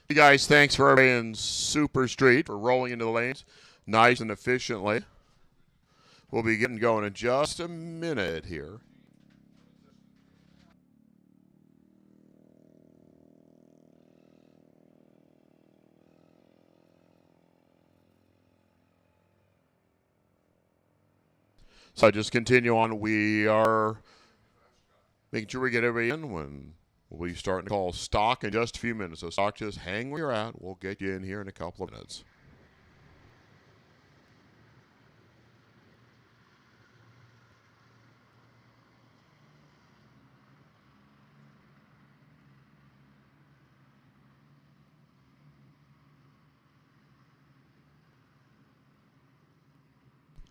Hey guys, thanks for everybody in Super Street for rolling into the lanes nice and efficiently. We'll be getting going in just a minute here. So just continue on. We are making sure we get everybody in when we'll be starting to call stock in just a few minutes. So stock, just hang where you're at. We'll get you in here in a couple of minutes.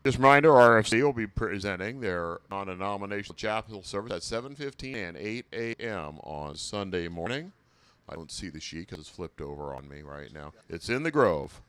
Just a reminder, RFC will be presenting their non-denominational chapel service at 7:15 and 8 a.m. on Sunday morning. I don't see the sheet because it's flipped over on me right now. It's in the Grove.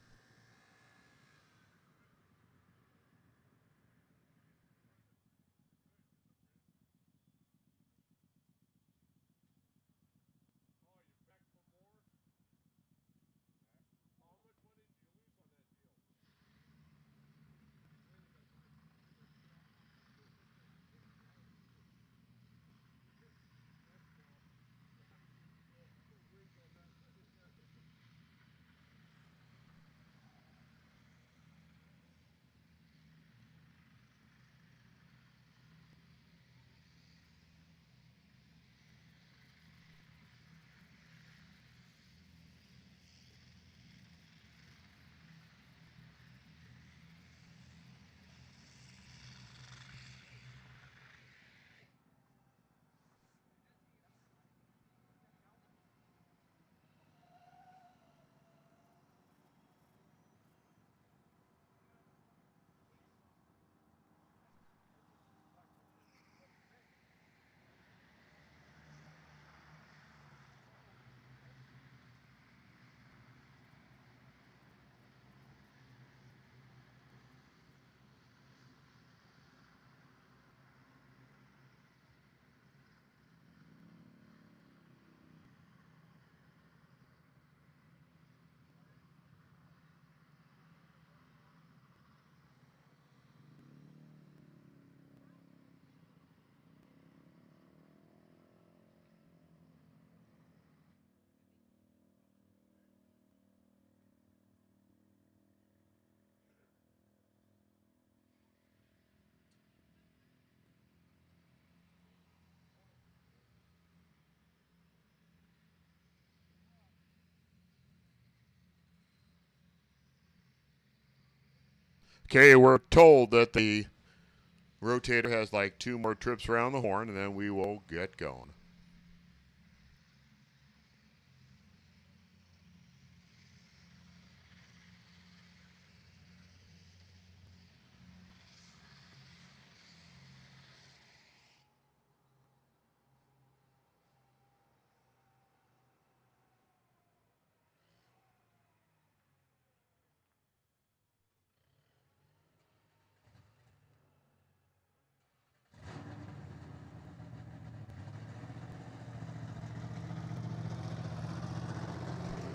Okay, we're told that the rotator has like 2 more trips around the horn, and then we will get going.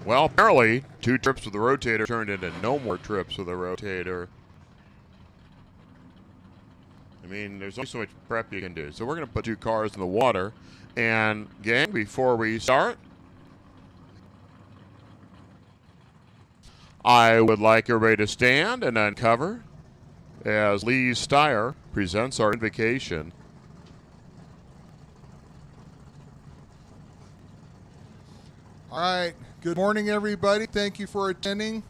Well, apparently 2 trips with the rotator turned into no more trips with the rotator. I mean, there's only so much prep you can do. So we're going to put 2 cars in the water. And gang, before we start, I would like everybody to stand and uncover as Lee Steyer presents our invocation. All right. Good morning, everybody. Thank you for attending.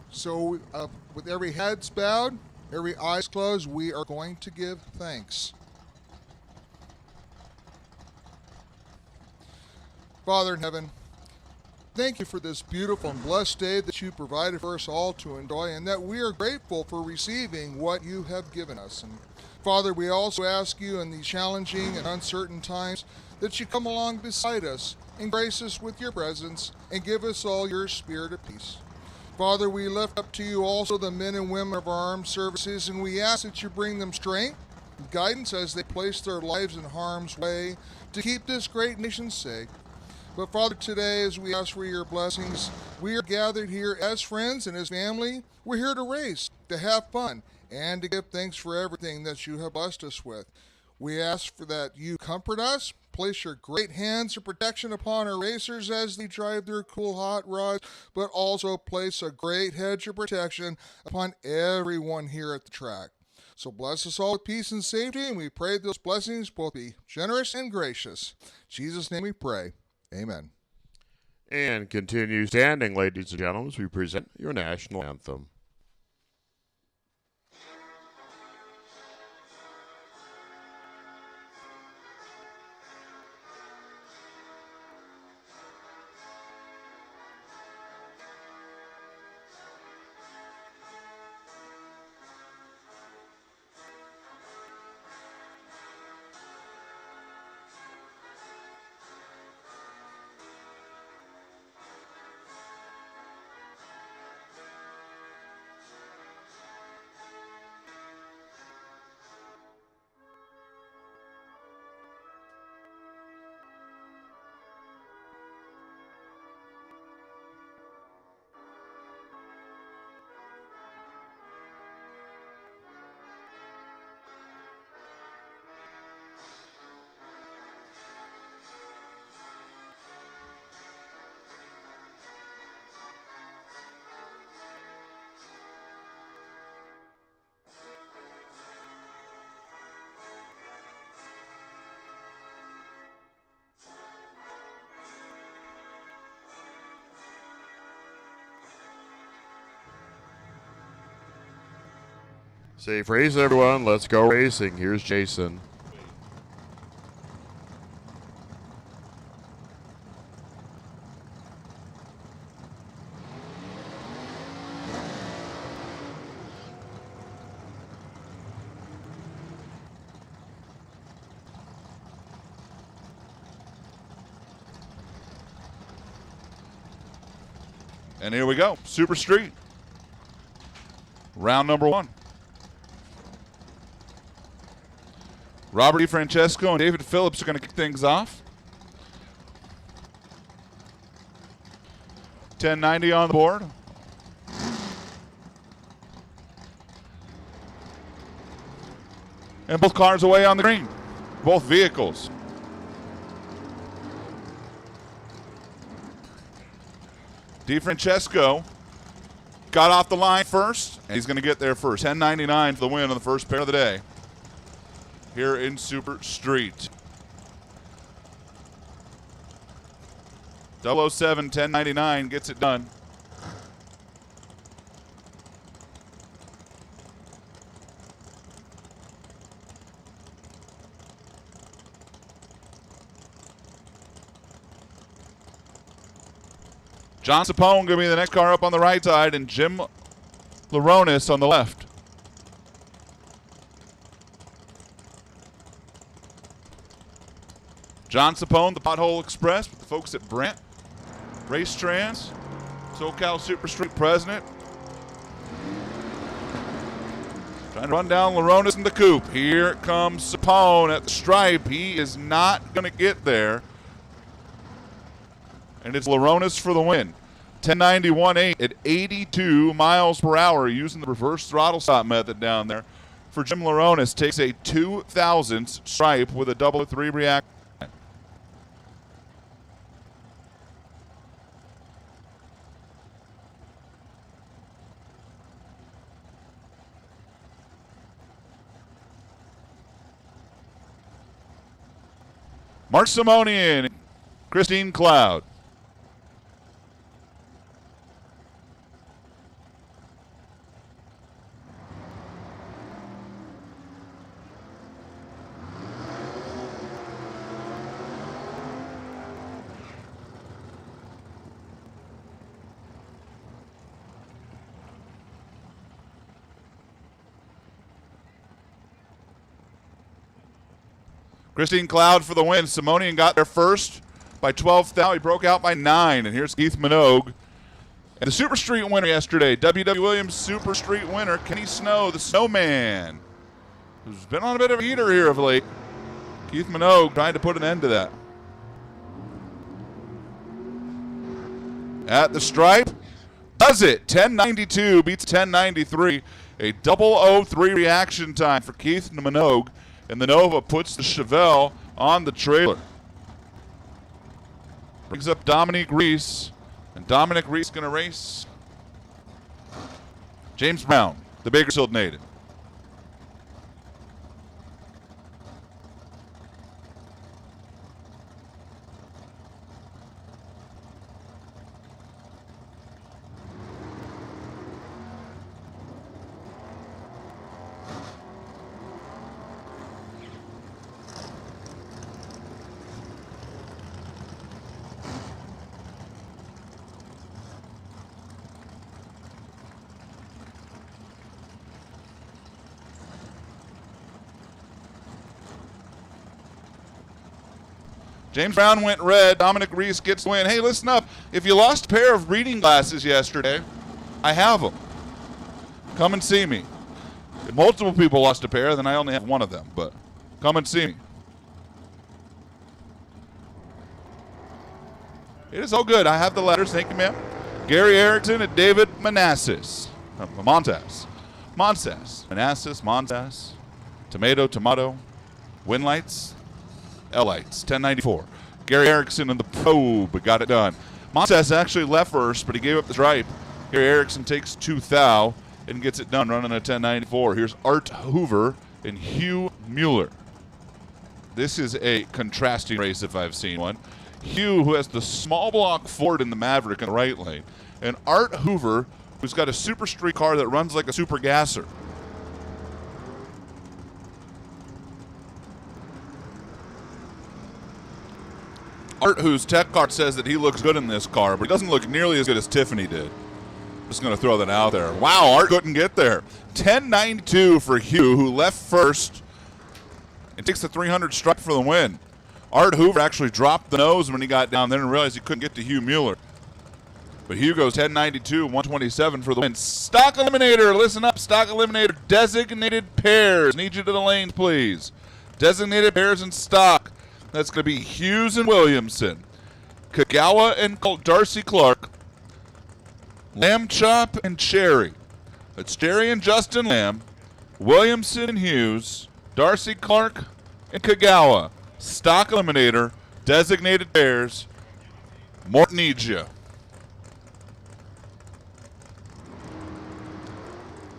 So with every head bowed, every eyes closed, we are going to give thanks. Father in heaven, thank you for this beautiful and blessed day that you provided for us all to enjoy, and that we are grateful for receiving what you have given us. And Father, we also ask you in these challenging and uncertain times that you come along beside us and grace us with your presence and give us all your spirit of peace. Father, we lift up to you also the men and women of our armed services, and we ask that you bring them strength and guidance as they place their lives in harm's way to keep this great nation safe. But Father, today as we ask for your blessings, We are gathered here as friends and as family. We're here to race, to have fun, and to give thanks for everything that you have blessed us with. We ask for that you comfort us, place your great hands of protection upon our racers as they drive their cool hot rods, but also place a great hedge of protection upon everyone here at the track. So bless us all with peace and safety, and we pray those blessings both be generous and gracious. In Jesus' name we pray. Amen. And continue standing, ladies and gentlemen, as we present your national anthem. Safe race, everyone. Let's go racing. Here's Jason. And here we go. Super Street. Round number 1. Robert DiFrancesco and David Phillips are going to kick things off. 1090 on the board. And both cars away on the green. Both vehicles. DiFrancesco got off the line first, and he's going to get there first. 1099 for the win on the first pair of the day here in Super Street. 007 1099 gets it done. John Sapone going to be the next car up on the right side, and Jim Laronis on the left. John Sapone, the Pothole Express, with the folks at Brent, Race Trans, SoCal Super Street president. Trying to run down Laronis in the coupe. Here comes Sapone at the stripe. He is not going to get there. And it's Laronis for the win. 1091.8 at 82 miles per hour using the reverse throttle stop method down there. For Jim Laronis, takes a 2000 stripe with a 003 reaction. Mark Simonian and Christine Cloud. Christine Cloud for the win. Simonian got there first by 12th. He broke out by 9. And here's Keith Minogue. And the Super Street winner yesterday, W.W. Williams Super Street winner, Kenny Snow, the Snowman, who's been on a bit of a heater here of late. Keith Minogue trying to put an end to that. at the stripe. Does it. 10.92 beats 10.93. A 0:03 reaction time for Keith Minogue. And the Nova puts the Chevelle on the trailer. Brings up Dominic Reese. And Dominic Reese going to race James Brown, the Bakersfield native. James Brown went red. Dominic Reese gets the win. Hey, listen up. If you lost a pair of reading glasses yesterday, I have them. Come and see me. If multiple people lost a pair, then I only have one of them. But come and see me. It is all good. I have the letters. Thank you, ma'am. Gary Erickson and David Manassas. Montas. Manassas, Montas. Tomato. Winlights. L-lights, 10.94. Gary Erickson in the probe got it done. Montes actually left first, but he gave up the stripe. Gary Erickson takes 2 thou and gets it done running at 10.94. Here's Art Hoover and Hugh Mueller. This is a contrasting race if I've seen one. Hugh, who has the small block Ford in the Maverick in the right lane, and Art Hoover, who's got a Super Street car that runs like a super gasser. Art, whose tech card says that he looks good in this car, but he doesn't look nearly as good as Tiffany did. Just going to throw that out there. Wow, Art couldn't get there. 10.92 for Hugh, who left first and takes the 300 stripe for the win. Art Hoover actually dropped the nose when he got down there and realized he couldn't get to Hugh Mueller. But Hugh goes 10.92, 127 for the win. Stock Eliminator, listen up. Stock Eliminator, designated pairs. Need you to the lanes, please. Designated pairs in stock. That's going to be Hughes and Williamson, Kagawa and Darcy Clark, Lamb Chop and Cherry. It's Cherry and Justin Lamb, Williamson and Hughes, Darcy Clark and Kagawa. Stock Eliminator, designated pairs. Mort needs you.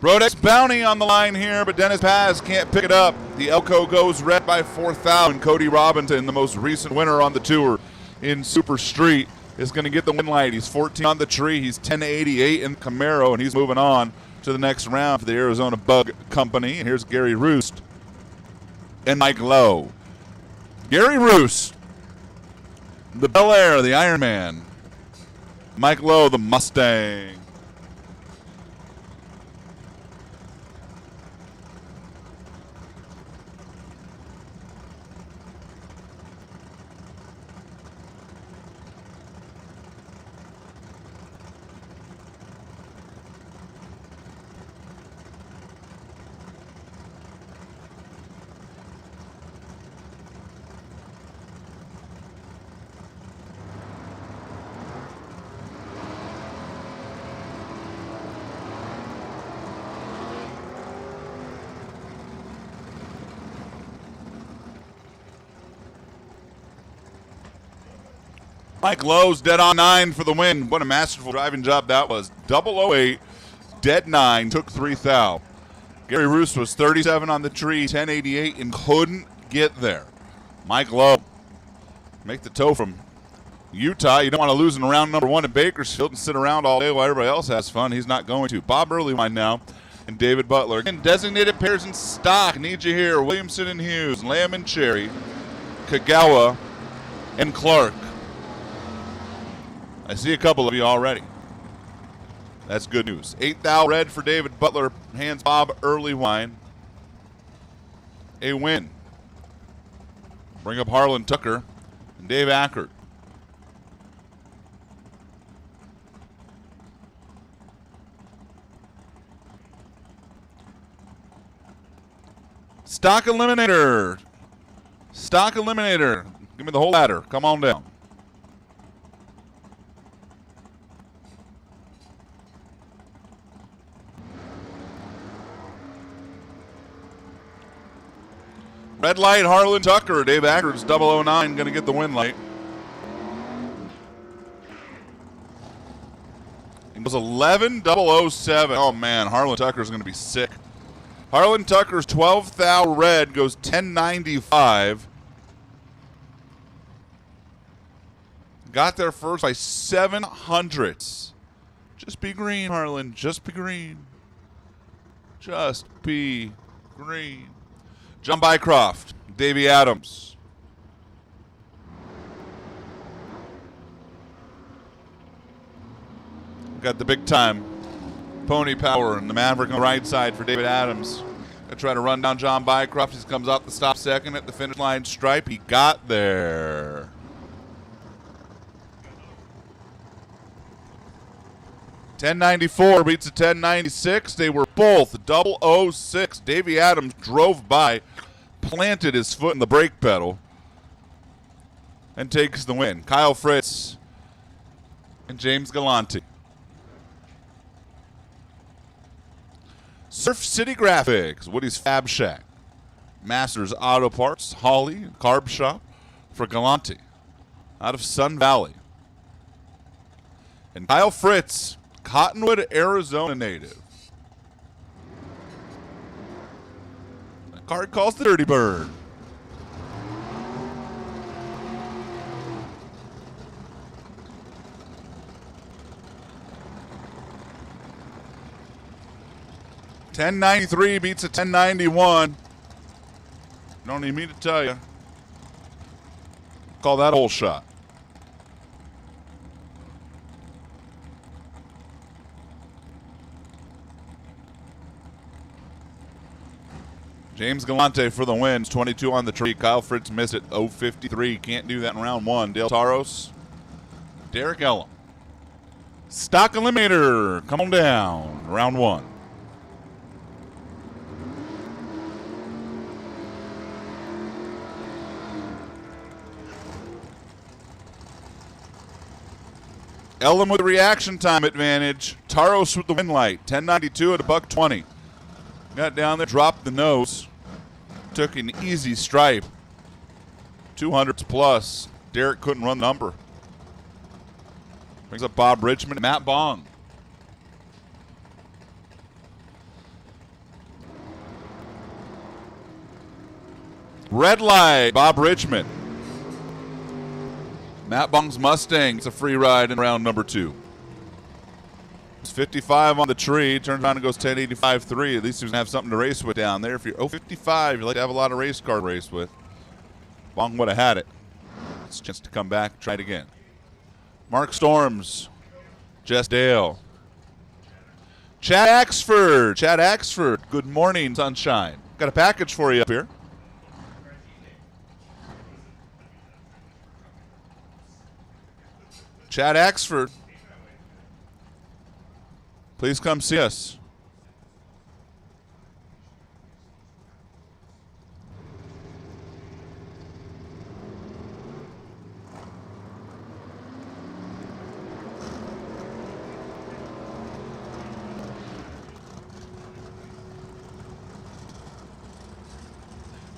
Brodex Bounty on the line here, but Dennis Paz can't pick it up. The Elko goes red by 4,000. Cody Robinson, the most recent winner on the tour in Super Street, is going to get the win light. He's 14 on the tree. He's 10.88 in Camaro, and he's moving on to the next round for the Arizona Bug Company. And here's Gary Roost and Mike Lowe. Gary Roost, the Bel Air, the Iron Man. Mike Lowe, the Mustang. Mike Lowe's dead on 9 for the win. What a masterful driving job that was. 008, dead 9, took 3 thou. Gary Roos was 37 on the tree, 10.88, and couldn't get there. Mike Lowe, make the tow from Utah. You don't want to lose in round number 1 at Bakersfield and sit around all day while everybody else has fun. He's not going to. Bob Earlywine now and David Butler. Again, designated pairs in stock. Need you here. Williamson and Hughes, Lamb and Cherry, Kagawa and Clark. I see a couple of you already. That's good news. 8 thou red for David Butler. Hands Bob Earlywine. A win. Bring up Harlan Tucker and Dave Ackert. Stock Eliminator. Stock Eliminator. Give me the whole ladder. Come on down. Red light, Harlan Tucker. Dave Ackers, 009, going to get the win light. It was 11.007. Oh, man, Harlan Tucker's going to be sick. Harlan Tucker's 12th thou red goes 10.95. Got there first by 7 hundredths. Just be green, Harlan. Just be green. Just be green. John Bycroft, Davey Adams. Got the big time pony power and the Maverick on the right side for David Adams. Gonna try to run down John Bycroft. He comes out the stop second at the finish line stripe. He got there. $10.94 beats a $10.96. They were both 006. Davey Adams drove by, planted his foot in the brake pedal, and takes the win. Kyle Fritz and James Galante. Surf City Graphics, Woody's Fab Shack, Masters Auto Parts, Holly Carb Shop for Galante out of Sun Valley. And Kyle Fritz, Cottonwood, Arizona native. The card calls the Dirty Bird. $10.93 beats a $10.91. Don't need me to tell you. Call that hole shot. James Galante for the wins, 22 on the tree. Kyle Fritz missed it, 0.53. Can't do that in round one. Dale Taros, Derek Ellum. Stock Eliminator, come on down, round one. Ellum with a reaction time advantage. Taros with the win light, 10.92 at $1.20. Got down there, dropped the nose, took an easy stripe, 200s plus. Derek couldn't run the number. Brings up Bob Richmond, Matt Bong. Red light, Bob Richmond. Matt Bong's Mustang, it's a free ride in round number 2. It's 55 on the tree, turns around and goes 10.85.3. At least he's going to have something to race with down there. If you're 0.55, you like to have a lot of race car to race with. Bong would have had it. It's a chance to come back, try it again. Mark Storms, Jess Dale. Chad Axford, good morning, sunshine. Got a package for you up here. Chad Axford, please come see us.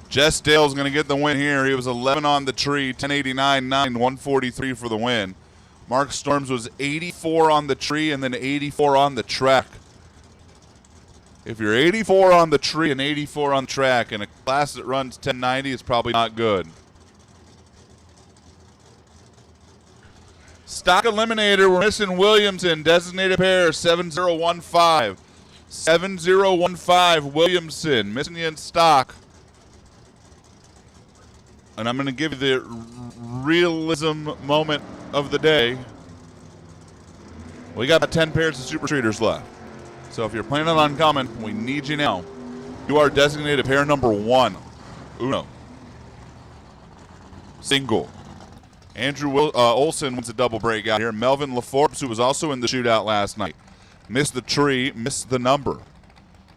Jess Dale's going to get the win here. He was 11 on the tree, 10.89.9, 143 for the win. Mark Storms was 84 on the tree and then 84 on the track. If you're 84 on the tree and 84 on the track in a class that runs 1090, it's probably not good. Stock Eliminator, we're missing Williamson, designated pair 7015. 7015 Williamson, missing you in stock. And I'm going to give you the realism moment of the day. We got about 10 pairs of Super Treaters left. So if you're planning on coming, we need you now. You are designated pair number 1. Uno. Single. Andrew Olson wins a double breakout here. Melvin LaForbes, who was also in the shootout last night, missed the tree, missed the number.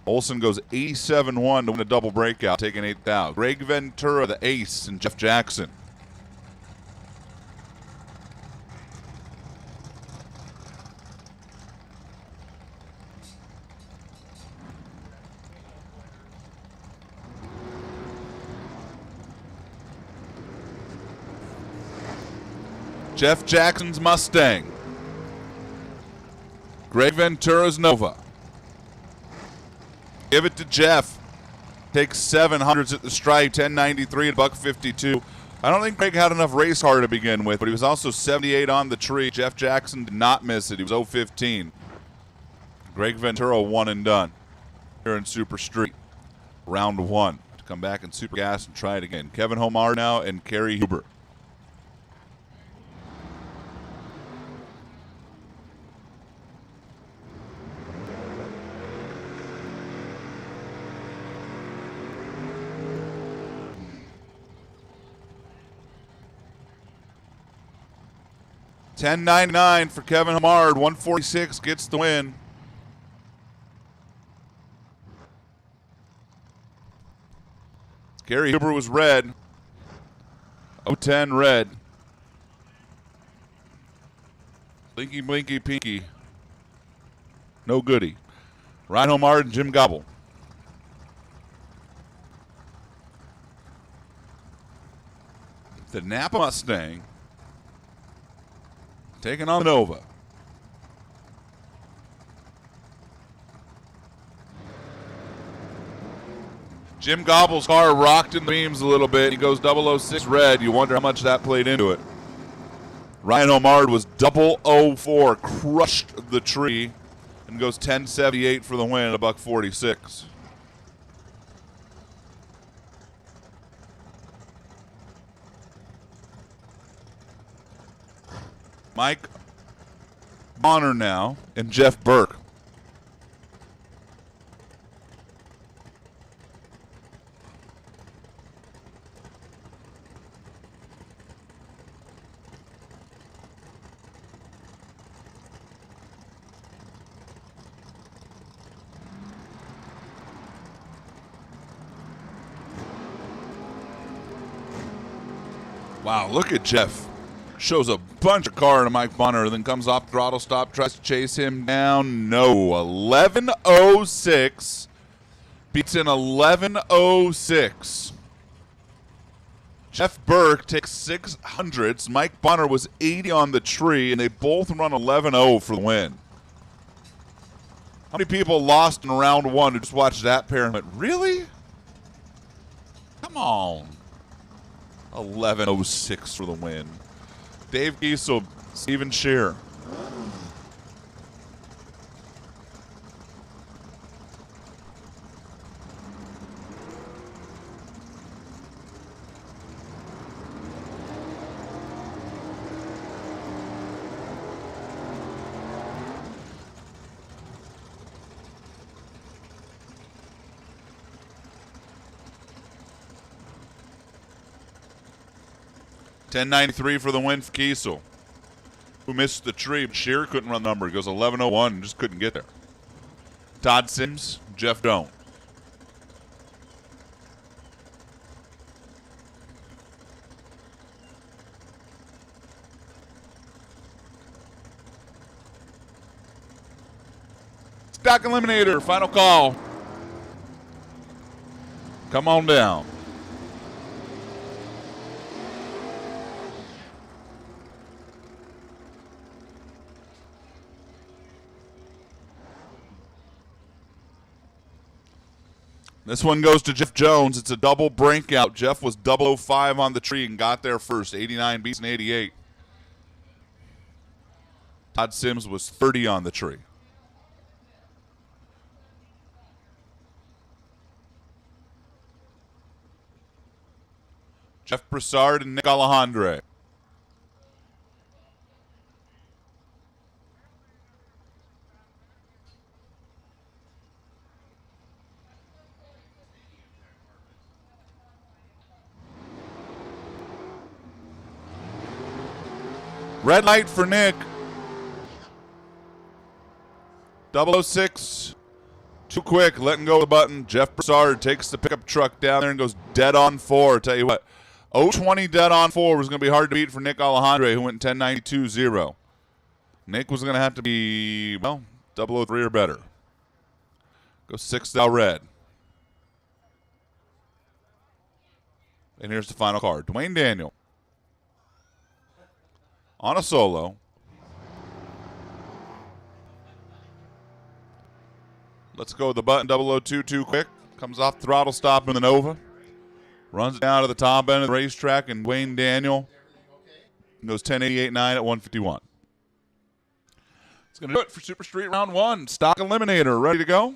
Olson goes 87-1 to win a double breakout, taking 8th out. Greg Ventura, the ace, and Jeff Jackson. Jeff Jackson's Mustang. Greg Ventura's Nova. Give it to Jeff. Takes 700s at the stripe, 1093 at $152. I don't think Greg had enough race car to begin with, but he was also 78 on the tree. Jeff Jackson did not miss it. He was 015. Greg Ventura one and done here in Super Street. Round one. To come back in Super Gas and try it again. Kevin Homar now and Kerry Huber. $10.99 for Kevin Hamard. 146 gets the win. Gary Huber was red. 010 red. Blinky, blinky, pinky. No goody. Ryan Homard and Jim Gobble. The Napa Mustang taking on the Nova. Jim Gobble's car rocked in the beams a little bit. He goes 006 red. You wonder how much that played into it. Ryan Homard was 004, crushed the tree, and goes 1078 for the win at $146. Mike Bonner now and Jeff Burke. Wow, look at Jeff. Shows a bunch of car to Mike Bonner, then comes off throttle stop, tries to chase him down. No. 11.06. Beats in 11.06. Jeff Burke takes 600s. Mike Bonner was 80 on the tree, and they both run 11.0 for the win. How many people lost in round one who just watched that pair and went, really? Come on. 11.06 for the win. Dave Giesel, Steven Shearer. $10.93 for the win for Kiesel, who missed the tree. But Shearer couldn't run the number. He goes 11.01 and just couldn't get there. Todd Sims, Jeff Doan. Stock Eliminator, final call. Come on down. This one goes to Jeff Jones. It's a double breakout. Jeff was 005 on the tree and got there first. 89 beats and 88. Todd Sims was 30 on the tree. Jeff Broussard and Nick Alejandre. Red light for Nick. 006. Too quick, letting go of the button. Jeff Broussard takes the pickup truck down there and goes dead on 4. Tell you what, 020 dead on 4 was going to be hard to beat for Nick Alejandre, who went 10.92.0. Nick was going to have to be, well, 003 or better. Go 6 thou red. And here's the final card. Dwayne Daniel. on a solo. Let's go with the button 0022 quick. Comes off throttle stop in the Nova. Runs down to the top end of the racetrack, and Wayne Daniel goes 10.88.9 at 151. It's going to do it for Super Street Round 1. Stock Eliminator, ready to go?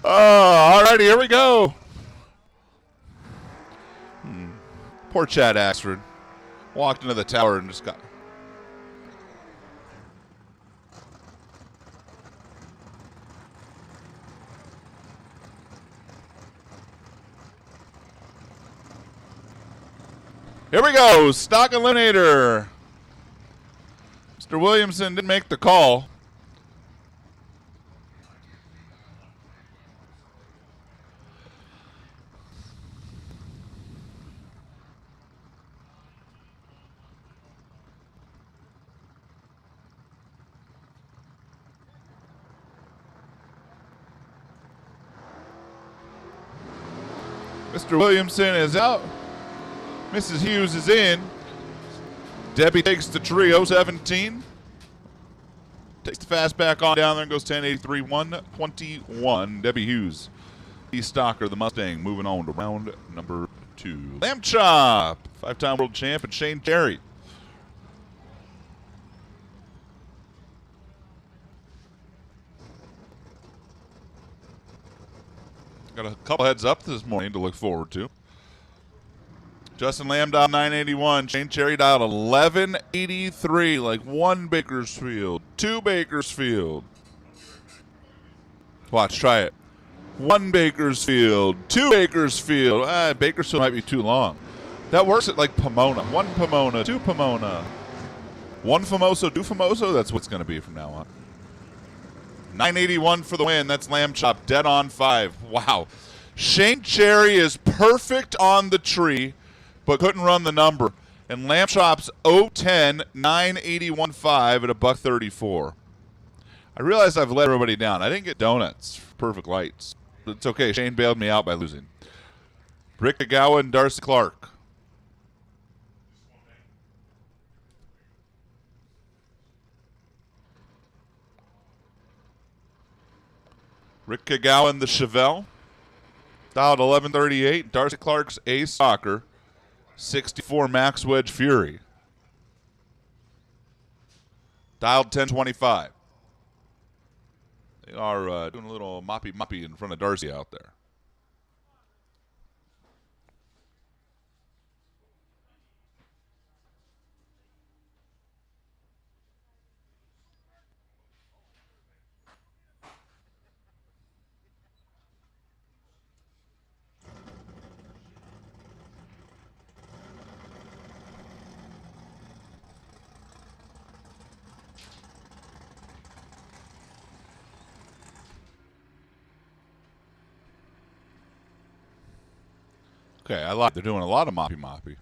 Oh, all righty, here we go. Poor Chad Axford. Walked into the tower and just got... Here we go, stock eliminator. Mr. Williamson didn't make the call. Mr. Williamson is out. Mrs. Hughes is in. Debbie takes the trio, 17. Takes the fastback on down there and goes 1083, 121. Debbie Hughes, the Stalker, the Mustang, moving on to round number 2. Lamb Chop, 5-time world champ, and Shane Terry. Got a couple heads up this morning to look forward to. Justin Lamb dialed 981. Shane Cherry dialed 1183, like 1 Bakersfield, 2 Bakersfield. Watch, try it. 1 Bakersfield, 2 Bakersfield. Bakersfield might be too long. That works at like Pomona. 1 Pomona, 2 Pomona. 1 Famoso, 2 Famoso. That's what's going to be from now on. 981 for the win. That's Lamb Chop, dead on 5. Wow. Shane Cherry is perfect on the tree, but couldn't run the number. And Lamb Chop's 010, 981.5 at $1.34. I realize I've let everybody down. I didn't get donuts for perfect lights. But it's okay. Shane bailed me out by losing. Rick Kagawa and Darcy Clark. Rick Kagawa and the Chevelle. Dialed 1138. Darcy Clark's Ace Soccer. 64 Max Wedge Fury. Dialed 1025. They are doing a little moppy in front of Darcy out there. Okay, I like. They're doing a lot of moppy.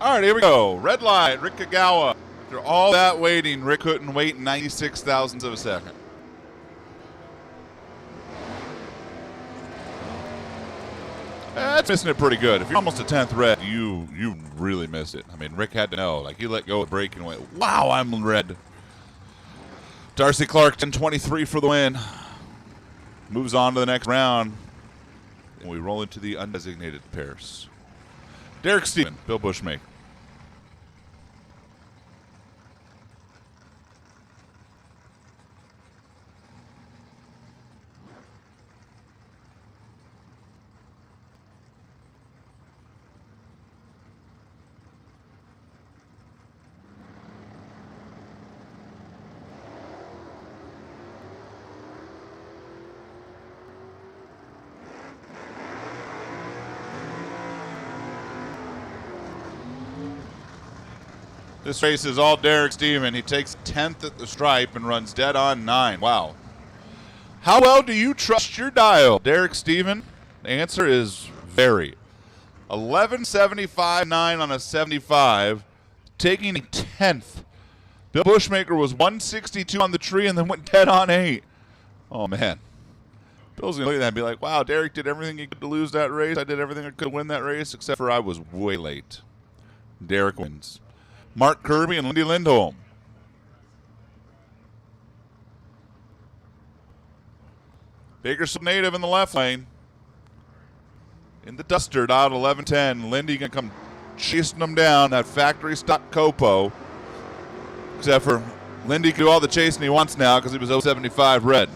All right, here we go. Red light, Rick Kagawa. After all that waiting, Rick couldn't wait 96 thousandths of a second. That's missing it pretty good. If you're almost a 10th red, you really miss it. I mean, Rick had to know. Like, he let go of the brake and went, wow, I'm red. Darcy Clark, 10-23 for the win. Moves on to the next round. And we roll into the undesignated pairs. Derek Stephen, Bill Bushmaker. This race is all Derek Stephen. He takes 10th at the stripe and runs dead on 9. Wow. How well do you trust your dial, Derek Stephen? The answer is very. 11.75.9 on a 75, taking a 10th. Bill Bushmaker was 162 on the tree and then went dead on 8. Oh, man. Bill's going to look at that and be like, wow, Derek did everything he could to lose that race. I did everything I could to win that race, except for I was way late. Derek wins. Mark Kirby and Lindy Lindholm. Bakersfield native in the left lane. In the duster, out 11-10. Lindy going to come chasing them down, that factory stock Copo. Except for Lindy can do all the chasing he wants now because he was 075 red.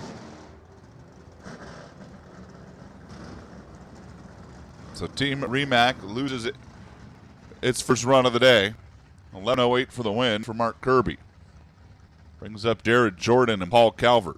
So Team Remac loses its first run of the day. 11.08 for the win for Mark Kirby. Brings up Jared Jordan and Paul Calvert.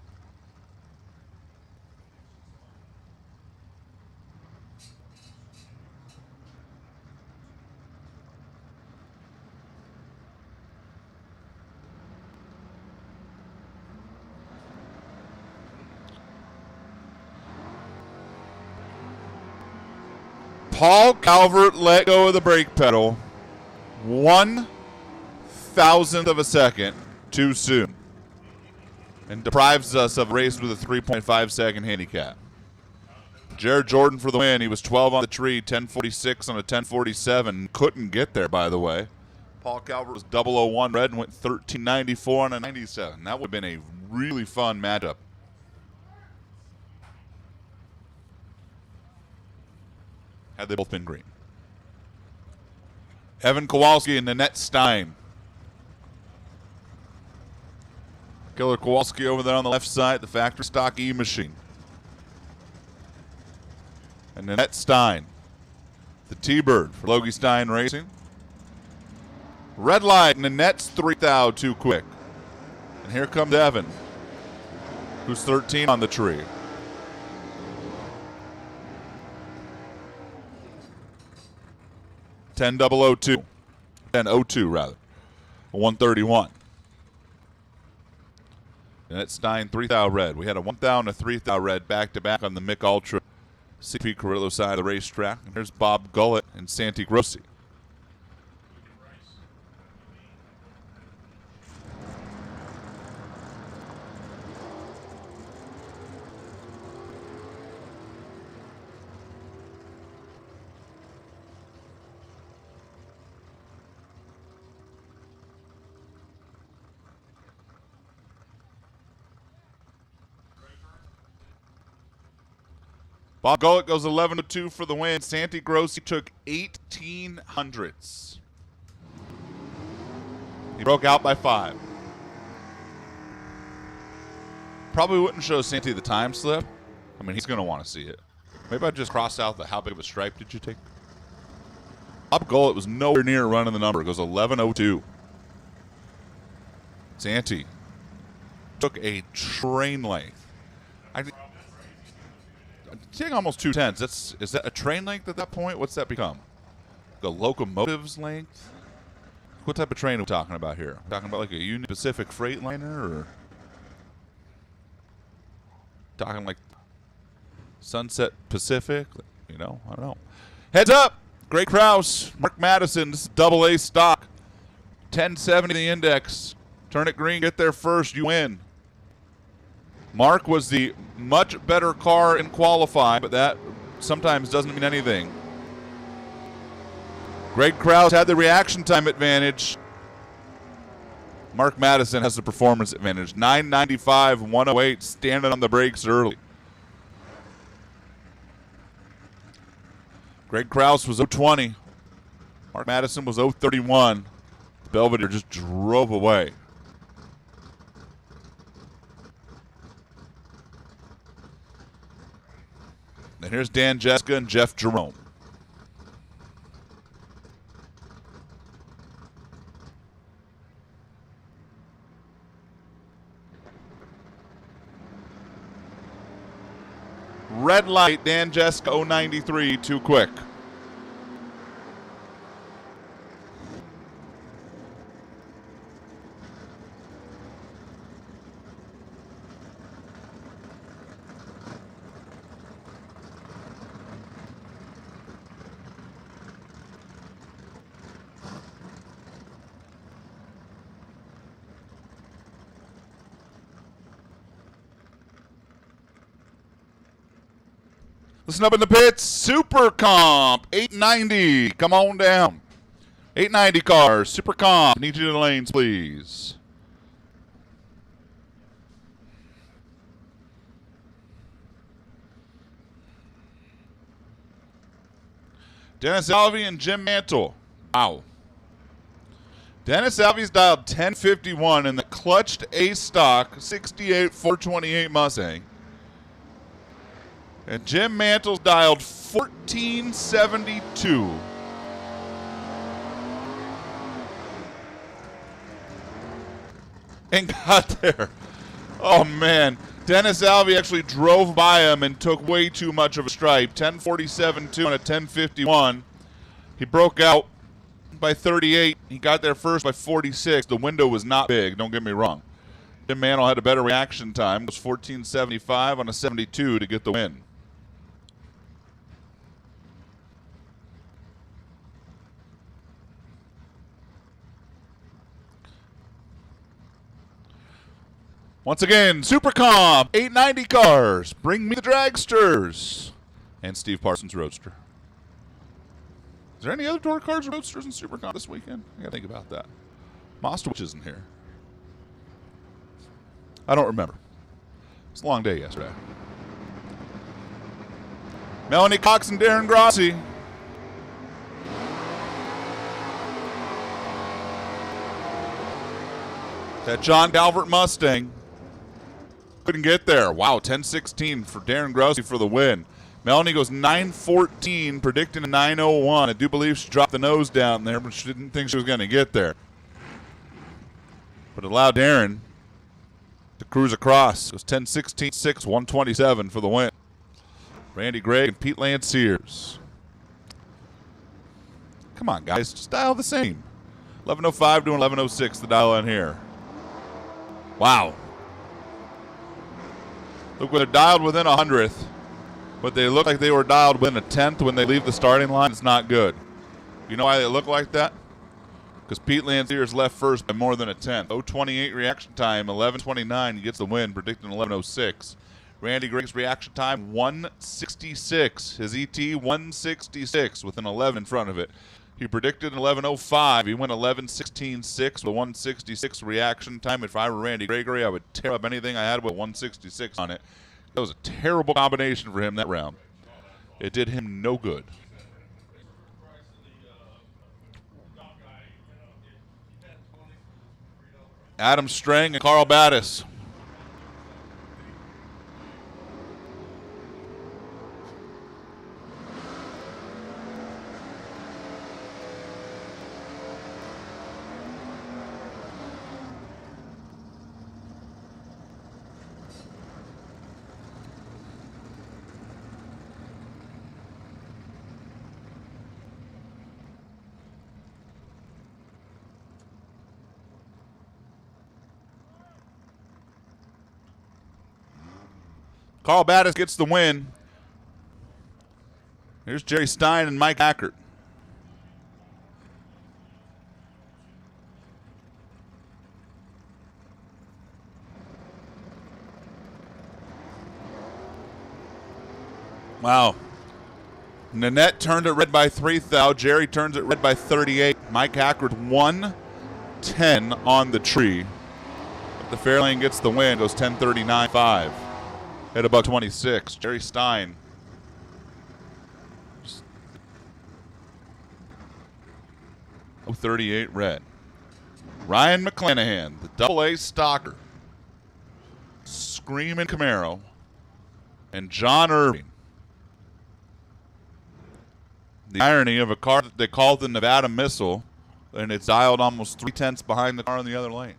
Paul Calvert let go of the brake pedal 1/1000th of a second too soon and deprives us of a race with a 3.5 second handicap. Jared Jordan for the win. He was 12 on the tree, 10.46 on a 10.47. Couldn't get there, by the way. Paul Calvert was 001 red and went 13.94 on a 97. That would have been a really fun matchup. Had they both been green. Evan Kowalski and Nanette Stein. Killer Kowalski over there on the left side, the factory stock E-machine. And Nanette Stein, the T-Bird for Logie Stein Racing. Red light, Nanette's 3,000 too quick. And here comes Evan, who's 13 on the tree. $10.002 rather, 131. And that's Stein 3,000 red. We had a 1,000 and a 3,000 red back to back on the Mick Ultra CP Carrillo side of the racetrack. And here's Bob Gullett and Santi Grossi. Bob Gullett goes 11-2 for the win. Santi Grossi took 1800ths. He broke out by 5. Probably wouldn't show Santi the time slip. I mean, he's going to want to see it. Maybe I just crossed out the how big of a stripe did you take? Bob Gullett was nowhere near running the number. It goes 11:02. Santi took a train length. Taking almost 2/10. Is that a train length at that point? What's that become? The locomotive's length? What type of train are we talking about here? We're talking about like a Union Pacific Freightliner, or talking like Sunset Pacific? You know, I don't know. Heads up! Greg Krause, Mark Madison, this is AA stock. 1070 the index. Turn it green, get there first, you win. Mark was the much better car in qualifying, but that sometimes doesn't mean anything. Greg Krause had the reaction time advantage. Mark Madison has the performance advantage. 995, 108, standing on the brakes early. Greg Krause was 020. Mark Madison was 031. Belvedere just drove away. And here's Dan Jeska and Jeff Jerome. Red light, Dan Jeska, 093, too quick. Listen up in the pits. Super Comp 890. Come on down. 890 cars. Super Comp. Need you to the lanes, please. Dennis Alvey and Jim Mantle. Wow. Dennis Alvey's dialed 1051 in the clutched A-Stock 68 428 Mustang. And Jim Mantle's dialed 1472. And got there. Oh, man. Dennis Alvey actually drove by him and took way too much of a stripe. 1047.2 on a 1051. He broke out by 38. He got there first by 46. The window was not big, don't get me wrong. Jim Mantle had a better reaction time. It was 1475 on a 72 to get the win. Once again, Super Comp, 890 cars. Bring me the dragsters. And Steve Parsons Roadster. Is there any other door cars or roadsters in Super Comp this weekend? I gotta think about that. Mostowich isn't here. I don't remember. It's a long day yesterday. Melanie Cox and Darren Grossi. That John Calvert Mustang. Couldn't get there. Wow, 10-16 for Darren Grossi for the win. Melanie goes 9-14, predicting a 9:01. I do believe she dropped the nose down there, but she didn't think she was going to get there. But it allowed Darren to cruise across. It was 10-16, 6-127 for the win. Randy Gregg and Pete Lanciers. Come on, guys, just dial the same. 11:05 to 11:06, the dial on here. Wow. Look, when they're dialed within 100th, but they look like they were dialed within a 10th when they leave the starting line, it's not good. You know why they look like that? Because Pete Lanciers left first by more than a 10th. 0:28 reaction time, 11:29. He gets the win, predicting 11:06. Randy Gregg's reaction time, 1:66. His ET, 1:66 with an 11 in front of it. He predicted 11:05. He went 11:16.6 with 1:66 reaction time. If I were Randy Gregory, I would tear up anything I had with 1:66 on it. That was a terrible combination for him that round. It did him no good. Adam Strang and Carl Battis. Carl Battis gets the win. Here's Jerry Stein and Mike Hackert. Wow. Nanette turned it red by 3 thou. Jerry turns it red by 38. Mike Hackert 110 on the tree. But the Fairlane gets the win. Goes 10:39.5. At about 26. Jerry Stein. 38 red. Ryan McClanahan, the double-A stalker. Screaming Camaro. And John Irving. The irony of a car that they called the Nevada Missile, and it's dialed almost 3/10 behind the car in the other lane.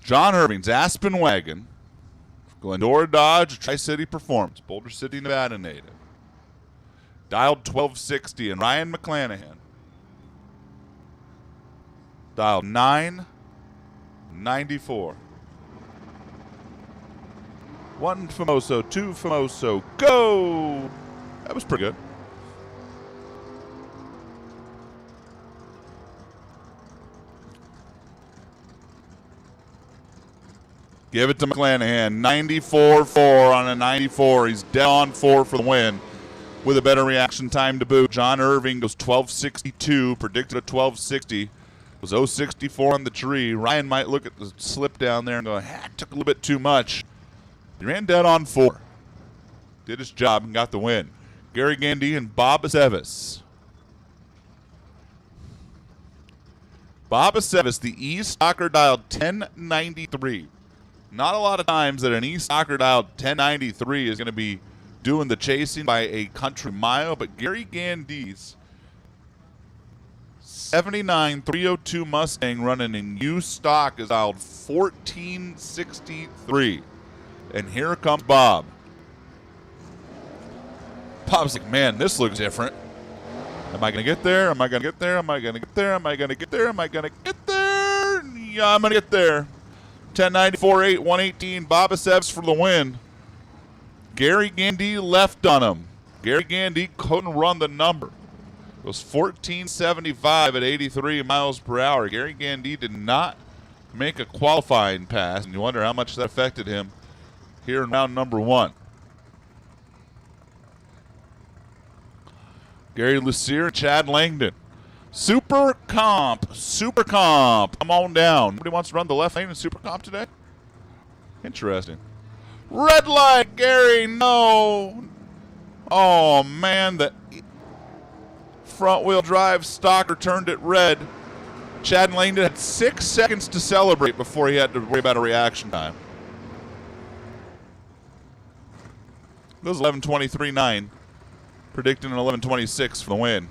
John Irving's Aspen Wagon, Glendora Dodge, Tri-City Performance, Boulder City, Nevada native. Dialed 1260, and Ryan McClanahan dialed 994. 1 Famoso, 2 Famoso, go! That was pretty good. Give it to McClanahan. 94-4 on a 94. He's dead on 4 for the win with a better reaction time to boot. John Irving goes 12.62, predicted a 12.60. Was 0.64 on the tree. Ryan might look at the slip down there and go, took a little bit too much. He ran dead on 4. Did his job and got the win. Gary Gandy and Bob Aceves. Bob Aceves, the E-Stalker dialed 1093. Not a lot of times that an E-Stalker dialed 1093 is going to be doing the chasing by a country mile, but Gary Gandy's 79-302 Mustang running in U-Stock is dialed 1463. And here comes Bob. Bob's like, man, this looks different. Am I going to get there? Am I going to get there? Am I going to get there? Am I going to get there? Am I going to get there? Yeah, I'm going to get there. 1094-8, 118. Bob Aceves for the win. Gary Gandy left on him. Gary Gandy couldn't run the number. It was 1475 at 83 miles per hour. Gary Gandy did not make a qualifying pass, and you wonder how much that affected him here in round number 1. Gary Lucier, Chad Langdon. Super Comp. Come on down. Nobody wants to run the left lane in Super Comp today? Interesting. Red light, Gary, no. Oh, man, the front-wheel drive stalker turned it red. Chad Langdon had 6 seconds to celebrate before he had to worry about a reaction time. This is 11:23.9. Predicting an 11:26 for the win.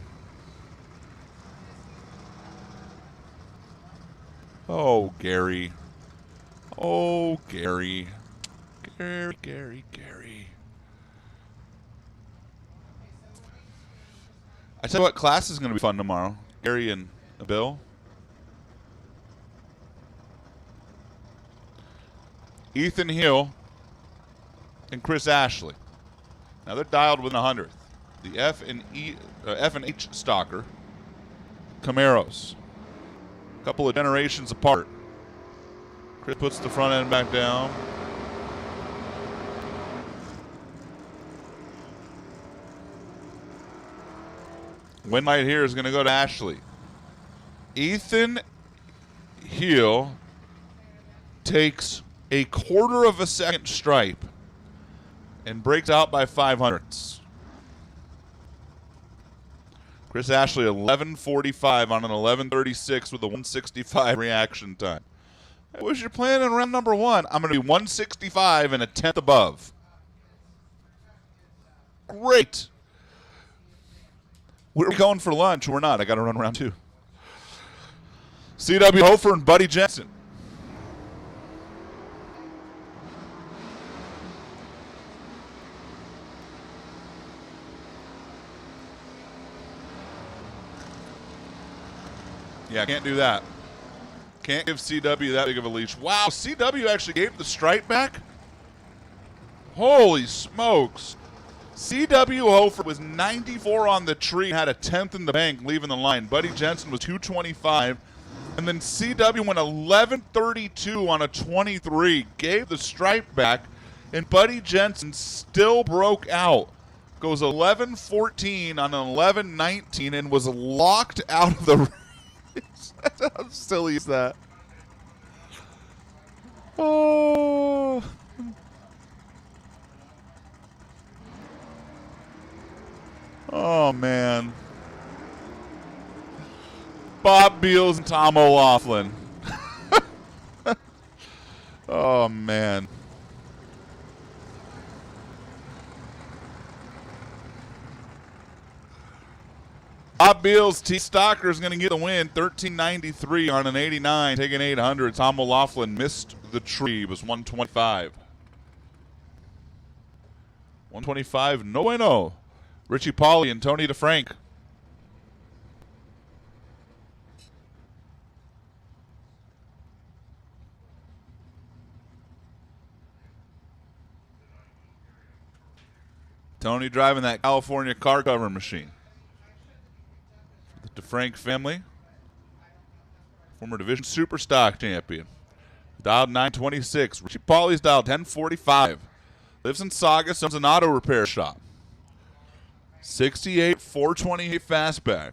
Oh, Gary. Oh, Gary. Gary. I tell you what, class is going to be fun tomorrow. Gary and Bill. Ethan Hill and Chris Ashley. Now they're dialed within 100th. The F and H Stalker, Camaros. A couple of generations apart. Chris puts the front end back down. Win light here is going to go to Ashley. Ethan Hill takes a quarter of a second stripe and breaks out by 500ths. Chris Ashley, 11:45 on an 11:36 with a 165 reaction time. What was your plan in round number 1? I'm going to be 165 and a tenth above. Great. We're going for lunch. We're not. I got to run round 2. C.W. Hofer and Buddy Jensen. Yeah, can't do that. Can't give CW that big of a leash. Wow, CW actually gave the stripe back? Holy smokes. CW Hofer was 94 on the tree, had a 10th in the bank leaving the line. Buddy Jensen was 225. And then CW went 11:32 on a 23, gave the stripe back, and Buddy Jensen still broke out. Goes 11:14 on an 11:19 and was locked out of the race. How silly is that? Oh. Oh, man. Bob Beals and Tom O'Laughlin. Oh, man. Bob Beals, T. Stalker is going to get the win, 1393 on an 89, taking 800. Tom O'Laughlin missed the tree, was 125. 125, no bueno. Richie Pauly and Tony DeFrank. Tony driving that California car cover machine. The DeFrank family, former Division Super Stock champion. dialed 926. Richie Pauly's dialed 1045. Lives in Saugus, owns an auto repair shop. 68, 428 fastback.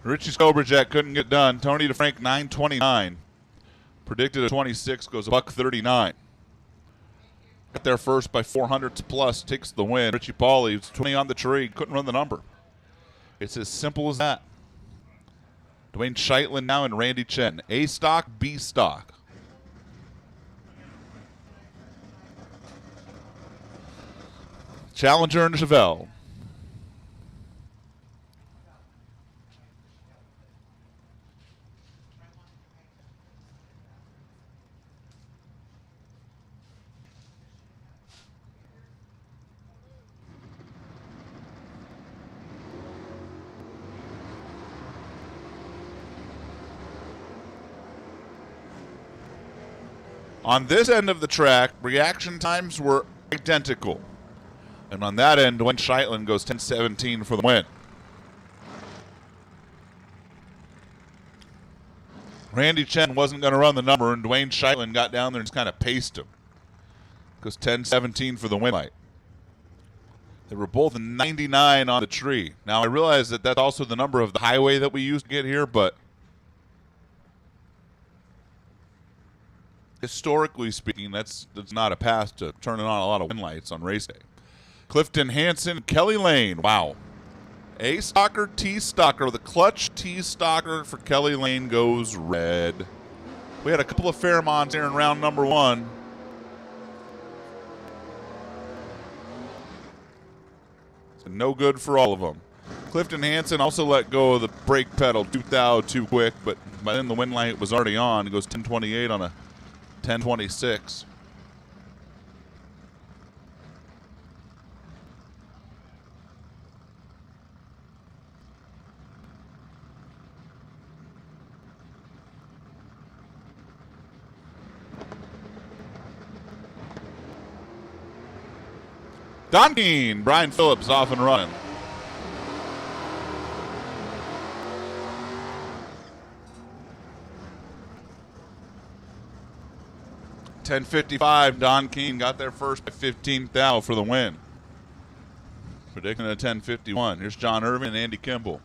Richie Scobrejet couldn't get done. Tony DeFrank, 929. Predicted a 26, goes a $139. Got there first by 400s plus, takes the win. Richie Pauly, 20 on the tree, couldn't run the number. It's as simple as that. Dwayne Scheitland now and Randy Chen. A stock, B stock. Challenger and Chevelle. On this end of the track, reaction times were identical. And on that end, Dwayne Scheitland goes 10-17 for the win. Randy Chen wasn't going to run the number, and Dwayne Scheitland got down there and just kind of paced him. Goes 10-17 for the win light. They were both 99 on the tree. Now, I realize that that's also the number of the highway that we used to get here, but historically speaking, that's not a path to turning on a lot of win lights on race day. Clifton Hansen, Kelly Lane. Wow. A stalker, T stalker. The clutch T stalker for Kelly Lane goes red. We had a couple of Fairmonts here in round number one. So no good for all of them. Clifton Hansen also let go of the brake pedal too quick, but by then the win light was already on. It goes 10:28 on a 10:26. Don Keane, Brian Phillips off and running. $10.55, Don Keane got there first by 15th thou for the win. Predicting a 10:51. Here's John Irvin and Andy Kimball.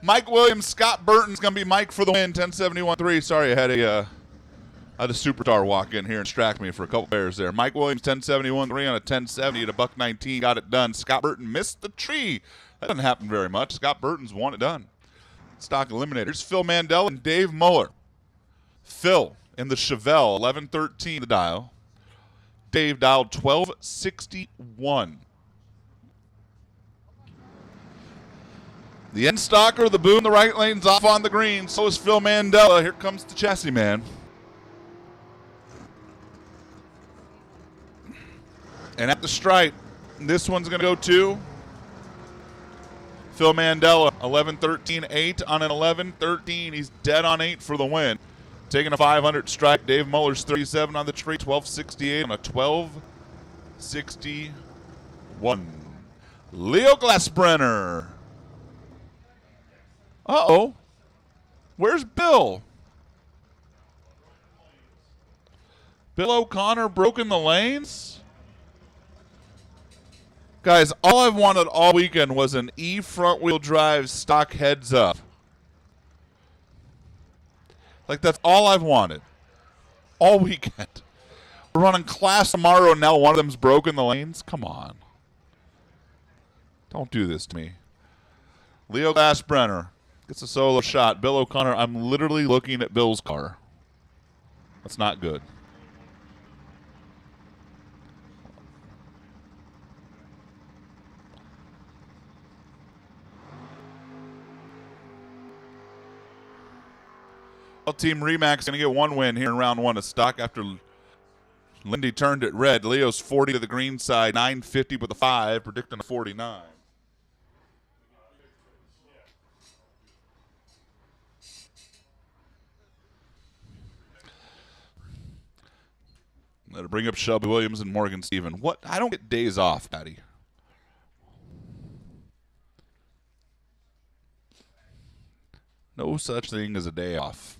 Mike Williams, Scott Burton's going to be Mike for the win, 10:71.3. Sorry, I had a superstar walk in here and distract me for a couple pairs there. Mike Williams, 10:71.3 on a 10:70 at a $1.19. Got it done. Scott Burton missed the tree. That doesn't happen very much. Scott Burton's won it done. Stock eliminated. Here's Phil Mandel and Dave Muller. Phil in the Chevelle, 1113 the dial. Dave dialed 1261. The end stalker, the boom, the right lane's off on the green. So is Phil Mandela. Here comes the chassis man. And at the stripe, this one's going to go to Phil Mandela. 11-13-8 on an 11-13. He's dead on 8 for the win. Taking a 500 strike. Dave Muller's 37 on the tree. 1268 on a 1261. Leo Glassbrenner. Uh-oh. Where's Bill? Bill O'Connor broken the lanes? Guys, all I've wanted all weekend was an E front-wheel drive stock heads up. Like, that's all I've wanted. All weekend. We're running class tomorrow, and now one of them's broken the lanes? Come on. Don't do this to me. Leo Glassbrenner gets a solo shot. Bill O'Connor, I'm literally looking at Bill's car. That's not good. Well, Team Remax going to get one win here in round one of stock after Lindy turned it red. Leo's 40 to the green side, 950 with a 5, predicting a 49. Let it bring up Shelby Williams and Morgan Stephen. What? I don't get days off, Patty. No such thing as a day off.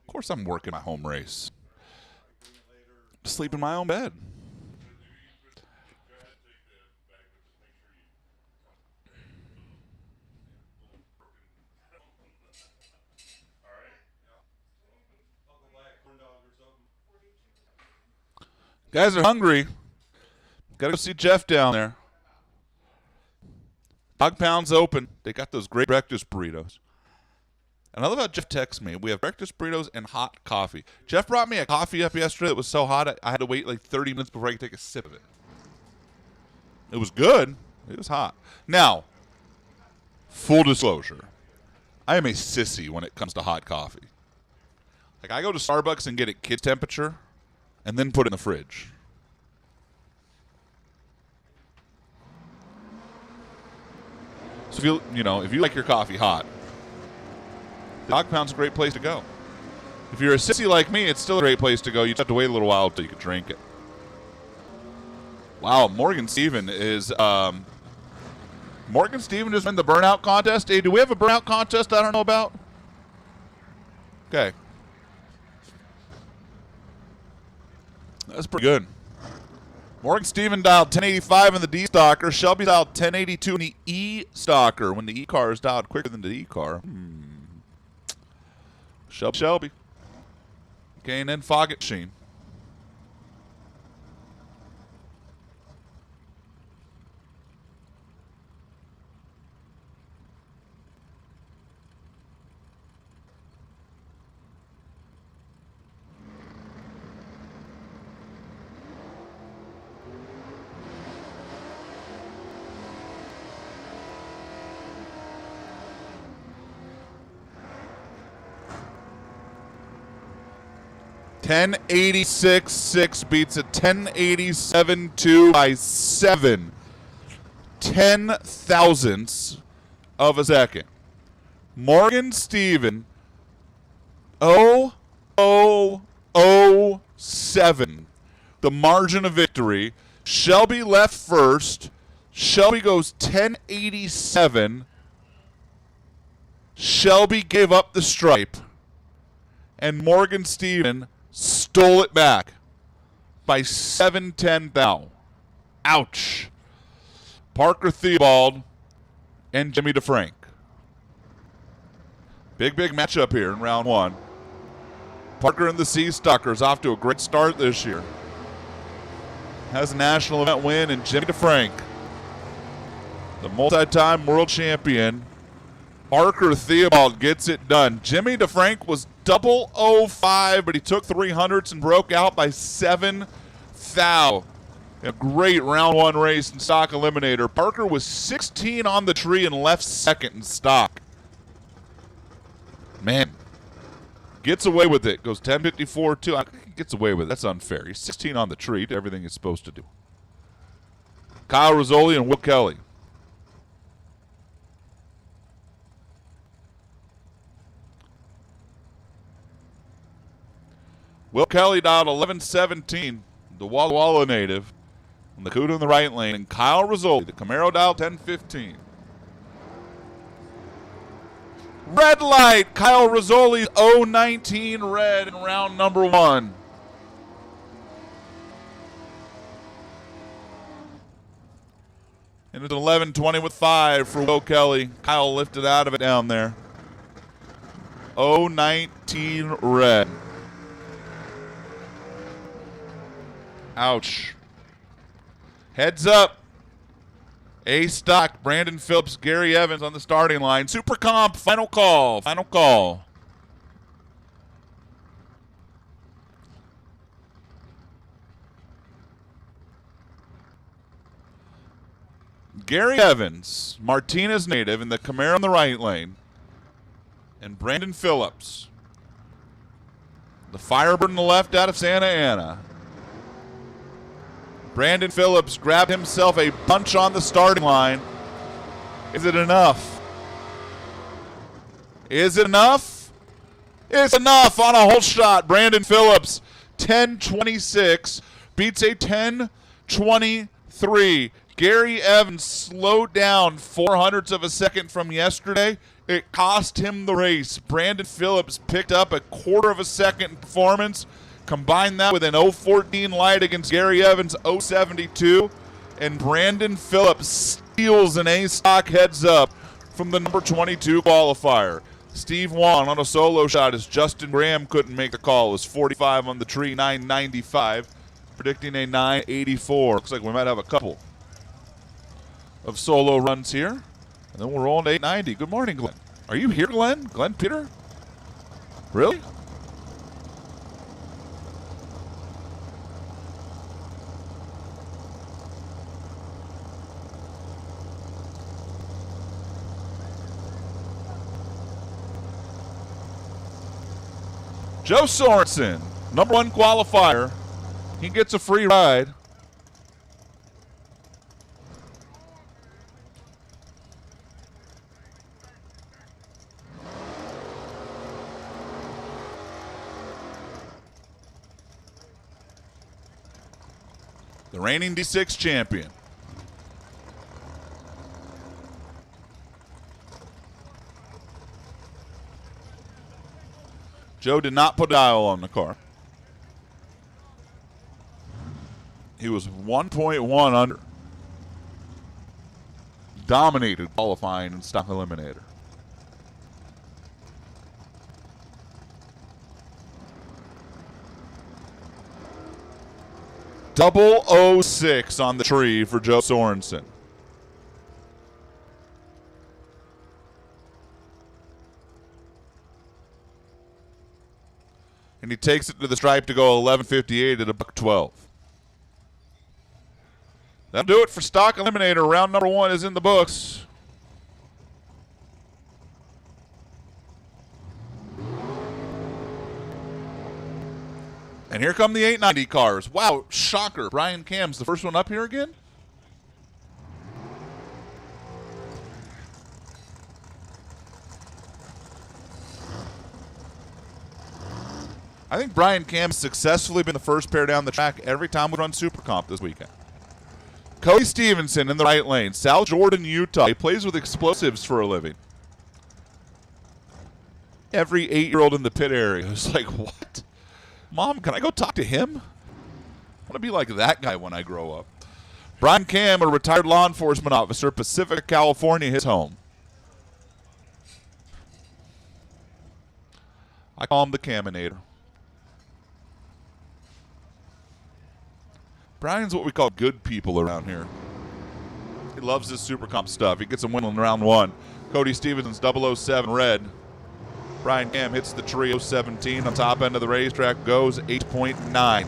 Of course I'm working my home race. Sleep in my own bed. Guys are hungry. Got to go see Jeff down there. Dog Pound's open. They got those great breakfast burritos. And I love how Jeff texts me. We have breakfast burritos and hot coffee. Jeff brought me a coffee up yesterday that was so hot I had to wait like 30 minutes before I could take a sip of it. It was good. It was hot. Now, full disclosure, I am a sissy when it comes to hot coffee. Like, I go to Starbucks and get it kids temperature and then put it in the fridge. So if you like your coffee hot, Dog Pound's a great place to go. If you're a sissy like me, it's still a great place to go. You just have to wait a little while until you can drink it. Wow, Morgan Stephen is Morgan Stephen just won the burnout contest. Hey, do we have a burnout contest I don't know about? Okay. That's pretty good. Morgan Stephen dialed 1085 in the D Stalker. Shelby dialed 1082 in the E Stalker. When the E car is dialed quicker than the D car. Shelby. Okay, and then Foggett Sheen. $10.86.6 beats a 10.87.2 by 7 ten-thousandths of a second. Morgan Stephen 0.0007. The margin of victory. Shelby left first. Shelby goes 10.87. Shelby gave up the stripe. And Morgan Stephen stole it back by 7/10 thou. Ouch. Parker Theobald and Jimmy DeFrank. Big matchup here in round one. Parker and the Sea Stuckers off to a great start this year. Has a national event win, and Jimmy DeFrank The multi-time world champion, Parker Theobald, gets it done. Jimmy DeFrank was 005, but he took 300s and broke out by 7 thou. A great round one race in stock eliminator. Parker was 16 on the tree and left second in stock. Man, gets away with it. Goes 10:54 too. Gets away with it. That's unfair. He's 16 on the tree. Did everything he's supposed to do. Kyle Rizzoli and Will Kelly. Will Kelly dialed 11:17, the Walla Walla native, on the Cuda in the right lane, and Kyle Rizzoli, the Camaro, dialed 10:15. Red light, Kyle Rizzoli's 019 red in round number 1. And it's 11:20 with 5 for Will Kelly. Kyle lifted out of it down there. 019 red. Ouch. Heads up. A stock, Brandon Phillips, Gary Evans on the starting line. Super Comp, final call. Final call. Gary Evans, Martinez native in the Camaro in the right lane. And Brandon Phillips, the Firebird on the left out of Santa Ana. Brandon Phillips grabbed himself a punch on the starting line. Is it enough? Is it enough? It's enough on a whole shot. Brandon Phillips, 10:26, beats a 10:23. Gary Evans slowed down 0.04 of a second from yesterday. It cost him the race. Brandon Phillips picked up a 1/4 of a second in performance. Combine that with an 014 light against Gary Evans' 072, and Brandon Phillips steals an A-stock heads up from the number 22 qualifier. Steve Wan on a solo shot as Justin Graham couldn't make the call. It was 45 on the tree, 995, predicting a 984. Looks like we might have a couple of solo runs here, and then we're rolling to 890. Good morning, Glenn. Are you here, Glenn? Glenn Peter? Really? Joe Sorensen, number 1 qualifier. He gets a free ride. The reigning D6 champion. Joe did not put a dial on the car. He was 1.1 under. Dominated qualifying in stock eliminator. Double 06 on the tree for Joe Sorensen. And he takes it to the stripe to go 11:58 at a $1.12. That'll do it for stock eliminator. Round number 1 is in the books. And here come the 890 cars. Wow, shocker. Brian Cam's the first one up here again? I think Brian Cam's successfully been the first pair down the track every time we run Super Comp this weekend. Cody Stevenson in the right lane. South Jordan, Utah. He plays with explosives for a living. Every 8-year-old in the pit area is like, what? Mom, can I go talk to him? I want to be like that guy when I grow up. Brian Cam, a retired law enforcement officer, Pacific, California, his home. I call him the Caminator. Brian's what we call good people around here. He loves this Super Comp stuff. He gets him winning in round 1. Cody Stevenson's 007 red. Brian Cam hits the tree 017 on top end of the racetrack, goes 8.910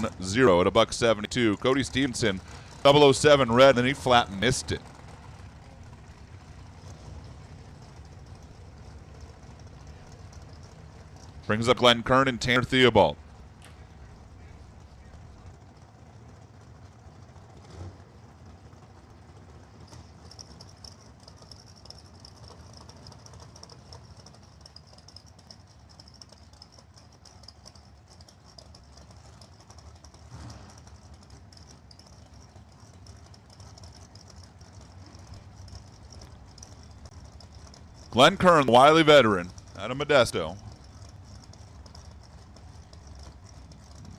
at $1.72. Cody Stevenson 007 red, and he flat missed it. Brings up Glenn Kern and Tanner Theobald. Glenn Kern, the wily veteran, out of Modesto.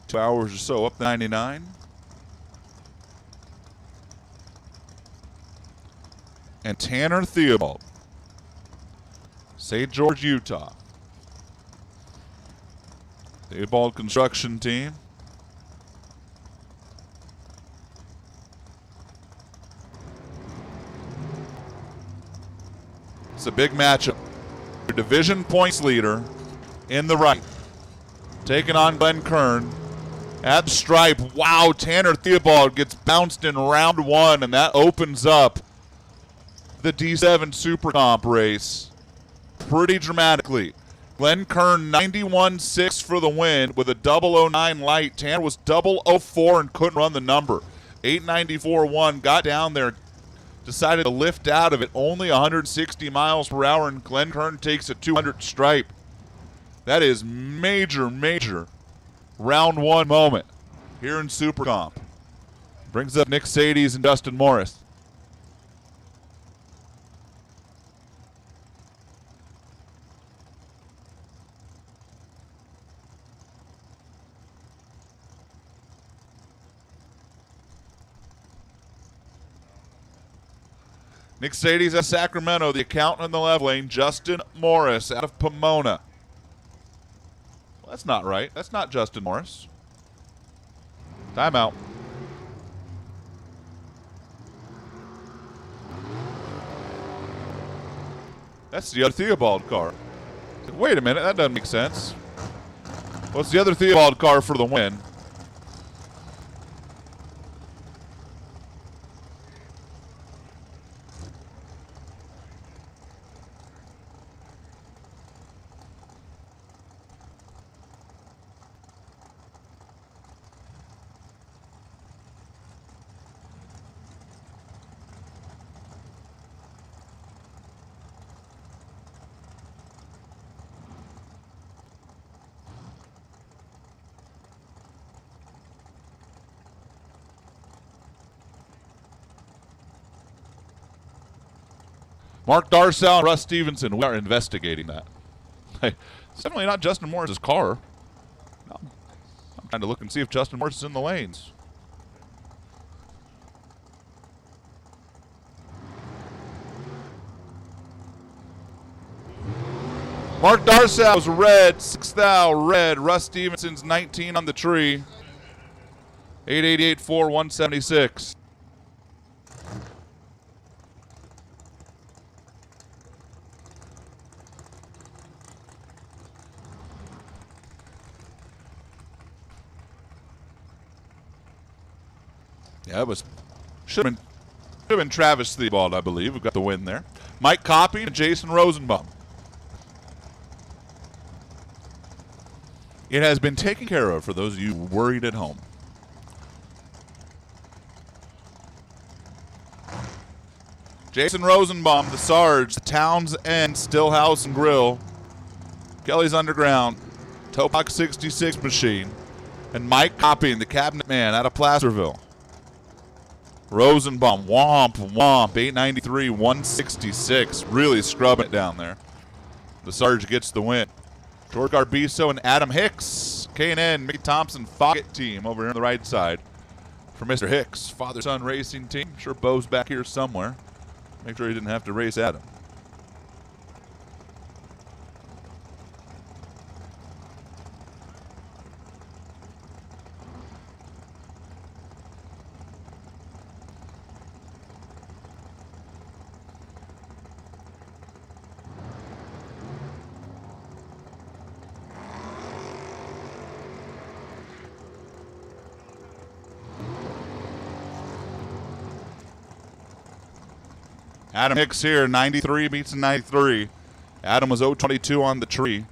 2 hours or so up to 99. And Tanner Theobald, St. George, Utah. Theobald construction team. It's a big matchup. Your division points leader in the right, taking on Glenn Kern at the stripe. Wow, Tanner Theobald gets bounced in round 1, and that opens up the D7 Super Comp race pretty dramatically. Glenn Kern 91.6 for the win with a 009 light. Tanner was 004 and couldn't run the number. 894.1, got down there, decided to lift out of it, only 160 miles per hour, and Glenn Kern takes a 200 stripe. That is major, major round 1 moment here in Super Comp. Brings up Nick Sades and Justin Morris. Nick Sades out of Sacramento, the accountant in the left lane. Justin Morris out of Pomona. Well, that's not right. That's not Justin Morris. Timeout. That's the other Theobald car. Wait a minute, that doesn't make sense. What's the other Theobald car for the win? Mark Darsow and Russ Stevenson, we are investigating that. It's definitely not Justin Morris' car. No. I'm trying to look and see if Justin Morris is in the lanes. Mark Darsow's red, 6,000 red. Russ Stevenson's 19 on the tree. 888.4, 176. Yeah, it should have been Travis Theobald, I believe, who got the win there. Mike Coppy and Jason Rosenbaum. It has been taken care of for those of you worried at home. Jason Rosenbaum, the Sarge, the Towns End Stillhouse and Grill, Kelly's Underground, Topak 66 machine, and Mike Coppy, the Cabinet Man out of Placerville. Rosenbaum, womp, womp, 893, 166. Really scrubbing it down there. The Sarge gets the win. George Garbiso and Adam Hicks, K&N, Mickey Thompson, Foggett team over here on the right side. For Mr. Hicks, father-son racing team. I'm sure Bo's back here somewhere. Make sure he didn't have to race Adam. Adam Hicks here, 93 beats a 93. Adam was 0-22 on the tree.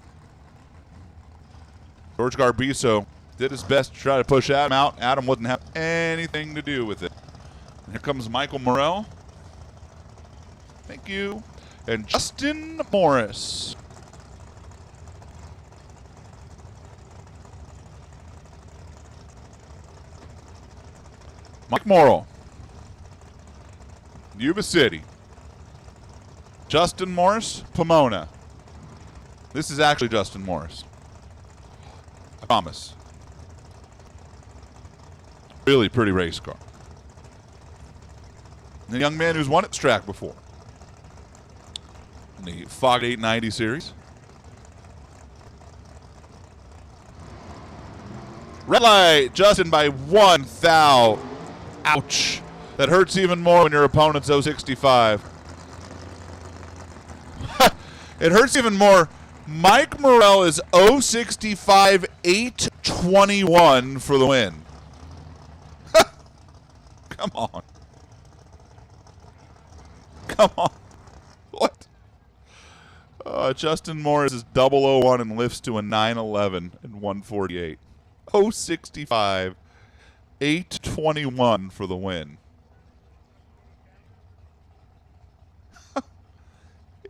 George Garbiso did his best to try to push Adam out. Adam wouldn't have anything to do with it. And here comes Michael Morrell. Thank you. And Justin Morris. Mike Morrell. Yuba City. Justin Morris, Pomona. This is actually Justin Morris. I promise. Really pretty race car. And a young man who's won at this track before. In the Fog 890 series. Red light, Justin by 1 thou. Ouch. That hurts even more when your opponent's 065. It hurts even more. Mike Morrell is 065, 821 for the win. Come on. Come on. What? Justin Morris is 001 and lifts to a 911 and 148. 065, 821 for the win.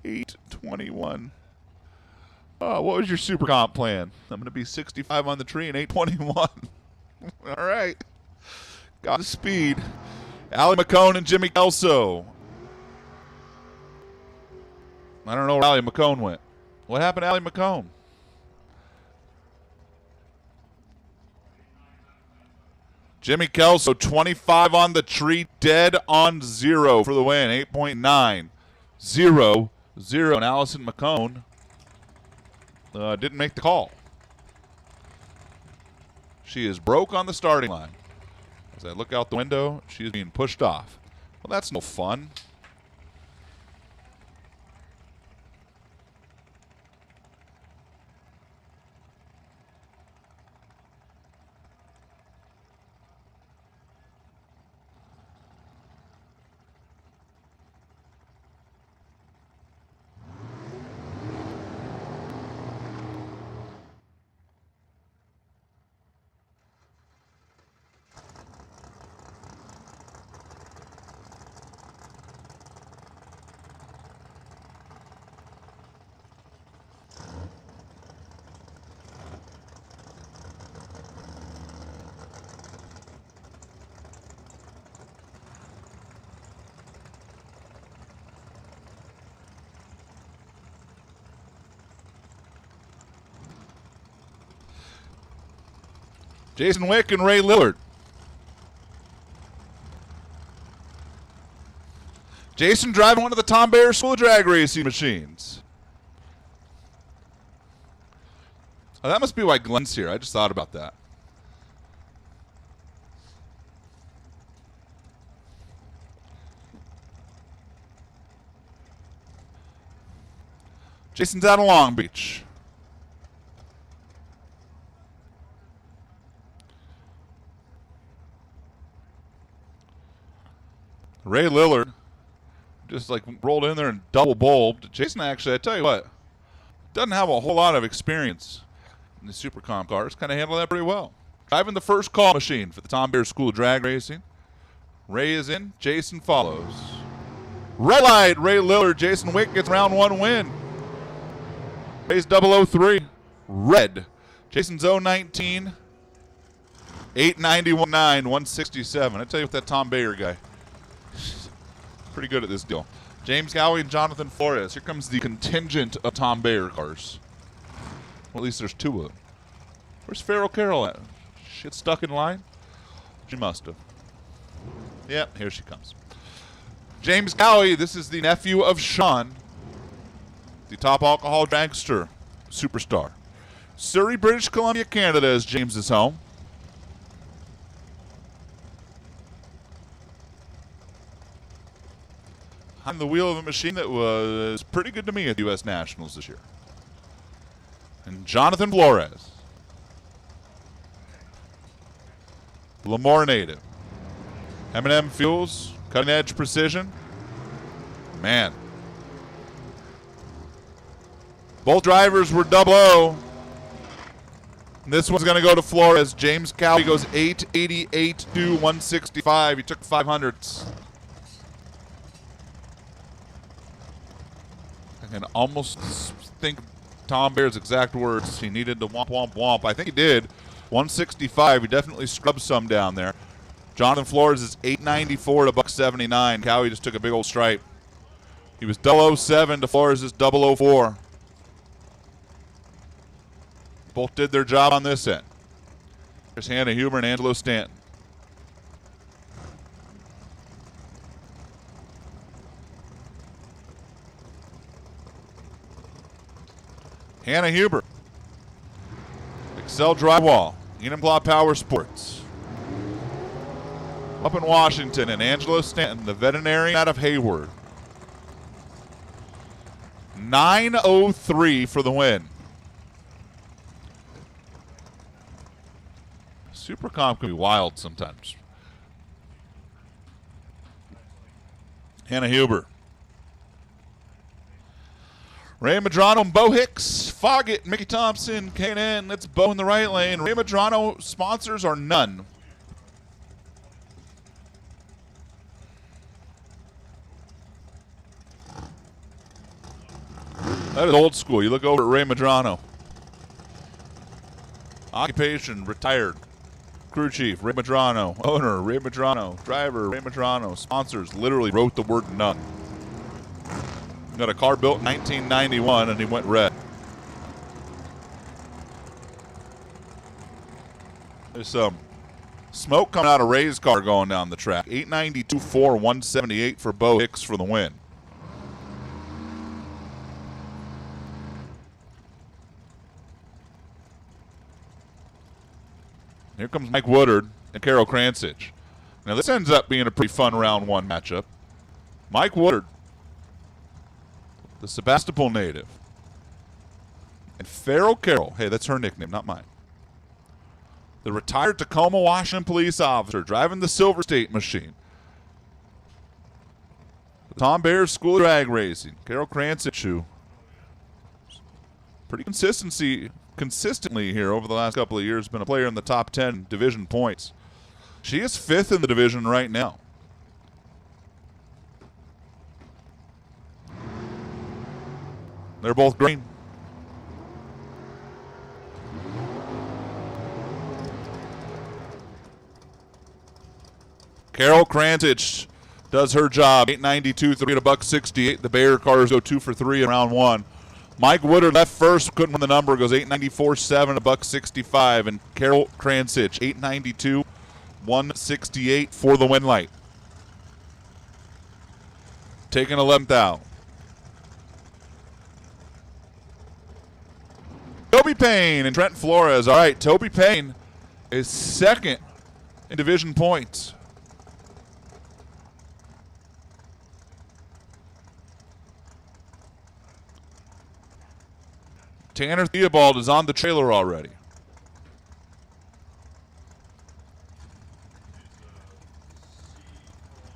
821. What was your super comp plan? I'm going to be 65 on the tree and 821. All right. Got the speed. Allie McCone and Jimmy Kelso. I don't know where Allie McCone went. What happened to Allie McCone? Jimmy Kelso, 25 on the tree, dead on 0 for the win. 8.9. 0, 0. And Allison McCone didn't make the call. She is broke on the starting line. As I look out the window, she is being pushed off. Well, that's no fun. Jason Wick and Ray Lillard. Jason driving one of the Tom Bayer School Drag Racing machines. Oh, that must be why Glenn's here. I just thought about that. Jason's out of Long Beach. Ray Lillard just like rolled in there and double bulbed. Jason actually, I tell you what, doesn't have a whole lot of experience in the Super Comp cars. Kind of handled that pretty well. Driving the first call machine for the Tom Bayer School of Drag Racing. Ray is in. Jason follows. Red light, Ray Lillard. Jason Wick gets round 1 win. Ray's 003. Red. Jason's 019. 891.9, 167. I tell you what, that Tom Bayer guy. Pretty good at this deal. James Gowie and Jonathan Flores. Here comes the contingent of Tom Bayer cars. Well, at least there's 2 of them. Where's Farrell Carroll at? Shit stuck in line? She must have. Yep, here she comes. James Gowie, this is the nephew of Sean, the top alcohol dragster superstar. Surrey, British Columbia, Canada is James's home. I'm the wheel of a machine that was pretty good to me at the U.S. Nationals this year. And Jonathan Flores. Lemoore native. M&M Fuels, cutting edge precision. man. Both drivers were 00. This one's going to go to Flores. James Cowie goes 888 to 165. He took 500ths. I can almost think Tom Baer's exact words. He needed to womp, womp, womp. I think he did. 165. He definitely scrubbed some down there. Jonathan Flores is 894 to $1.79. Cowie just took a big old stripe. He was 007 to Flores is 004. Both did their job on this end. There's Hannah Huber and Angelo Stanton. Hannah Huber, Excel Drywall, Enumclaw Power Sports. Up in Washington, and Angelo Stanton, the veterinarian out of Hayward. 903 for the win. Supercomp can be wild sometimes. Hannah Huber. Ray Madrano and Bo Hicks. Foggett, Mickey Thompson, K&N. That's Bo in the right lane. Ray Madrano sponsors are none. That is old school. You look over at Ray Madrano. Occupation, retired. Crew chief, Ray Madrano. Owner, Ray Madrano. Driver, Ray Madrano. Sponsors, literally wrote the word none. Got a car built in 1991, and he went red. There's some smoke coming out of Ray's car going down the track. 892.4, 178 for Bo Hicks for the win. Here comes Mike Woodard and Carol Kransich. Now this ends up being a pretty fun round one matchup. Mike Woodard, the Sebastopol native, and Farrell Carroll. Hey, that's her nickname, not mine. The retired Tacoma, Washington police officer driving the Silver State machine. The Tom Baer School of Drag Racing. Carol Kransich, who pretty consistently here over the last couple of years, been a player in the top 10 division points. She is 5th in the division right now. They're both green. Carol Kransich does her job. 892, 3 to $1.68. The Bayer cars go 2 for 3 in round one. Mike Woodard left first, couldn't win the number, goes 894, 7 to $1.65. And Carol Kransich, 892, 168 for the win light. Taking 11th out. Toby Payne and Trent Flores. All right, Toby Payne is 2nd in division points. Tanner Theobald is on the trailer already.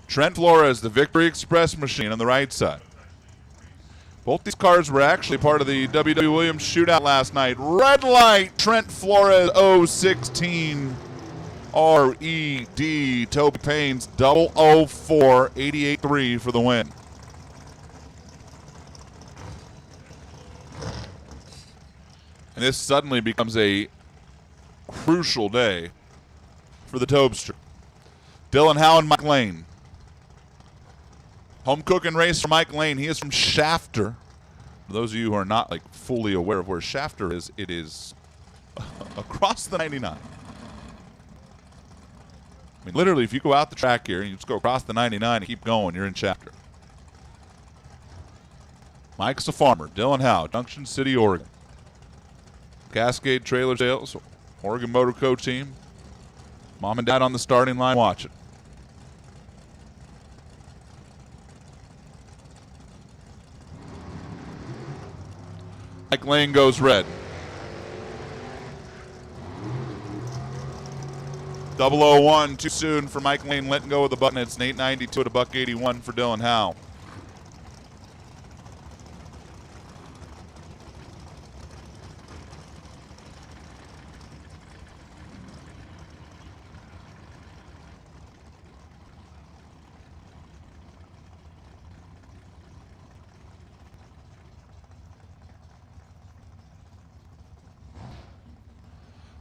Trent Flores, the Victory Express machine on the right side. Both these cars were actually part of the W.W. Williams shootout last night. Red light, Trent Flores, 016 R.E.D. Toby Payne's 004, 88.3 for the win. And this suddenly becomes a crucial day for the Tobster. Dylan Howe and Mike Lane. Home cooking race for Mike Lane. He is from Shafter. For those of you who are not fully aware of where Shafter is, it is across the 99. I mean, literally, if you go out the track here and you just go across the 99 and keep going, you're in Shafter. Mike's a farmer. Dylan Howe, Junction City, Oregon. Cascade Trailer Sales, Oregon Motor Co. team. Mom and Dad on the starting line watching. Mike Lane goes red. 001 too soon for Mike Lane letting go of the button. It's an 892 to $1.81 for Dylan Howe.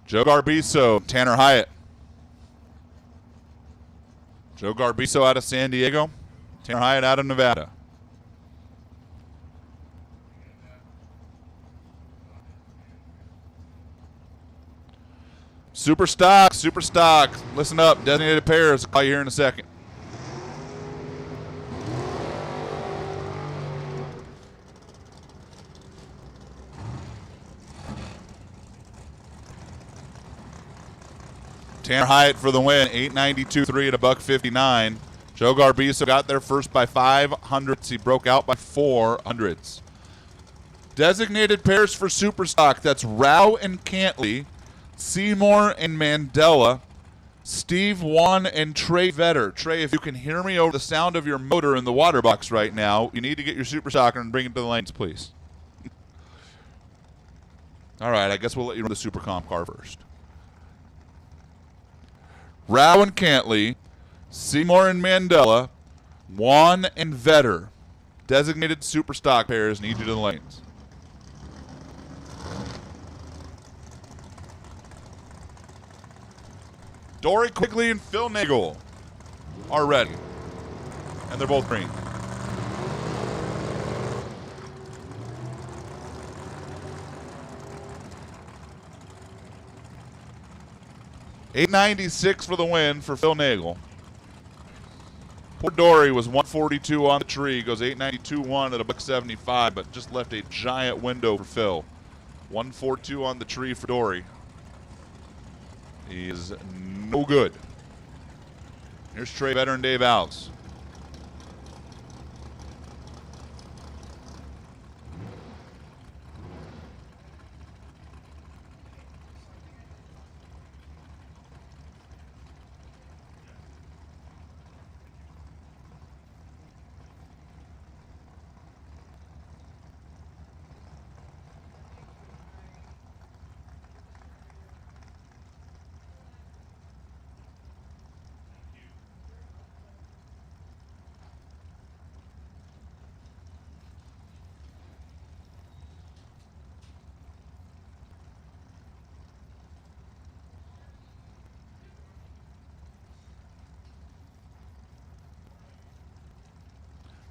Joe Garbiso, Tanner Hyatt. Joe Garbiso out of San Diego. Tanner Hyatt out of Nevada. Super stock. Listen up, designated pairs. I'll call you here in a second. Tanner Hyatt for the win, 892.3 at $1.59. Joe Garbiso got there first by 500s. He broke out by 400s. Designated pairs for Superstock. That's Rao and Cantley, Seymour and Mandela, Steve Wan and Trey Vetter. Trey, if you can hear me over the sound of your motor in the water box right now, you need to get your Superstocker and bring it to the lanes, please. All right, I guess we'll let you run the Super Comp car first. Rao and Cantley, Seymour and Mandela, Wan and Vetter. Designated super stock pairs need you to the lanes. Dory Quigley and Phil Nagel are ready. And they're both green. $896 for the win for Phil Nagel. Poor Dory was 142 on the tree, goes 892.1 at $1.75, but just left a giant window for Phil. 142 on the tree for Dory. He is no good. Here's Trey Vetter and Dave Alves.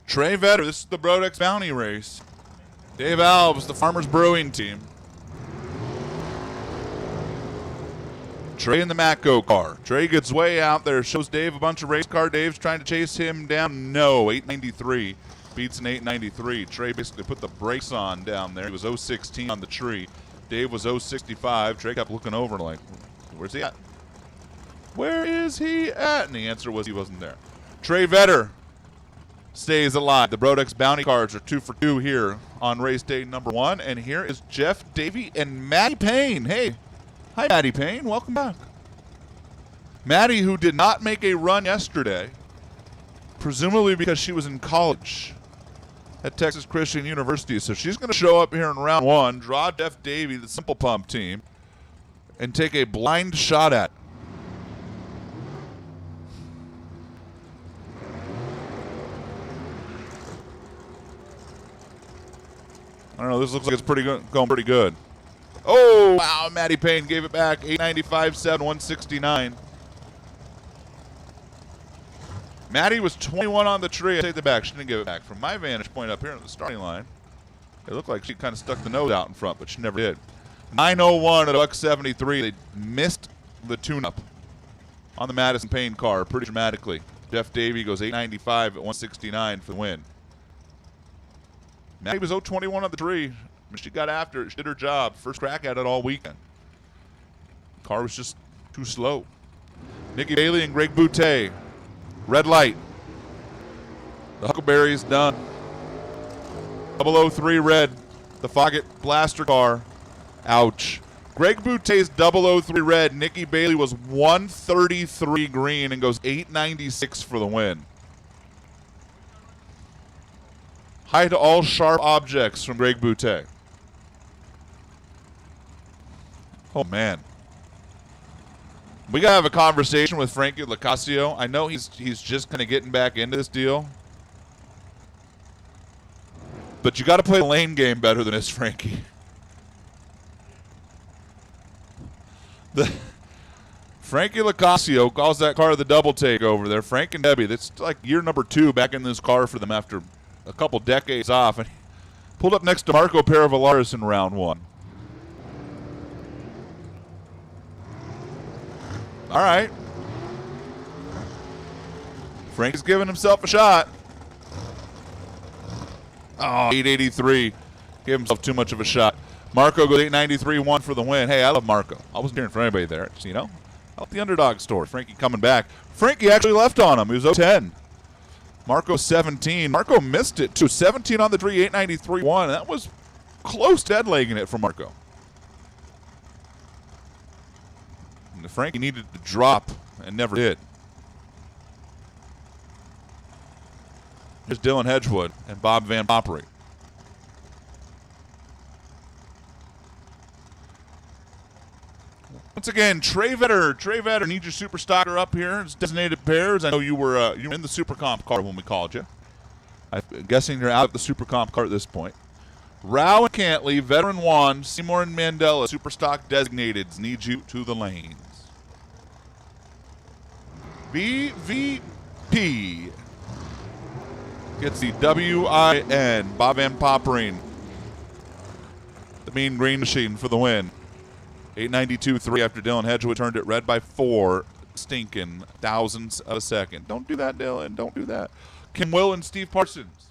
Trey Vetter, this is the Brodex Bounty race. Dave Alves, the Farmers Brewing team. Trey in the Matco car. Trey gets way out there, shows Dave a bunch of race car. Dave's trying to chase him down. No, 893. Beats an 893. Trey basically put the brakes on down there. He was 016 on the tree. Dave was 065. Trey kept looking over like, where's he at? Where is he at? And the answer was he wasn't there. Trey Vetter stays alive. The Brodex Bounty cards are 2 for 2 here on race day number 1. And here is Jeff Davey and Maddie Payne. Hey, hi Maddie Payne, welcome back. Maddie, who did not make a run yesterday, presumably because she was in college at Texas Christian University. So she's going to show up here in round 1, draw Jeff Davey, the Simple Pump team, and take a blind shot at. I don't know, this looks like it's pretty good, going pretty good. Oh, wow, Maddie Payne gave it back, 895.7, 169. Maddie was 21 on the tree. I take it back, she didn't give it back. From my vantage point up here at the starting line, it looked like she kind of stuck the nose out in front, but she never did. 901 at $1.73. They missed the tune-up on the Madison Payne car pretty dramatically. Jeff Davey goes 895 at 169 for the win. Maddie was 021 on the tree. She got after it. She did her job. First crack at it all weekend. The car was just too slow. Nikki Bailey and Greg Boutte. Red light. The Huckleberry's done. 003 red. The Foggett Blaster car. Ouch. Greg Boutte's 003 red. Nikki Bailey was 133 green and goes 896 for the win. Hide all sharp objects from Greg Boutte. Oh, man. We got to have a conversation with Frankie Lacasio. I know he's just kind of getting back into this deal. But you got to play the lane game better than this, Frankie. Frankie Locasio calls that car the double takeover there. Frank and Debbie, that's like year number 2 back in this car for them after a couple decades off. And he pulled up next to Marco Paravalaris in round 1. All right. Frank's giving himself a shot. Oh, 883. Gave himself too much of a shot. Marco goes 893-1 for the win. Hey, I love Marco. I wasn't cheering for anybody there. You know, I love the underdog story. Frankie coming back. Frankie actually left on him. He was 0-10. Marco 17. Marco missed it too. 17 on the tree, 893-1. That was close dead legging it for Marco. And Frankie needed to drop and never did. Here's Dylan Hedgewood and Bob Van Poppery. Once again, Trey Vetter needs your super stocker up here. It's designated pairs. I know you were in the super comp car when we called you. I'm guessing you're out of the super comp car at this point. Rao and Cantley, Veteran Juan, Seymour and Mandela, super stock designated, need you to the lanes. VVP gets the WIN. Bob Van Poppering, the Mean Green Machine for the win. 892.3 after Dylan Hedgewood turned it red by 4 stinking thousandths of a second. Don't do that, Dylan. Don't do that. Kim Will and Steve Parsons.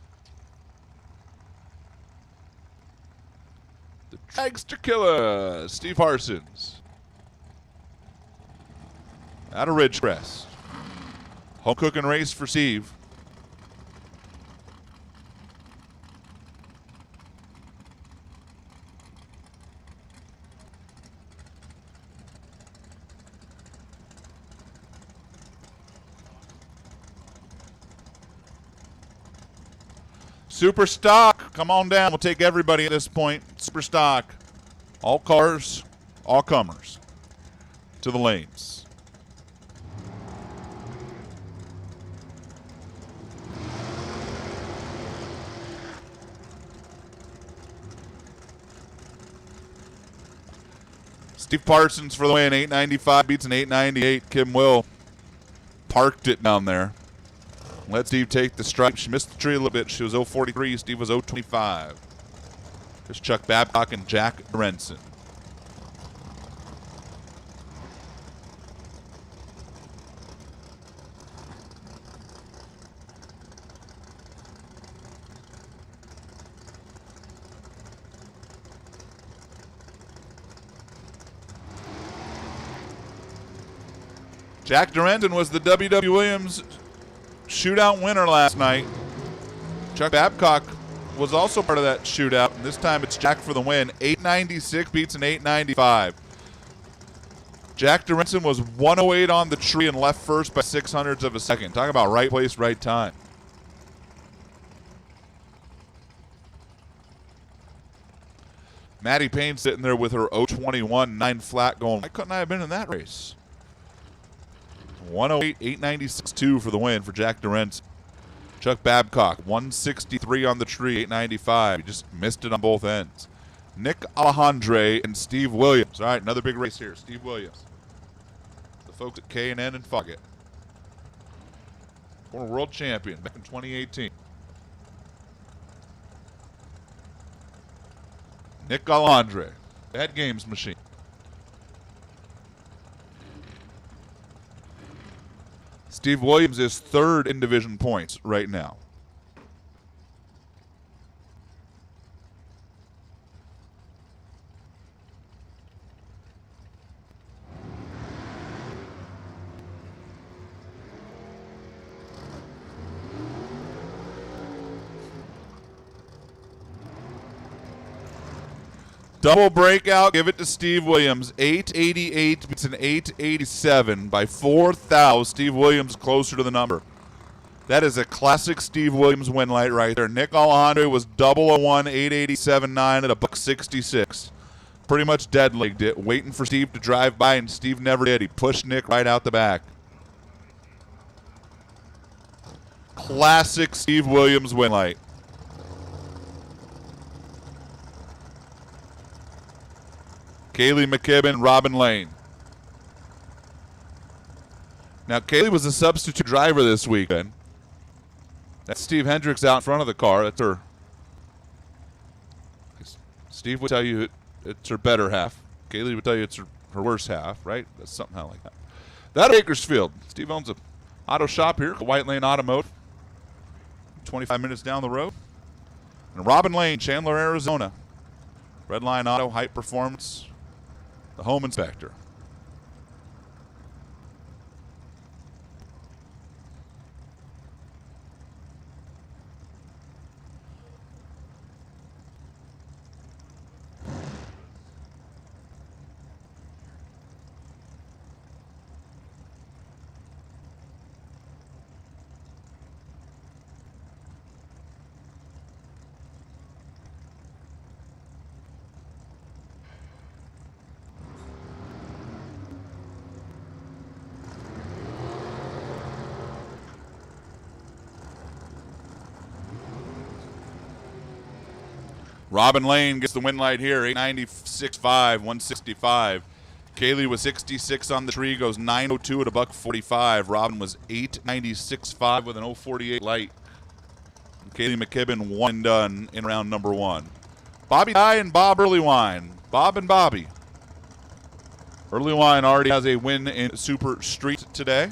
The Dragster Killer, Steve Parsons. Out of Ridgecrest. Home cooking race for Steve. Super stock, come on down. We'll take everybody at this point. Super stock. All cars, all comers to the lanes. Steve Parsons for the win. 895 beats an 898. Kim Will parked it down there. Let Steve take the stripe. She missed the tree a little bit. She was 043. Steve was 025. There's Chuck Babcock and Jack Renson. Jack Durandon was the W.W. Williams shootout winner last night. Chuck Babcock was also part of that shootout, and this time it's Jack for the win. 896 beats an 895. Jack Durenson was 108 on the tree and left first by 600ths of a second. Talk about right place, right time. Maddie Payne sitting there with her 021, 9 flat going. Why couldn't I have been in that race? 108, 896.2 for the win for Jack Durant. Chuck Babcock, 163 on the tree, 895. He just missed it on both ends. Nick Alejandre and Steve Williams. All right, another big race here. Steve Williams. The folks at K&N and Foggett. Former world champion back in 2018. Nick Alejandre, that games machine. Steve Williams is third in division points right now. Double breakout, give it to Steve Williams. 888 beats an 887 by 4 thou. Steve Williams closer to the number. That is a classic Steve Williams win light right there. Nick Alejandre was 001, 887.9 at a $1.66. Pretty much dead-legged it, waiting for Steve to drive by, and Steve never did. He pushed Nick right out the back. Classic Steve Williams win light. Kaylee McKibben, Robin Lane. Now, Kaylee was a substitute driver this weekend. That's Steve Hendricks out in front of the car. That's her. Steve would tell you it's her better half. Kaylee would tell you it's her worse half, right? That's something like that. That Bakersfield. Steve owns a auto shop here, White Lane Automotive. 25 minutes down the road. And Robin Lane, Chandler, Arizona. Redline Auto, High Performance, the home inspector. Robin Lane gets the win light here, 896.5, 165. Kaylee was 66 on the tree, goes 902 at a $145. Robin was 896.5 with an 048 light. And Kaylee McKibben one and done in round number one. Bobby Dye and Bob Earlywine. Bob and Bobby. Earlywine already has a win in Super Street today.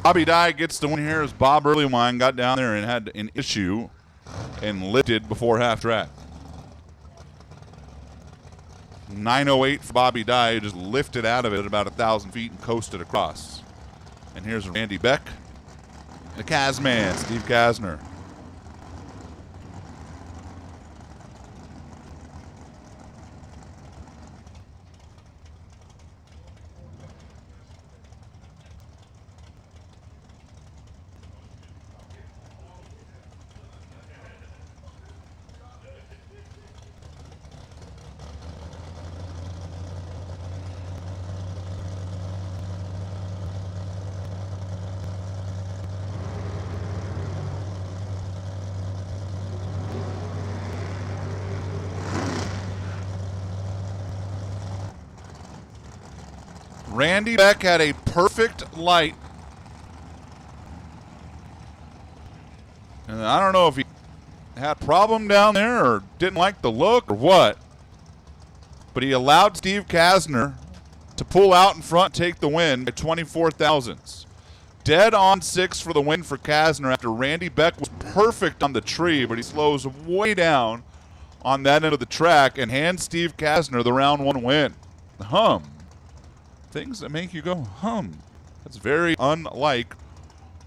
Bobby Dye gets the win here as Bob Earlywine got down there and had an issue and lifted before half track. 908 for Bobby Dye, who just lifted out of it at about 1,000 feet and coasted across. And here's Randy Beck, the Kazman, Steve Kasner. Randy Beck had a perfect light. And I don't know if he had a problem down there or didn't like the look or what. But he allowed Steve Kasner to pull out in front, take the win by 24 thousandths. Dead on 6 for the win for Kasner after Randy Beck was perfect on the tree, but he slows way down on that end of the track and hands Steve Kasner the round one win. Hum. Things that make you go, hum. That's very unlike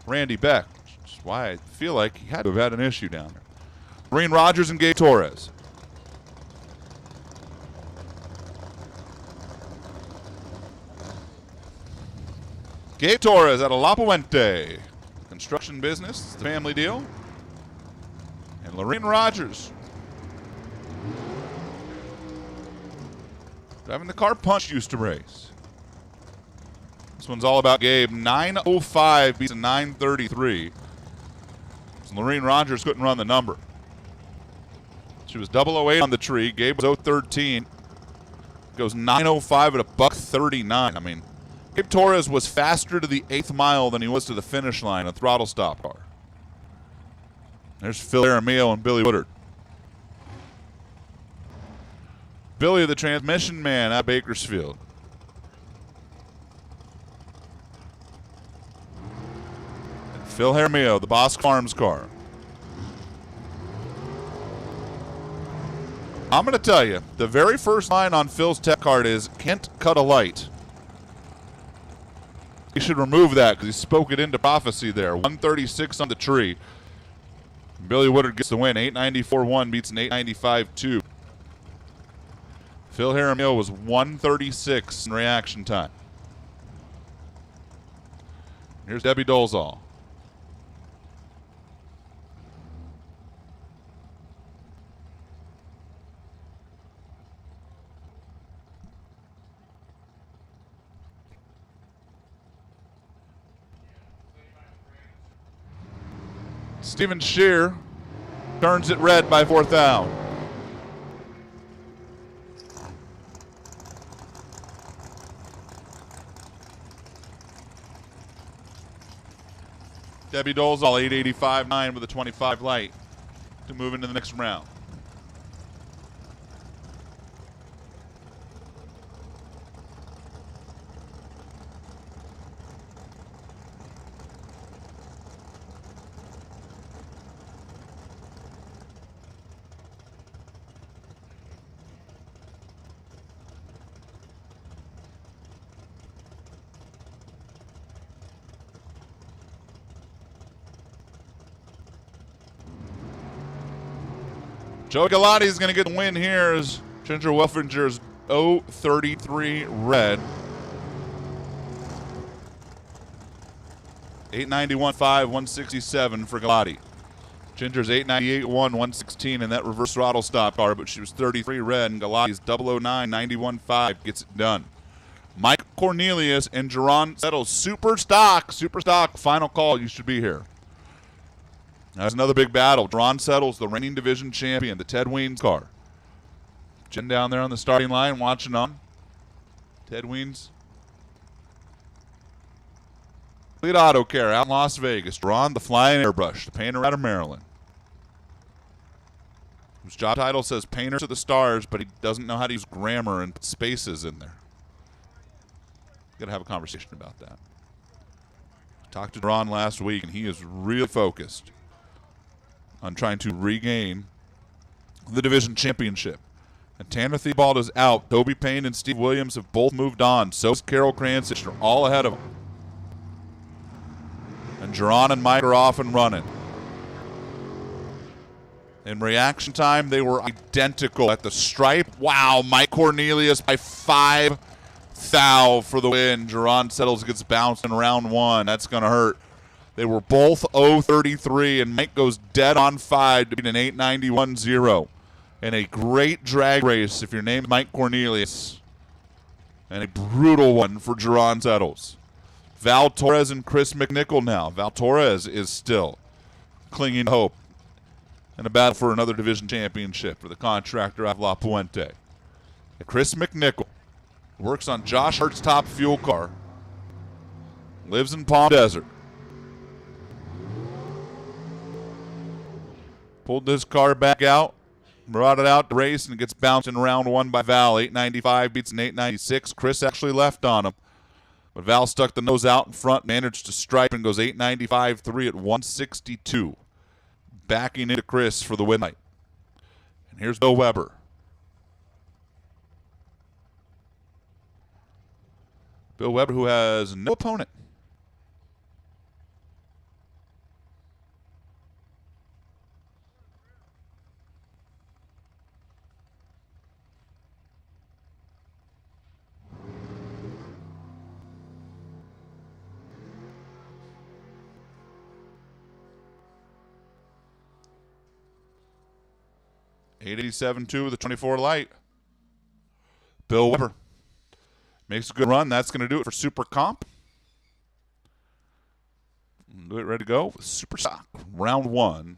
Randy Beck, which is why I feel like he had to have had an issue down there. Marine Rogers and Gabe Torres. Gabe Torres out of La Puente. Construction business, it's the family deal. And Lorraine Rogers. Driving the car Punch used to race. This one's all about Gabe. 905 beats a 933. So Lorraine Rogers couldn't run the number. She was 008 on the tree. Gabe was 013. Goes 905 at a $139. I mean, Gabe Torres was faster to the 8th mile than he was to the finish line, a throttle stop car. There's Phil Aramillo and Billy Woodard. Billy, the transmission man at Bakersfield. And Phil Aramillo, the Bosque Farms car. I'm going to tell you, the very first line on Phil's tech card is, can't cut a light. He should remove that because he spoke it into prophecy there. 136 on the tree. Billy Woodard gets the win. 894-1 beats an 895-2. Phil Jaramillo was 136 in reaction time. Here's Debbie Dolezal. Steven Shear turns it red by 4th down. Debbie Dolezal, 885-9 with a 25 light to move into the next round. Joey Galati is going to get the win here as Ginger Welfinger's 033 red. 891.5, 167 for Galati. Ginger's 898.1, 116 in that reverse throttle stop car, but she was 33 red, and Galati's 009, 91.5 gets it done. Mike Cornelius and Jerron Settles, super stock, final call. You should be here. That's another big battle. Jerron Settles, the reigning division champion, the Ted Weens car. Jen down there on the starting line watching on. Ted Weens. Lead Auto Care out in Las Vegas. Jerron, the flying airbrush, the painter out of Maryland. Whose job title says painter to the stars, but he doesn't know how to use grammar and put spaces in there. Got to have a conversation about that. Talked to Jerron last week, and he is really focused on trying to regain the division championship. And Tanner Theobald is out. Toby Payne and Steve Williams have both moved on. So is Carol Kranzich. They're all ahead of him. And Jerron and Mike are off and running. In reaction time, they were identical at the stripe. Wow, Mike Cornelius by 5 thou for the win. Jerron Settles gets bounced in round 1. That's going to hurt. They were both 033, and Mike goes dead on 5 to beat an 891-0. And a great drag race if your name's Mike Cornelius. And a brutal one for Jerron Settles. Val Torres and Chris McNichol now. Val Torres is still clinging to hope in a battle for another division championship for the contractor out of La Puente. And Chris McNichol works on Josh Hart's top fuel car. Lives in Palm Desert. Pulled this car back out, brought it out to race, and gets bounced in round 1 by Val. 895 beats an 896. Chris actually left on him. But Val stuck the nose out in front, managed to stripe, and goes 895-3 at 162. Backing into Chris for the win night. And here's Bill Weber. Bill Weber, who has no opponent. $887.2 with a 24 light. Bill Weber makes a good run. That's going to do it for Super Comp. Get ready to go with Super Stock. Round 1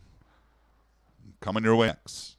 coming your way next.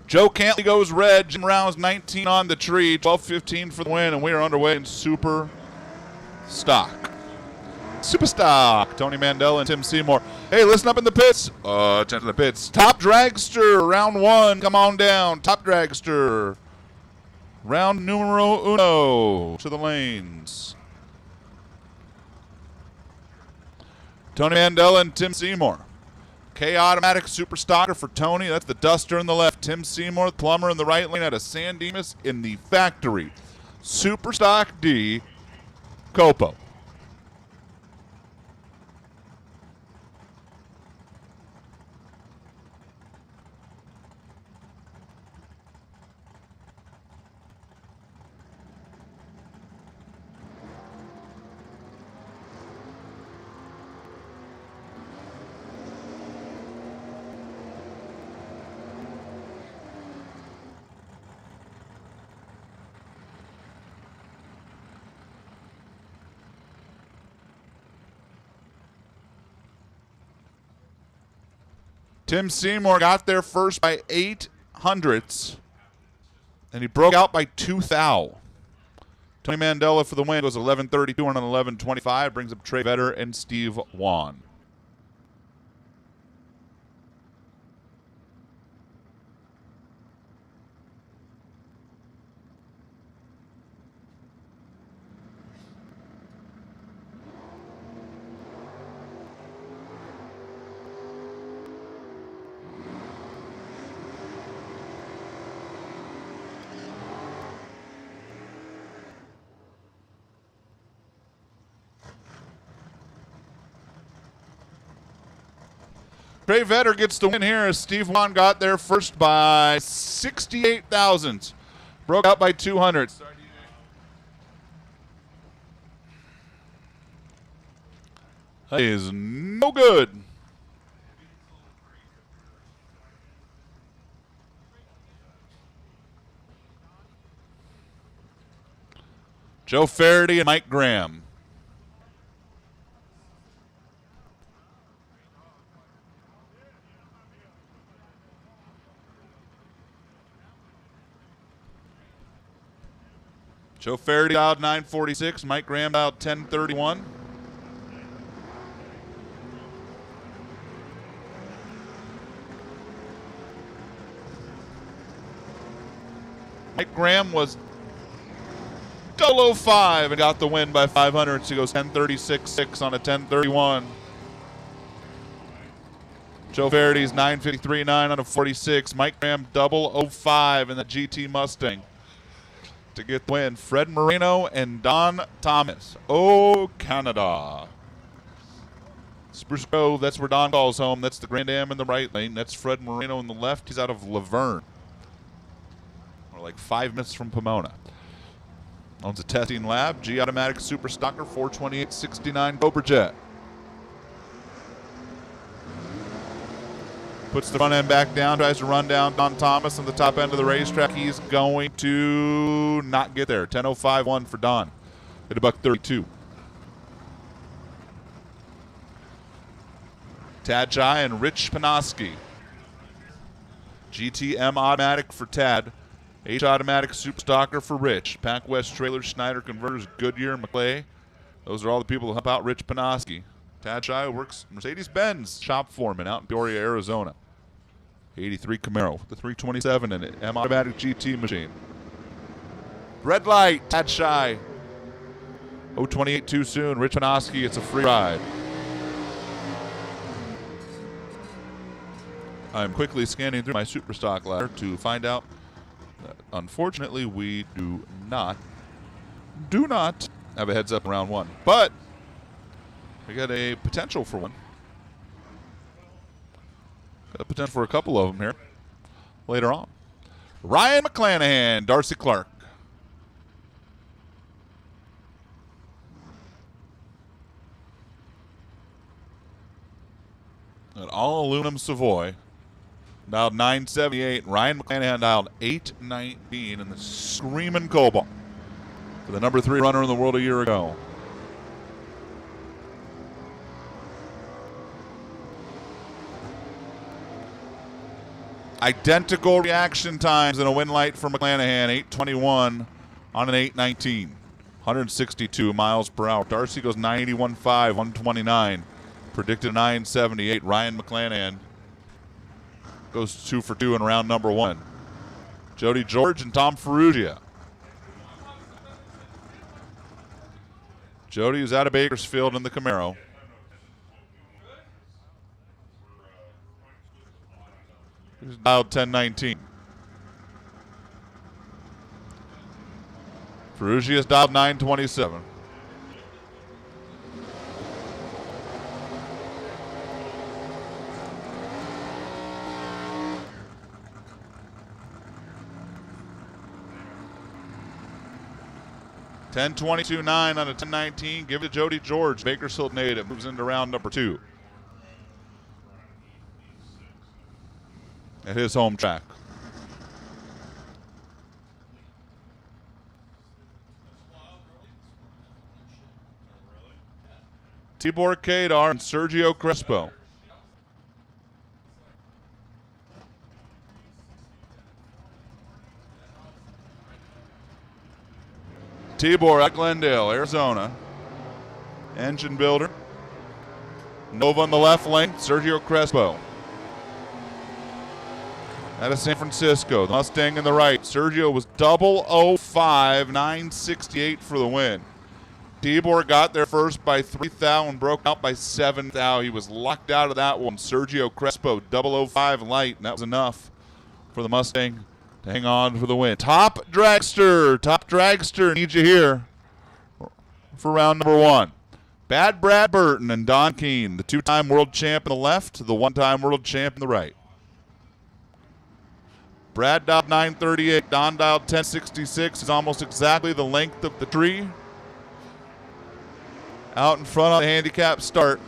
Joe Cantley goes red. Jim Rouse 19 on the tree. 12:15 for the win, and we are underway in Super Stock. Super Stock. Tony Mandel and Tim Seymour. Hey, listen up in the pits. Attention to the pits. Top Dragster, round 1. Come on down. Top Dragster. Round numero uno to the lanes. Tony Mandel and Tim Seymour. K-Automatic Super Stocker for Tony. That's the Duster in the left. Tim Seymour, the Plumber in the right lane out of San Dimas in the factory. Super Stock D, Copo. Tim Seymour got there first by 800ths, and he broke out by 2 thou. Tony Mandela for the win goes 11:32 on an 11:25, brings up Trey Vetter and Steve Wan. Trey Vetter gets the win here as Steve Wan got there first by 68 thousandths. Broke out by 200. That is no good. Joe Faraday and Mike Graham. Joe Faraday dialed 946. Mike Graham dialed 1031. Mike Graham was 005 and got the win by 500. So he goes 1036.6 on a 1031. Joe Faraday's 953.9 on a 46. Mike Graham 005 in the GT Mustang to get the win. Fred Moreno and Don Thomas. Oh, Canada. Spruce Grove, that's where Don calls home. That's the Grand Am in the right lane. That's Fred Moreno in the left. He's out of Laverne. We're like 5 minutes from Pomona. Owns a testing lab. G-Automatic Super Stocker 428.69 Cobra Jet. Puts the front end back down, tries to run down Don Thomas on the top end of the racetrack. He's going to not get there. 10:05.1 for Don. At $1.32. Tad Chai and Rich Panoski. GTM Automatic for Tad. H Automatic Super Stocker for Rich. Pac West Trailer, Schneider Converters, Goodyear, McClay. Those are all the people who help out Rich Panoski. Tad Chai works Mercedes-Benz shop foreman out in Peoria, Arizona. 83 Camaro, the 327 in it. M Automatic GT machine. Red light, Tad Chai. 028 too soon. Rich Panoski, it's a free ride. I'm quickly scanning through my Superstock ladder to find out that unfortunately we do not have a heads up in round 1. But we got a potential for one. Got a potential for a couple of them here later on. Ryan McClanahan, Darcy Clark. An all aluminum Savoy. Dialed 978. Ryan McClanahan dialed 819 in the Screaming Cobalt for the number 3 runner in the world a year ago. Identical reaction times in a win light for McClanahan, 8:21 on an 8:19. 162 miles per hour. Darcy goes 91.5, 129. Predicted 978. Ryan McClanahan goes 2 for 2 in round number 1. Jody George and Tom Ferrugia. Jody is out of Bakersfield in the Camaro. He's dialed 1019. Ferrugia is dialed 927. $10.22.9 on a 10.19. Give it to Jody George, Bakersfield native. Moves into round number 2 at his home track. Tibor Kadar and Sergio Crespo. Tibor at Glendale, Arizona. Engine builder. Nova on the left lane, Sergio Crespo. Out of San Francisco, the Mustang in the right. Sergio was 005, 968 for the win. Tibor got there first by 3 thou and broke out by 7 thou. He was locked out of that one. Sergio Crespo, 005 light, and that was enough for the Mustang to hang on for the win. Top dragster, need you here for round number 1. Bad Brad Burton and Don Keene, the 2-time world champ on the left, the 1-time world champ on the right. Brad dialed 938, Don dialed 1066. Is almost exactly the length of the tree. Out in front on the handicap start.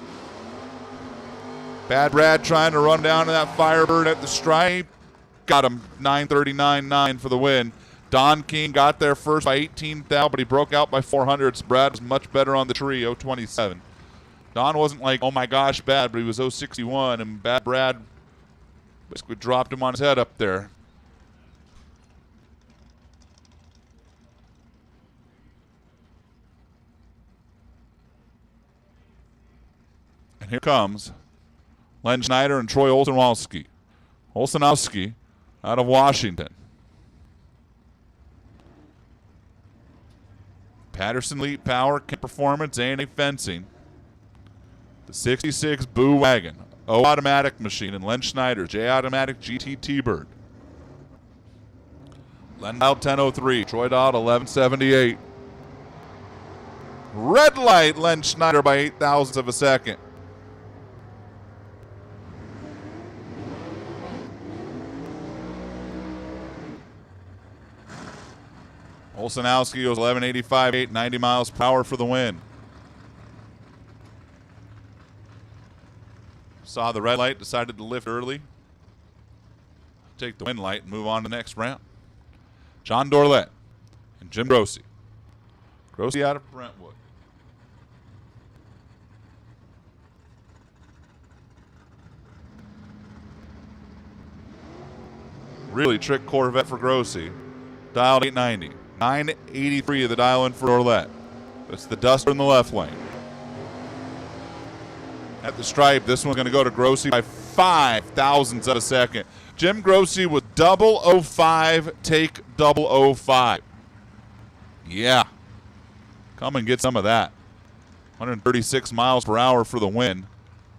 Bad Brad trying to run down to that Firebird at the stripe. Got him 939.9 for the win. Don King got there first by 18 thou, but he broke out by 400. Brad was much better on the tree, 027. Don wasn't like, oh my gosh, bad, but he was 061, and Bad Brad basically dropped him on his head up there. And here comes Len Schneider and Troy Olsenowski. Olsenowski out of Washington. Patterson Elite Power, Kent Performance, A&A Fencing. The 66 Boo Wagon, O Automatic Machine, and Len Schneider, J Automatic GT T-Bird. Len dialed 1003, Troy dialed 1178. Red light, Len Schneider by 8 thousandths of a second. Olsenowski goes 1185, 890 miles per hour for the win. Saw the red light, decided to lift early. Take the win light and move on to the next round. John Dorlett and Jim Grossi. Grossi out of Brentwood. Really trick Corvette for Grossi. Dialed 890. 983 of the dial in for Dorlett. That's the Duster in the left lane. At the stripe, this one's going to go to Grossi by 5 thousandths of a second. Jim Grossi with 005, take 005. Yeah. Come and get some of that. 136 miles per hour for the win.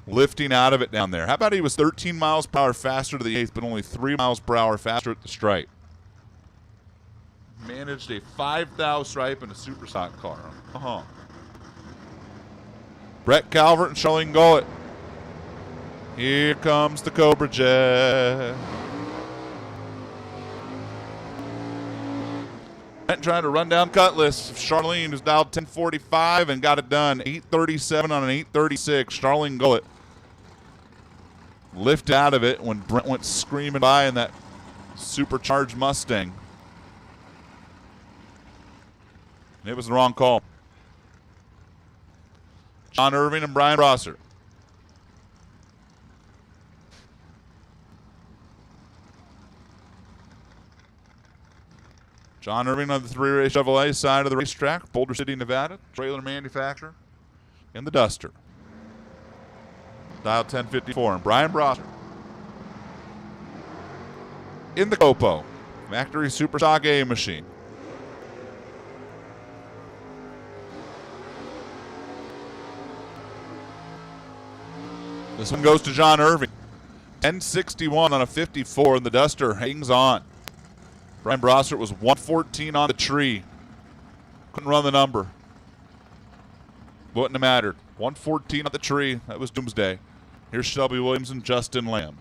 Lifting out of it down there. How about he was 13 miles per hour faster to the 8th, but only 3 miles per hour faster at the stripe. Managed a 5 thou stripe in a super stock car. Brett Calvert and Charlene Gullett. Here comes the Cobra Jet. Brett trying to run down Cutlass. Charlene, who's dialed 1045 and got it done. 837 on an 836. Charlene Gullett lifted out of it when Brent went screaming by in that supercharged Mustang. It was the wrong call. John Irving and Brian Rosser. John Irving on the 3-race Chevrolet side of the racetrack, Boulder City, Nevada, trailer manufacturer, in the Duster. Dial 1054, and Brian Brosser in the Copo, factory Superstock A machine. This one goes to John Irving. 1061 on a 54, and the Duster hangs on. Brian Brossart was 114 on the tree. Couldn't run the number. Wouldn't have mattered. 114 on the tree. That was doomsday. Here's Shelby Williams and Justin Lamb.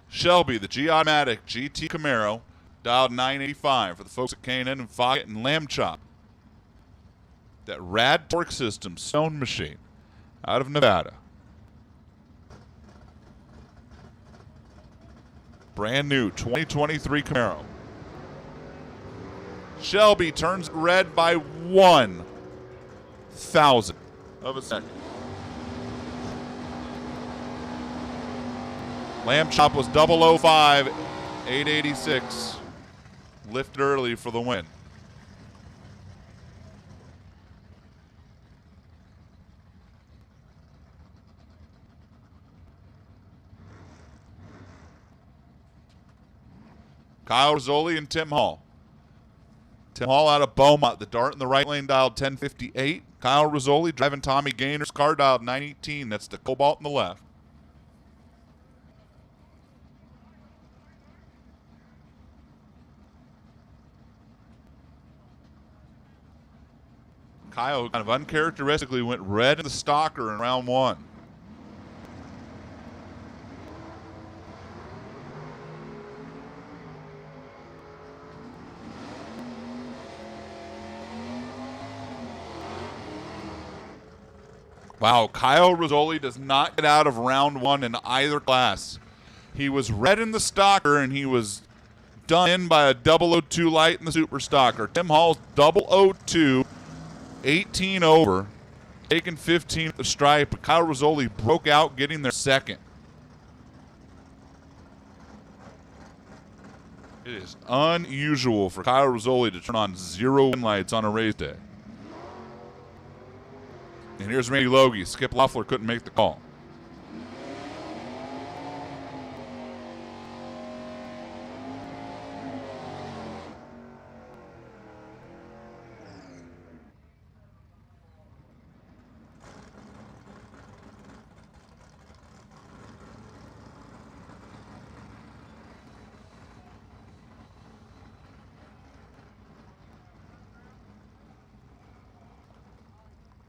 Shelby, the G-Automatic GT Camaro, dialed 985 for the folks at K&N and Foggett and Lamb Chop. That rad torque system stone machine out of Nevada. Brand new 2023 Camaro. Shelby turns red by 1,000 of a second. Lamb Chop was 005, 886. Lifted early for the win. Kyle Rizzoli and Tim Hall. Tim Hall out of Beaumont. The dart in the right lane dialed 1058. Kyle Rizzoli driving Tommy Gaynor's car dialed 918. That's the Cobalt in the left. Kyle kind of uncharacteristically went red in the stalker in round one. Wow, Kyle Rizzoli does not get out of round one in either class. He was red in the stalker, and he was done in by a 002 light in the super stalker. Tim Hall's 002, 18 over, taking 15 at the stripe, but Kyle Rizzoli broke out, getting there second. It is unusual for Kyle Rizzoli to turn on 0 win lights on a race day. And here's Randy Logie. Skip Loeffler couldn't make the call.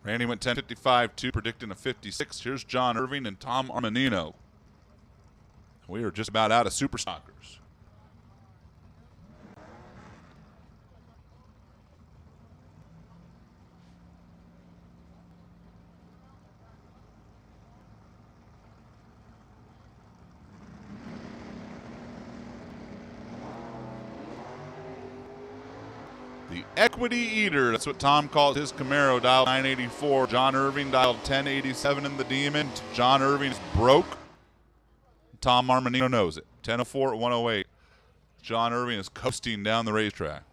Randy went 10:55-2, predicting a 56. Here's John Irving and Tom Armanino. We are just about out of super stockers. The Equity Eater, that's what Tom calls his Camaro, dialed 984. John Irving dialed 1087 in the Demon. John Irving is broke. Tom Armanino knows it. 1004 at 108. John Irving is coasting down the racetrack.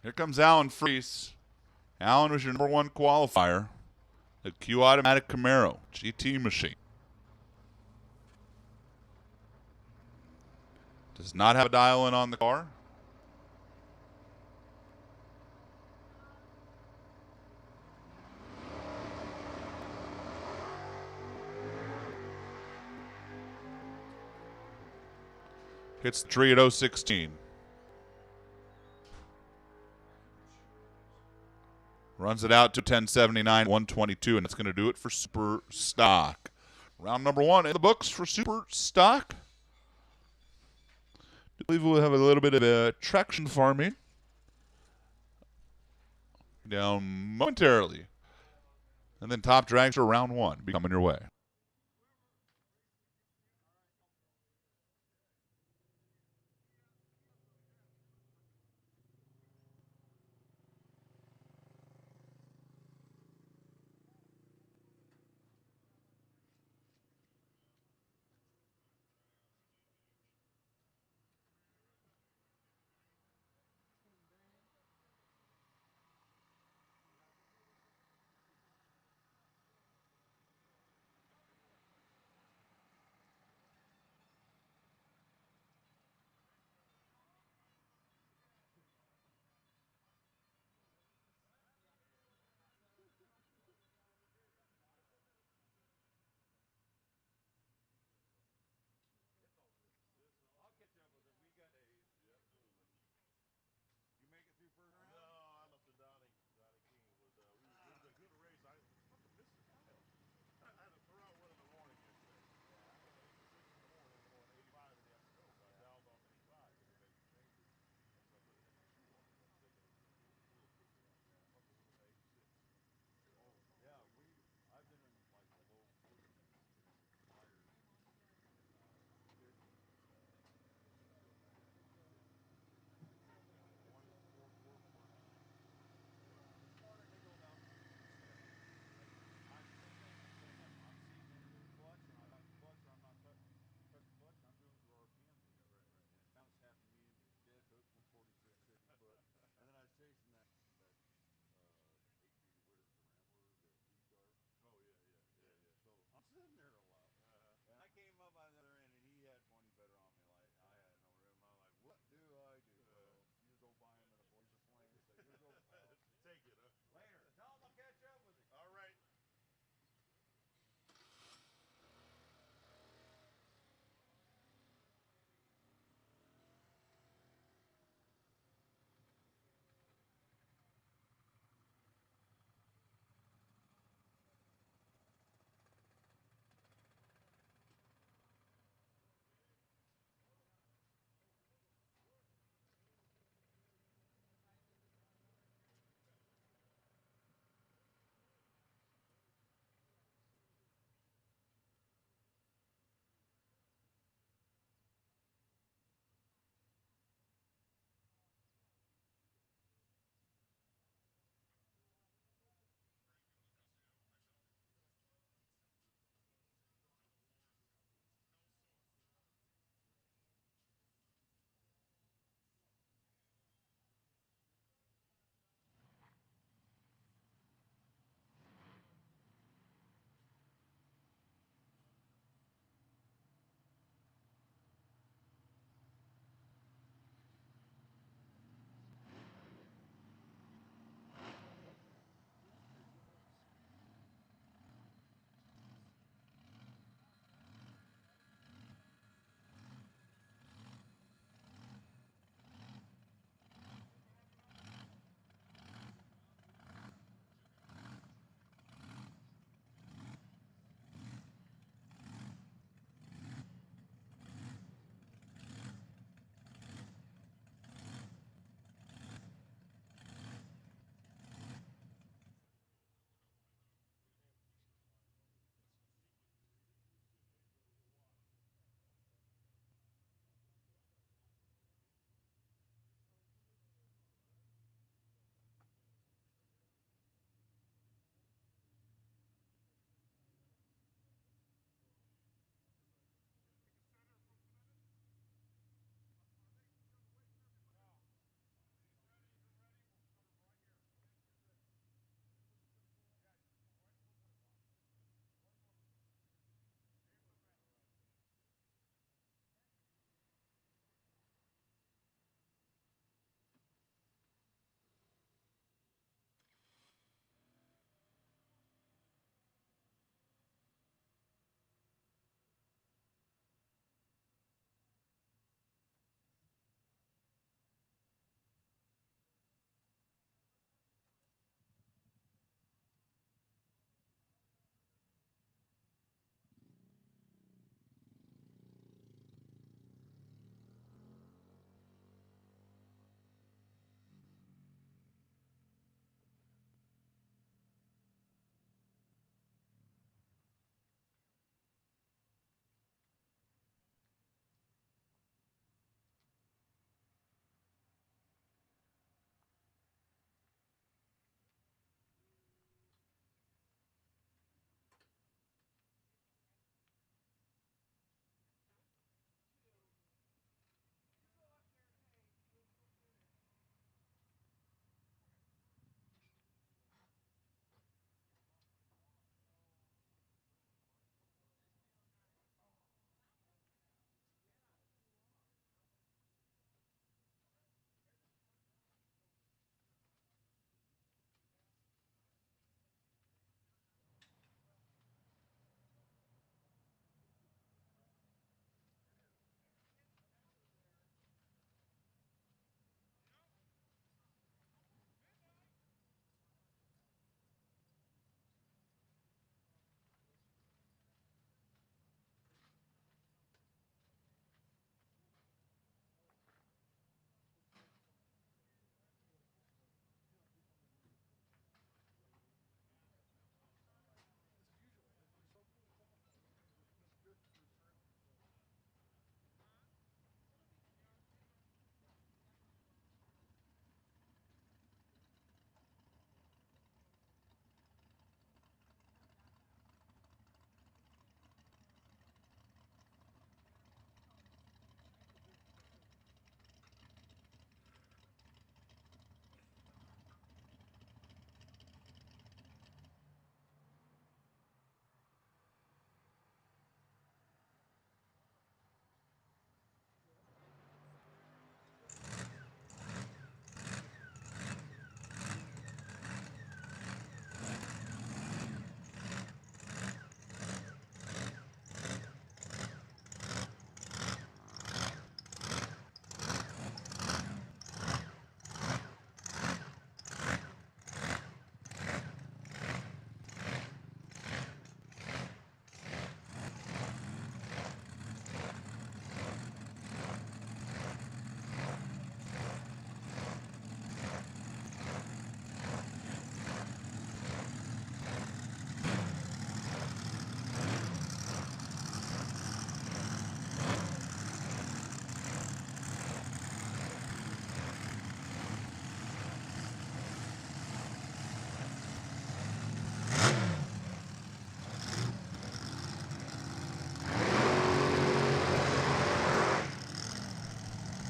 Here comes Alan Freese. Alan was your number one qualifier. A Q Automatic Camaro GT machine. Does not have a dial-in on the car. Hits the tree at 016. Runs it out to 1079, 122, and it's going to do it for Super Stock. Round number one in the books for Super Stock. I believe we'll have a little bit of traction farming down momentarily. And then top drags for round one be coming your way.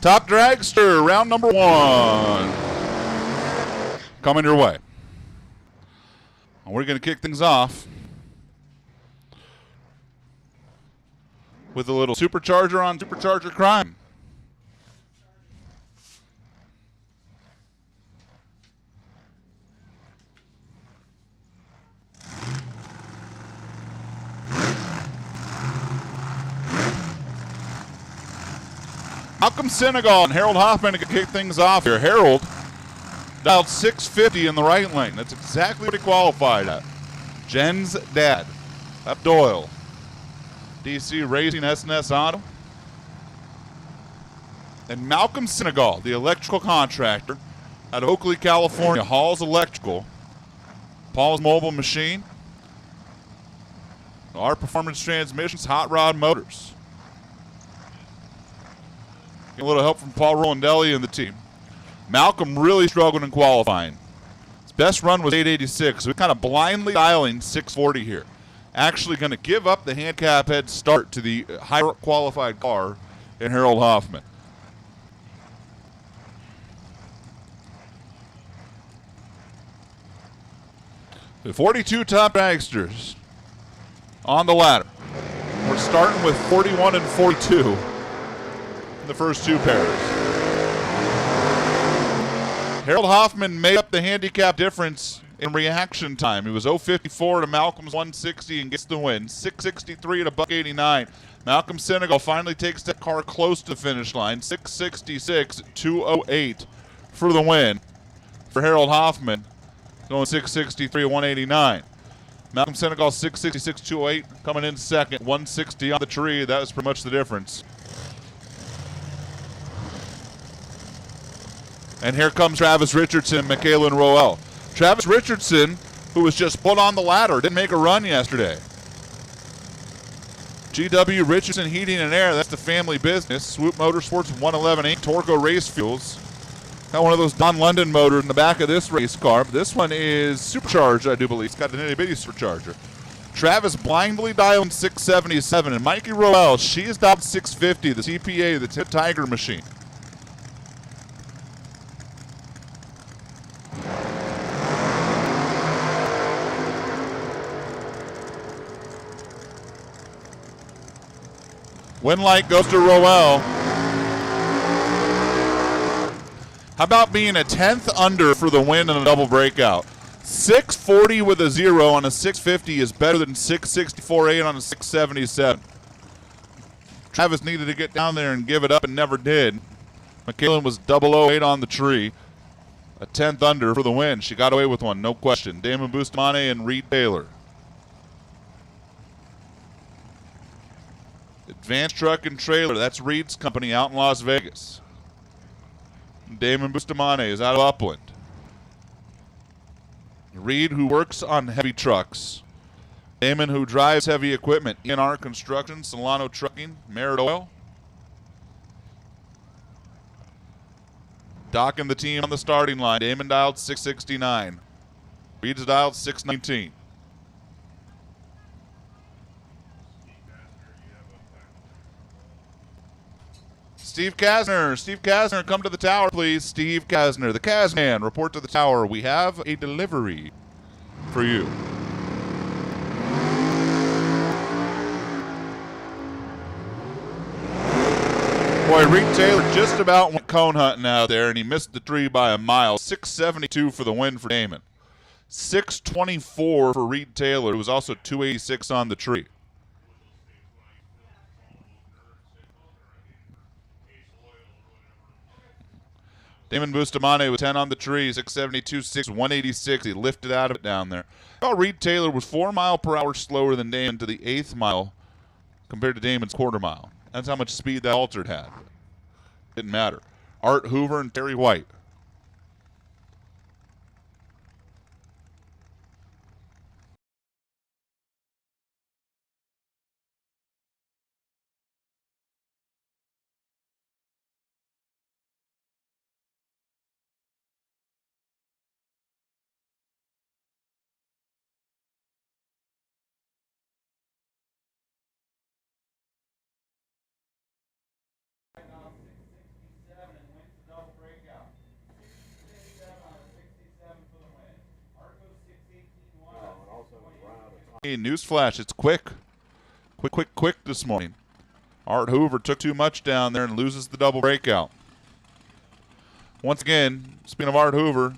Top dragster, round number 1. Coming your way. And we're going to kick things off with a little supercharger on supercharger crime. Malcolm Senegal and Harold Hoffman to kick things off here. Harold dialed 650 in the right lane. That's exactly what he qualified at. Jen's dad, Pep Doyle. DC Racing S&S Auto. And Malcolm Senegal, the electrical contractor out of Oakley, California. Hall's Electrical. Paul's Mobile Machine. Our Performance Transmissions, Hot Rod Motors. Get a little help from Paul Rolandelli and the team. Malcolm really struggled in qualifying. His best run was 886. So we're kind of blindly dialing 640 here. Actually going to give up the handicap head start to the higher qualified car in Harold Hoffman. The 42 top dragsters on the ladder. We're starting with 41 and 42 in the first two pairs. Harold Hoffman made up the handicap difference in reaction time. He was 0.54 to Malcolm's 160 and gets the win. 6.63 to $1.89. Malcolm Senegal finally takes that car close to the finish line. 6.66 at 2.08 for the win for Harold Hoffman. Going 6.63 189. Malcolm Senegal 6.66 2.08 coming in second. 160 on the tree. That was pretty much the difference. And here comes Travis Richardson and Michaela Roel. Travis Richardson, who was just put on the ladder, didn't make a run yesterday. GW Richardson Heating and Air, that's the family business. Swoop Motorsports 111.8 Torco Race Fuels. Got one of those Don London motors in the back of this race car. But this one is supercharged, I do believe. It's got an itty-bitty supercharger. Travis blindly dialing 677. And Mikey Roel, she's dialed 650, the CPA, the Tip Tiger machine. Win light goes to Roel. How about being a 10th under for the win and a double breakout? 640 with a 0 on a 650 is better than 664.8 on a 677. Travis needed to get down there and give it up and never did. Michaela was 008 on the tree. A 10th under for the win. She got away with one, no question. Damon Bustamante and Reed Taylor. Advanced Truck and Trailer, that's Reed's company out in Las Vegas. Damon Bustamante is out of Upland. Reed, who works on heavy trucks. Damon, who drives heavy equipment. ENR Construction, Solano Trucking, Merritt Oil. Doc and the team on the starting line. Damon dialed 669. Reed's dialed 619. Steve Kasner, come to the tower, please. Steve Kasner, the Kazman, report to the tower. We have a delivery for you. Boy, Reed Taylor just about went cone hunting out there, and he missed the tree by a mile. 672 for the win for Damon. 624 for Reed Taylor, who was also 286 on the tree. Damon Bustamante with 10 on the tree, 672, 186. He lifted out of it down there. Reed Taylor was 4 mile per hour slower than Damon to the 8th mile compared to Damon's quarter mile. That's how much speed that altered had. Didn't matter. Art Hoover and Terry White. Hey, newsflash, it's quick. Quick this morning. Art Hoover took too much down there and loses the double breakout. Once again, speaking of Art Hoover,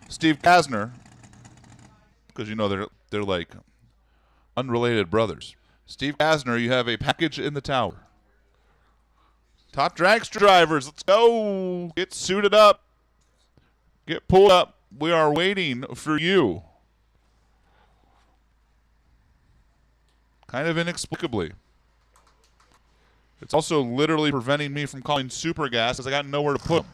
Steve Kasner, because you know they're like unrelated brothers. Steve Kasner, you have a package in the tower. Top dragster drivers, let's go. Get suited up. Get pulled up. We are waiting for you. Kind of inexplicably. It's also literally preventing me from calling super gas because I got nowhere to put them.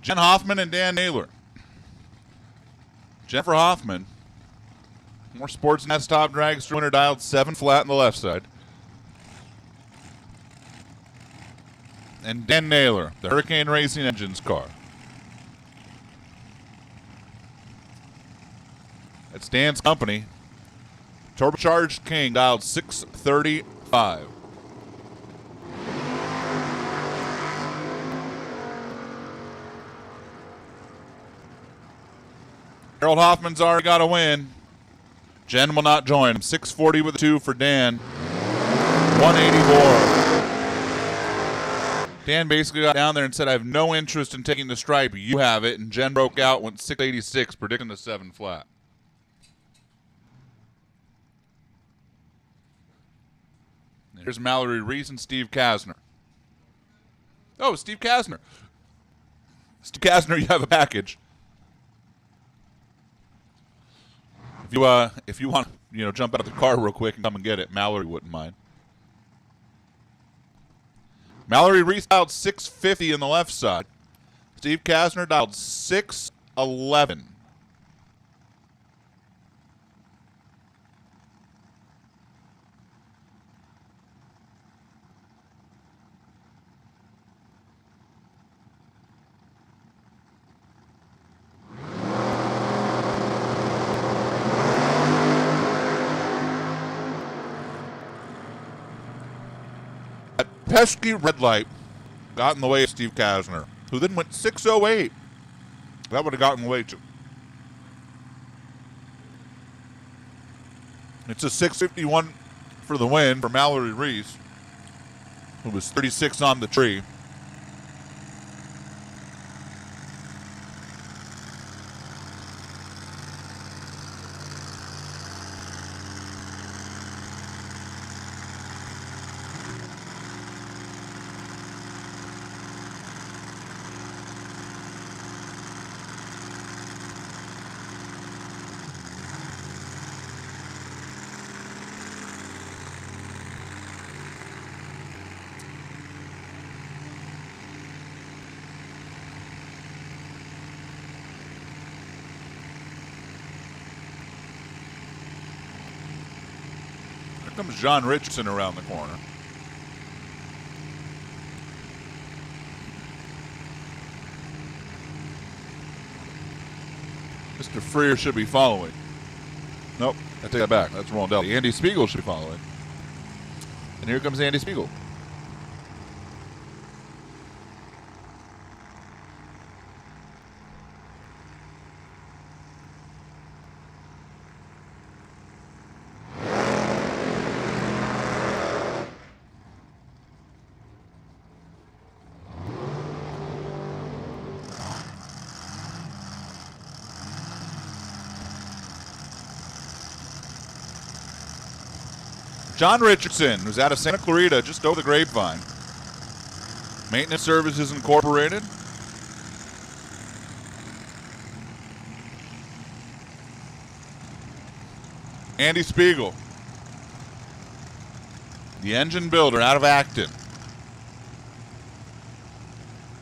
Jen Hoffman and Dan Naylor. Jennifer Hoffman, more Sportsnet's top dragster winner, dialed 7 flat on the left side. And Dan Naylor, the Hurricane Racing Engines car. It's Dan's company. Turbocharged King, dialed 635. Harold Hoffman's already got a win. Jen will not join him. 640 with a 2 for Dan. 184. Dan basically got down there and said, I have no interest in taking the stripe. You have it. And Jen broke out, went 686, predicting the 7 flat. Here's Mallory Reese and Steve Kasner. Oh, Steve Kasner. Steve Kasner, you have a package. If you want, jump out of the car real quick and come and get it, Mallory wouldn't mind. Mallory Reese dialed 650 in the left side. Steve Kasner dialed 611. Pesky red light got in the way of Steve Kasner, who then went 608. That would have gotten in the way too. It's a 651 for the win for Mallory Reese, who was 36 on the tree. Here comes John Richardson around the corner. Mr. Freer should be following. Nope, I take that back. That's Rondelli. Andy Spiegel should be following. And here comes Andy Spiegel. John Richardson, who's out of Santa Clarita, just over the grapevine. Maintenance Services Incorporated. Andy Spiegel, the engine builder out of Acton.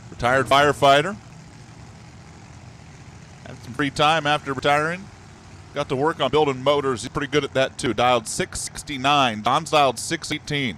Retired firefighter. Had some free time after retiring. Got to work on building motors. He's pretty good at that, too. Dialed 669. Don's dialed 618.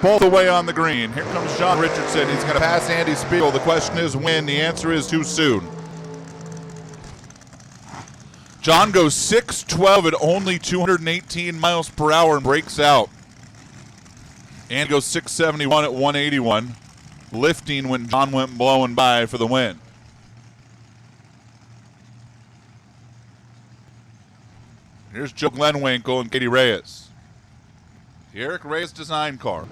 Both the way on the green. Here comes John Richardson. He's going to pass Andy Spiegel. The question is when. The answer is too soon. John goes 612 at only 218 miles per hour and breaks out. And goes 671 at 181, lifting when John went blowing by for the win. Here's Joe Glenwinkle and Katie Reyes. The Eric Reyes design car.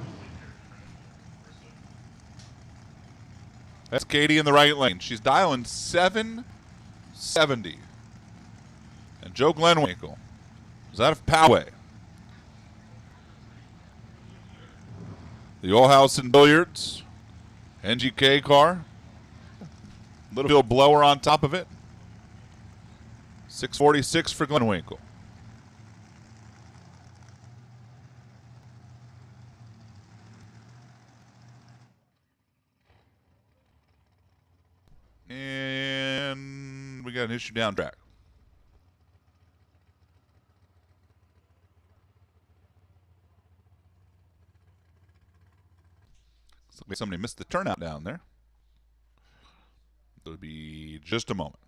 That's Katie in the right lane. She's dialing 770. And Joe Glenwinkle is out of Poway. The Oil House and Billiards. NGK car. Little field blower on top of it. 646 for Glenwinkle. And we got an issue down track. Somebody missed the turnout down there. It'll be just a moment.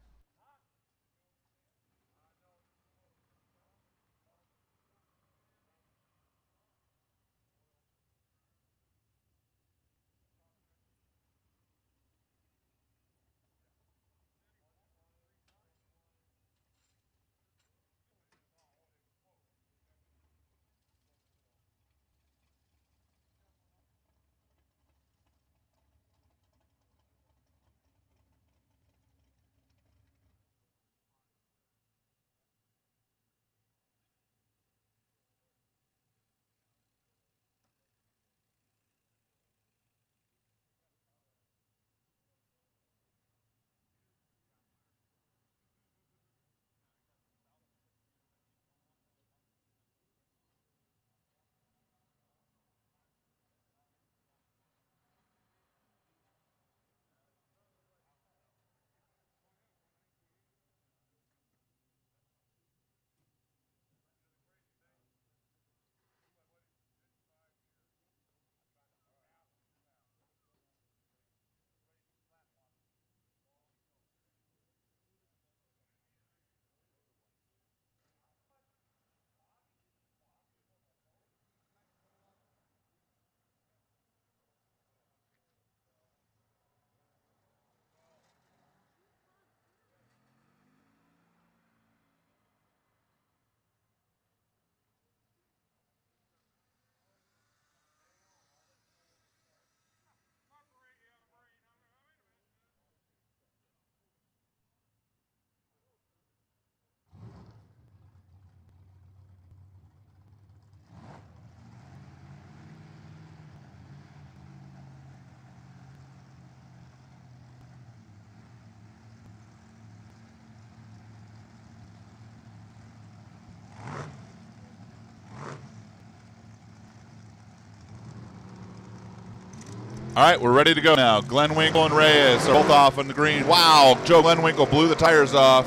All right, we're ready to go now. Glenwinkle and Reyes are both off on the green. Wow, Joe Glenwinkle blew the tires off.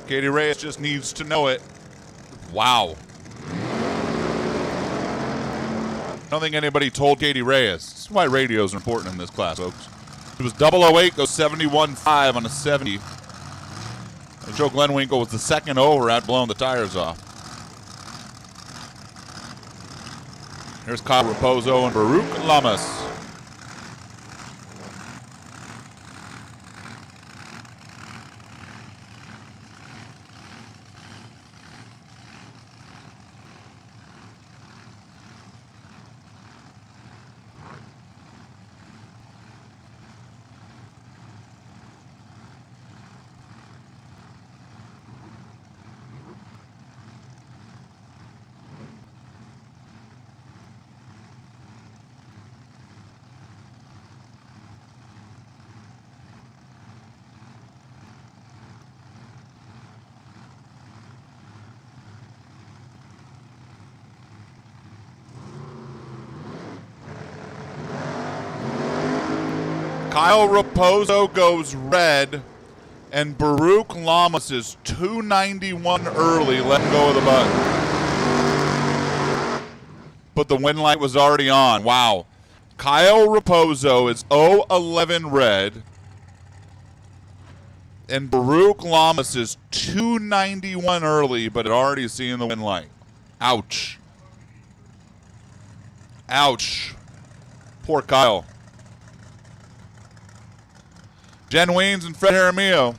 Katie Reyes just needs to know it. Wow. I don't think anybody told Katie Reyes. This is why radios are important in this class, folks. It was 008, goes 71.5 on a 70. And Joe Glenwinkle was the second over at blowing the tires off. Here's Kyle Raposo and Baruch Lamas. Kyle Raposo goes red, and Baruch Lamas is 291 early, letting go of the button. But the win light was already on. Wow. Kyle Raposo is 011 red, and Baruch Lamas is 291 early, but had already seen the win light. Ouch. Ouch. Poor Kyle. Jen Weens and Fred Jaramillo.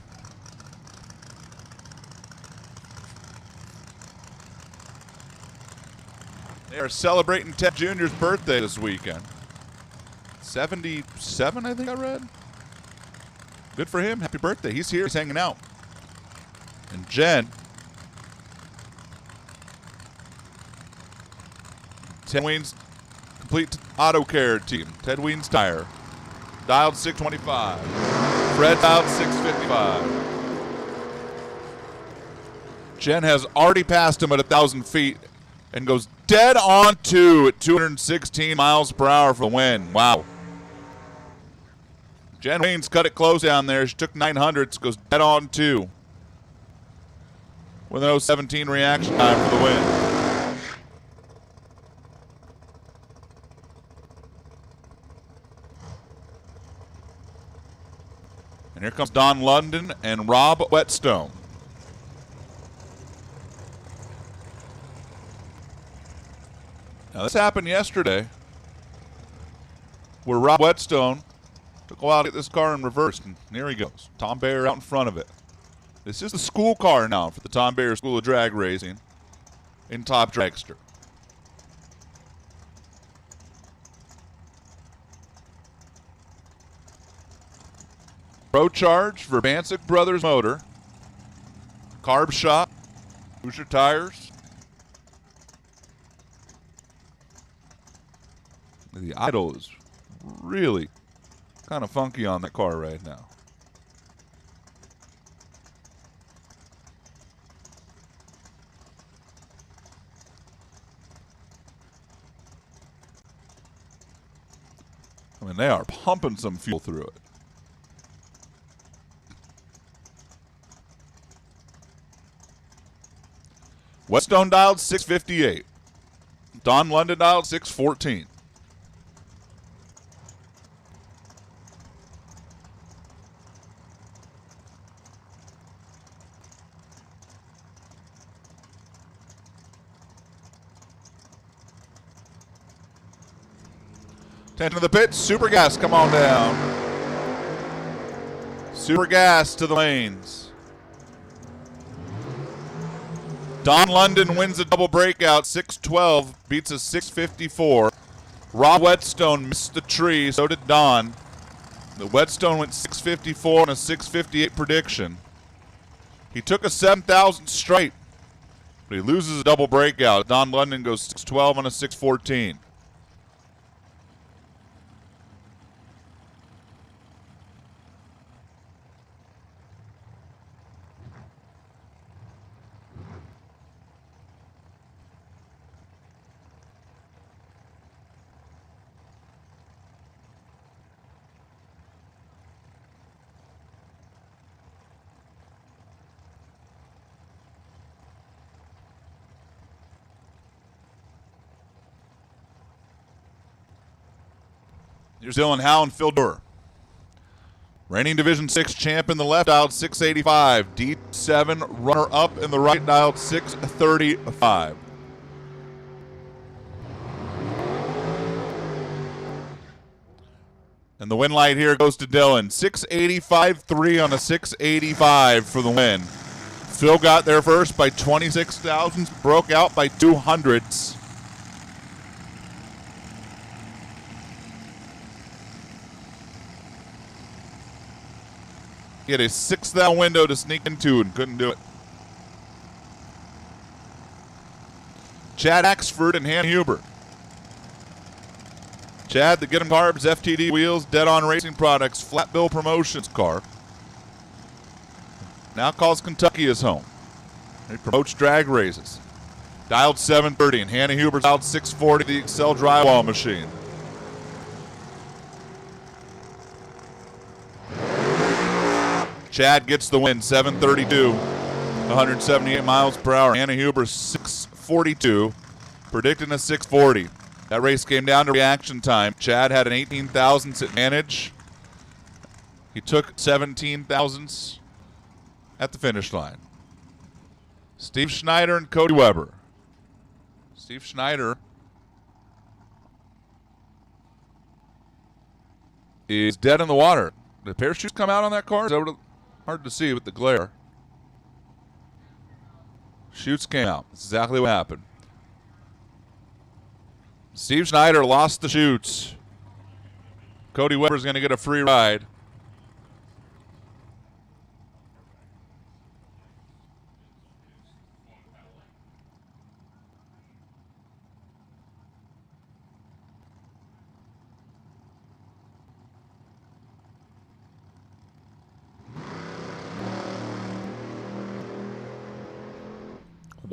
They are celebrating Ted Jr.'s birthday this weekend. 77, I think I read. Good for him. Happy birthday. He's here. He's hanging out. And Jen. Ted Weens complete auto care team. Ted Weens Tire. Dialed 625. Fred dialed 655. Jen has already passed him at 1,000 feet and goes dead on two at 216 miles per hour for the win. Wow. Jen Weens cut it close down there. She took 900s, goes dead on two with an 017 reaction time for the win. here comes Don London and Rob Whetstone. Now, this happened yesterday where Rob Whetstone took a while to get this car in reverse, and here he goes. Tom Bayer out in front of it. This is the school car now for the Tom Bayer School of Drag Racing in Top Dragster. Pro Charge, Verbancic Brothers Motor, Carb Shop, Hoosier Tires. The idle is really kind of funky on that car right now. I mean, they are pumping some fuel through it. Whetstone dialed 658. Don London dialed 614. Attention to the pits. Super Gas, come on down. Super Gas to the lanes. Don London wins a double breakout, 612, beats a 654. Rob Whetstone missed the tree, so did Don. The Whetstone went 654 and a 658 prediction. He took a 7,000 straight, but he loses a double breakout. Don London goes 612 on a 614. Here's Dylan Howe and Phil Durr. Reigning Division 6 champ in the left, dialed 685. D7 runner-up in the right, dialed 635. And the win light here goes to Dylan. 685.3 on a 685 for the win. Phil got there first by 26 thousandths, broke out by 200ths. He had a 6,000 window to sneak into and couldn't do it. Chad Axford and Hannah Huber. Chad, the Get 'em Carbs, FTD Wheels, Dead On Racing Products, Flat Bill Promotions car. Now calls Kentucky his home. He promotes drag races. Dialed 730, and Hannah Huber dialed 640, the Excel drywall machine. Chad gets the win, 732, 178 miles per hour. Hannah Huber, 642, predicting a 640. That race came down to reaction time. Chad had an 18 thousandths advantage. He took 17 thousandths at the finish line. Steve Schneider and Cody Weber. Steve Schneider is dead in the water. Did parachutes come out on that car? Is that hard to see with the glare. Chutes came out. That's exactly what happened. Steve Schneider lost the chutes. Cody Weber's going to get a free ride.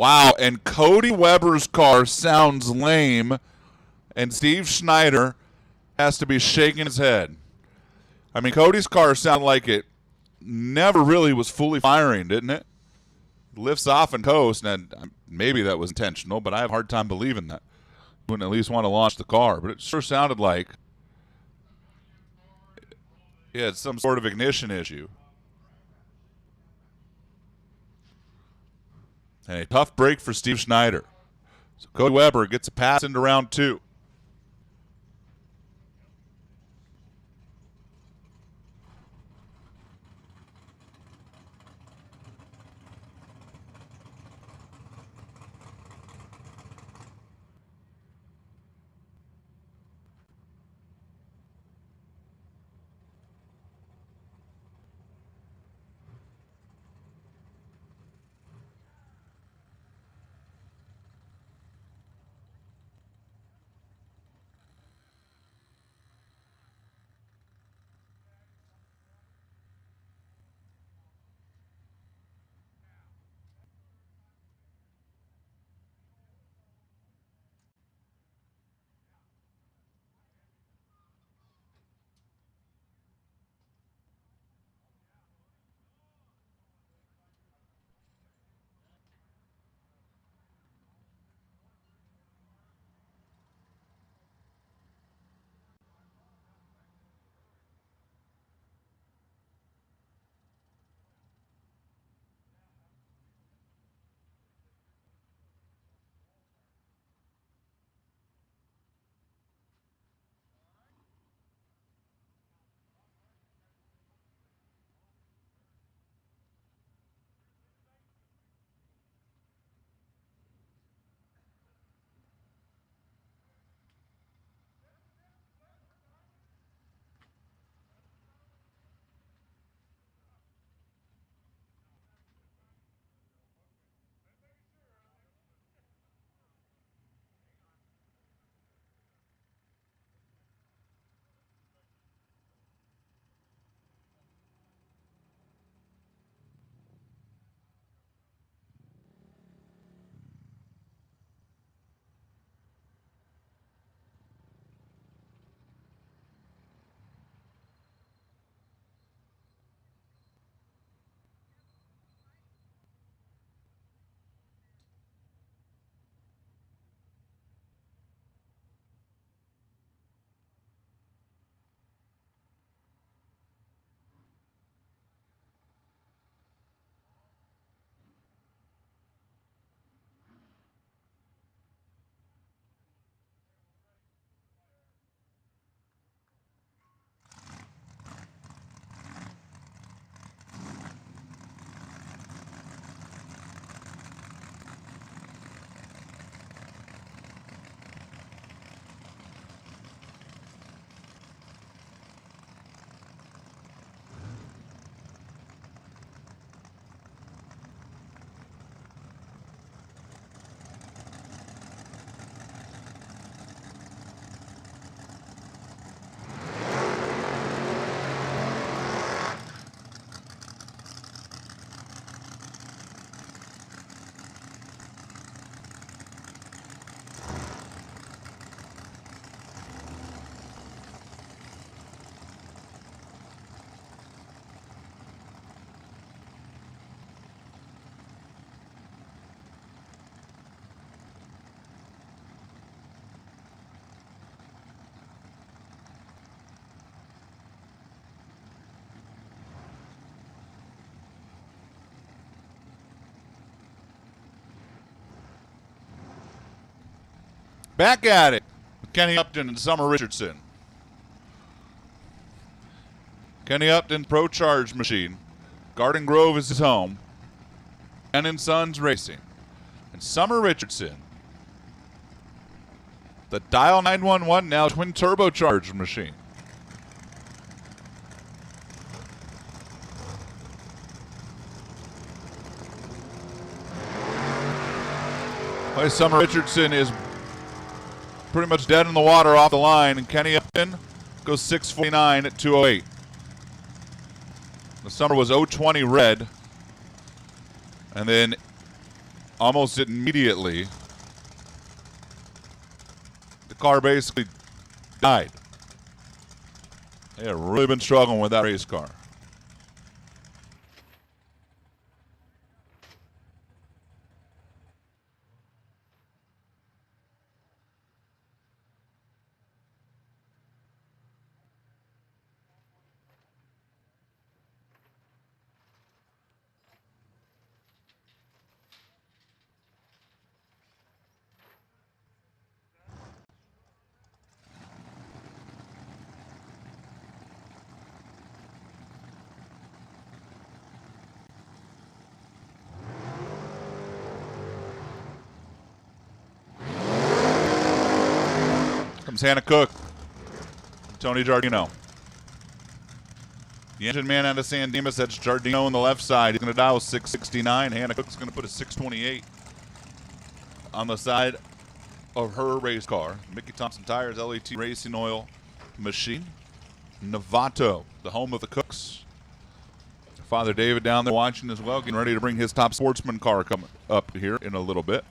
Wow, and Cody Weber's car sounds lame, and Steve Schneider has to be shaking his head. I mean, Cody's car sounded like it never really was fully firing, didn't it? Lifts off and coast, and maybe that was intentional, but I have a hard time believing that. Wouldn't at least want to launch the car, but it sure sounded like He had some sort of ignition issue. And a tough break for Steve Schneider. So Cody Weber gets a pass into round 2. Back at it with Kenny Upton and Summer Richardson. Kenny Upton, Pro Charge machine. Garden Grove is his home. Ken & Sons Racing. And Summer Richardson, the Dial 911, now twin turbocharged machine. Well, Summer Richardson is pretty much dead in the water off the line, and Kenny Upton goes 6:49 at 2:08. The Summer was 020 red, and then almost immediately the car basically died. They have really been struggling with that race car. comes Hannah Cook. Tony Giardino. The engine man out of San Dimas, that's Giardino on the left side. He's going to dial 669. Hannah Cook's going to put a 628 on the side of her race car. Mickey Thompson Tires, LAT Racing Oil Machine. Novato, the home of the Cooks. Father David down there watching as well, getting ready to bring his top sportsman car coming up here in a little bit.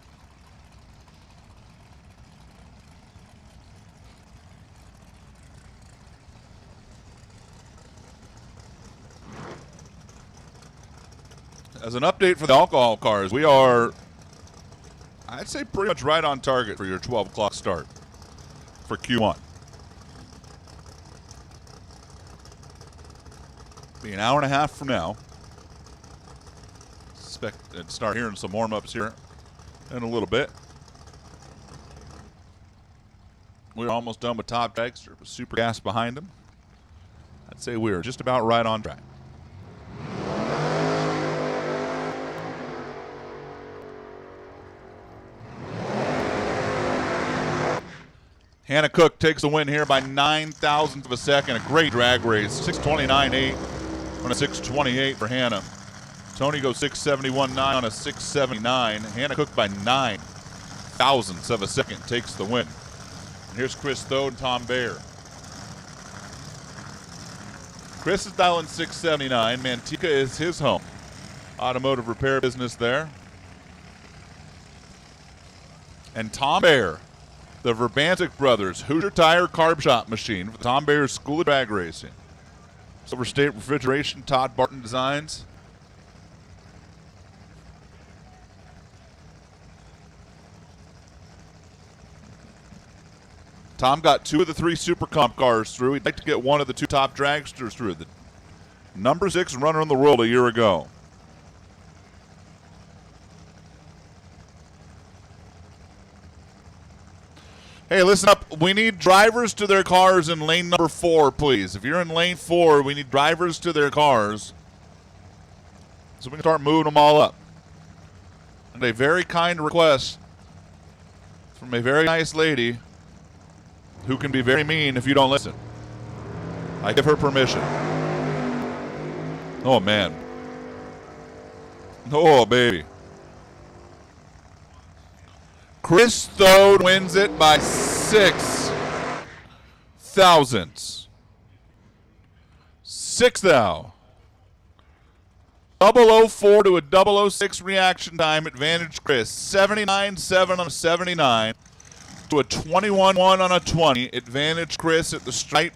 As an update for the alcohol cars, we are, I'd say, pretty much right on target for your 12 o'clock start for Q1. Be an hour and a half from now. Expect to start hearing some warm-ups here in a little bit. We're almost done with top tracks with super gas behind them. I'd say we're just about right on track. Hannah Cook takes the win here by 9,000ths of a second. A great drag race. 6:29.8 on a 6:28 for Hannah. Tony goes 6:71.9 on a 6:79. Hannah Cook by 9,000ths of a second takes the win. And here's Chris Thode and Tom Bayer. Chris is dialing 679. Manteca is his home. Automotive repair business there. And Tom Bayer, the Verbantic Brothers Hoosier Tire Carb Shop Machine for Tom Bayer's School of Drag Racing. Silver State Refrigeration, Todd Barton Designs. Tom got 2 of the 3 Super Comp cars through. He'd like to get 1 of the 2 top dragsters through. The number 6 runner in the world a year ago. Hey, listen up. We need drivers to their cars in lane number 4, please. If you're in lane 4, we need drivers to their cars so we can start moving them all up. And a very kind request from a very nice lady who can be very mean if you don't listen. I give her permission. Oh, man. Oh, baby. Chris Thode wins it by 6,000ths. 6 thou. 004 to a 006 reaction time advantage Chris. 79.7 on a 79 to a 21.1 on a 20. Advantage Chris at the stripe.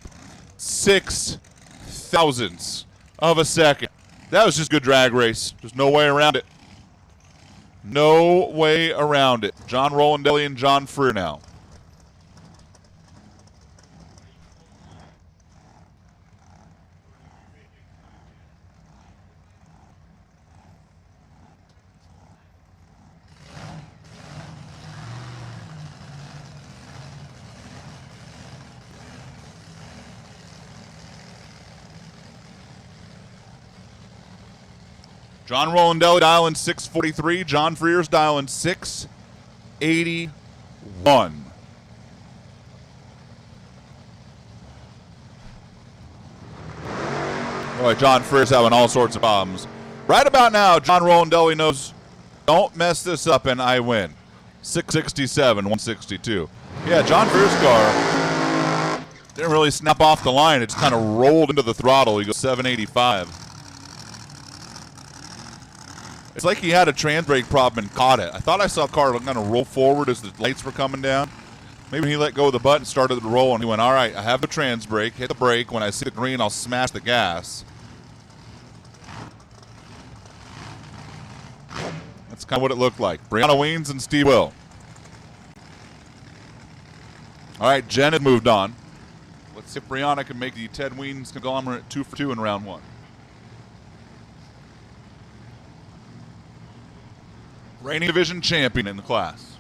6,000ths of a second. That was just a good drag race. There's no way around it. No way around it. John Rolandelli and John Freer now. John Rolandelli dialing 643. John Freer's dialing 681. Boy, John Freer's having all sorts of problems. Right about now, John Rolandelli knows, don't mess this up and I win. 667, 162. Yeah, John Freer's car didn't really snap off the line. It just kind of rolled into the throttle. He goes 785. It's like he had a trans brake problem and caught it. I thought I saw a car kind of roll forward as the lights were coming down. Maybe he let go of the button, started the roll, and he went, all right, I have the trans brake, hit the brake. When I see the green, I'll smash the gas. That's kind of what it looked like. Brianna Weens and Steve Will. All right, Jen had moved on. Let's see if Brianna can make the Ted Weens conglomerate 2 for 2 in round 1. Reigning division champion in the class.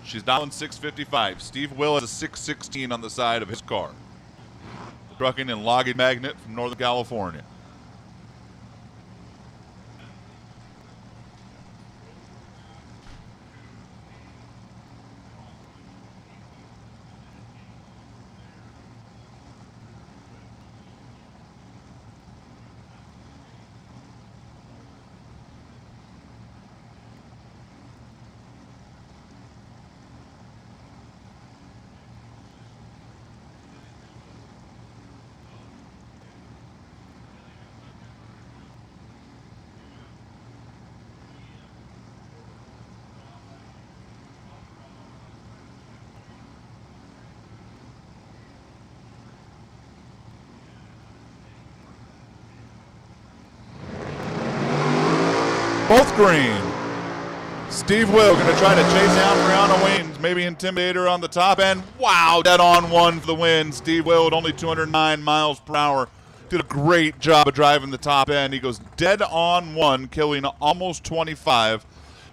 She's dialing 655. Steve Will has a 616 on the side of his car. Trucking and logging magnet from Northern California. both green. Steve Will going to try to chase down Brianna Waynes, maybe intimidate her on the top end. Wow, dead on one for the win. Steve Will at only 209 miles per hour. Did a great job of driving the top end. He goes dead on one, killing almost 25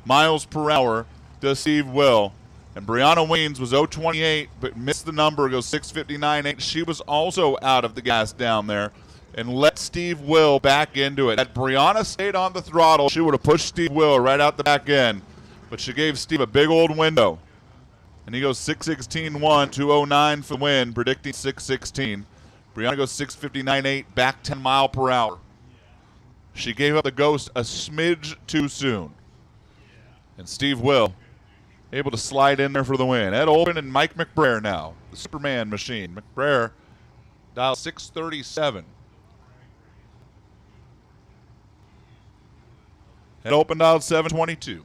miles per hour to Steve Will. And Brianna Waynes was 028, but missed the number, goes 6:59.8. She was also out of the gas down there and let Steve Will back into it. Had Brianna stayed on the throttle, she would have pushed Steve Will right out the back end. But she gave Steve a big old window. And he goes 6:16.1, 2:09 for the win, predicting 6:16. Brianna goes 6:59.8, back 10 mile per hour. She gave up the ghost a smidge too soon. And Steve Will able to slide in there for the win. Ed Olpen and Mike McBrayer now, the Superman machine. McBrayer dial 637. Ed Olpen dial 722.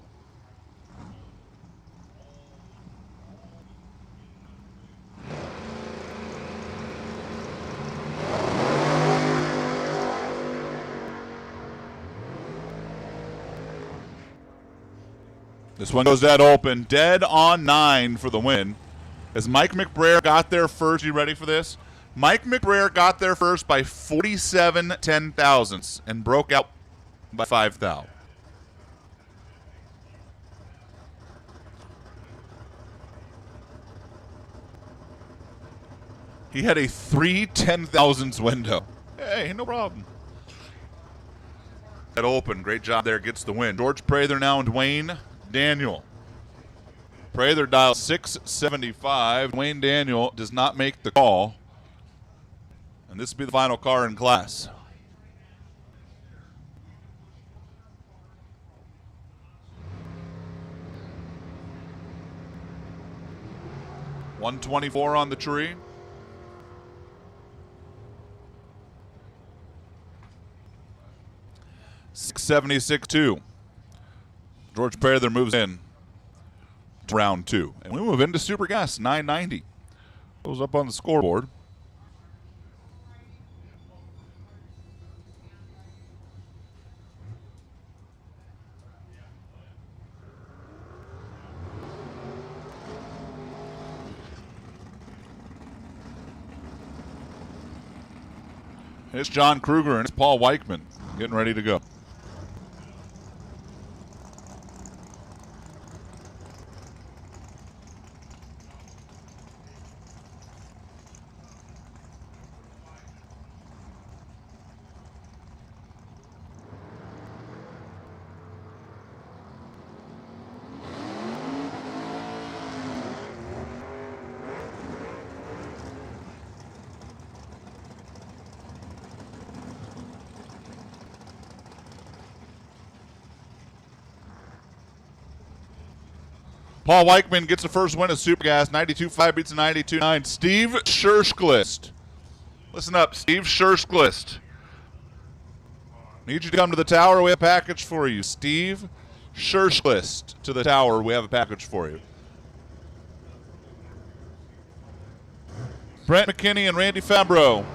This one goes dead open, dead on 9 for the win. As Mike McBrayer got there first, you ready for this? Mike McBrayer got there first by 47 ten-thousandths and broke out by 5 thou. He had a 3 ten-thousandths window. Hey, no problem. That open, great job there, gets the win. George Prather now and Wayne Daniel. Prather dial 675. Wayne Daniel does not make the call. And this will be the final car in class. $124 on the tree. $676.2. George Prather moves in to round 2. And we move into Super Gas, $9.90. Goes up on the scoreboard. It's John Kruger and it's Paul Weichman getting ready to go. Paul Weichman gets the first win of Super Gas. 92.5 beats a 92.9. Steve Scherschlist. Listen up, Steve Scherschlist. Need you to come to the tower. We have a package for you. Steve Scherschlist to the tower. We have a package for you. Brent McKinney and Randy Fabro.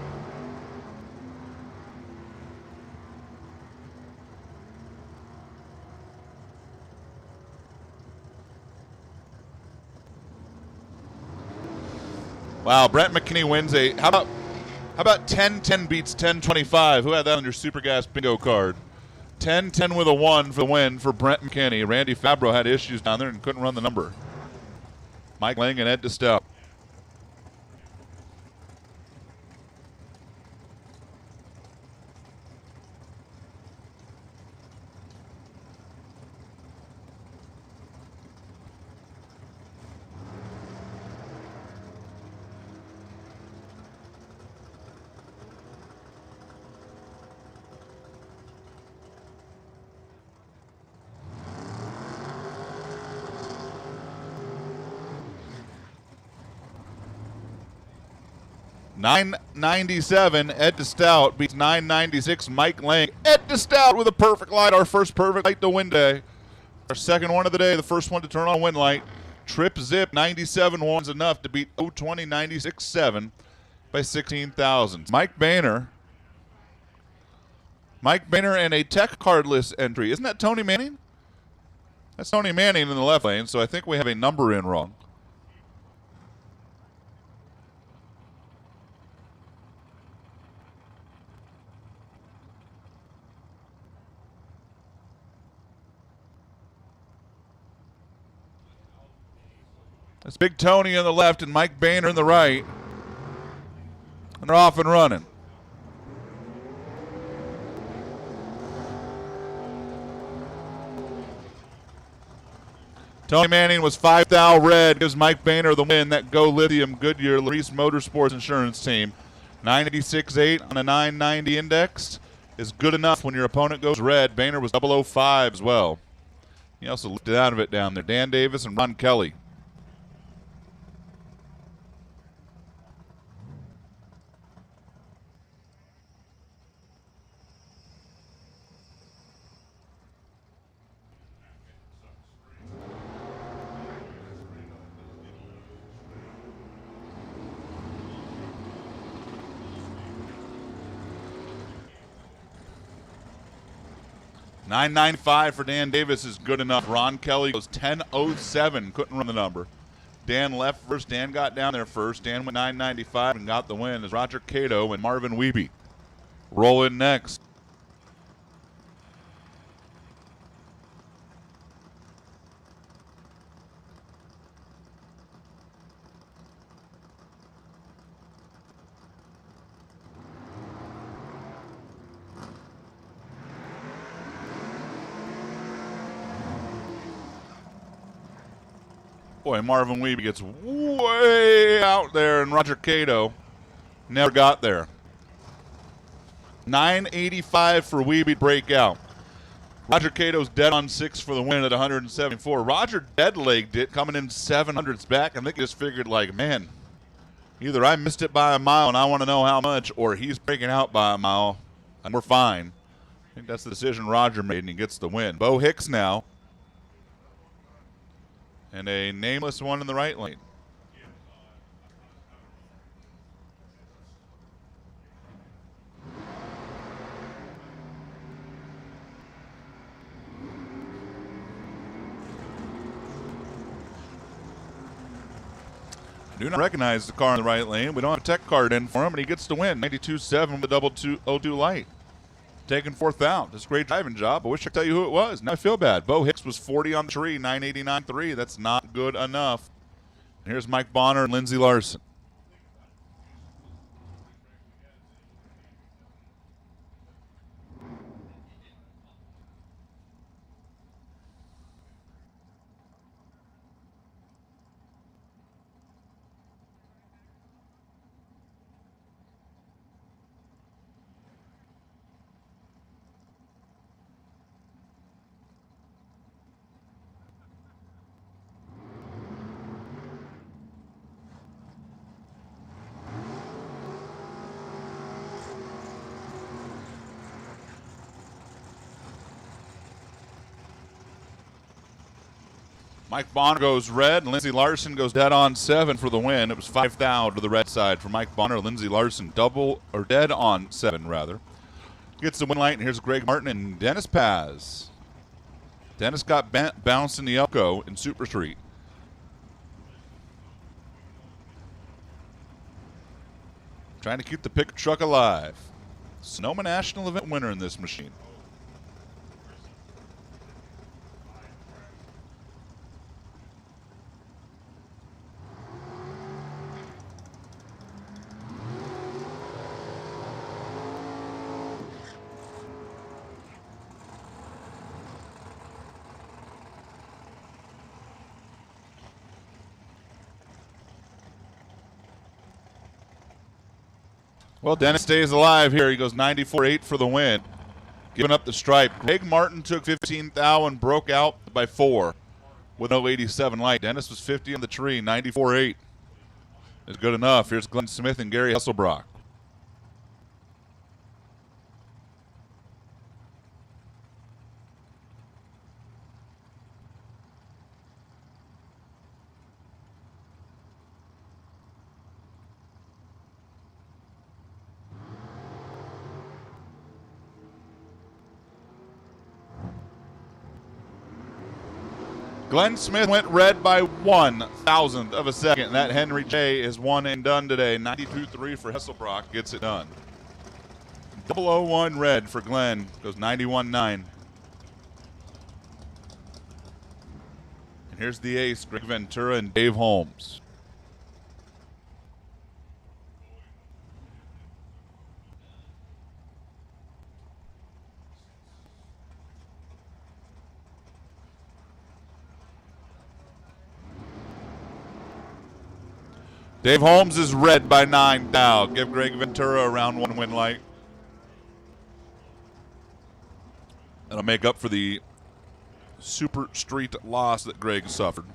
Wow, Brent McKinney wins a. How about 10-10 beats 10-25? Who had that on your Super Gas bingo card? 10-10 with a 1 for the win for Brent McKinney. Randy Fabro had issues down there and couldn't run the number. Mike Lang and Ed DeStout. $9.97. Ed DeStout beats $9.96. Mike Lang. Ed DeStout with a perfect light. Our first perfect light to win day. Our second one of the day. The first one to turn on win light. Trip Zip 97.1's enough to beat 020 96.7 by 16 thousandths. Mike Boehner Mike Boehner and a tech cardless entry. Isn't that Tony Manning? That's Tony Manning in the left lane, so I think we have a number in wrong. It's Big Tony on the left and Mike Boehner in the right. And they're off and running. Tony Manning was 5 thou red. Gives Mike Boehner the win. That Go Lithium Goodyear Reese Motorsports Insurance Team. 986.8 on a 990 index is good enough when your opponent goes red. Boehner was 005 as well. He also lifted out of it down there. Dan Davis and Ron Kelly. $9.95 for Dan Davis is good enough. Ron Kelly goes 10.07. Couldn't run the number. Dan left first. Dan got down there first. Dan went 9.95 and got the win as Roger Cato and Marvin Wiebe roll in next. Boy, Marvin Wiebe gets way out there, and Roger Cato never got there. 985 for Wiebe breakout. Roger Cato's dead on 6 for the win at 174. Roger dead-legged it, coming in 700s back. I think he just figured, like, man, either I missed it by a mile and I want to know how much, or he's breaking out by a mile and we're fine. I think that's the decision Roger made, and he gets the win. Bo Hicks now. And a nameless one in the right lane. I do not recognize the car in the right lane. We don't have a tech card in for him, and he gets the win. 92.7 with double 202 light. Taking 4th out. That's a great driving job. I wish I could tell you who it was. Now I feel bad. Bo Hicks was 40 on the tree, 989.3. That's not good enough. And here's Mike Bonner and Lindsey Larson. Mike Bonner goes red, and Lindsey Larson goes dead on 7 for the win. It was 5 thou to the red side for Mike Bonner. Lindsey Larson double, or dead on 7, rather. Gets the win light, and here's Greg Martin and Dennis Paz. Dennis got bounced in the Elko in Super Street. Trying to keep the pickup truck alive. Sonoma National Event winner in this machine. Well, Dennis stays alive here. He goes 94.8 for the win. Giving up the stripe. Greg Martin took 15 thou and broke out by 4 with no 87 light. Dennis was 50 on the tree, 94.8 is good enough. Here's Glenn Smith and Gary Hasselbrock. Glenn Smith went red by 1,000th of a second. That Henry J is one and done today. 92.3 for Hesselbrock gets it done. 001 red for Glenn, goes 91.9. And here's the ace, Greg Ventura and Dave Holmes. Dave Holmes is red by 9 thou. Give Greg Ventura a round 1 win light. That'll make up for the Super Street loss that Greg suffered.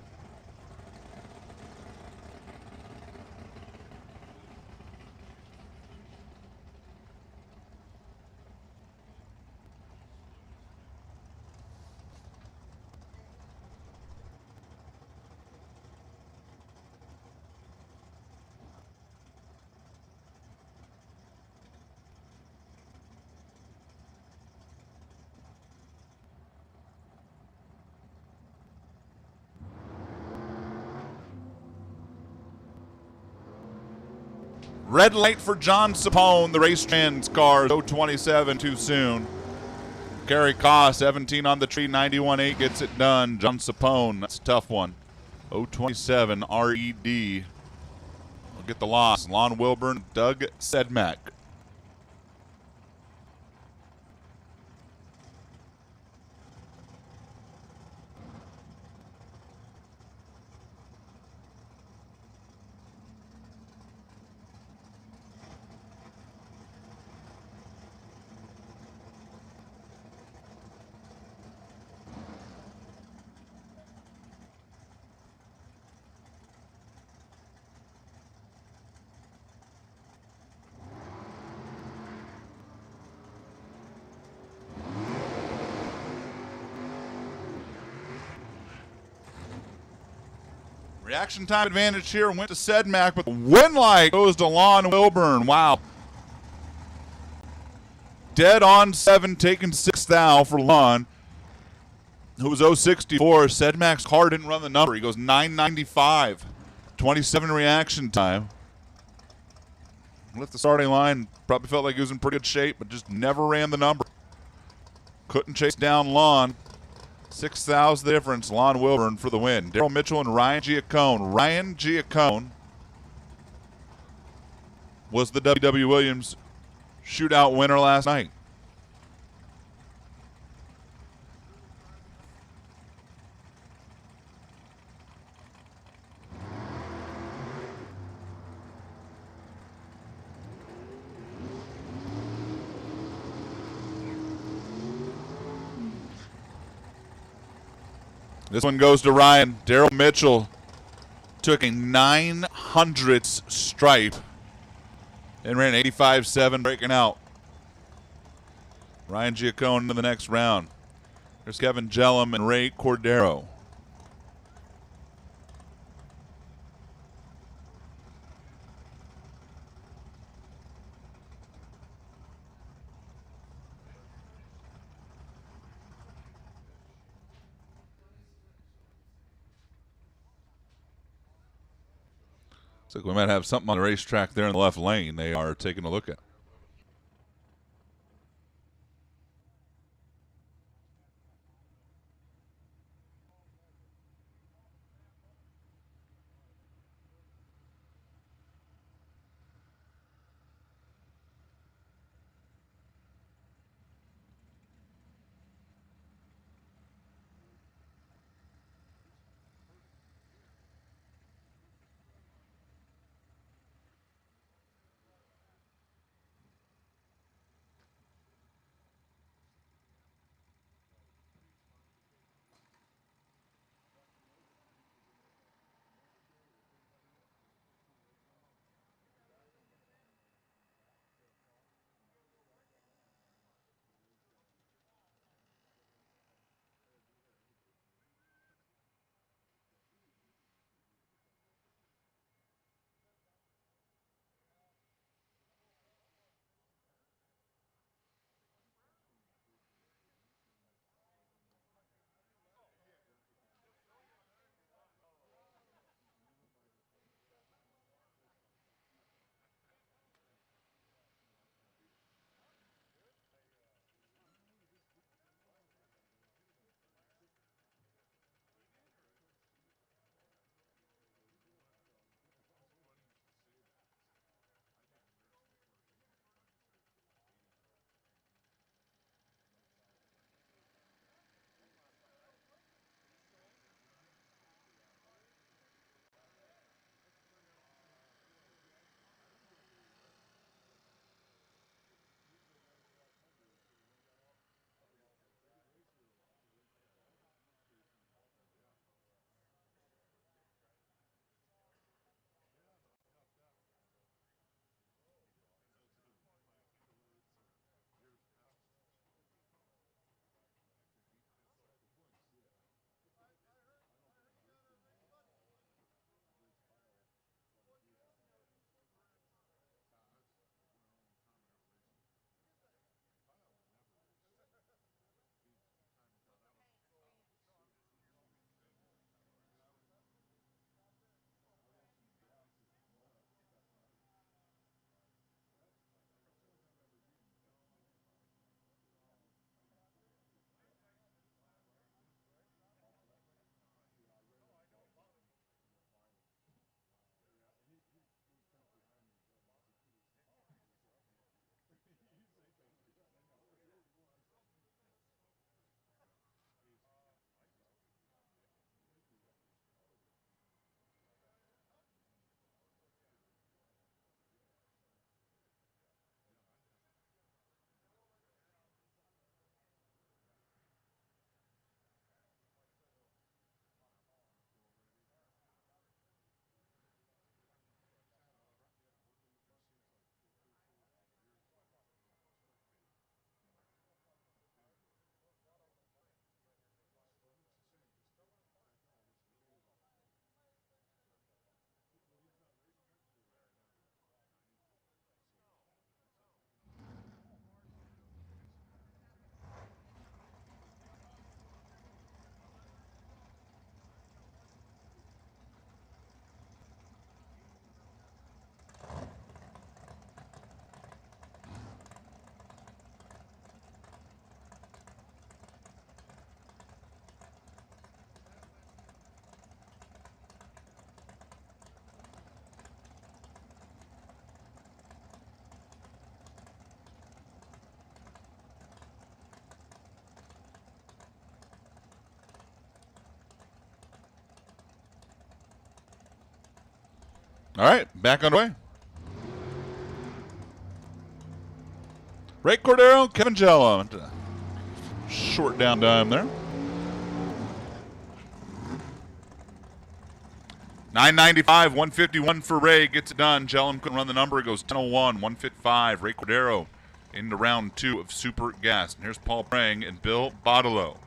Red light for John Sapone, the race trans cars, 027 too soon. Gary Koss, 17 on the tree, 91.8 gets it done. John Sapone, that's a tough one. 027 RED will get the loss. Lon Wilburn, Doug Sedmak. Reaction time advantage here went to Sedmak, but the win light goes to Lon Wilburn. Wow. Dead on 7, taking 6 thou for Lon, who was 064. Sedmak's car didn't run the number. He goes 995. 27 reaction time. Left the starting line. Probably felt like he was in pretty good shape, but just never ran the number. Couldn't chase down Lon. 6 thou's the difference. Lon Wilburn for the win. Daryl Mitchell and Ryan Giacone. Ryan Giacone was the W.W. Williams shootout winner last night. This one goes to Ryan. Daryl Mitchell took a 900th stripe and ran 85.7, breaking out. Ryan Giacone into the next round. There's Kevin Jellum and Ray Cordero. Looks like we might have something on the racetrack there in the left lane they are taking a look at. All right, back on the way. Ray Cordero, Kevin Jello. Short down dime there. 995, 151 for Ray. Gets it done. Jellum couldn't run the number. It goes 1001, 155. Ray Cordero into round 2 of Super Gas. And here's Paul Prang and Bill Botolo.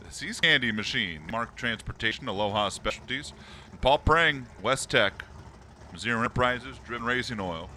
The Seas Candy Machine, Mark Transportation, Aloha Specialties. And Paul Prang, West Tech, Zero Enterprises, Driven Racing Oil.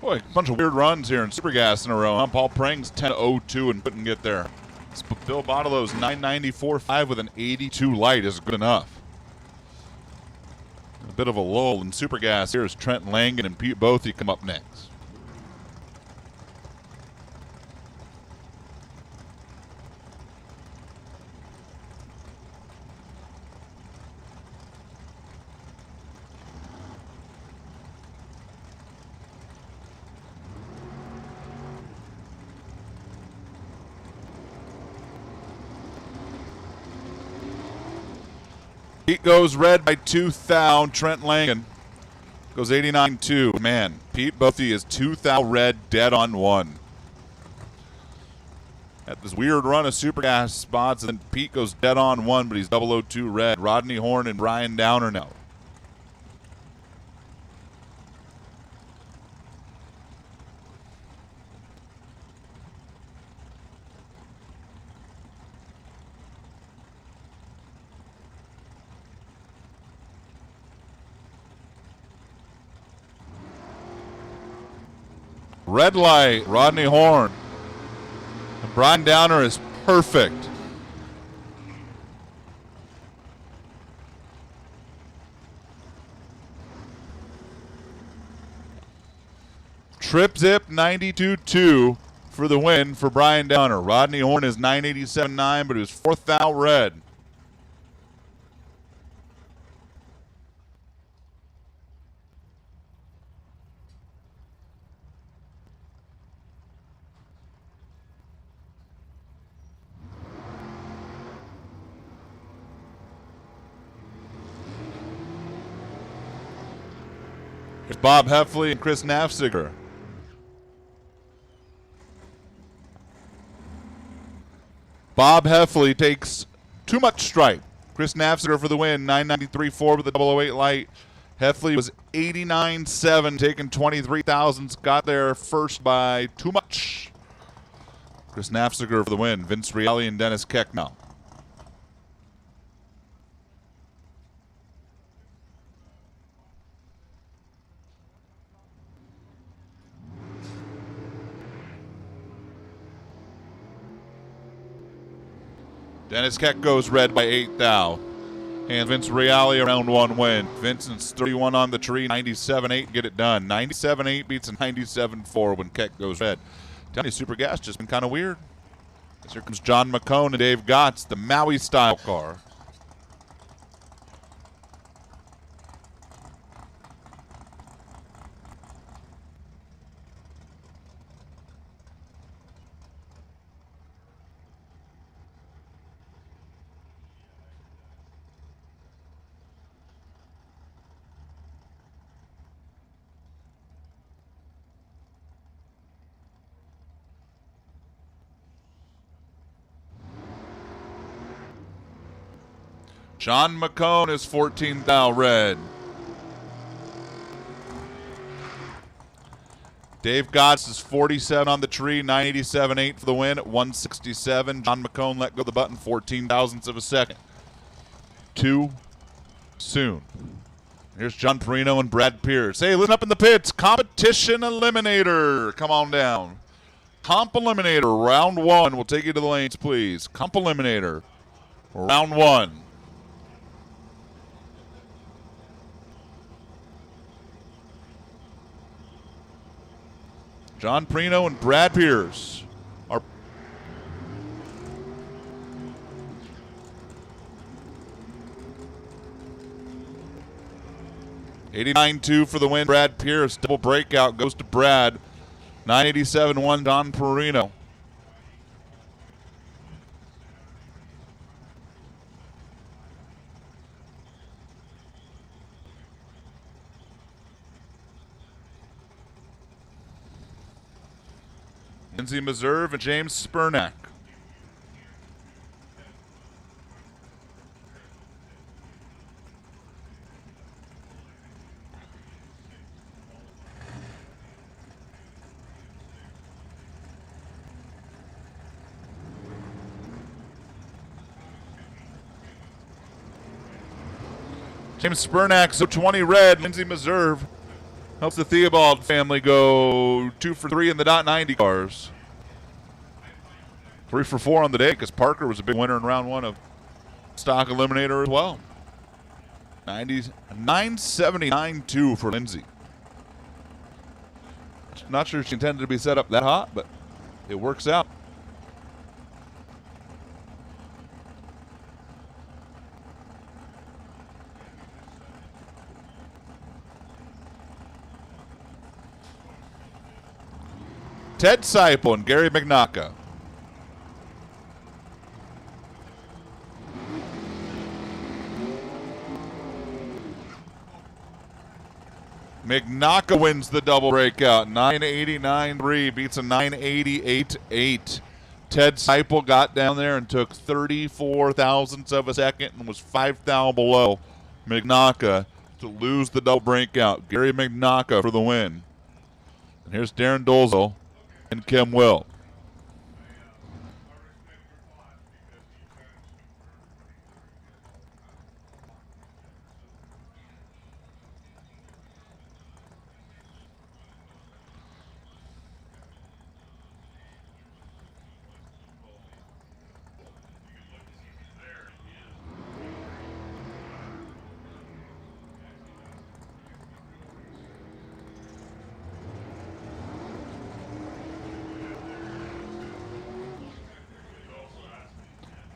Boy, a bunch of weird runs here in Super Gas in a row. Huh? Paul Prang's 10.02 and couldn't get there. Bill Botolo's 994.5 with an 82 light is good enough. A bit of a lull in Super Gas. Here's Trent Langen and Pete Bothy come up next. Pete goes red by 2 thou. Trent Langen goes 89.2. Man, Pete Bothy is 2 thou red, dead on 1. At this weird run of Super Gas spots, and then Pete goes dead on 1, but he's 002 red. Rodney Horn and Brian Downer now. Red light, Rodney Horn. And Brian Downer is perfect. Trip zip 92.2 for the win for Brian Downer. Rodney Horn is 987.9, but he was 4th thou red. Here's Bob Heffley and Chris Nafziger. Bob Heffley takes too much stripe. Chris Nafziger for the win, 993.4 with the 008 light. Heffley was 89.7, taking 23 thousandths. Got there first by too much. Chris Nafziger for the win. Vince Reale and Dennis Keck now. Dennis Keck goes red by 8 thou. And Vince Reale around 1 win. Vincent's 31 on the tree, 97.8 get it done. 97.8 beats a 97.4 when Keck goes red. Tell you, Super Gas just been kind of weird. Here comes John McCone and Dave Gotts, the Maui style car. John McCone is 14 thou red. Dave Gotts is 47 on the tree, 987.8 for the win at 167. John McCone let go of the button 14 thousandths of a second. Too soon. Here's John Perino and Brad Pierce. Hey, listen up in the pits. Competition Eliminator. Come on down. Comp Eliminator, round one. We'll take you to the lanes, please. Comp Eliminator, round one. John Perino and Brad Pierce are 89-2 for the win. Brad Pierce, double breakout, goes to Brad. 987-1, Don Perino. Lindsey Meserve and James Spurnack. James Spurnack, so 20 red. Lindsey Meserve helps the Theobald family go 2 for 3 in the .90 cars. 3 for 4 on the day because Parker was a big winner in round one of Stock Eliminator as well. 979-2 for Lindsey. Not sure she intended to be set up that hot, but it works out. Ted Seipel and Gary McNaka. McNaka wins the double breakout. 989.3 beats a 988.8. Ted Seipel got down there and took 34 thousandths of a second and was 5 thou below McNaka to lose the double breakout. Gary McNaka for the win. And here's Darren Dolzel and Kim Will.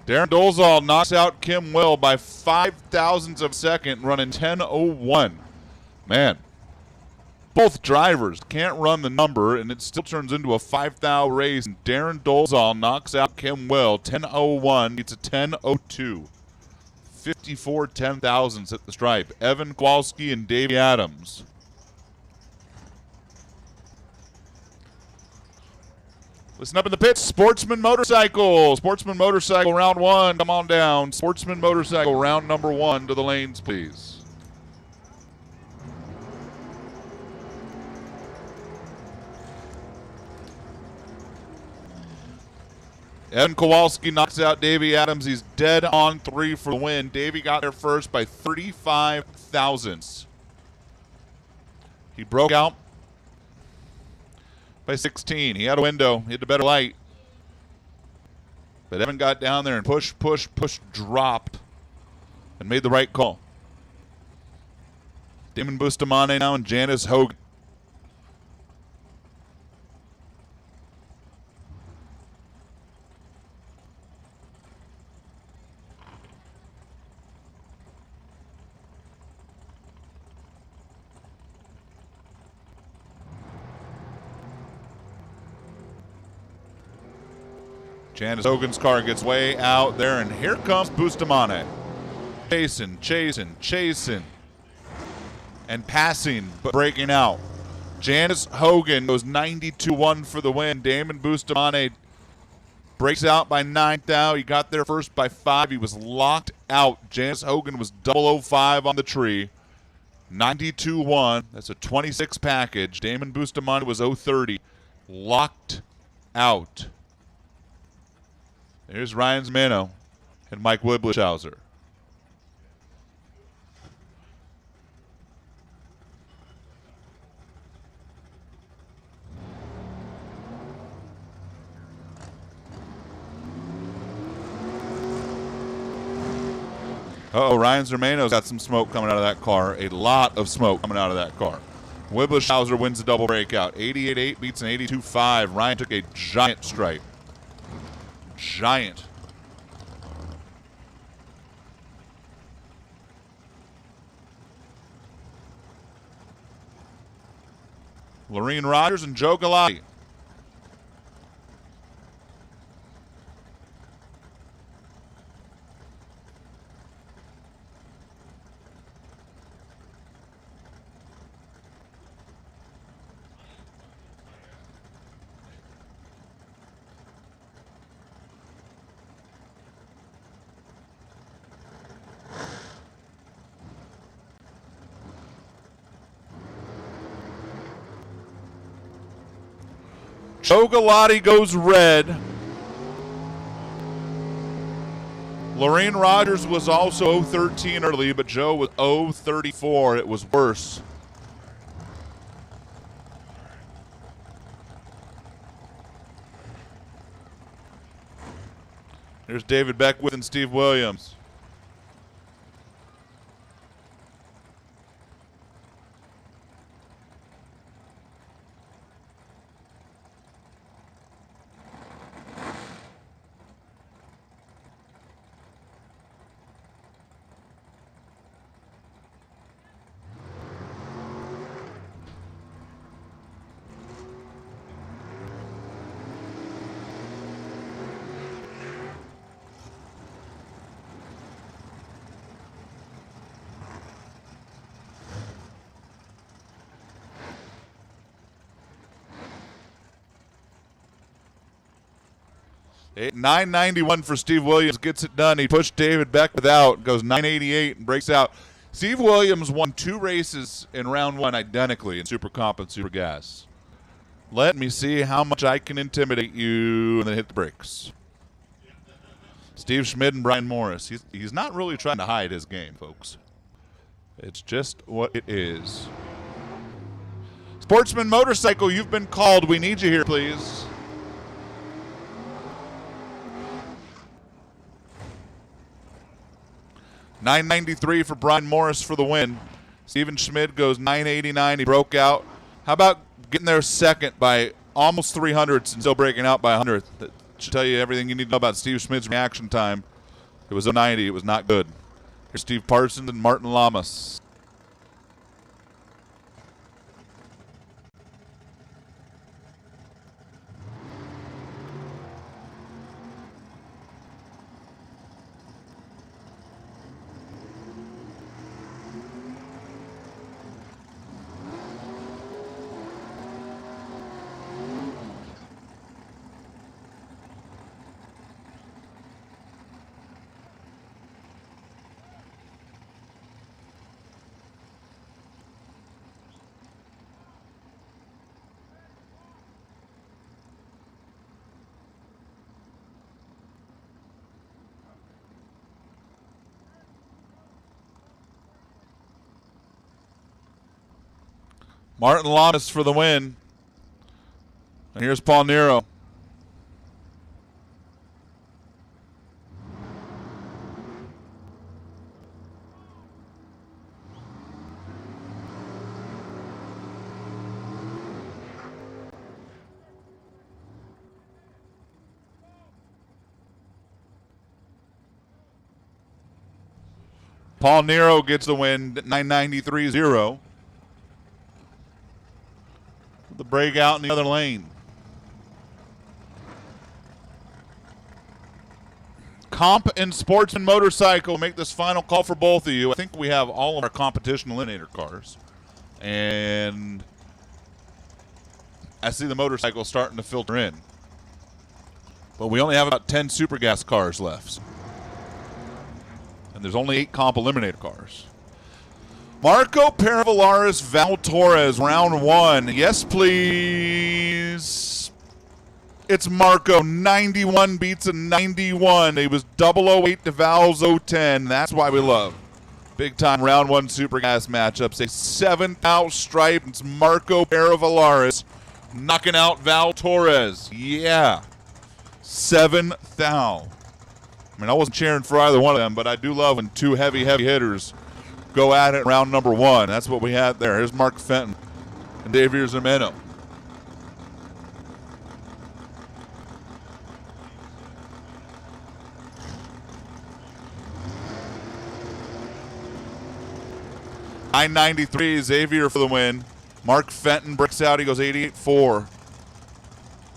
Darren Dolzal knocks out Kim Will by 5 thousandths of a second, running 10:01. Man, both drivers can't run the number, and it still turns into a 5 thou race. And Darren Dolzal knocks out Kim Will 10:01. It's a 10:02. 54 10,000ths at the stripe. Evan Kowalski and Davey Adams. Listen up in the pits, Sportsman Motorcycle. Sportsman Motorcycle, round one. Come on down. Sportsman Motorcycle, round number one to the lanes, please. Evan Kowalski knocks out Davey Adams. He's dead on 3 for the win. Davey got there first by 35 thousandths. He broke out by 16. He had a window. He had the better light. But Evan got down there and push, dropped, and made the right call. Damon Bustamante now and Janice Hogan. Janice Hogan's car gets way out there, and here comes Bustamante. Chasing, and passing, but breaking out. Janice Hogan goes 92-1 for the win. Damon Bustamante breaks out by 9 thou. He got there first by 5. He was locked out. Janice Hogan was 005 on the tree. 92-1. That's a 26 package. Damon Bustamante was 030. Locked out. Here's Ryan Zimano and Mike Wiblishauser. Uh-oh, Ryan Zermano's got some smoke coming out of that car. A lot of smoke coming out of that car. Wiblischhauser wins the double breakout. 88.8 beats an 82.5. Ryan took a giant stripe. Giant. Lorene Rogers and Joe Galati. Joe Galati goes red. Lorene Rogers was also 0-13 early, but Joe was 0-34. It was worse. Here's David Beckwith and Steve Williams. $991 for Steve Williams, gets it done. He pushed David Beckwith out, goes $988 and breaks out. Steve Williams won 2 races in round 1 identically in Super Comp and Super Gas. Let me see how much I can intimidate you, and then hit the brakes. Steve Schmidt and Brian Morris. He's not really trying to hide his game, folks. It's just what it is. Sportsman Motorcycle, you've been called. We need you here, please. $993 for Brian Morris for the win. Steven Schmidt goes $989. He broke out. How about getting there second by almost 300s and still breaking out by 100th? That should tell you everything you need to know about Steve Schmidt's reaction time. It was a 90. It was not good. Here's Steve Parsons and Martin Lamas. Martin Lamas for the win. And here's Paul Nero. Paul Nero gets the win, 993-0. The breakout in the other lane. Comp and Sportsman Motorcycle make this final call for both of you. I think we have all of our competition eliminator cars. And I see the motorcycle starting to filter in. But we only have about 10 Super Gas cars left. And there's only 8 comp eliminator cars. Marco Peravalaris, Val Torres, round 1. Yes, please. It's Marco. 91 beats a 91. He was 008 to Val's 010. That's why we love big-time round 1 Super Gas matchups. A 7th out stripe. It's Marco Peravalaris knocking out Val Torres. Yeah. 7th out. I mean, I wasn't cheering for either one of them, but I do love when two heavy hitters go at it in round number one. That's what we had there. Here's Mark Fenton and Xavier Zimeno. .993 Xavier for the win. Mark Fenton breaks out. He goes 88.4.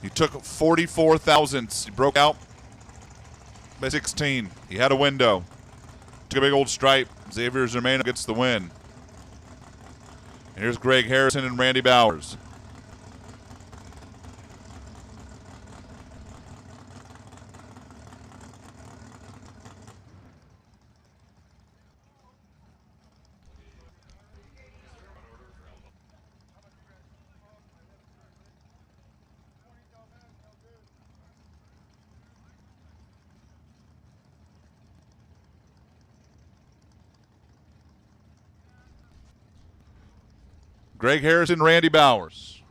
He took 44 thousandths. He broke out by 16. He had a window. Took a big old stripe. Xavier Zimeno gets the win. And here's Greg Harrison and Randy Bowers. Greg Harrison, Randy Bowers.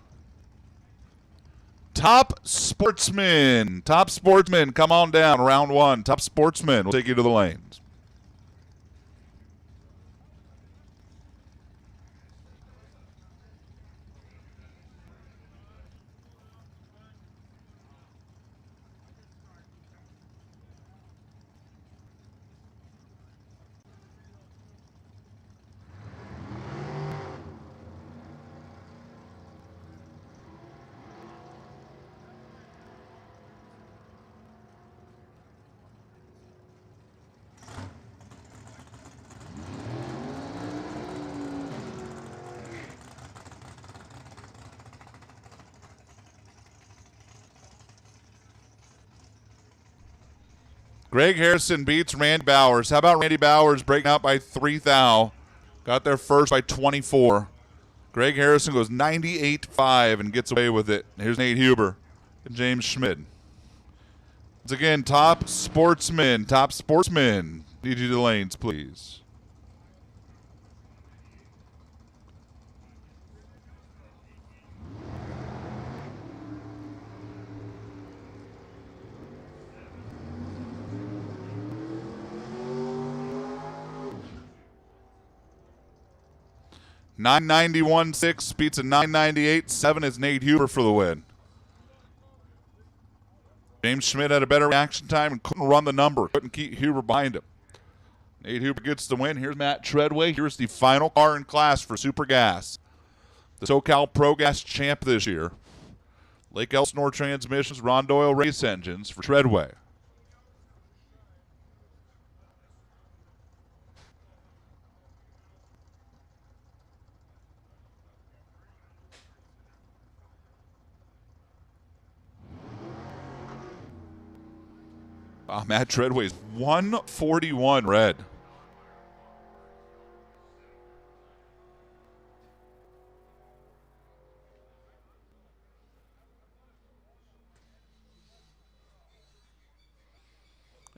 Top sportsman. Top sportsman, come on down. Round one. Top sportsman will take you to the lanes. Greg Harrison beats Randy Bowers. How about Randy Bowers breaking out by 3 thou? Got there first by 24. Greg Harrison goes 98.5 and gets away with it. Here's Nate Huber and James Schmidt. Once again, top sportsmen. Top sportsmen. Need you to the lanes, please. .991.6 beats a 998.7 is Nate Huber for the win. James Schmidt had a better reaction time and couldn't run the number. Couldn't keep Huber behind him. Nate Huber gets the win. Here's Matt Treadway. Here's the final car in class for Super Gas. The SoCal Pro Gas champ this year. Lake Elsinore Transmissions, Ron Doyle Race Engines for Treadway. Matt Treadway's 141 red.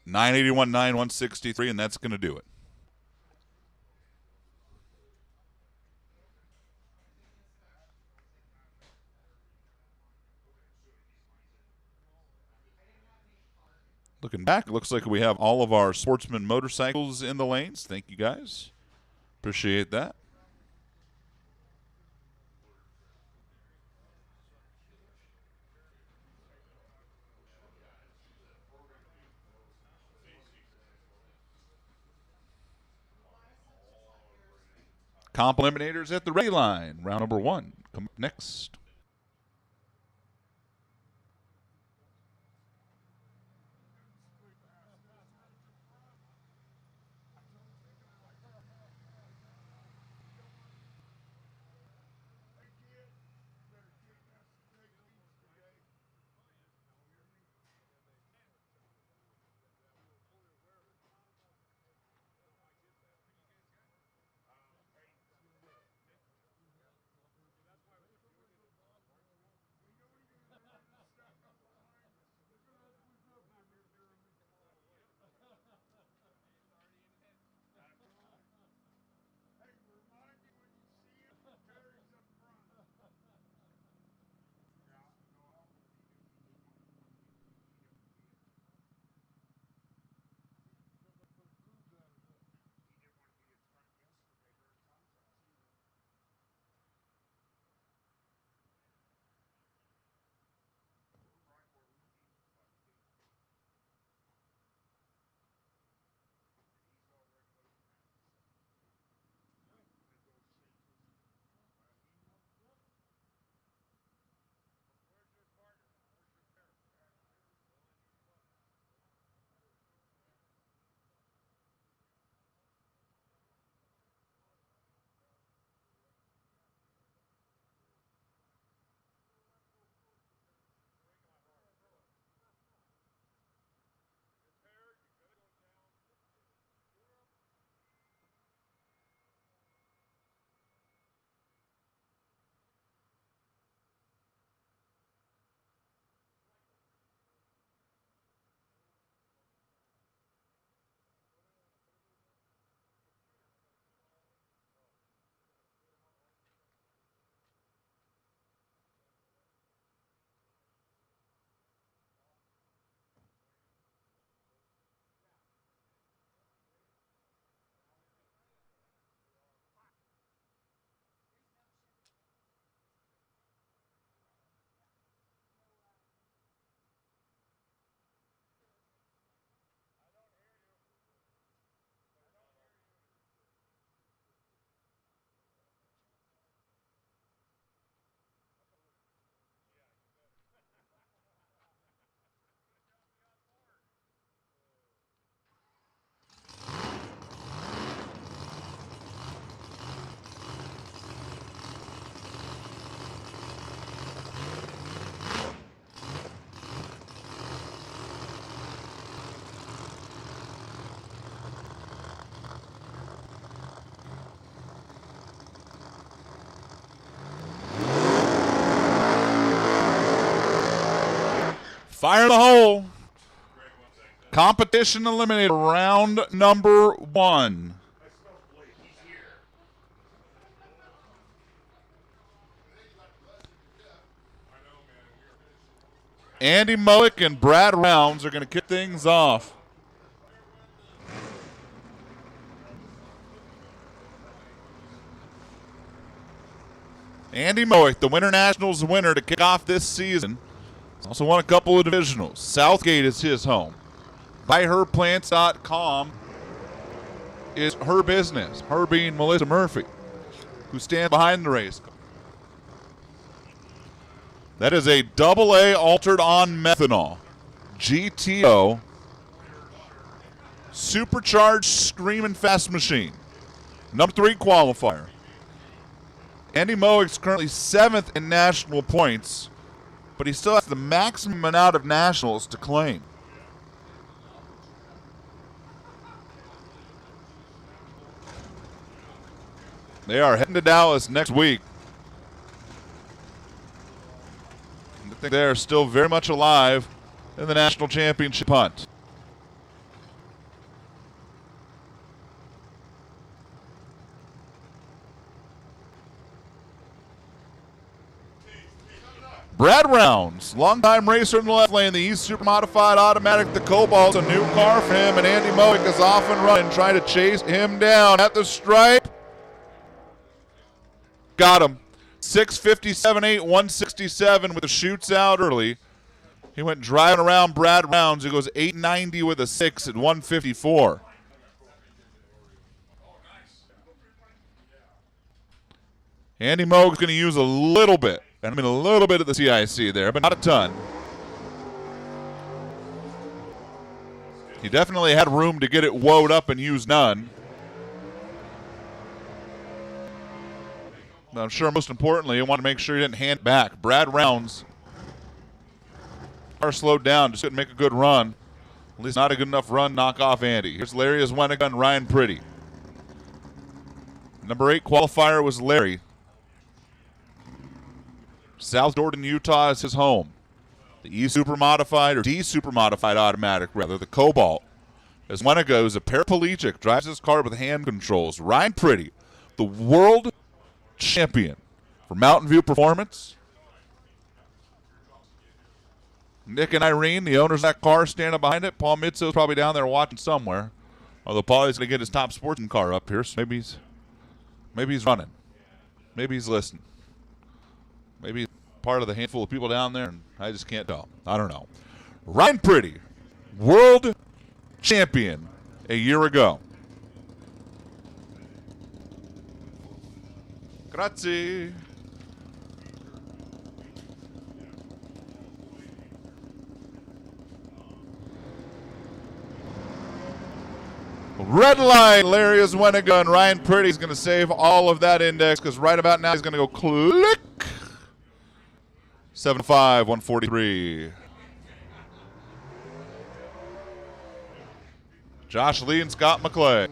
.981.9 163, and that's going to do it. Looking back, it looks like we have all of our Sportsman motorcycles in the lanes. Thank you, guys. Appreciate that. Comp eliminators at the ready line. Round number one. Come up next. Fire in the hole. Competition eliminated, round number 1. Andy Mowick and Brad Rounds are going to kick things off. Andy Mowick, the Winter Nationals winner to kick off this season. He's also won a couple of divisionals. Southgate is his home. BuyHerPlants.com is her business. Her being Melissa Murphy, who stands behind the race car. That is a AA altered on methanol GTO supercharged screaming fast machine. Number 3 qualifier. Andy Mowick's currently 7th in national points, but he still has the maximum amount of nationals to claim. They are heading to Dallas next week. I think they are still very much alive in the national championship hunt. Brad Rounds, longtime racer in the left lane, the East Super Modified Automatic, the Cobalt, a new car for him, and Andy Mowick is off and running, trying to chase him down at the stripe. Got him. 6:57.8, 167 with the shoots out early. He went driving around Brad Rounds, who goes 890 with a 6 at 154. Andy Mowick's going to use a little bit. And I mean a little bit of the CIC there, but not a ton. He definitely had room to get it woed up and use none. But I'm sure most importantly, he wanted to make sure he didn't hand it back. Brad Rounds, car slowed down, just couldn't make a good run. At least not a good enough run, knock off Andy. Here's Larry Asweniga and Ryan Pretty. Number 8 qualifier was Larry. South Jordan, Utah is his home. The E Super Modified, or D Super Modified Automatic, rather, the Cobalt. Asweniga is a paraplegic, drives his car with hand controls. Ryan Pretty, the world champion for Mountain View Performance. Nick and Irene, the owners of that car, standing behind it. Paul Mitzo's probably down there watching somewhere. Although Paul's going to get his top sporting car up here, so maybe he's running. Maybe he's listening. Maybe he's part of the handful of people down there, and I just can't tell. I don't know. Ryan Pretty, world champion a year ago. Grazie. Red line, Larry Asweniga, and Ryan Pretty's going to save all of that index because right about now he's going to go click. 7-5, 143. Josh Lee and Scott McClay.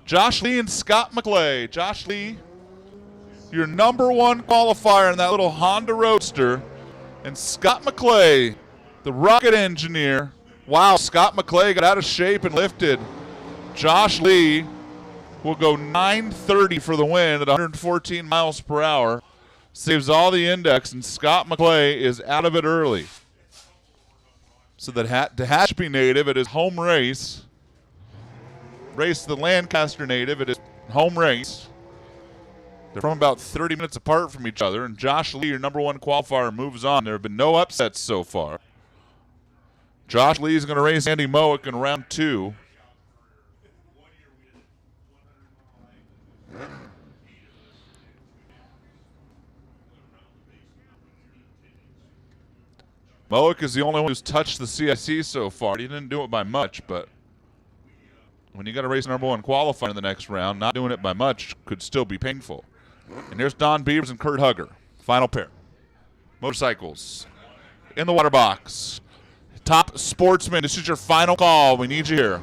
Josh Lee and Scott McClay. Josh Lee, your number 1 qualifier in that little Honda Roadster. And Scott McClay, the rocket engineer. Wow, Scott McClay got out of shape and lifted. Josh Lee will go 930 for the win at 114 miles per hour. Saves all the index, and Scott McClay is out of it early. So that Tehachapi native at his home race, the Lancaster native at his home race. They're from about 30 minutes apart from each other, and Josh Lee, your number one qualifier, moves on. There have been no upsets so far. Josh Lee is going to race Andy Mowick in round 2. Mowick is the only one who's touched the CIC so far. He didn't do it by much, but when you got to race number one qualifier in the next round, not doing it by much could still be painful. And here's Don Beavers and Kurt Hugger. Final pair. Motorcycles in the water box. Top Sportsman, this is your final call. We need you here.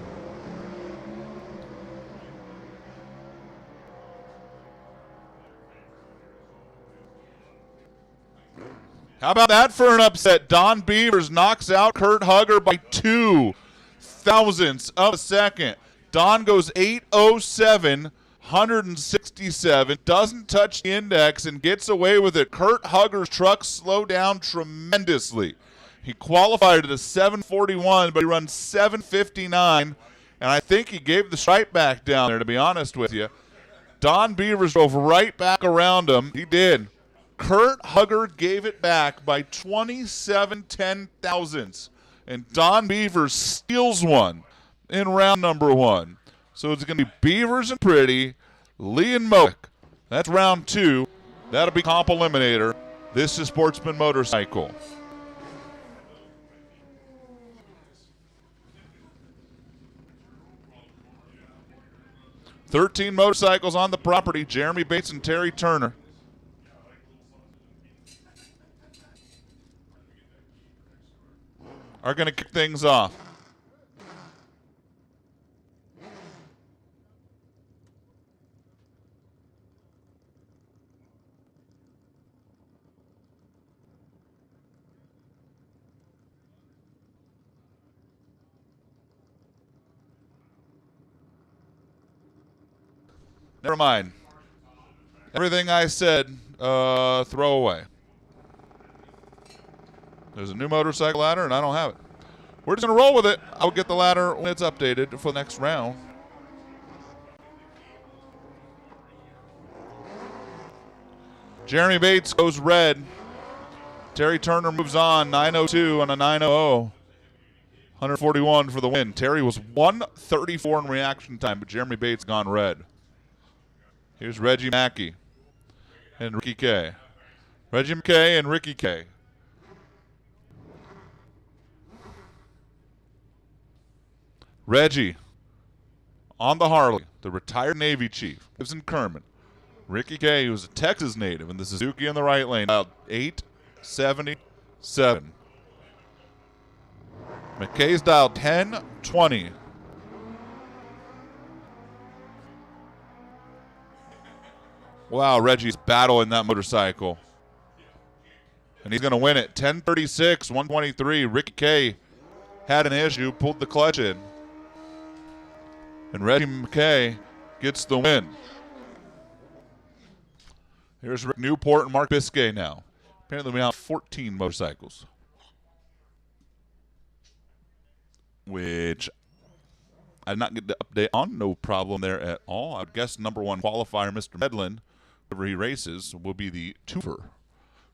How about that for an upset? Don Beavers knocks out Kurt Hugger by 2 thousandths of a second. Don goes 8:07, 167, doesn't touch the index and gets away with it. Kurt Hugger's truck slowed down tremendously. He qualified at a 7:41, but he runs 7:59, and I think he gave the stripe back down there, to be honest with you. Don Beavers drove right back around him. He did. Kurt Hugger gave it back by 27 10,000ths, and Don Beavers steals one in round number 1. So it's going to be Beavers and Pretty, Lee and Mowick. That's round 2. That'll be comp eliminator. This is Sportsman Motorcycle. "13 motorcycles on the property. Jeremy Bates and Terry Turner. Are going to kick things off. Never mind. Everything I said, throw away. There's a new motorcycle ladder, and I don't have it. We're just going to roll with it. I'll get the ladder when it's updated for the next round. Jeremy Bates goes red. Terry Turner moves on, 9:02 on a 9:00. 141 for the win. Terry was 134 in reaction time, but Jeremy Bates gone red. Here's Reggie Mackey and Ricky K. Reggie McKay and Ricky K. Reggie on the Harley, the retired Navy chief, lives in Kerman. Ricky K, who's a Texas native, in the Suzuki in the right lane, dialed 877. McKay's dialed 1020. Wow, Reggie's battling that motorcycle. And he's going to win it. 1036, 123. Ricky K had an issue, pulled the clutch in. And Reggie McKay gets the win. Here's Rick Newport and Mark Biscay now. Apparently we have 14 motorcycles, which I did not get the update on. No problem there at all. I would guess number 1 qualifier, Mr. Medlin, wherever he races, will be the twofer.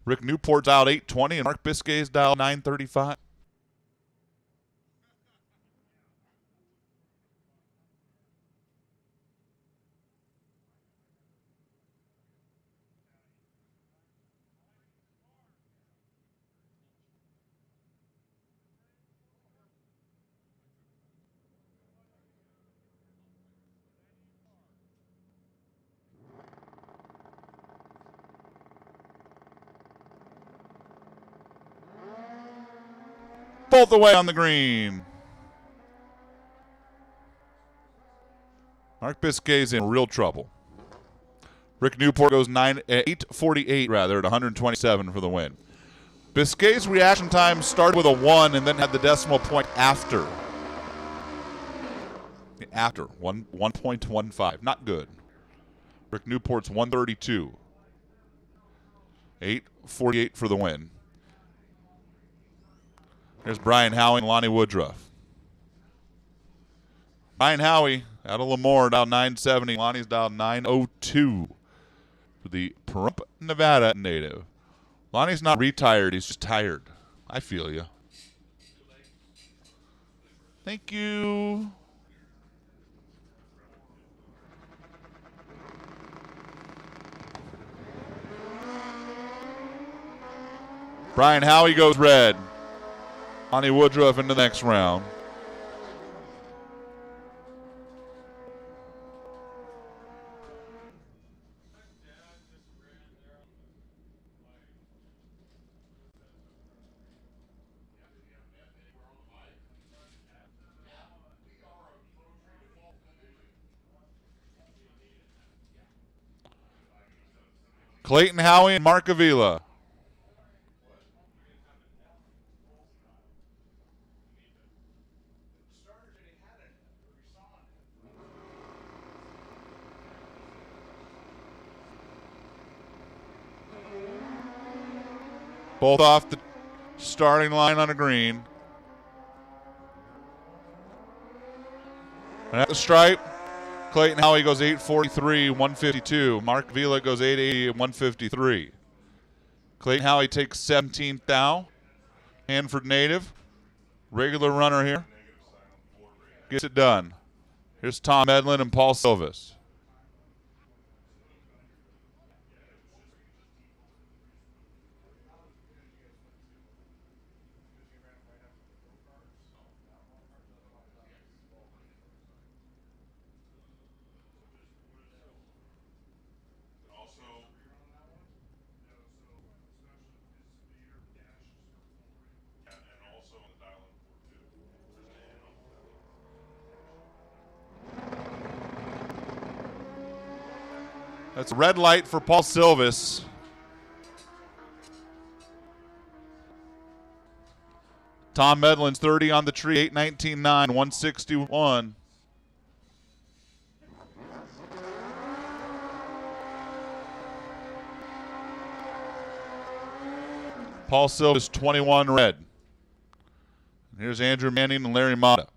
Rick Newport's dialed 820 and Mark Biscay's dialed 935. Both the way on the green. Mark Biscay's in real trouble. Rick Newport goes 848 rather at 127 for the win. Biscay's reaction time started with a 1 and then had the decimal point after. After 1.15. Not good. Rick Newport's 132. 848 for the win. There's Brian Howing and Lonnie Woodruff. Ryan Howie out of Lemoore, dial 970. Lonnie's dial 902 for the Pahrump, Nevada native. Lonnie's not retired. He's just tired. I feel you. Thank you. Brian Howie goes red. Lonnie Woodruff into the next round. Clayton Howie and Mark Avila. Both off the starting line on a green. And at the stripe, Clayton Howie goes 843, 152. Mark Avila goes 880, 153. Clayton Howie takes 17th thou. Hanford native. Regular runner here. Gets it done. Here's Tom Edlin and Paul Silvis. That's a red light for Paul Silvis. Tom Medlin's 30 on the tree, 819.9, 161. Paul Silvis, 21 red. And here's Andrew Manning and Larry Mata.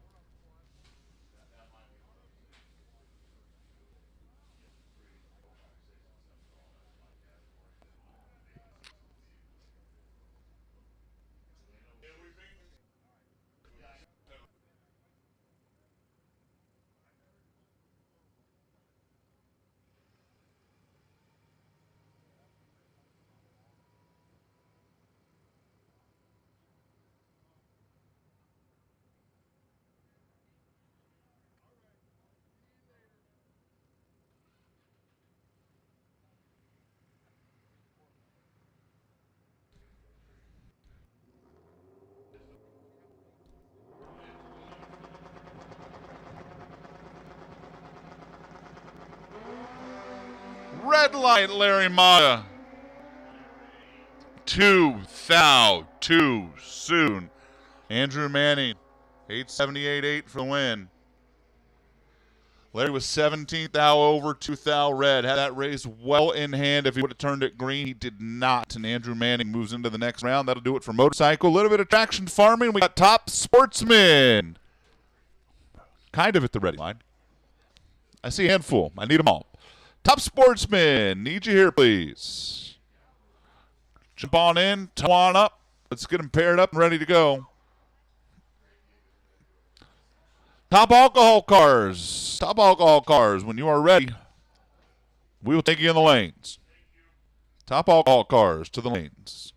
Red light, Larry Mata. Too soon. Andrew Manning, 878.8 for the win. Larry was 17th thou over, 2 thou red. Had that race well in hand if he would have turned it green. He did not, and Andrew Manning moves into the next round. That'll do it for motorcycle. A little bit of traction farming. We got Top Sportsman. Kind of at the ready line. I see a handful. I need them all. Top Sportsman, need you here, please. Jump on in, toe on up. Let's get them paired up and ready to go. Top alcohol cars. Top alcohol cars. When you are ready, we will take you in the lanes. Top alcohol cars to the lanes.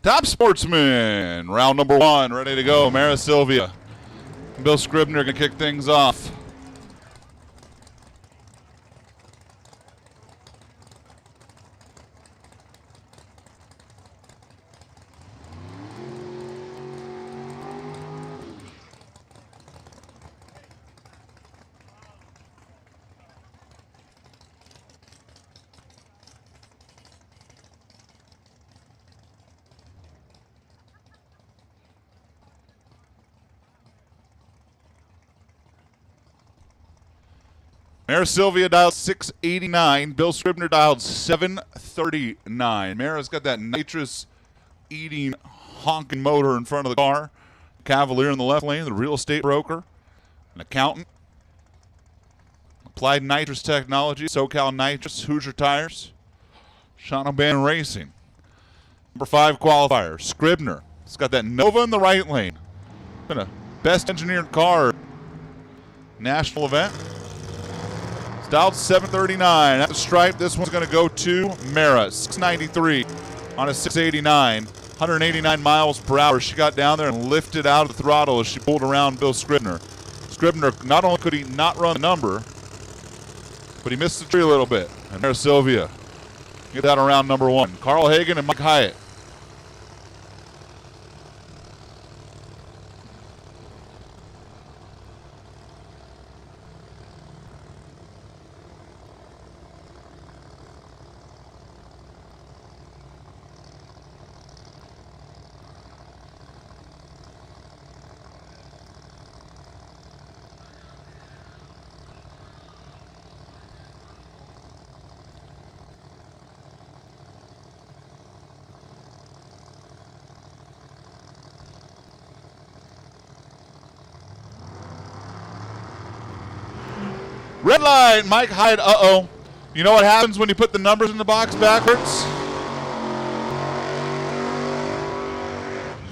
Top Sportsman, round number 1, ready to go. Mara Sylvia. Bill Scribner going to kick things off. Mara Sylvia dialed 689. Bill Scribner dialed 739. Mara's got that nitrous-eating, honking motor in front of the car. Cavalier in the left lane, the real estate broker, an accountant. Applied Nitrous Technology, SoCal Nitrous, Hoosier Tires, Sean O'Bannon Racing. Number 5 qualifier, Scribner. It's got that Nova in the right lane. Been a best engineered car national event. Dialed 739 at the stripe. This one's going to go to Mara. 693 on a 689. 189 miles per hour. She got down there and lifted out of the throttle as she pulled around Bill Scribner. Scribner, not only could he not run the number, but he missed the tree a little bit. And Mara Sylvia get that around number 1. Carl Hagan and Mike Hyatt. Red light, Mike Hyde, uh-oh. You know what happens when you put the numbers in the box backwards?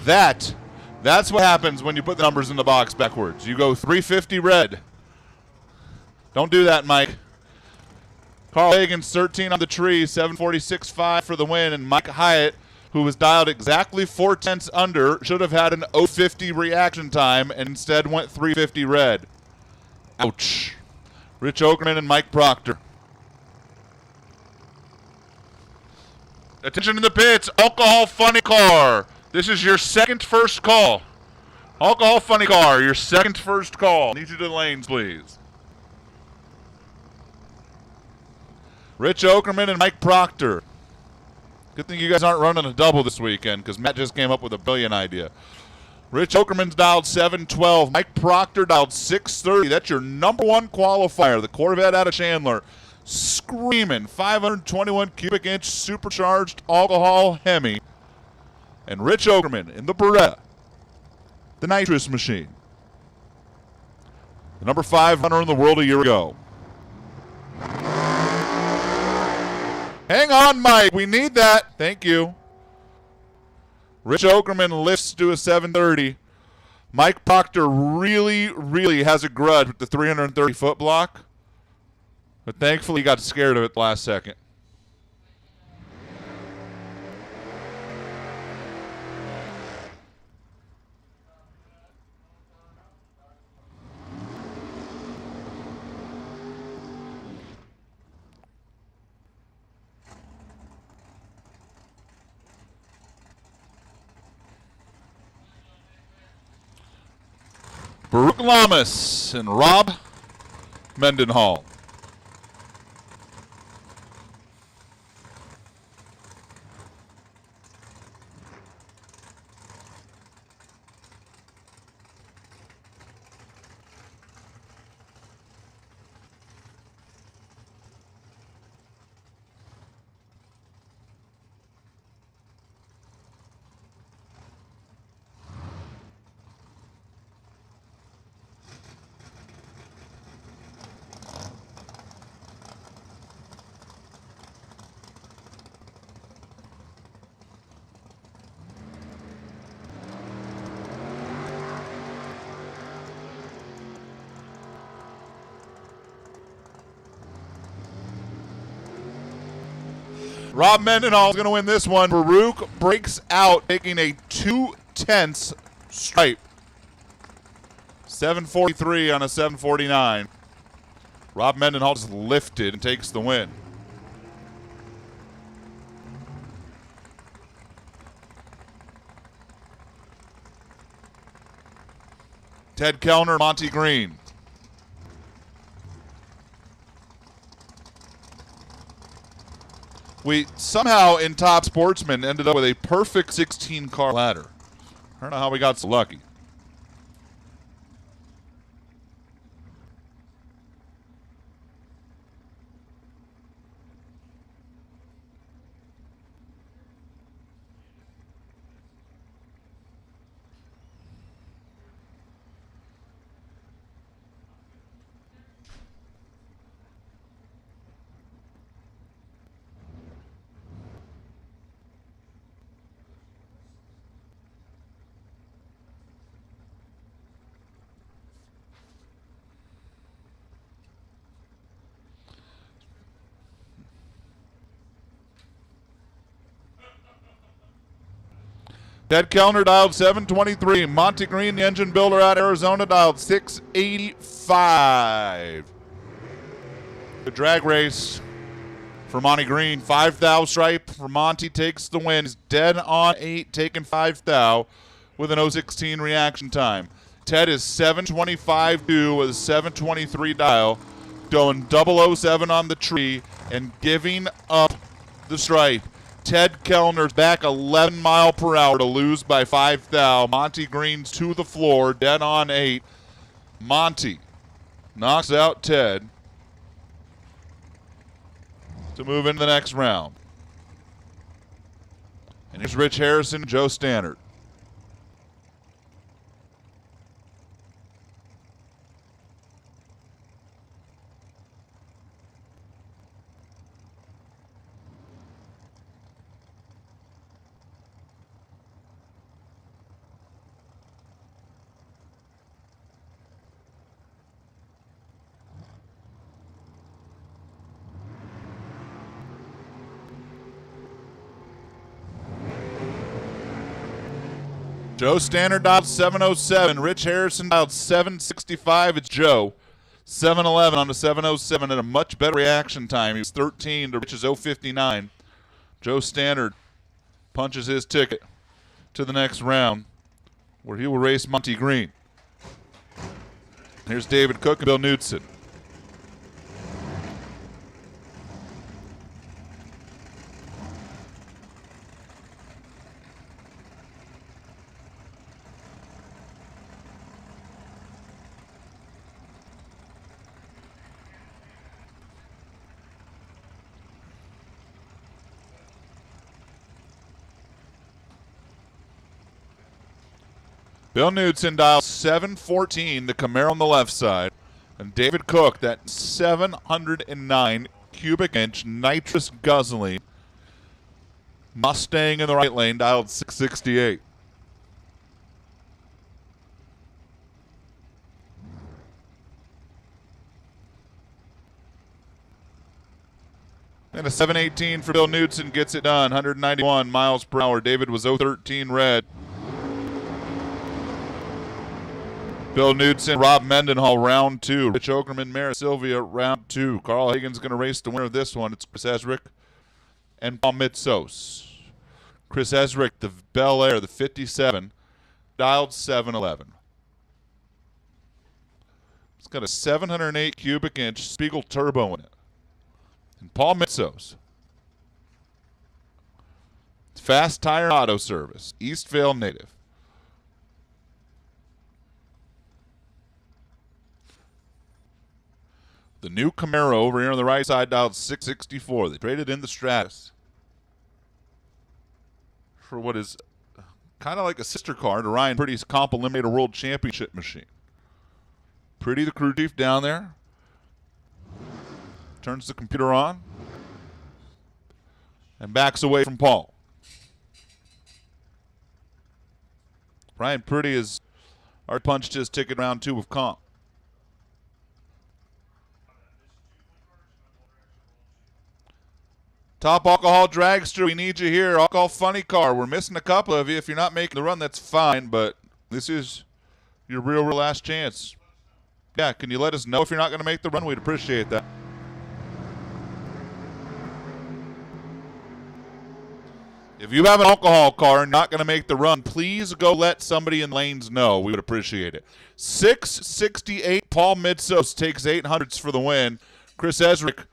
That's what happens when you put the numbers in the box backwards. You go 350 red. Don't do that, Mike. Carl Hagan's 13 on the tree, 746.5 for the win, and Mike Hyatt, who was dialed exactly 4/10 under, should have had an 050 reaction time and instead went 350 red. Ouch. Rich Okerman and Mike Proctor. Attention in the pits. Alcohol funny car. This is your second first call. Alcohol funny car, your second first call. Need you to the lanes, please. Rich Okerman and Mike Proctor. Good thing you guys aren't running a double this weekend because Matt just came up with a brilliant idea. Rich Okerman's dialed 712. Mike Proctor dialed 630. That's your number 1 qualifier. The Corvette out of Chandler. Screaming 521 cubic inch supercharged alcohol Hemi. And Rich Okerman in the Beretta. The nitrous machine. The number 5 runner in the world a year ago. Hang on, Mike. We need that. Thank you. Rich Okerman lifts to a 730. Mike Proctor really, really has a grudge with the 330-foot block. But thankfully he got scared of it the last second. Baruch Lamas and Rob Mendenhall. Rob Mendenhall is going to win this one. Baruch breaks out, taking a 2/10 stripe. 7:43 on a 7:49. Rob Mendenhall is lifted and takes the win. Ted Kellner, Monty Green. We somehow in Top Sportsman ended up with a perfect 16-car ladder. I don't know how we got so lucky. Ted Kellner dialed 723. Monty Green, the engine builder out of Arizona, dialed 685. The drag race for Monty Green. 5 thou stripe for Monty takes the win. He's dead on 8, taking 5 thou with an 016 reaction time. Ted is 725-2 with a 723 dial, going 007 on the tree and giving up the stripe. Ted Kellner's back 11 mile per hour to lose by 5 thou. Monty Green's to the floor, dead on 8. Monty knocks out Ted to move into the next round. And here's Rich Harrison, Joe Stannard. Joe Stannard dialed 707. Rich Harrison dialed 765. It's Joe. 711 on the 707 and a much better reaction time. He was 13 to Rich's 059. Joe Stannard punches his ticket to the next round where he will race Monty Green. Here's David Cook and Bill Knudsen. Bill Knudsen dialed 714, the Camaro on the left side. And David Cook, that 709 cubic inch nitrous guzzling Mustang in the right lane, dialed 668. And a 718 for Bill Knudsen gets it done, 191 miles per hour. David was 013 red. Bill Knudsen, Rob Mendenhall, round 2. Rich Okerman, Mara Sylvia, round 2. Carl Hagen's going to race the winner of this one. It's Chris Esrick and Paul Mitsos. Chris Esrick, the Bel Air, the 57, dialed 711. It's got a 708 cubic inch Spiegel turbo in it. And Paul Mitsos, Fast Tire Auto Service, Eastvale native. The new Camaro over here on the right side dialed 664. They traded in the Stratus for what is kind of like a sister car to Ryan Pretty's Comp Eliminator World Championship machine. Pretty, the crew chief down there, turns the computer on and backs away from Paul. Ryan Pretty has already punched his ticket round 2 of Comp. Top Alcohol Dragster, we need you here. Alcohol Funny Car, we're missing a couple of you. If you're not making the run, that's fine, but this is your real last chance. Yeah, can you let us know if you're not going to make the run? We'd appreciate that. If you have an alcohol car and not going to make the run, please go let somebody in lanes know. We would appreciate it. 668, Paul Mitsos takes 800s for the win. Chris Ezrick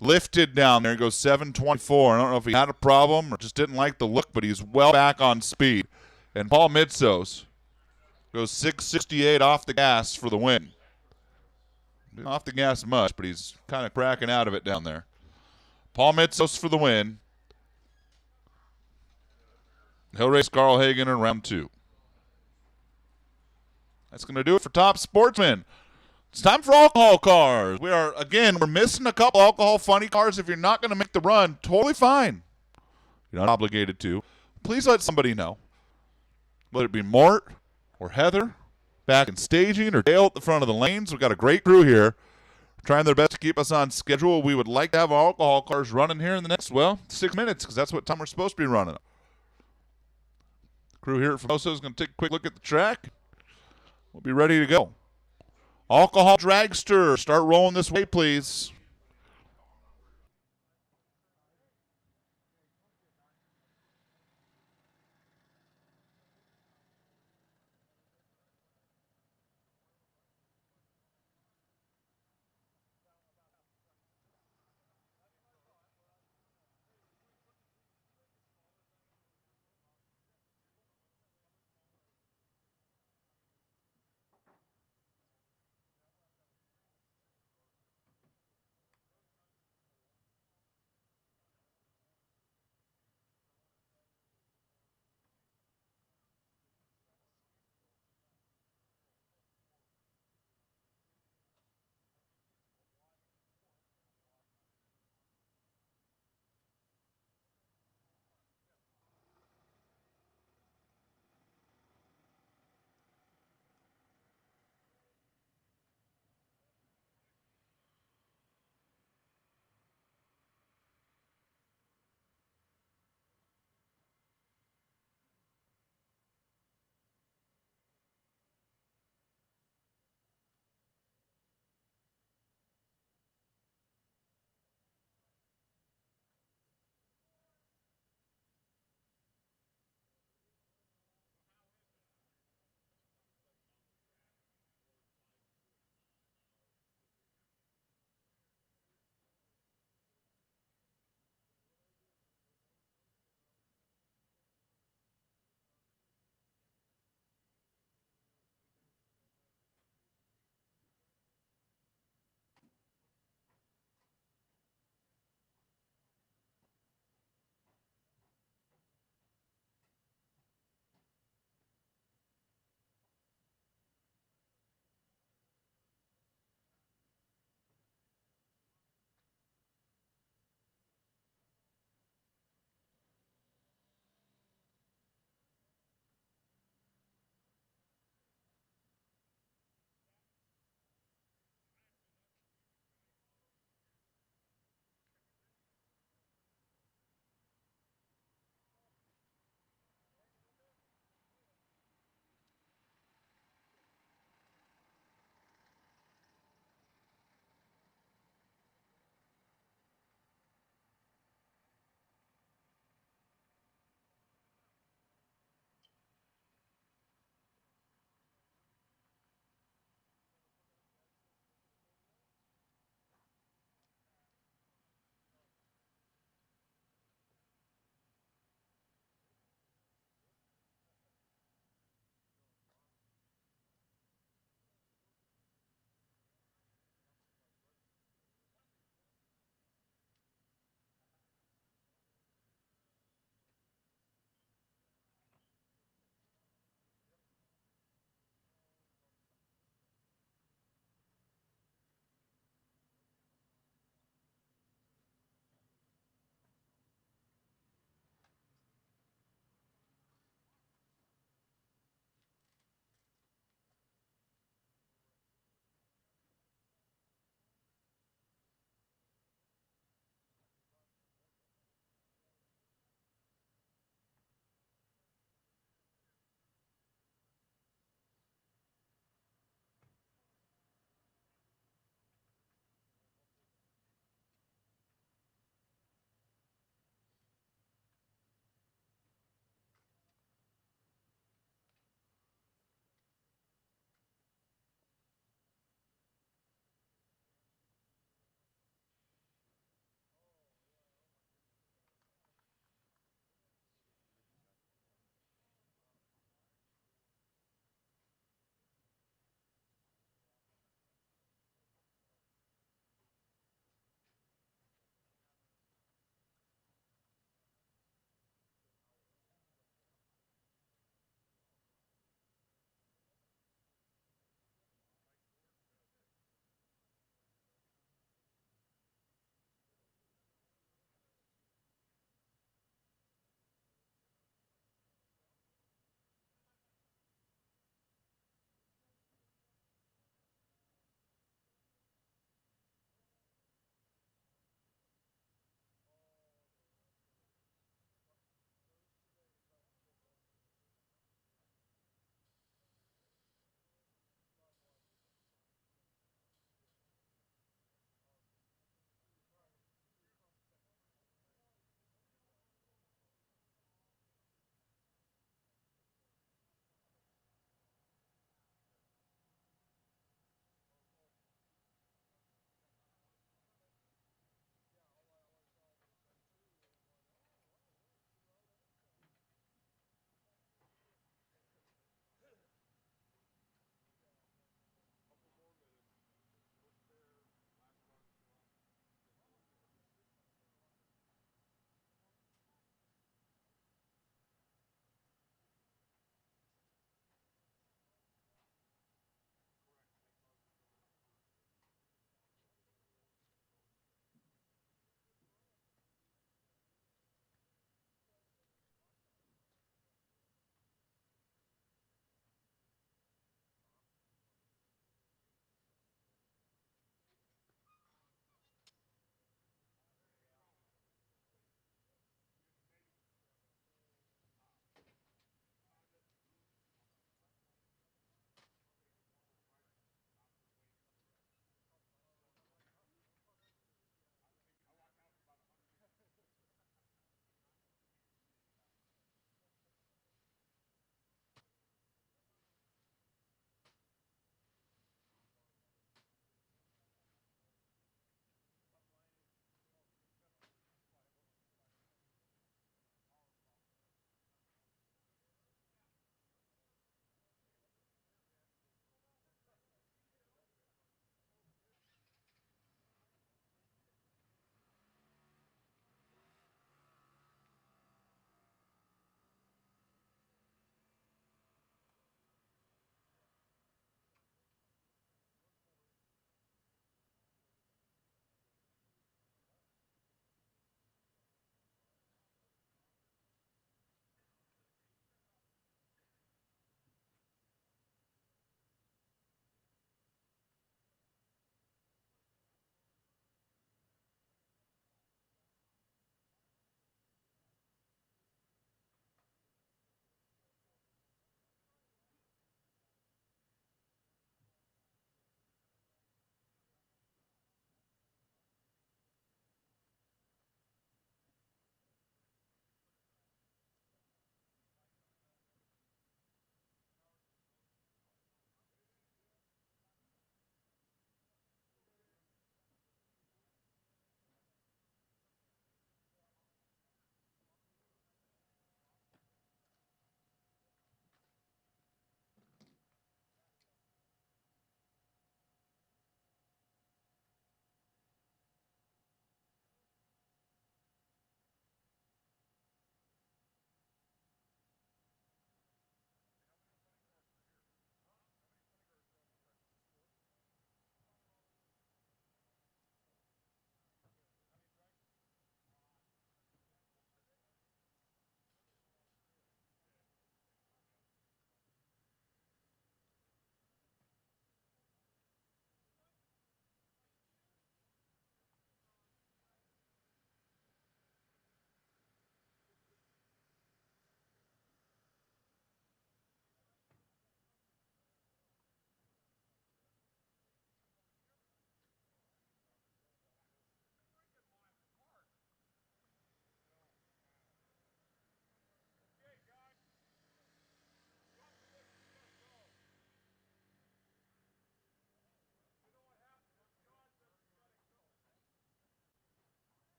lifted down there and goes 724. I don't know if he had a problem or just didn't like the look, but he's well back on speed. And Paul Mitsos goes 668 off the gas for the win. Not off the gas much, but he's kind of cracking out of it down there. Paul Mitsos for the win. He'll race Carl Hagen in round 2. That's going to do it for Top Sportsman. It's time for alcohol cars. We're missing a couple alcohol funny cars. If you're not going to make the run, totally fine. You're not obligated to. Please let somebody know. Whether it be Mort or Heather back in staging or Dale at the front of the lanes. We've got a great crew here trying their best to keep us on schedule. We would like to have our alcohol cars running here in the next, 6 minutes because that's what time we're supposed to be running. Crew here at Formosa is going to take a quick look at the track. We'll be ready to go. Alcohol Dragster, start rolling this way, please.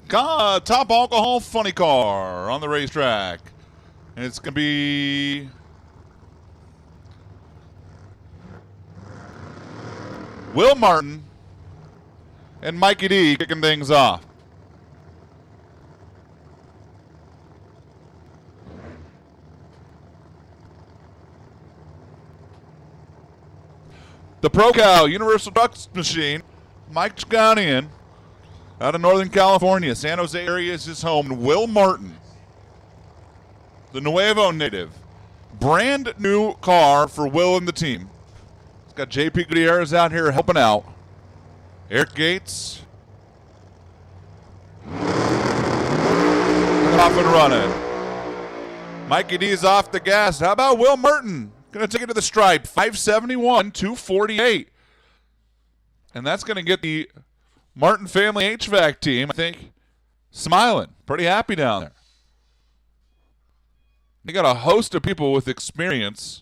top alcohol funny car on the racetrack. And it's going to be Will Martin and Mikey D kicking things off. The ProCal Universal Trucks Machine, Mike Chicanian, out of Northern California. San Jose area is his home. And Will Martin, the Nuevo native. Brand new car for Will and the team. He's got JP Gutierrez out here helping out. Eric Gates. Off and running. Mikey D's off the gas. How about Will Martin? Going to take it to the stripe. 571, 248. And that's going to get the Martin family HVAC team, I think, smiling. Pretty happy down there. They got a host of people with experience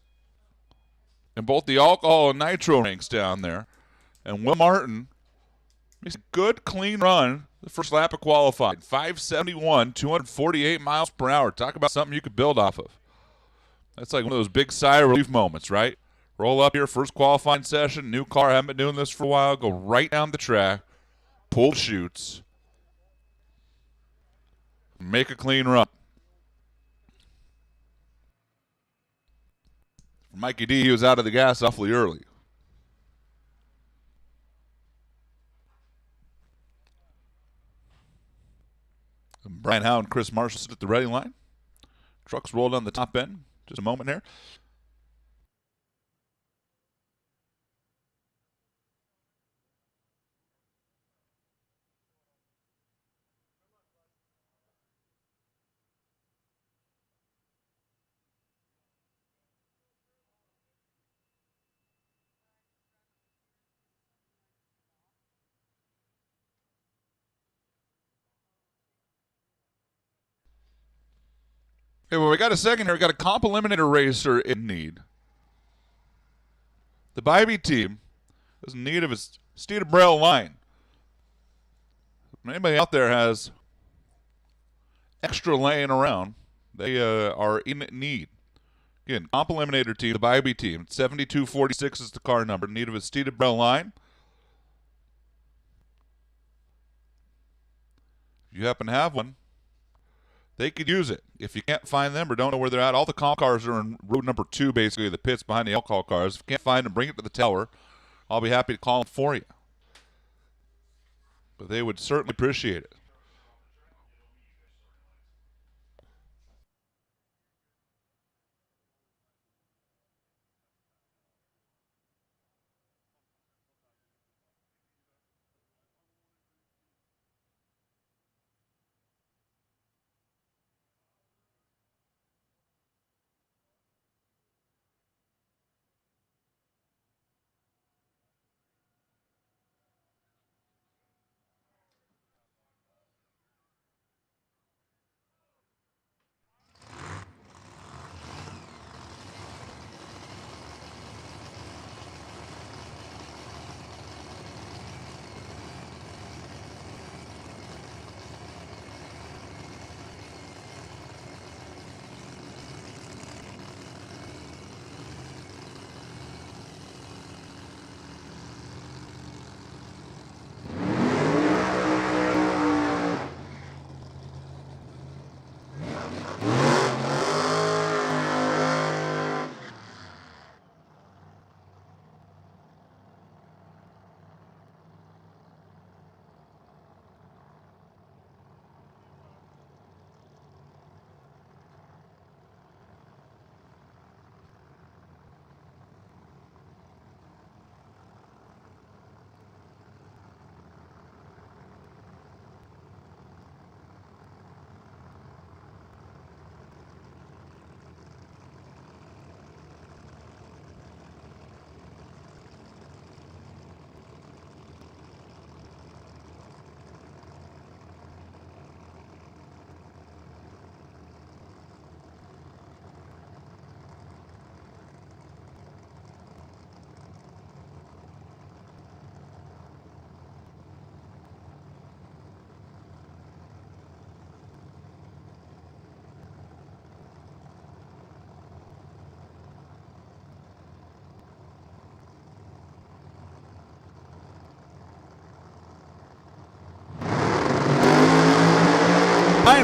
in both the alcohol and nitro ranks down there. And Will Martin makes a good, clean run the first lap of qualifying. 571, 248 miles per hour. Talk about something you could build off of. That's like one of those big sigh of relief moments, right? Roll up here, first qualifying session, new car, haven't been doing this for a while, go right down the track, pull the chutes, make a clean run. For Mikey D, he was out of the gas awfully early. And Brian Howe and Chris Marshall sit at the ready line. Trucks roll down the top end. Just a moment here. Okay, well, we got a second here. We got a comp eliminator racer in need. The Bybee team is in need of a Steed Braille line. If anybody out there has extra laying around, they are in need. Again, comp eliminator team, the Bybee team. 7246 is the car number. In need of a Steed Braille line. If you happen to have one, they could use it. If you can't find them or don't know where they're at, all the comp cars are in road number 2, basically, the pits behind the alcohol cars. If you can't find them, bring it to the tower. I'll be happy to call them for you. But they would certainly appreciate it.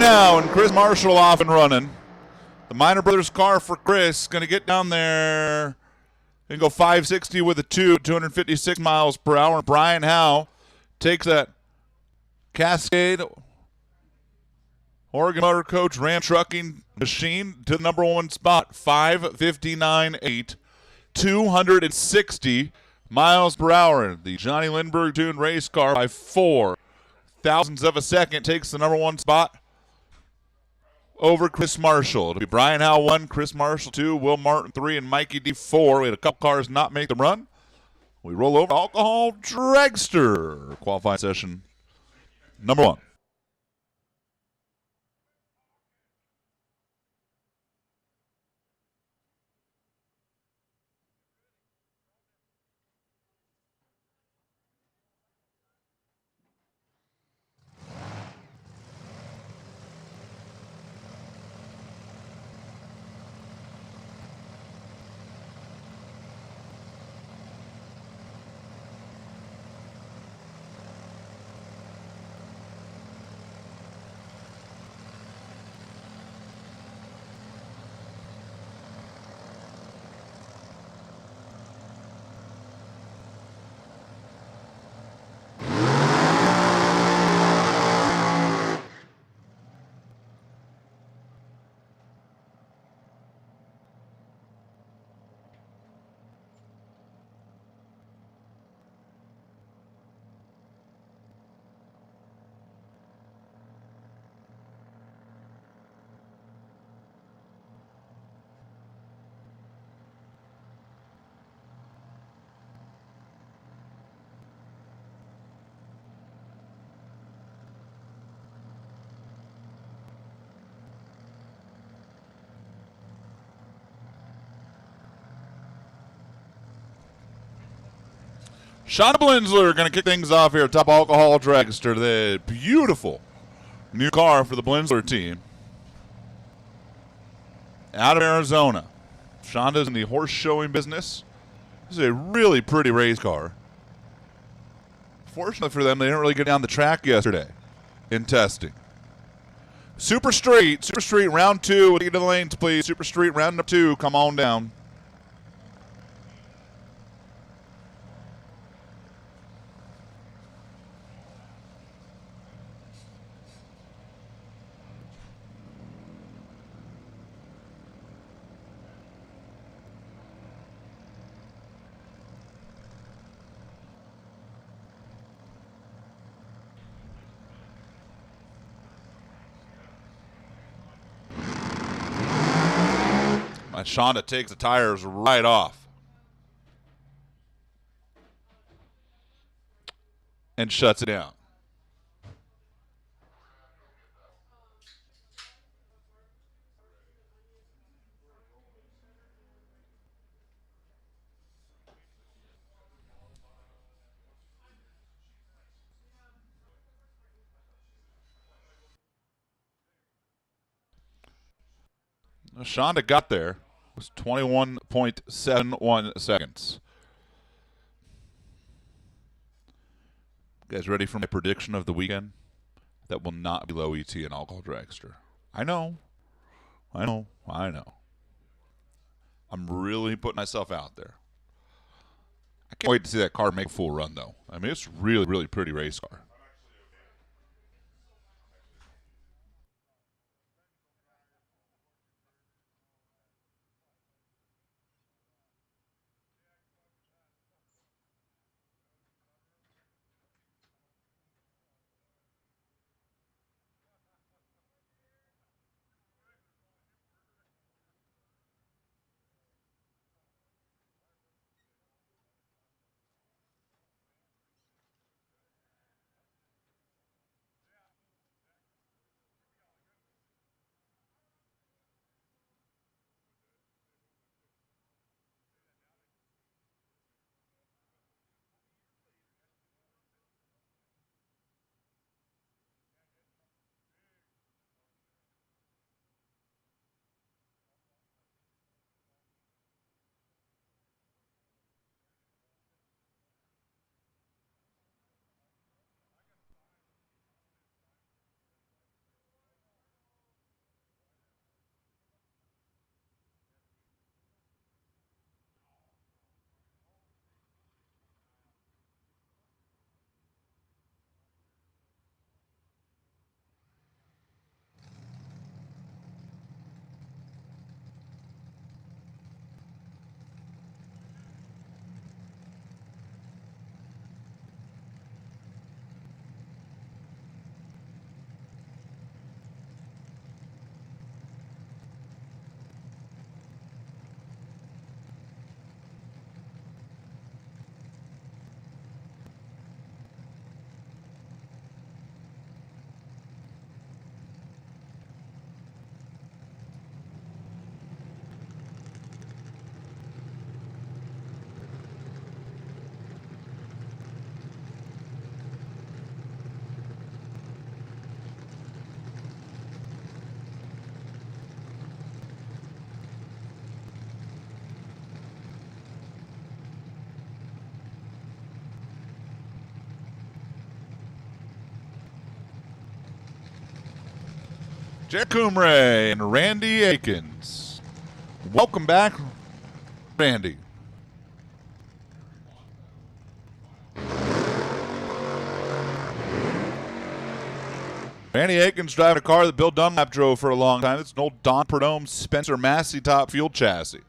Now and Chris Marshall off and running. The Minor Brothers car for Chris going to get down there and go 560 with a 256 miles per hour. Brian Howe takes that Cascade Oregon Motor Coach Ram Trucking machine to the number one spot, 5:59.8, 260 miles per hour. The Johnny Lindbergh tuned race car by 4 thousandths of a second takes the number one spot over Chris Marshall. It'll be Brian Howe 1, Chris Marshall 2, Will Martin 3, and Mikey D 4. We had a couple cars not make the run. We roll over Alcohol Dragster qualifying session number 1. Shauna Blinzler going to kick things off here at Top Alcohol Dragster. The beautiful new car for the Blinzler team. Out of Arizona. Shonda's in the horse showing business. This is a really pretty race car. Fortunately for them, they didn't really get down the track yesterday in testing. Super Street round 2. Take it to the lanes, please. Super Street round number 2. Come on down. And Shonda takes the tires right off and shuts it down. Shonda got there. It was 21.71 seconds. You guys ready for my prediction of the weekend? That will not be low ET and Alcohol Dragster. I know. I'm really putting myself out there. I can't wait to see that car make a full run, though. I mean, it's really, really pretty race car. Jerry Cumray and Randy Akins. Welcome back, Randy. Randy Akins driving a car that Bill Dunlap drove for a long time. It's an old Don Perdome Spencer Massey top fuel chassis.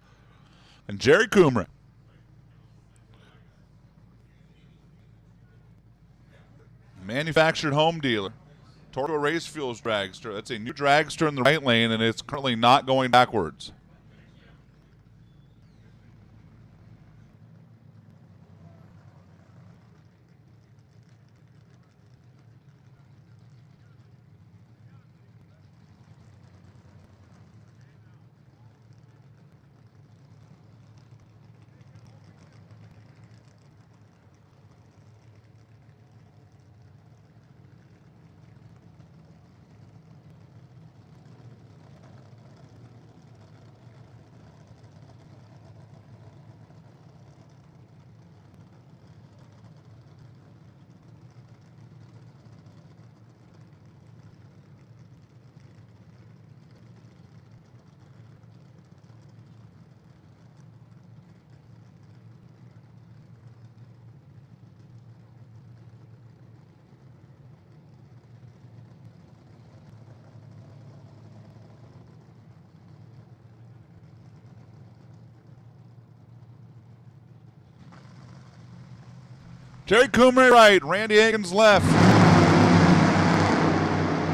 And Jerry Cumray. Manufactured home dealer. Torco Race Fuels dragster. That's a new dragster in the right lane, and it's currently not going backwards. Jerry Cumray right, Randy Akins left.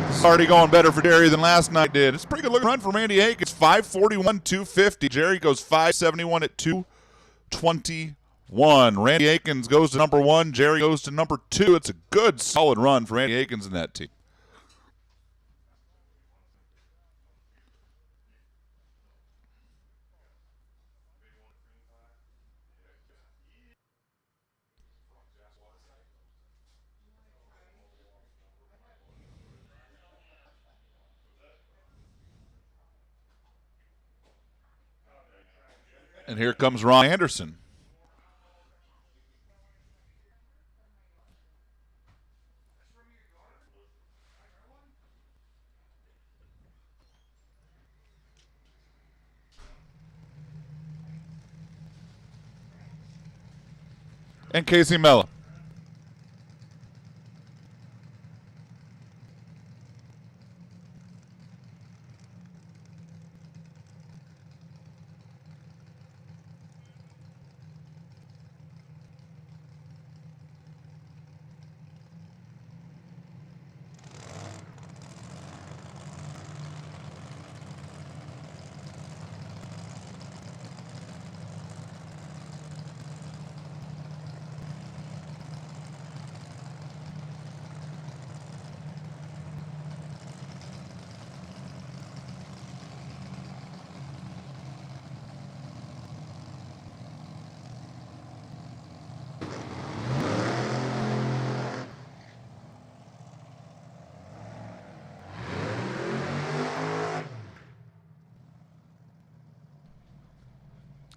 It's already going better for Jerry than last night did. It's a pretty good looking run for Randy Akins. 541, 250. Jerry goes 571 at 221. Randy Akins goes to number 1. Jerry goes to number 2. It's a good, solid run for Randy Akins in that team. And here comes Ron Anderson. And Casey Mello.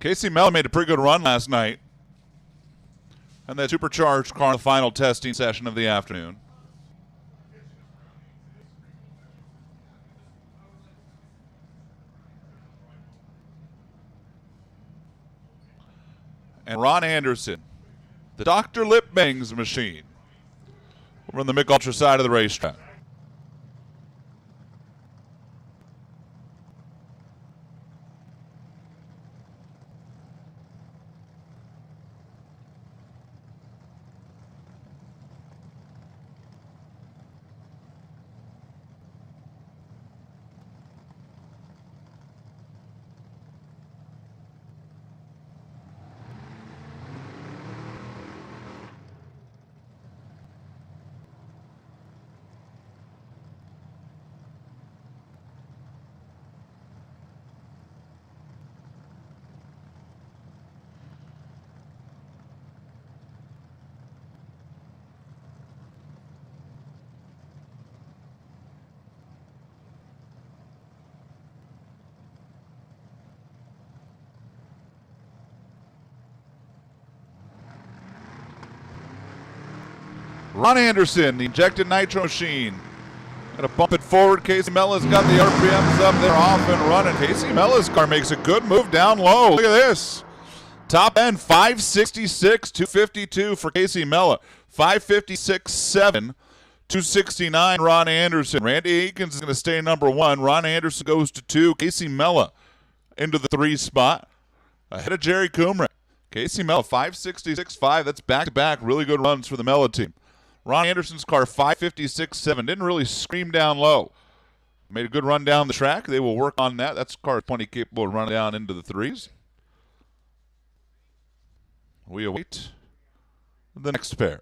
Casey Mello made a pretty good run last night. And that supercharged car in the final testing session of the afternoon. And Ron Anderson, the Dr. Lip Bangs machine, over on the Mick Ultra side of the racetrack. Ron Anderson, the injected nitro machine. Gonna bump it forward. Casey Mella's got the RPMs up. They're off and running. Casey Mella's car makes a good move down low. Look at this. Top end, 566, 252 for Casey Mella. 556.7, 269, Ron Anderson. Randy Aikens is going to stay number 1. Ron Anderson goes to 2. Casey Mella into the 3 spot. Ahead of Jerry Kumrick. Casey Mella, 566.5. That's back-to-back really good runs for the Mella team. Ron Anderson's car, 556.7. Didn't really scream down low. Made a good run down the track. They will work on that. That's car plenty capable of running down into the 3s. We await the next pair.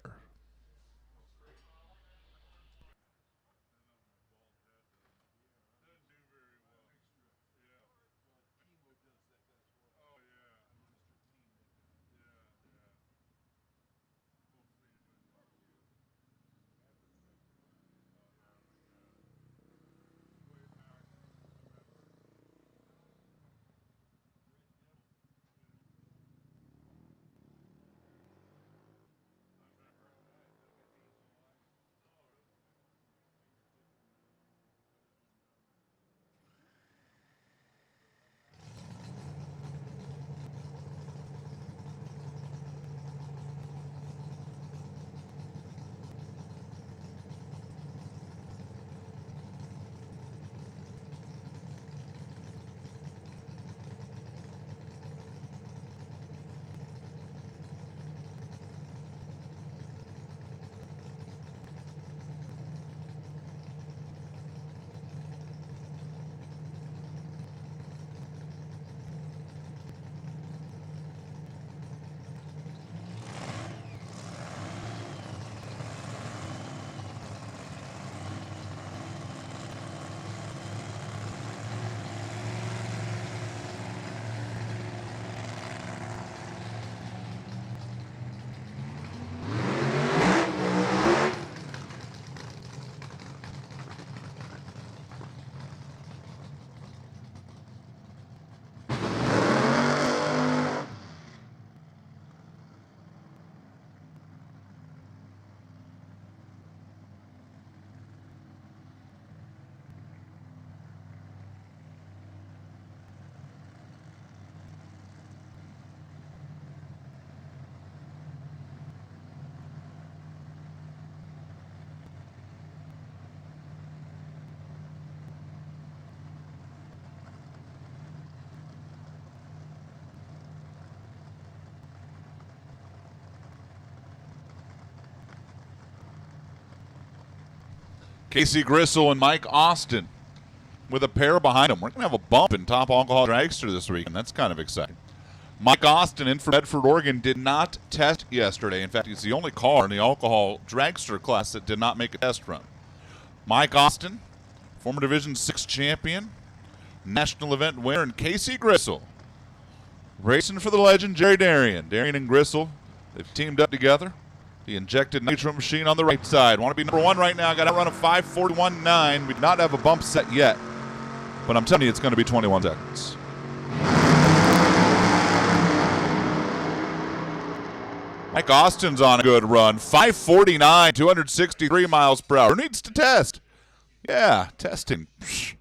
Casey Gristle and Mike Austin with a pair behind him. We're going to have a bump in Top Alcohol Dragster this weekend. That's kind of exciting. Mike Austin in for Bedford, Oregon, did not test yesterday. In fact, he's the only car in the alcohol dragster class that did not make a test run. Mike Austin, former Division 6 champion, national event winner, and Casey Gristle racing for the legend Jerry Darian. Darian and Gristle, they've teamed up together. The injected nitro machine on the right side. Want to be number 1 right now. Got a run of 5:41.9. We do not have a bump set yet, but I'm telling you it's going to be 21 seconds. Mike Austin's on a good run. 5:49, 263 miles per hour. Who needs to test? Yeah, testing.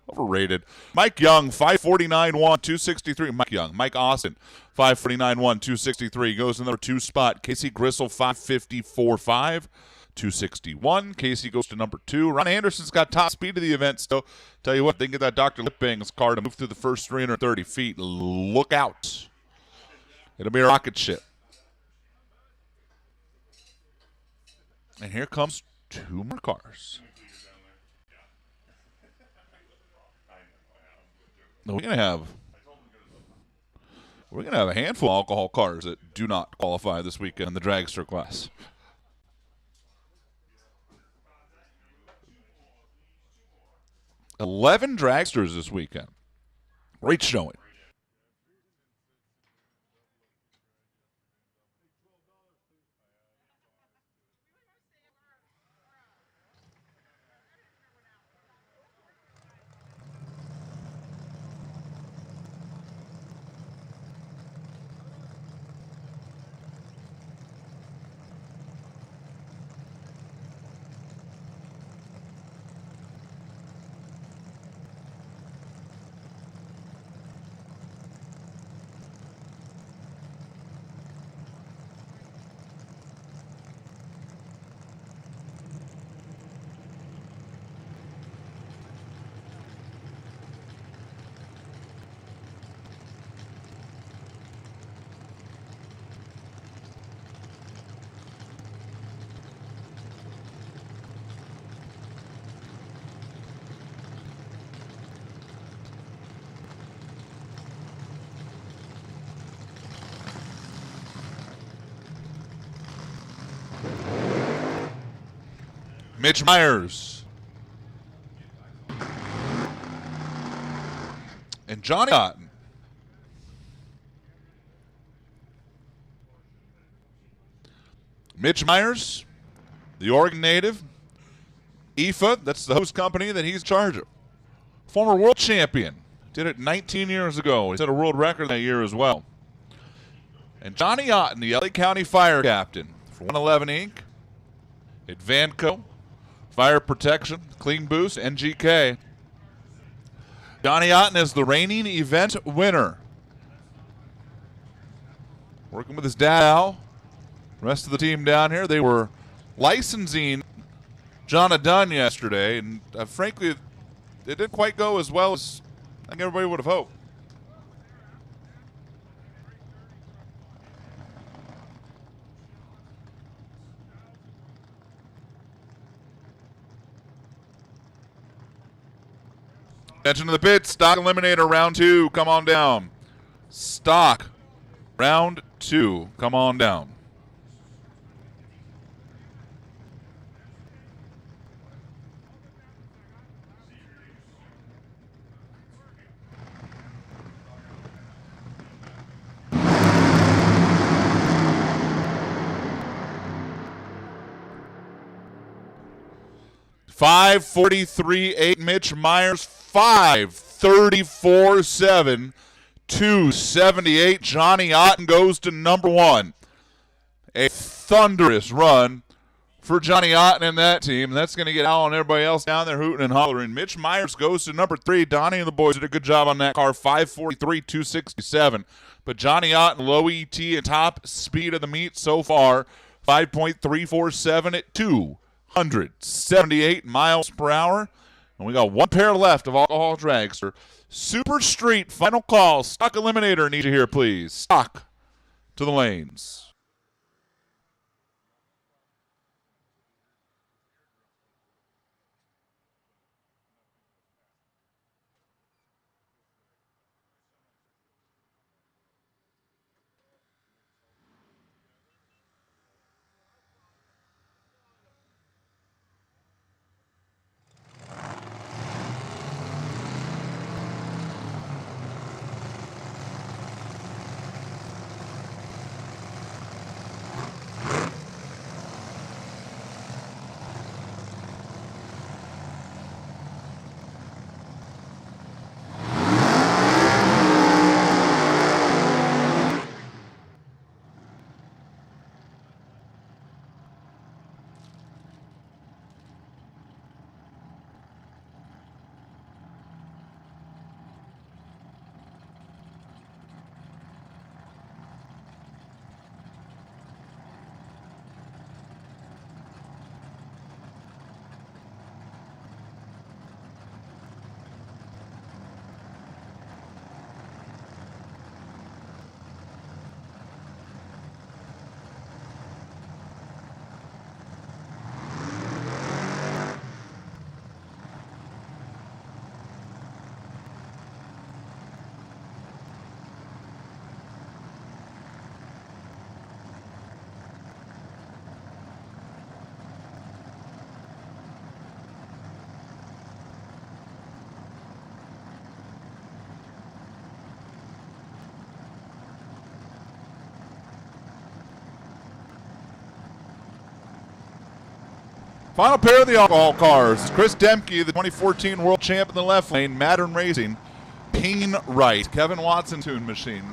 Overrated. Mike Young, 5:49.1, 263. Mike Young. Mike Austin, 5:49.1, 263. Goes in the number 2 spot. Casey Gristle, 5:54.5, 261. Casey goes to number 2. Ron Anderson's got top speed of the event still. Tell you what, they can get that Dr. Lipbang's car to move through the first 330 feet. Look out. It'll be a rocket ship. And here comes 2 more cars. We're gonna have a handful of alcohol cars that do not qualify this weekend in the dragster class. $11 dragsters this weekend. Great showing. Mitch Myers. And Johnny Otten. Mitch Myers, the Oregon native. IFA, that's the host company that he's in charge of. Former world champion. Did it 19 years ago. He set a world record that year as well. And Johnny Otten, the LA County Fire Captain for 111 Inc. Advanco, Fire Protection, Clean Boost, NGK. Johnny Otten is the reigning event winner. Working with his dad, Al. The rest of the team down here, they were licensing John Dunn yesterday, and frankly, it didn't quite go as well as I think everybody would have hoped. Attention to the pit. Stock Eliminator round 2. Come on down. Stock round 2. Come on down. $5:43.8 Mitch Myers, 5:34.7, 2:78. Johnny Otten goes to number 1. A thunderous run for Johnny Otten and that team. That's going to get Al and everybody else down there hooting and hollering. Mitch Myers goes to number 3. Donnie and the boys did a good job on that car, 5:43, 2:67. But Johnny Otten, low ET and top speed of the meet so far, 5.347 at 278 miles per hour. And we got one pair left of alcohol dragster. Super Street, final call. Stock Eliminator, need you here, please. Stock to the lanes. Final pair of the alcohol cars. Chris Demke, the 2014 world champ in the left lane. Mattern Racing. Peen right. Kevin Watson Tune Machine.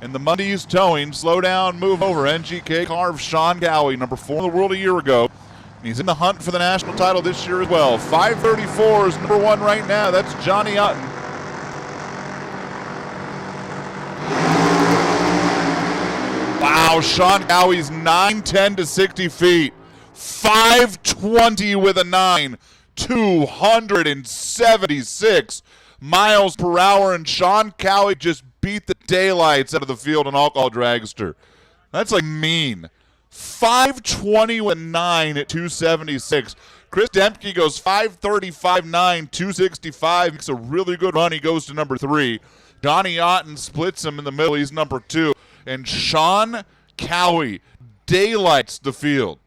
And the Mundy's Towing. Slow down, move over. NGK car of Sean Gowie, number 4 in the world a year ago. And he's in the hunt for the national title this year as well. 5:34 is number 1 right now. That's Johnny Otten. Wow, Sean Gowie's 9:10 to 60 feet. 5:20 with a 9, 276 miles per hour, and Sean Cowie just beat the daylights out of the field in alcohol dragster. That's like mean. 5:20 with 9 at 276. Chris Demke goes 5:35.9, 265. Makes a really good run. He goes to number 3. Donnie Otten splits him in the middle. He's number 2. And Sean Cowie daylights the field.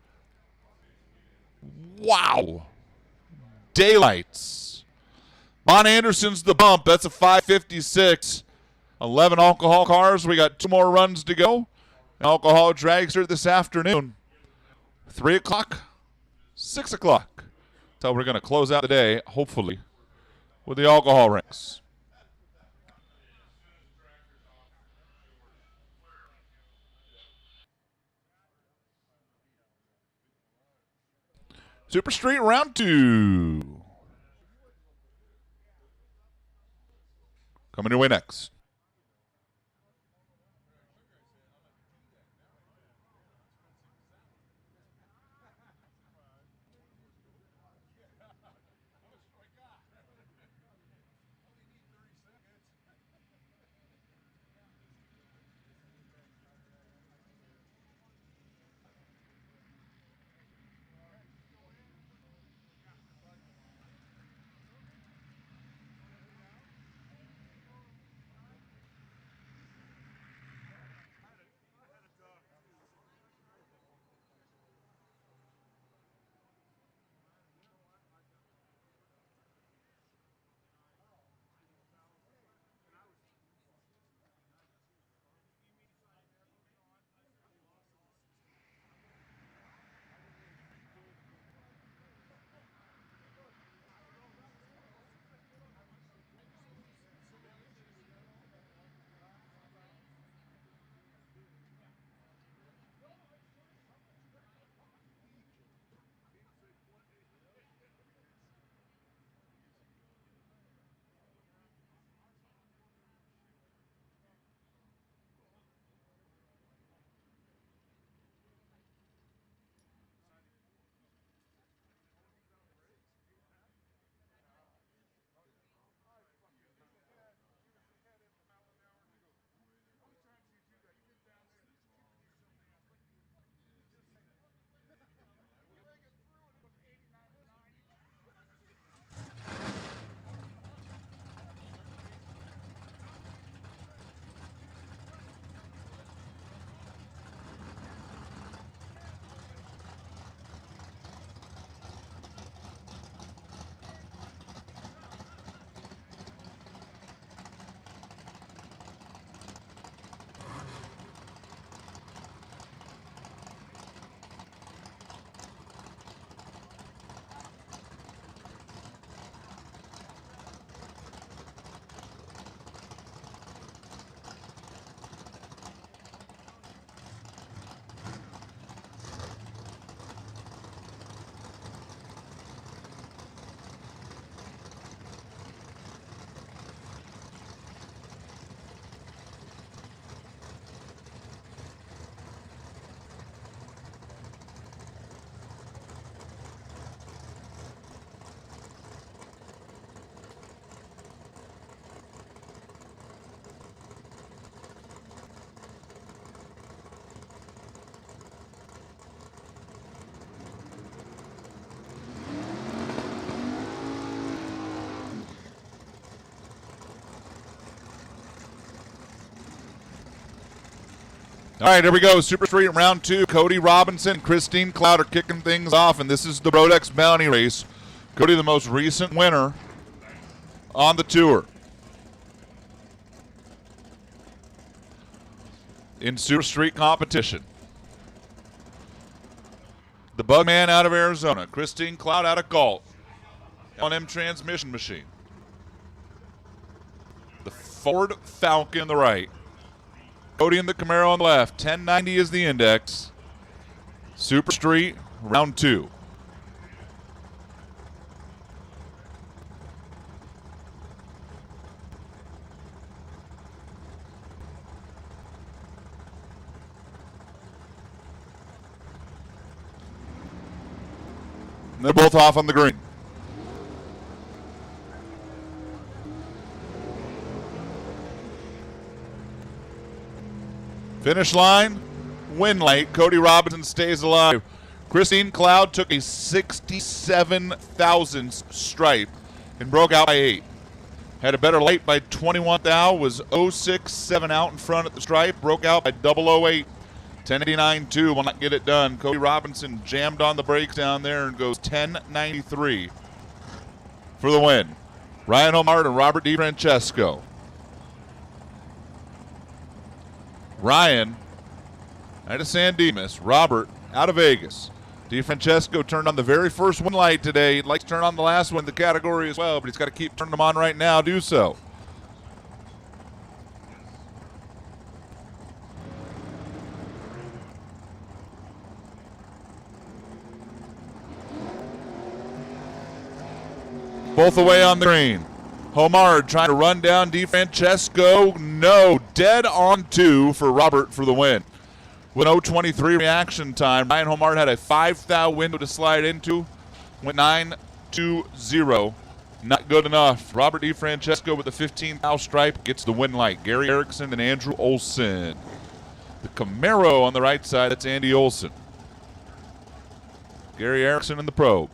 Wow. Daylights. Von Anderson's the bump. That's a 5:56. 11 alcohol cars. We got 2 more runs to go. Alcohol dragster this afternoon. 3 o'clock, 6 o'clock. That's how we're going to close out the day, hopefully, with the alcohol ranks. Super Street round 2. Coming your way next. All right, here we go. Super Street round 2. Cody Robinson, Christine Cloud are kicking things off, and this is the Brodex Bounty Race. Cody, the most recent winner on the tour. In Super Street competition. The Bugman out of Arizona. Christine Cloud out of Galt. L&M transmission machine. The Ford Falcon on the right. Cody and the Camaro on the left. 1090 is the index. Super Street, round 2. And they're both off on the green. Finish line, win late. Cody Robinson stays alive. Christine Cloud took a 67 thousandths stripe and broke out by 8. Had a better late by 21 thou, was 067 out in front at the stripe, broke out by 008. 1089-2 will not get it done. Cody Robinson jammed on the brakes down there and goes 1093 for the win. Ryan Homard and Robert DiFrancesco. Ryan out of San Dimas. Robert out of Vegas. DiFrancesco turned on the very first one light today. He'd like to turn on the last one in the category as well, but he's got to keep turning them on right now. Do so. Both away on the green. Homard trying to run down DiFrancesco. No, dead on 2 for Robert for the win. With 0.23 reaction time, Ryan Homard had a 5 thou window to slide into. Went 9-2-0. Not good enough. Robert DiFrancesco with the 15 thou stripe gets the win light. Gary Erickson and Andrew Olson. The Camaro on the right side, that's Andy Olson. Gary Erickson in the probe.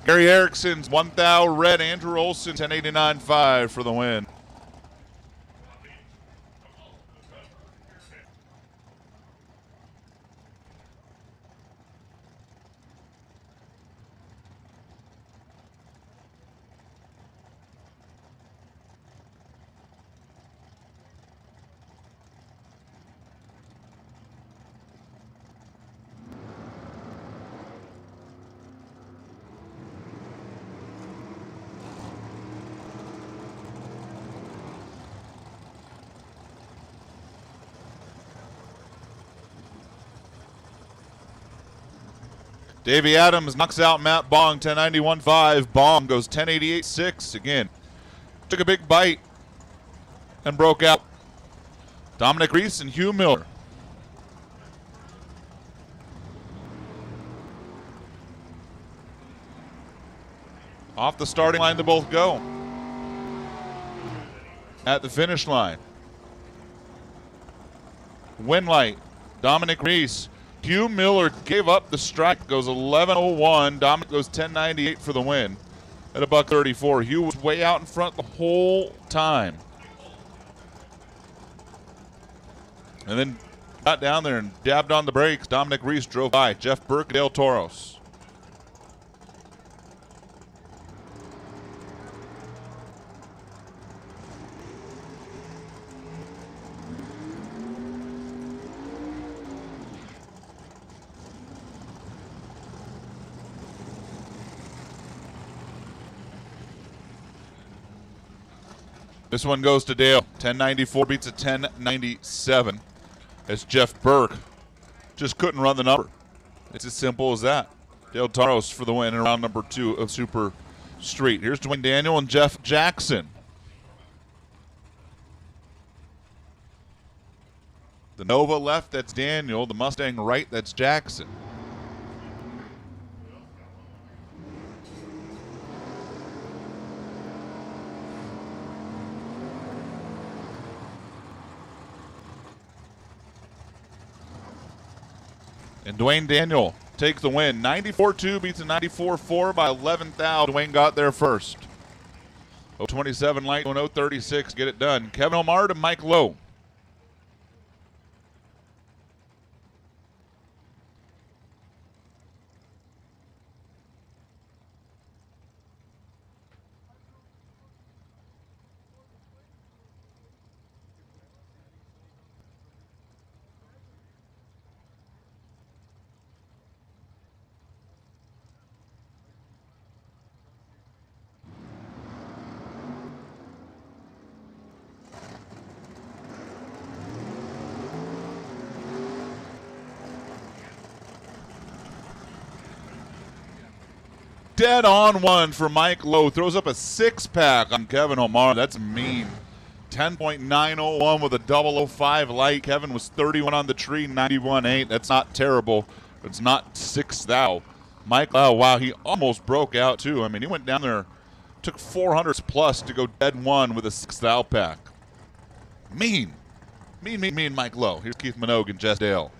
Gary Erickson's 1 thou red. Andrew Olson 1089.5 for the win. Davey Adams knocks out Matt Bong, 1091.5. Bong goes 1088.6 again. Took a big bite and broke out. Dominic Reese and Hugh Miller. Off the starting line, they both go. At the finish line. Win light, Dominic Reese. Hugh Miller gave up the strike, goes 11:01. Dominic goes 10:98 for the win at $1.34. Hugh was way out in front the whole time. And then got down there and dabbed on the brakes. Dominic Reese drove by. Jeff Burke and Dale Toros. This one goes to Dale. 1094 beats a 1097. As Jeff Burke just couldn't run the number. It's as simple as that. Dale Taros for the win in round number 2 of Super Street. Here's Dwayne Daniel and Jeff Jackson. The Nova left, that's Daniel. The Mustang right, that's Jackson. And Dwayne Daniel takes the win. 94.2 beats a 94.4 by 11 thou. Dwayne got there first. 0.27 light, 0.36, get it done. Kevin Omar and Mike Lowe. Dead on one for Mike Lowe. Throws up a 6-pack on Kevin Omar. That's mean. 10.901 with a 005 light. Kevin was 31 on the tree, 91.8. That's not terrible. It's not 6 thou. Mike, oh, wow, he almost broke out, too. I mean, he went down there Took 400s plus to go dead one with a 6th out pack. Mean, Mike Lowe. Here's Keith Minogue and Jess Dale.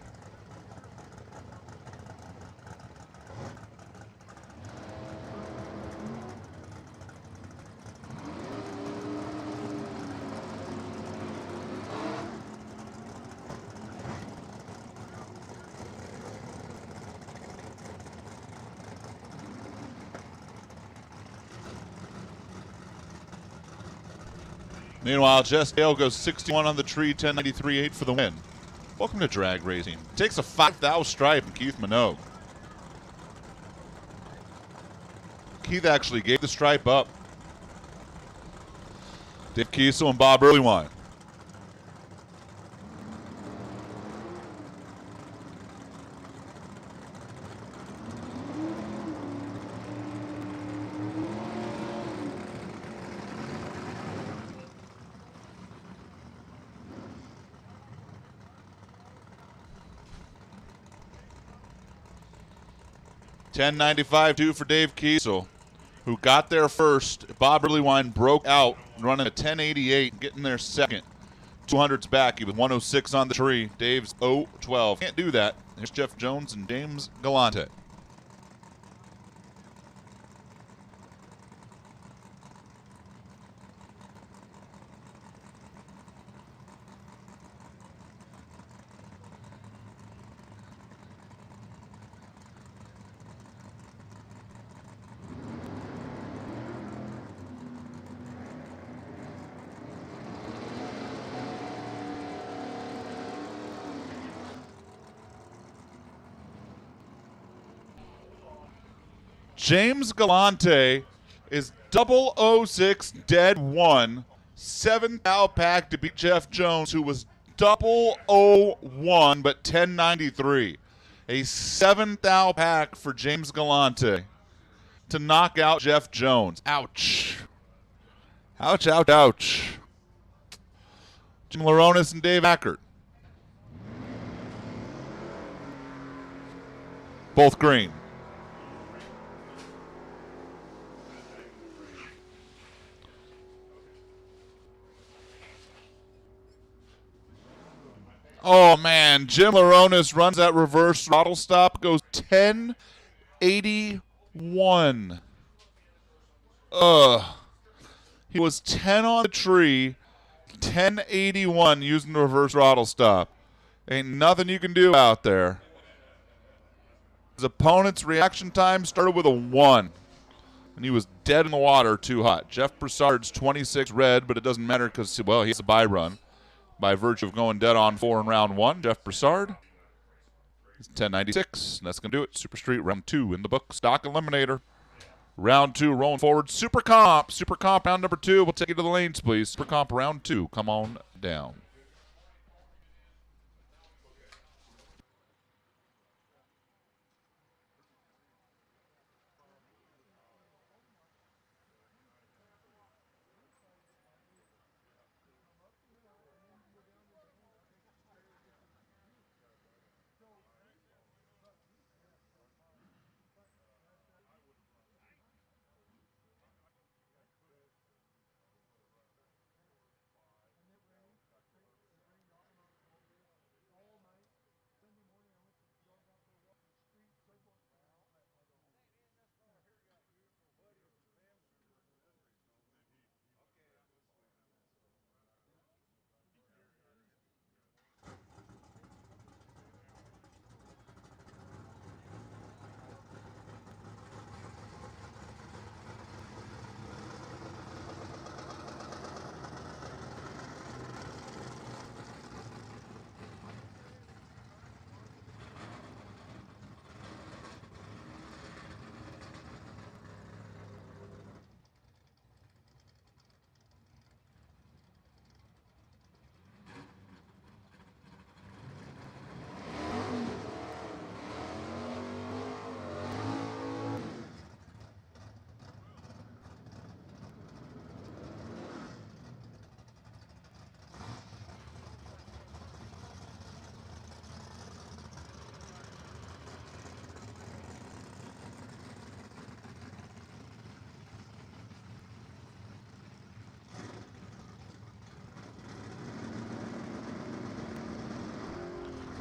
Meanwhile, Jess Dale goes 61 on the tree, 1093.8 for the win. Welcome to drag racing. Takes a 5,000 stripe and Keith Minogue. Keith actually gave the stripe up. Dave Kiesel and Bob Earlywine. $10.95 for Dave Kiesel, who got there first. Bob Earlywine broke out, running a 10.88, getting there second. 200s back. He was 106 on the tree. Dave's 0.12. Can't do that. Here's Jeff Jones and James Galante. James Galante is 006 dead one. 7th out pack to beat Jeff Jones, who was 001 but 1093. A 7th out pack for James Galante to knock out Jeff Jones. Ouch. Ouch, ouch, ouch. Jim Laronis and Dave Ackert. Both green. Oh, man. Jim Laronis runs that reverse throttle stop, goes 1081. He was 10 on the tree, 1081 using the reverse throttle stop. Ain't nothing you can do out there. His opponent's reaction time started with a 1, and he was dead in the water, too hot. Jeff Broussard's 26 red, but it doesn't matter because, well, he has a bye run. By virtue of going dead on 4 in round 1, Jeff Broussard is 1096. And that's going to do it. Super Street round 2 in the book. Stock Eliminator. Round 2 rolling forward. Super Comp round number 2. We'll take you to the lanes, please. Super Comp round 2. Come on down.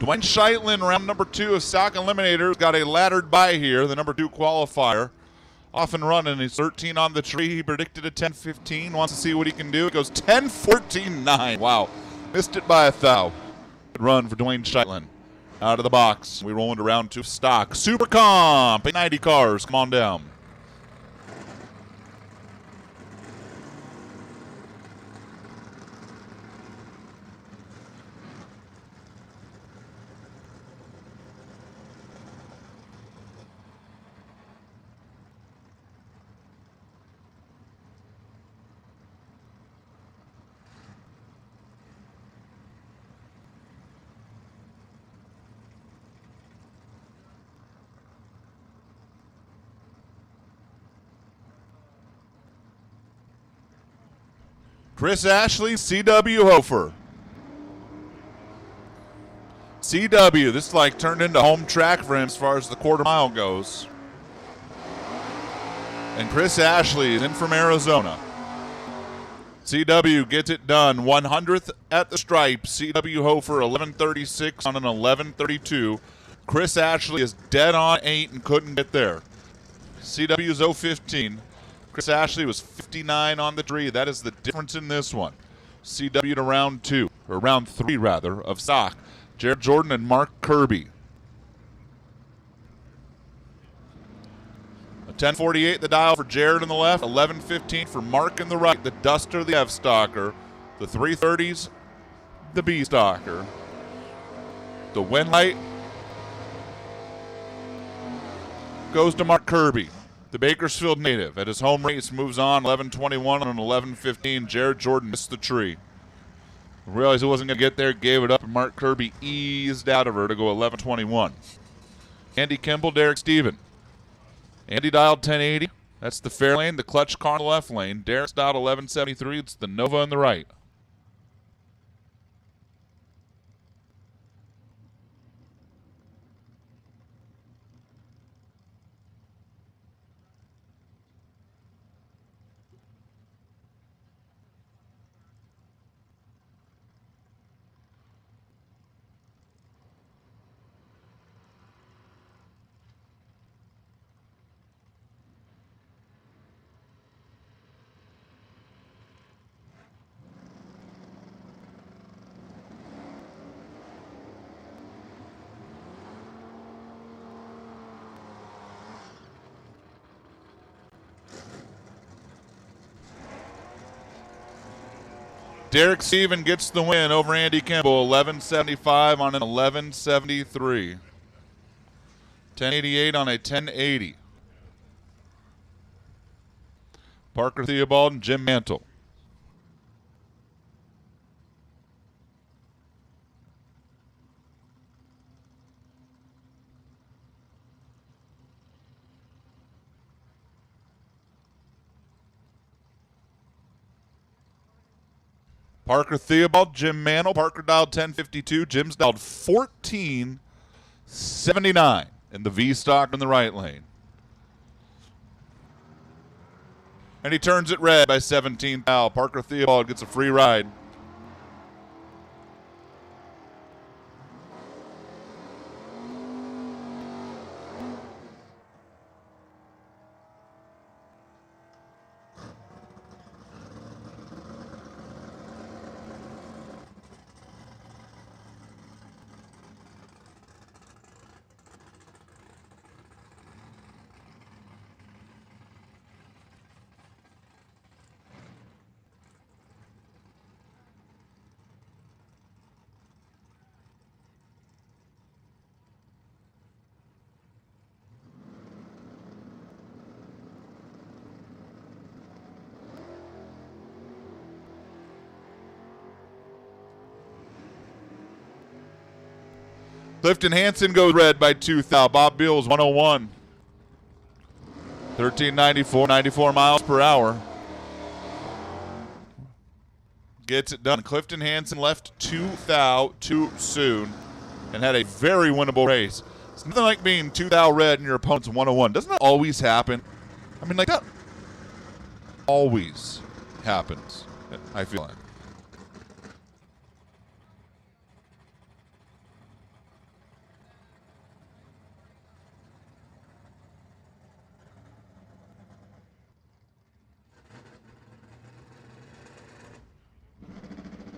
Dwayne Sheitlin, round number 2 of Stock Eliminator, got a laddered bye here, the number 2 qualifier. Off and running. He's 13 on the tree. He predicted a 10-15. Wants to see what he can do. It goes 10-14-9. Wow. Missed it by a thou. Good run for Dwayne Sheitlin. Out of the box. We roll into round 2 of stock. Super Comp. 90 cars. Come on down. Chris Ashley, C.W. Hofer. C.W., this like turned into home track for him as far as the quarter mile goes. And Chris Ashley is in from Arizona. C.W. gets it done. 100th at the stripe. C.W. Hofer, 11:36 on an 11:32. Chris Ashley is dead on 8 and couldn't get there. C.W.'s 0:15. Chris Ashley was 59 on the tree. That is the difference in this one. CW to round 2, or round 3 rather, of stock. Jared Jordan and Mark Kirby. A 10:48 the dial for Jared on the left, 11:15 for Mark in the right. The Duster, the F-Stalker. The 330s, the B-Stalker. The win light goes to Mark Kirby. The Bakersfield native at his home race moves on 11:21 on an 11:15. Jared Jordan missed the tree. Realized he wasn't going to get there, gave it up, and Mark Kirby eased out of her to go 11:21. Andy Kimball, Derek Steven. Andy dialed 1080. That's the fair lane. The clutch car in the left lane. Derek's dialed 1173. It's the Nova on the right. Derek Steven gets the win over Andy Kimball, 11:75 on an 11:73. 10:88 on a 10:80. Parker Theobald and Jim Mantle. Parker Theobald, Jim Mantle. Parker dialed 1052. Jim's dialed 1479 in the V-Stock in the right lane. And he turns it red by 17 thou. Parker Theobald gets a free ride. Clifton Hansen goes red by 2 thou. Bob Beals, 101. 1394, 94 miles per hour. Gets it done. Clifton Hansen left 2 thou too soon and had a very winnable race. It's nothing like being 2 thou red and your opponent's 101. Doesn't that always happen? I mean, like that always happens, I feel like.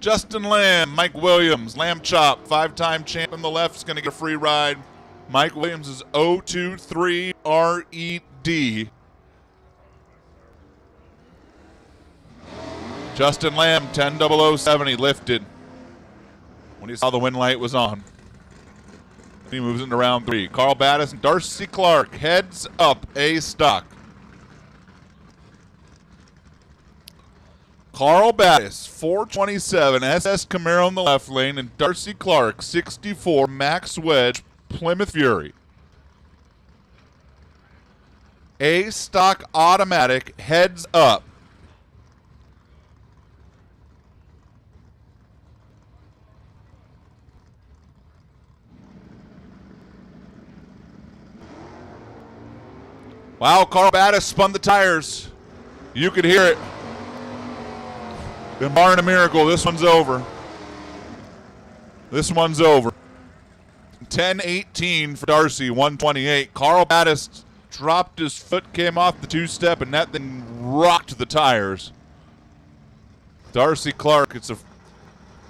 Justin Lamb, Mike Williams, Lamb Chop, 5-time champ on the left is going to get a free ride. Mike Williams is 023 RED. Justin Lamb, 10-007, he lifted when he saw the win light was on. He moves into round 3. Carl Battis and Darcy Clark, heads up, A stock. Carl Battis, 427, SS Camaro in the left lane, and Darcy Clark, 64, Max Wedge, Plymouth Fury. A stock automatic, heads up. Wow, Carl Battis spun the tires. You could hear it. And barring a miracle, this one's over. This one's over. 10-18 for Darcy, 128. Carl Battis dropped his foot, came off the two-step, and that thing rocked the tires. Darcy Clark, it's a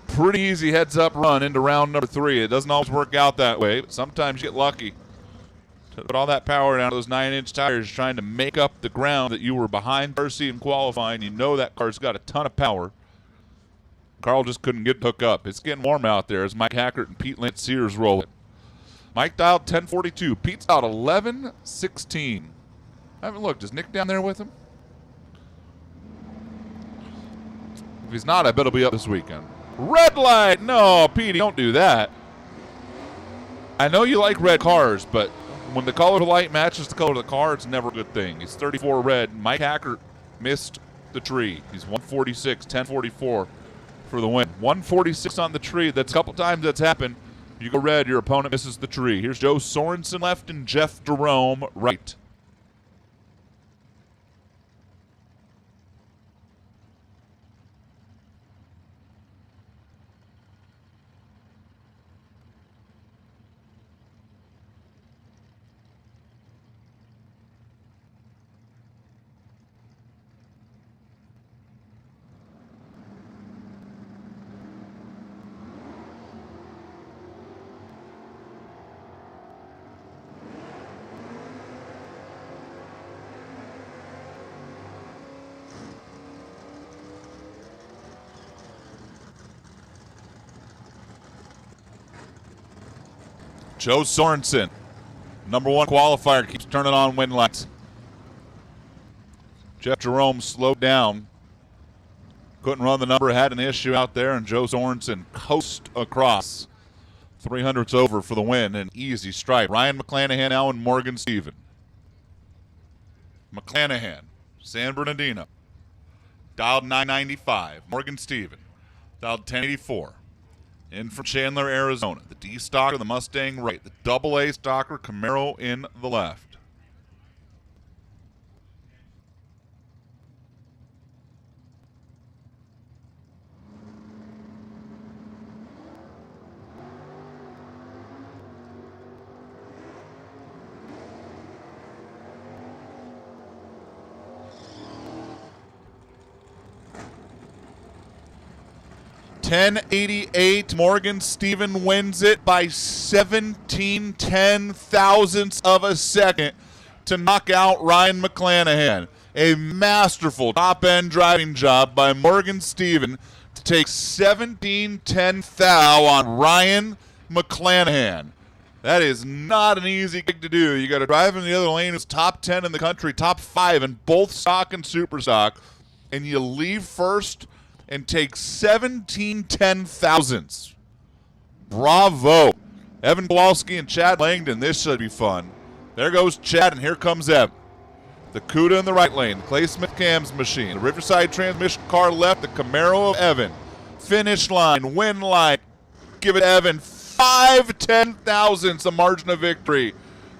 pretty easy heads-up run into round number 3. It doesn't always work out that way, but sometimes you get lucky. To put all that power down to those 9-inch tires trying to make up the ground that you were behind Darcy in qualifying. You know that car's got a ton of power. Carl just couldn't get hooked up. It's getting warm out there as Mike Hackert and Pete Lance Sears roll it. Mike dialed 1042. Pete's out 1116. I haven't looked. Is Nick down there with him? If he's not, I bet he'll be up this weekend. Red light! No, Petey, don't do that. I know you like red cars, but when the color of the light matches the color of the car, it's never a good thing. He's 34 red. Mike Hackert missed the tree. He's 146, 1044 for the win. 146 on the tree. That's a couple times that's happened. You go red, your opponent misses the tree. Here's Joe Sorensen left and Jeff Jerome right. Joe Sorensen, number 1 qualifier, keeps turning on win lights. Jeff Jerome slowed down. Couldn't run the number, had an issue out there, and Joe Sorensen coast across. 300's over for the win, an easy stripe. Ryan McClanahan now and Morgan Stephen. McClanahan, San Bernardino, dialed 995. Morgan Stephen, dialed 1084. In from Chandler, Arizona. The D stocker, the Mustang right. The double A stocker, Camaro in the left. $10.88. Morgan Stephen wins it by 17 10,000ths of a second to knock out Ryan McClanahan. A masterful top-end driving job by Morgan Stephen to take 17 10,000 on Ryan McClanahan. That is not an easy gig to do. You got to drive in the other lane who's top 10 in the country, top 5 in both stock and super stock, and you leave first and take 17 10,000ths. Bravo. Evan Kowalski and Chad Langdon. This should be fun. There goes Chad, and here comes Evan. The Cuda in the right lane. Clay Smith Cam's machine. The Riverside transmission car left. The Camaro of Evan. Finish line. Win line. Give it Evan. 5 10,000ths, a margin of victory.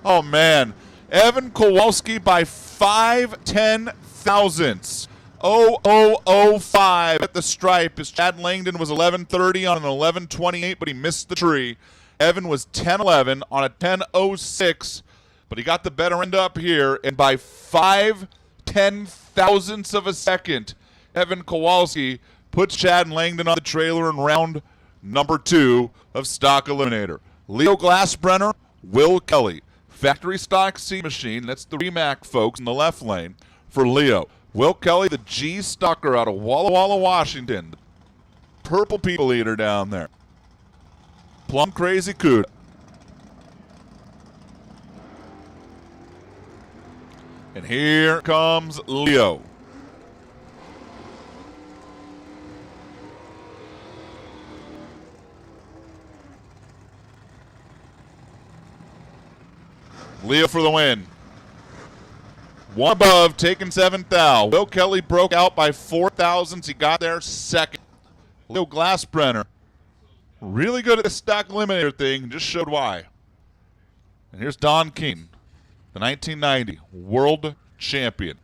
Oh, man. Evan Kowalski by 5 10,000ths. 0005 at the stripe as Chad Langdon was 11:30 on an 11:28, but he missed the tree. Evan was 10:11 on a 10:06, but he got the better end up here, and by 5 10,000ths of a second, Evan Kowalski puts Chad Langdon on the trailer in round number 2 of Stock Eliminator. Leo Glassbrenner, Will Kelly. Factory stock C machine, that's the Remac folks in the left lane for Leo. Will Kelly, the G Stalker out of Walla Walla, Washington. Purple people eater down there. Plum Crazy Cuda. And here comes Leo. Leo for the win. One above, taking 7th thou. Will Kelly broke out by 4 thousandths. He got there second. Leo Glassbrenner, really good at the stock eliminator thing, just showed why. And here's Don King, the 1990 world champion.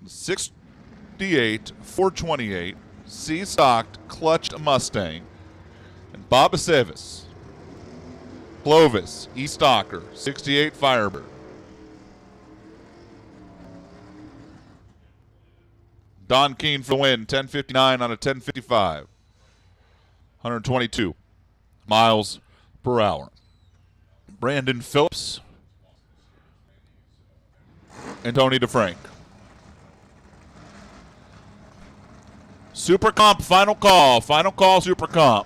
68, 428, C-stocked, clutched Mustang. And Bob Aceves, Clovis, E-Stalker, 68 Firebird. Don Keene for the win, 1059 on a 1055. 122 miles per hour. Brandon Phillips and Tony DeFrank. Super Comp, final call. Final call, Super Comp.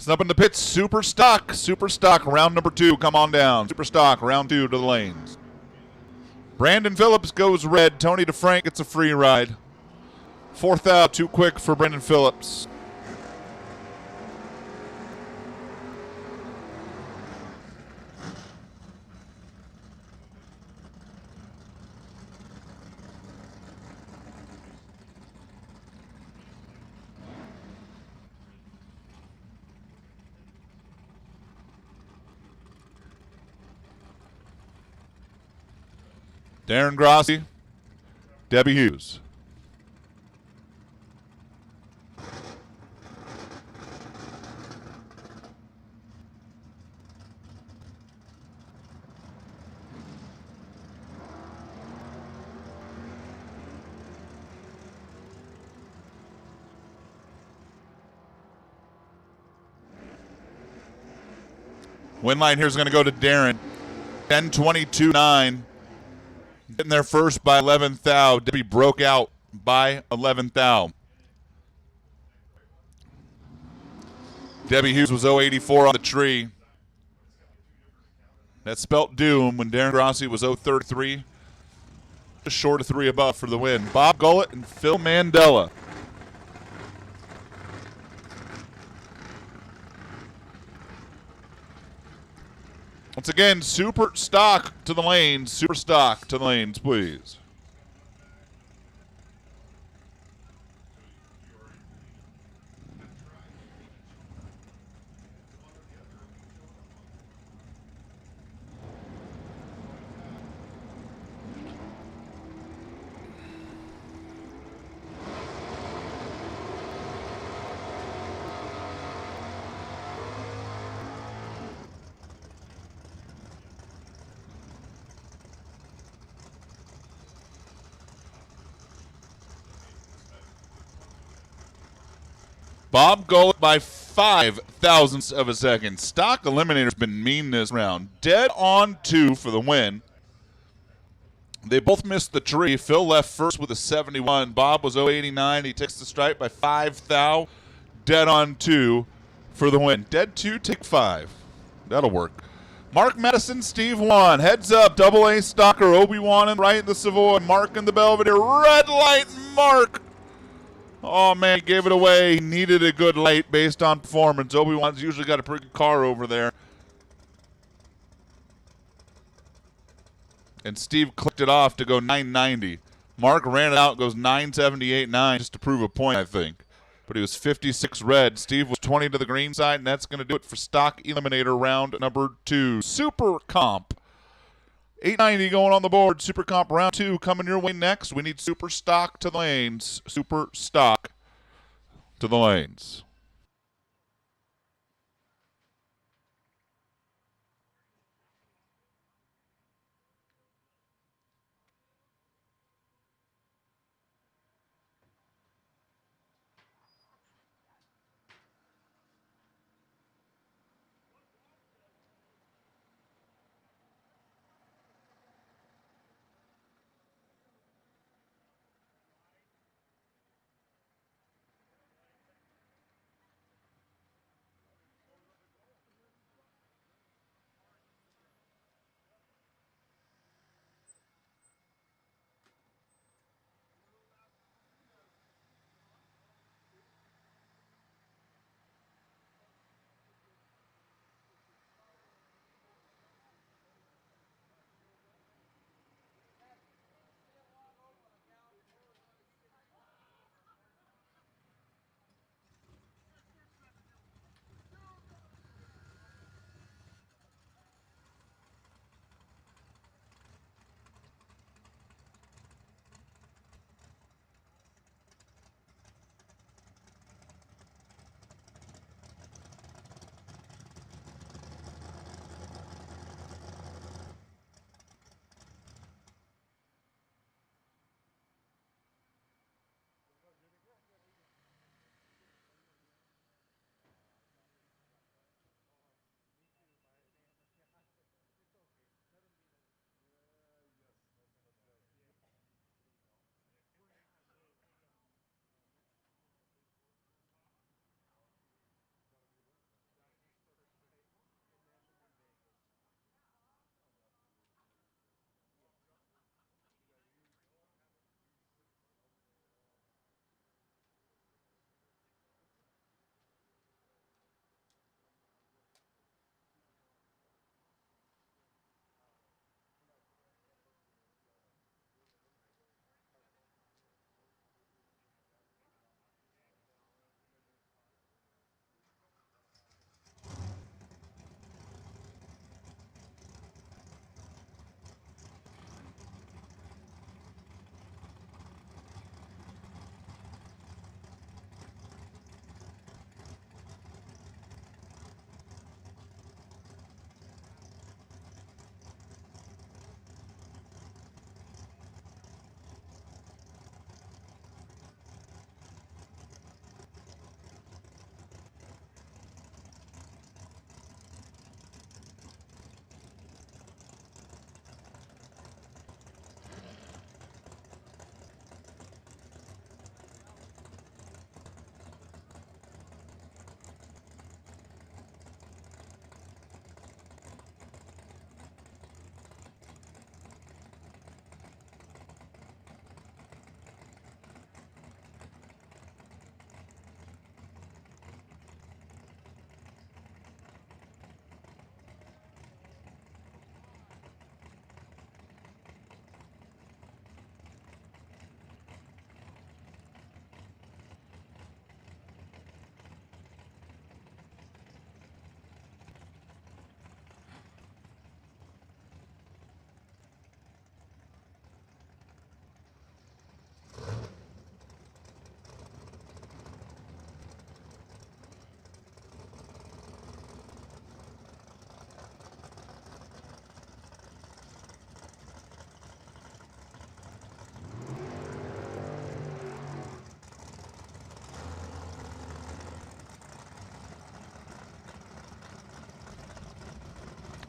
Up in the pits, Super Stock, round number 2, come on down. Super Stock, round 2 to the lanes. Brandon Phillips goes red. Tony DeFrank gets a free ride. 4th out, too quick for Brandon Phillips. Darren Grossi, Debbie Hughes. Win line here is going to go to Darren. 10:22.9. Getting there first by 11th thou. Debbie broke out by 11th thou. Debbie Hughes was 084 on the tree. That spelt doom when Darren Grossi was 033. Just short of 3 above for the win. Bob Gullett and Phil Mandela. Once again, Super Stock to the lanes. Super Stock to the lanes, please. Bob Gullett by 5 thousandths of a second. Stock Eliminator's been mean this round. Dead on 2 for the win. They both missed the tree. Phil left first with a 71. Bob was 089. He takes the stripe by 5 thou. Dead on 2 for the win. Dead 2, take 5. That'll work. Mark Madison, Steve 1. Heads up, double A Stalker. Obi-Wan and right in the Savoy. Mark in the Belvedere. Red light, Mark. Oh, man, he gave it away. He needed a good light based on performance. Obi-Wan's usually got a pretty good car over there. And Steve clicked it off to go 990. Mark ran it out, goes 978.9 just to prove a point, I think. But he was 56 red. Steve was 20 to the green side, and that's going to do it for Stock Eliminator round number 2. Super Comp. $8.90 going on the board. Super Comp round 2 coming your way next. We need Super Stock to the lanes. Super Stock to the lanes.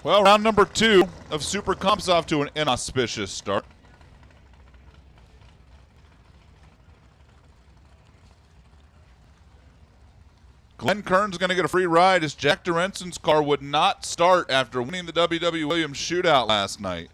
Well, round number 2 of Super Comp's off to an inauspicious start. Glenn Kern's going to get a free ride as Jack Dorenson's car would not start after winning the W.W. Williams shootout last night.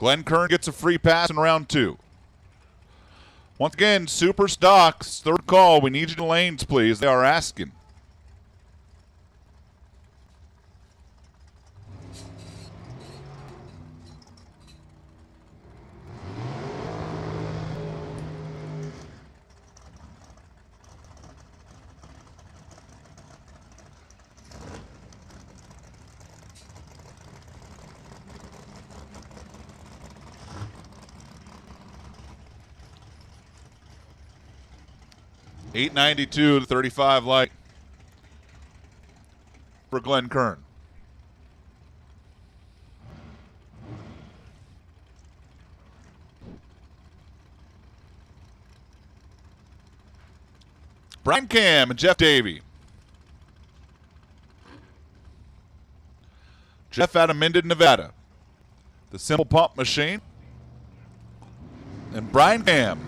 Glenn Kern gets a free pass in round 2. Once again, Super Stocks, third call. We need you to lanes, please. They are asking. 892 to 35 light for Glenn Kern. Brian Cam and Jeff Davey. Jeff out of Minden, Nevada. The simple pump machine. And Brian Cam,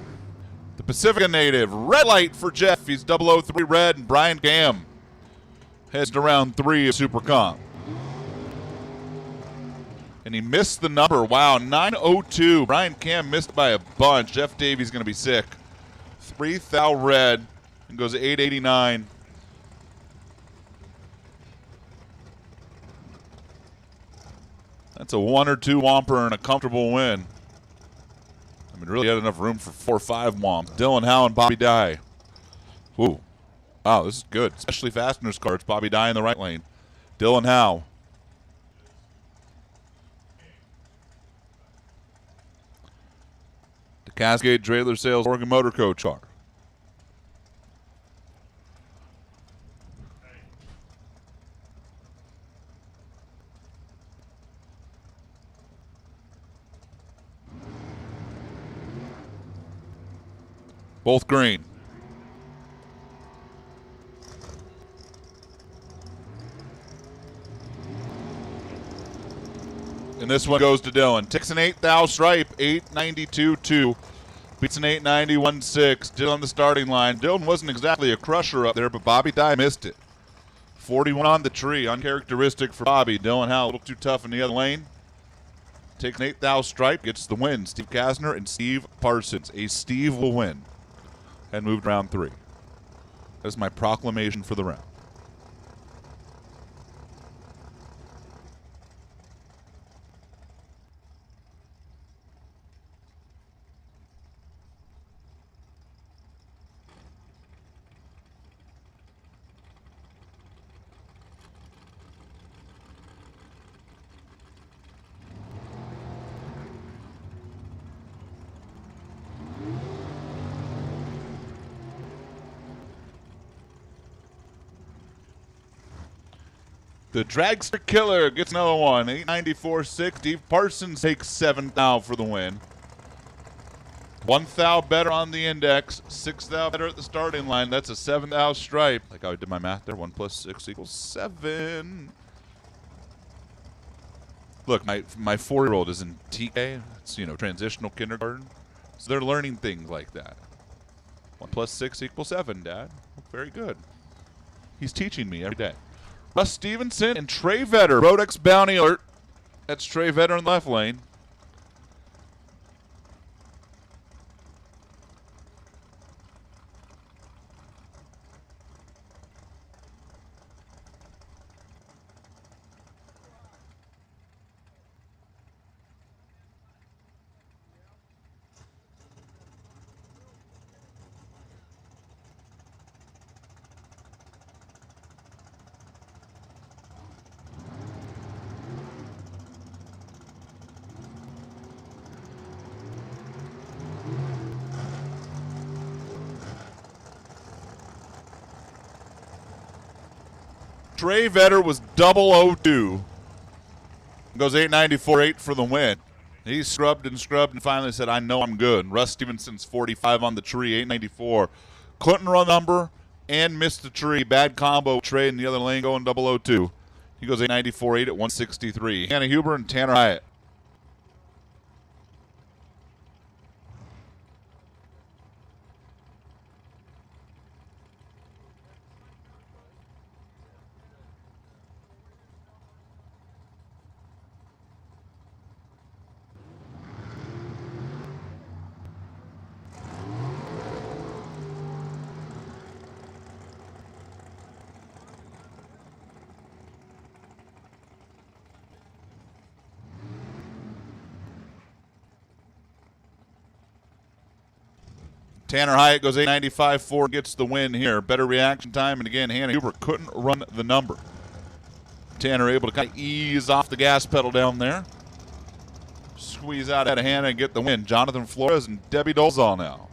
the Pacifica native. Red light for Jeff. He's 003 red. And Brian Cam heads to round 3 of Super Comp. And he missed the number. Wow, 902. Brian Cam missed by a bunch. Jeff Davies going to be sick. 3 thou red. And goes to 889. That's a 1 or 2 whomper and a comfortable win. I mean, really had enough room for 4 or 5 whomps. Dylan Howe and Bobby Dye. Ooh. Wow, this is good. Especially fasteners cards. Bobby Dye in the right lane. Dylan Howe. The Cascade Trailer Sales Oregon Motor Coach car. Both green. And this one goes to Dylan. Takes an 8 thou stripe, 892-2. Beats an 891-6. Dylan the starting line. Dylan wasn't exactly a crusher up there, but Bobby Dye missed it. 41 on the tree, uncharacteristic for Bobby. Dylan Howe a little too tough in the other lane. Takes an 8 thou stripe, gets the win. Steve Kasner and Steve Parsons. A Steve will win. And moved round 3. That's my proclamation for the round. The Dragster Killer gets another one. 894-6. Steve Parsons takes 7 thou for the win. 1 thou better on the index. 6 thou better at the starting line. That's a 7 thou stripe. Like how I did my math there. 1 + 6 = 7. Look, my 4-year-old is in TK. It's, transitional kindergarten. So they're learning things like that. 1 + 6 = 7, Dad. Very good. He's teaching me every day. Russ Stevenson and Trey Vetter. Rodex Bounty Alert. That's Trey Vetter in the left lane. Trey Vetter was 002. Goes 894-8 for the win. He scrubbed and finally said, I know I'm good. Russ Stevenson's 45 on the tree, 894. Couldn't run number and missed the tree. Bad combo. Trey in the other lane going 002. He goes 894-8 at 163. Hannah Huber and Tanner Hyatt. Tanner Hyatt goes 895-4, gets the win here. Better reaction time, and again, Hannah Huber couldn't run the number. Tanner able to kind of ease off the gas pedal down there. Squeeze out of Hannah and get the win. Jonathan Flores and Debbie Dolzal now.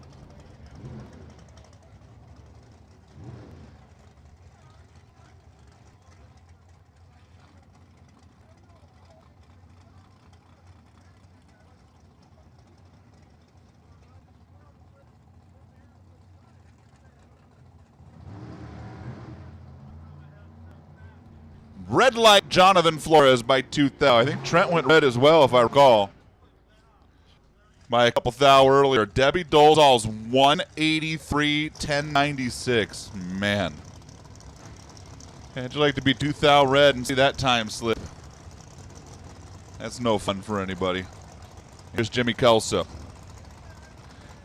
Red light Jonathan Flores by 2 thou. I think Trent went red as well, if I recall, by a couple thou earlier. Debbie Dolezal's 183.1096. Man. How'd you like to be 2 thou red and see that time slip? That's no fun for anybody. Here's Jimmy Kelso.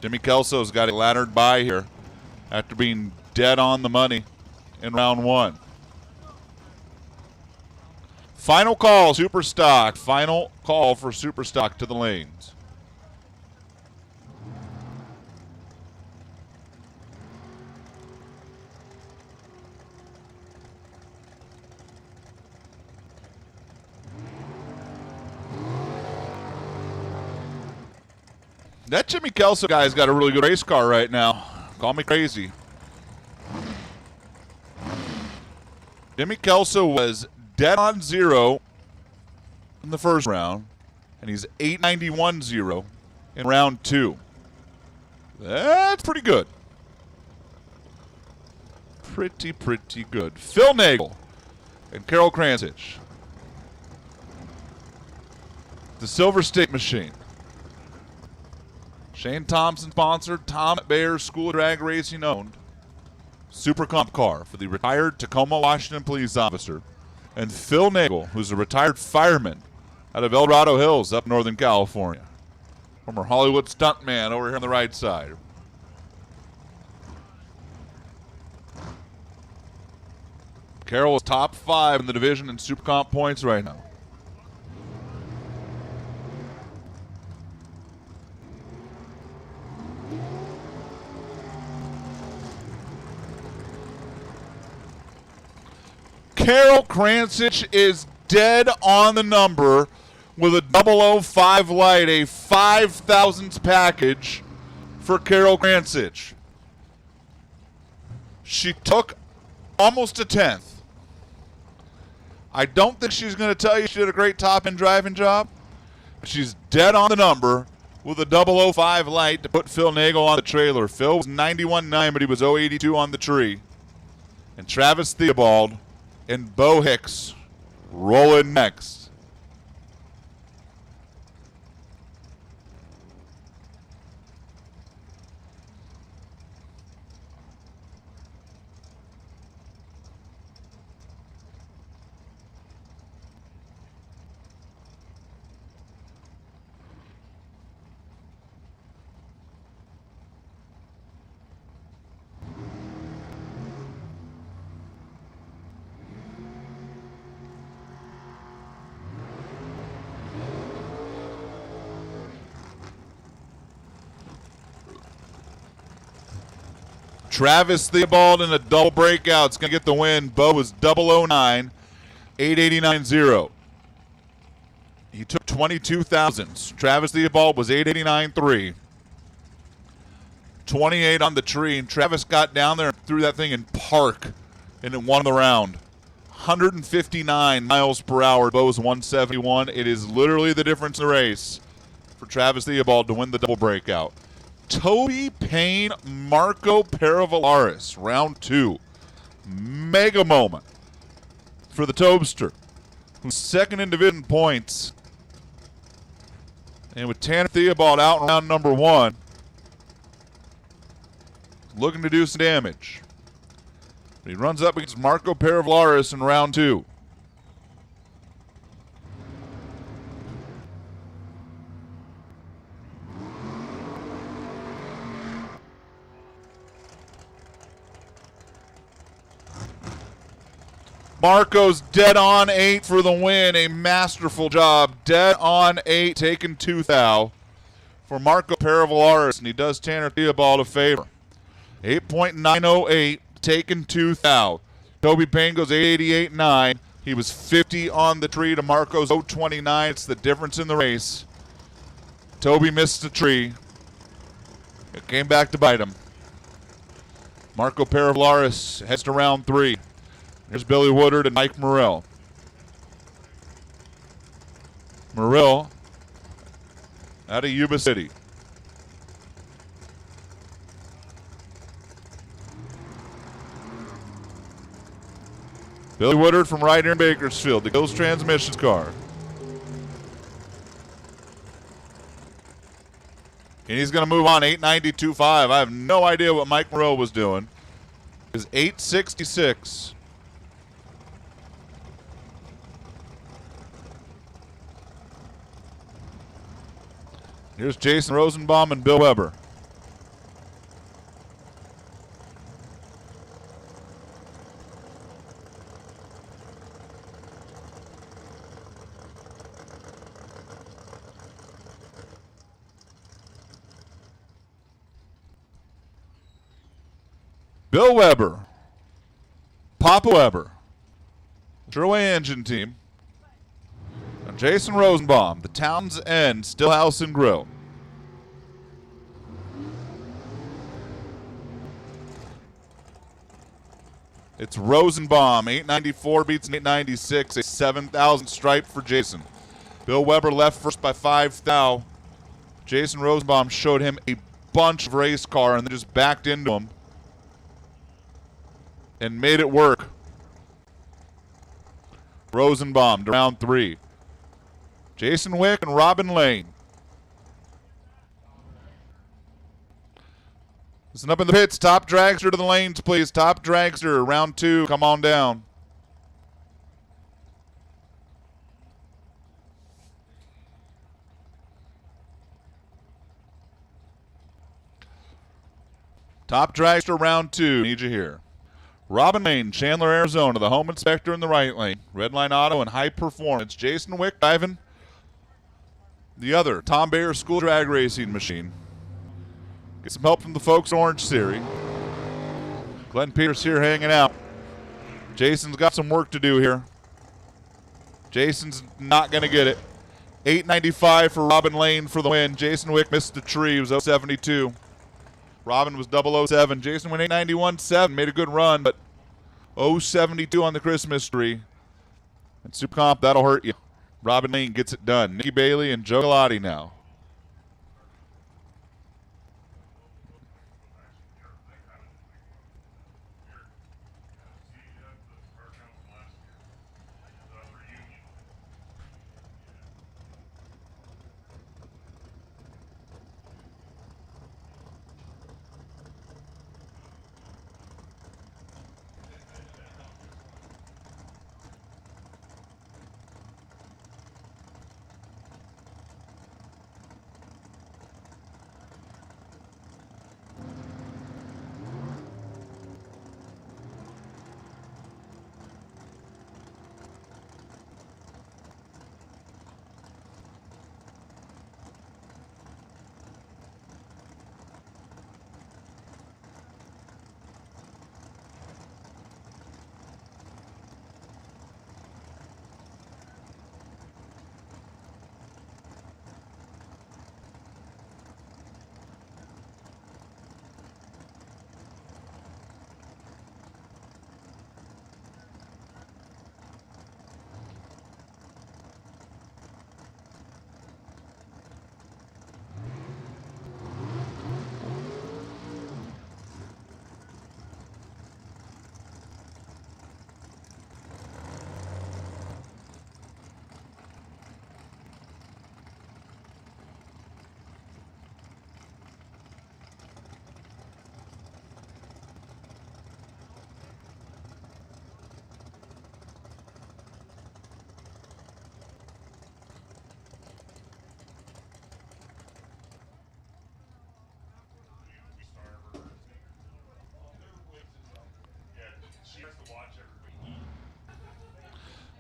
Jimmy Kelso's got a laddered by here after being dead on the money in round 1. Final call, Super Stock. Final call for Super Stock to the lanes. That Jimmy Kelso guy's got a really good race car right now. Call me crazy. Jimmy Kelso was dead on 0 in the first round, and he's 891.0 in round 2. That's pretty good. Pretty good. Phil Nagel and Carol Kransich. The Silver State Machine. Shane Thompson sponsored, Tom at Bayer's School of Drag Racing owned. Super Comp car for the retired Tacoma, Washington police officer. And Phil Nagel, who's a retired fireman out of El Dorado Hills up Northern California. Former Hollywood stuntman over here on the right side. Carroll is top 5 in the division in Super Comp points right now. Carol Kransich is dead on the number with a 005 light, a 5,000th package for Carol Kransich. She took almost a 10th. I don't think she's going to tell you she did a great top-end driving job. She's dead on the number with a 005 light to put Phil Nagel on the trailer. Phil was 91.9, but he was 082 on the tree. And Travis Theobald and Bo Hicks rolling next. Travis Theobald in a double breakout is going to get the win. Bo was 009, 889.0. He took 22 thousandths. Travis Theobald was 889.3. 28 on the tree, and Travis got down there and threw that thing in park, and it won the round. 159 miles per hour. Bo was 171. It is literally the difference in the race for Travis Theobald to win the double breakout. Toby Payne, Marco Paravalaris, round 2. Mega moment for the Tobster, who's second in division points. And with Tanner Theobald out in round number 1, looking to do some damage. But he runs up against Marco Paravalaris in round 2. Marco's dead on 8 for the win. A masterful job. Dead on 8, taking 2 thou for Marco Paravalaris, and he does Tanner Theobald a favor. 8.908, taking 2 thou. Toby Payne goes 888.9. He was 50 on the tree to Marco's 029. It's the difference in the race. Toby missed the tree. It came back to bite him. Marco Paravalaris heads to round 3. Here's Billy Woodard and Mike Morrell. Morrell out of Yuba City. Billy Woodard from right here in Bakersfield, the Gills Transmissions car. And he's going to move on 892.5. I have no idea what Mike Moreau was doing. Is 866. Here's Jason Rosenbaum and Bill Weber. Bill Weber, Papa Weber, NHRA engine team, and Jason Rosenbaum, the Towns End Stillhouse and Grill. It's Rosenbaum, 894 beats an 896, a 7,000 stripe for Jason. Bill Weber left first by 5,000. Jason Rosenbaum showed him a bunch of race car and then just backed into him and made it work. Rosenbaum to round 3. Jason Wick and Robin Lane. Listen up in the pits. Top dragster to the lanes, please. Top dragster, round 2. Come on down. Top dragster, round 2. Need you here. Robin Lane, Chandler, Arizona, the home inspector in the right lane. Redline Auto and High Performance. Jason Wick driving the other Tom Bayer School Drag Racing machine. Get some help from the folks at Orange Theory. Glenn Peters here hanging out. Jason's got some work to do here. Jason's not going to get it. 895 for Robin Lane for the win. Jason Wick missed the tree. It was 072. Robin was 007. Jason went 891.7. Made a good run, but 072 on the Christmas tree. And Super Comp, that'll hurt you. Robin Lane gets it done. Nikki Bailey and Joe Galati now.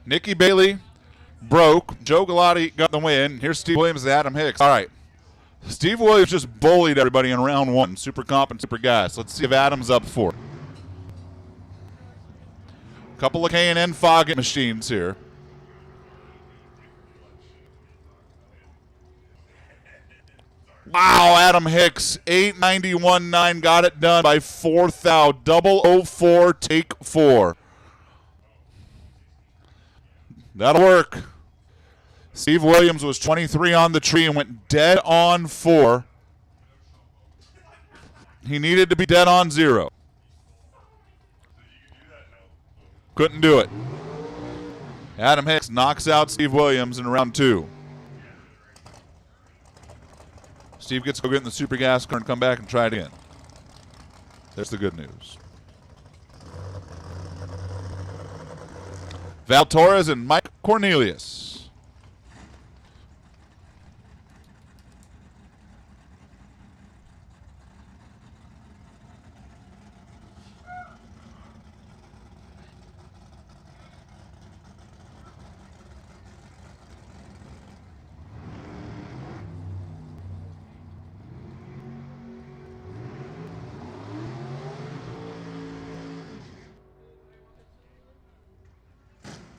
Nikki Bailey broke. Joe Galati got the win. Here's Steve Williams and Adam Hicks. All right. Steve Williams just bullied everybody in round 1. Super Comp and Super Gas. Let's see if Adam's up for it. Couple of K&N fogging machines here. Wow, Adam Hicks, 891.9, got it done by 4,000. 004, take 4. That'll work. Steve Williams was 23 on the tree and went dead on 4. He needed to be dead on 0. Couldn't do it. Adam Hicks knocks out Steve Williams in round 2. Steve gets to go get in the super gas car and come back and try it again. There's the good news. Val Torres and Mike Cornelius.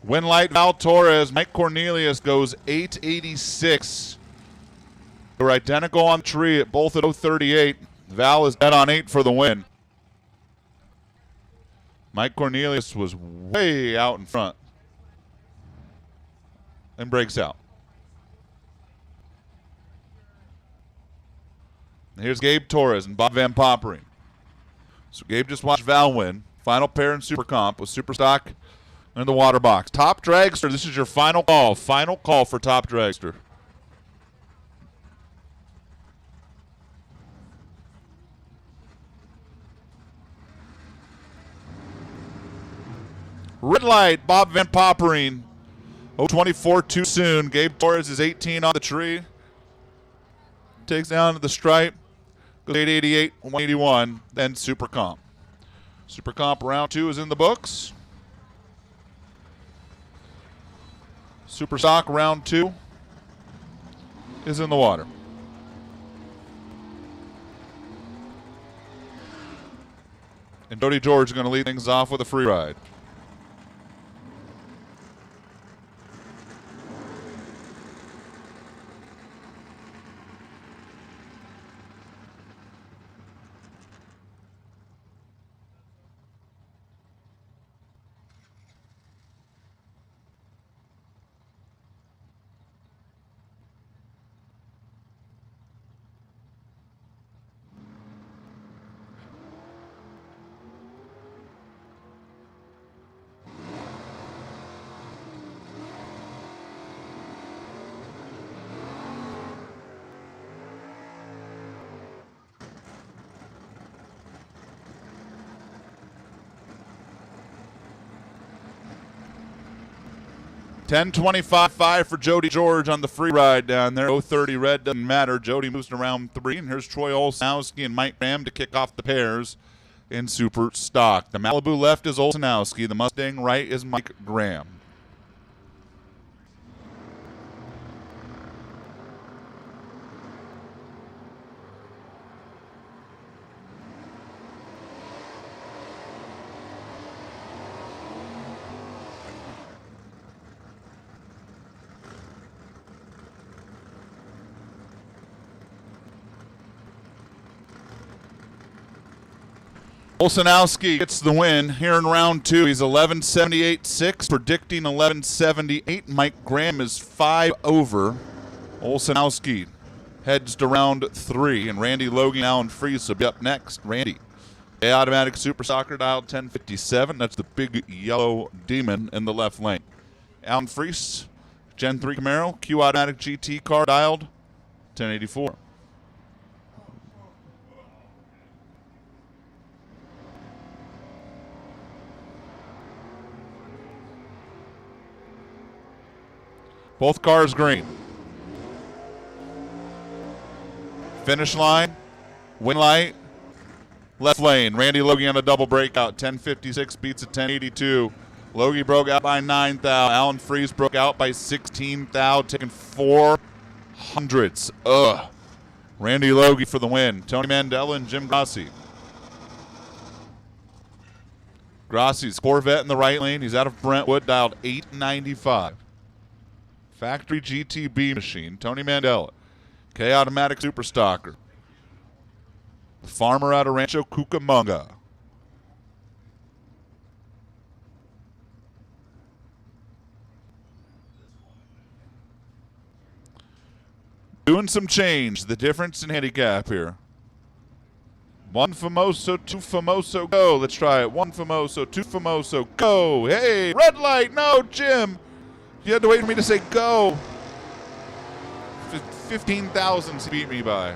Winlight Val Torres, Mike Cornelius goes 886. They're identical on the tree at both at 038. Val is dead on 8 for the win. Mike Cornelius was way out in front and breaks out. And here's Gabe Torres and Bob Van Poppering. So Gabe just watched Val win. Final pair in Super Comp with Super Stock in the water box. Top Dragster, this is your final call. Final call for Top Dragster. Red light, Bob Van Poppering. 024 too soon. Gabe Torres is 18 on the tree. Takes down to the stripe. Goes 888, 181, then Super Comp. Super Comp round 2 is in the books. Super Stock round 2 is in the water. And Jody George is going to lead things off with a free ride. $10.25.5 for Jody George on the free ride down there. 030 red, doesn't matter. Jody moves to round 3. And here's Troy Olsanowski and Mike Graham to kick off the pairs in Super Stock. The Malibu left is Olsanowski. The Mustang right is Mike Graham. Olsanowski gets the win here in round 2. He's 11.78.6, predicting 11.78. Mike Graham is 5 over. Olsanowski heads to round 3, and Randy Logan, Alan Freese will be up next. Randy, A automatic Super Soccer dialed 1057. That's the big yellow demon in the left lane. Alan Freese, Gen 3 Camaro, Q automatic GT car dialed 1084. Both cars green. Finish line, win light, left lane. Randy Logie on a double breakout. 1056 beats a 1082. Logie broke out by 9 thou. Alan Freese broke out by 16 thou, taking 4 hundredths. Ugh. Randy Logie for the win. Tony Mandela and Jim Grassi. Grassi's Corvette in the right lane. He's out of Brentwood, dialed 895. Factory GTB machine, Tony Mandela. K automatic Super Stocker. Farmer out of Rancho Cucamonga. Doing some change. The difference in handicap here. One Famoso, two Famoso, go. Let's try it. One Famoso, two Famoso, go. Hey, red light. No, Jim. You had to wait for me to say go. 15,000 he beat me by.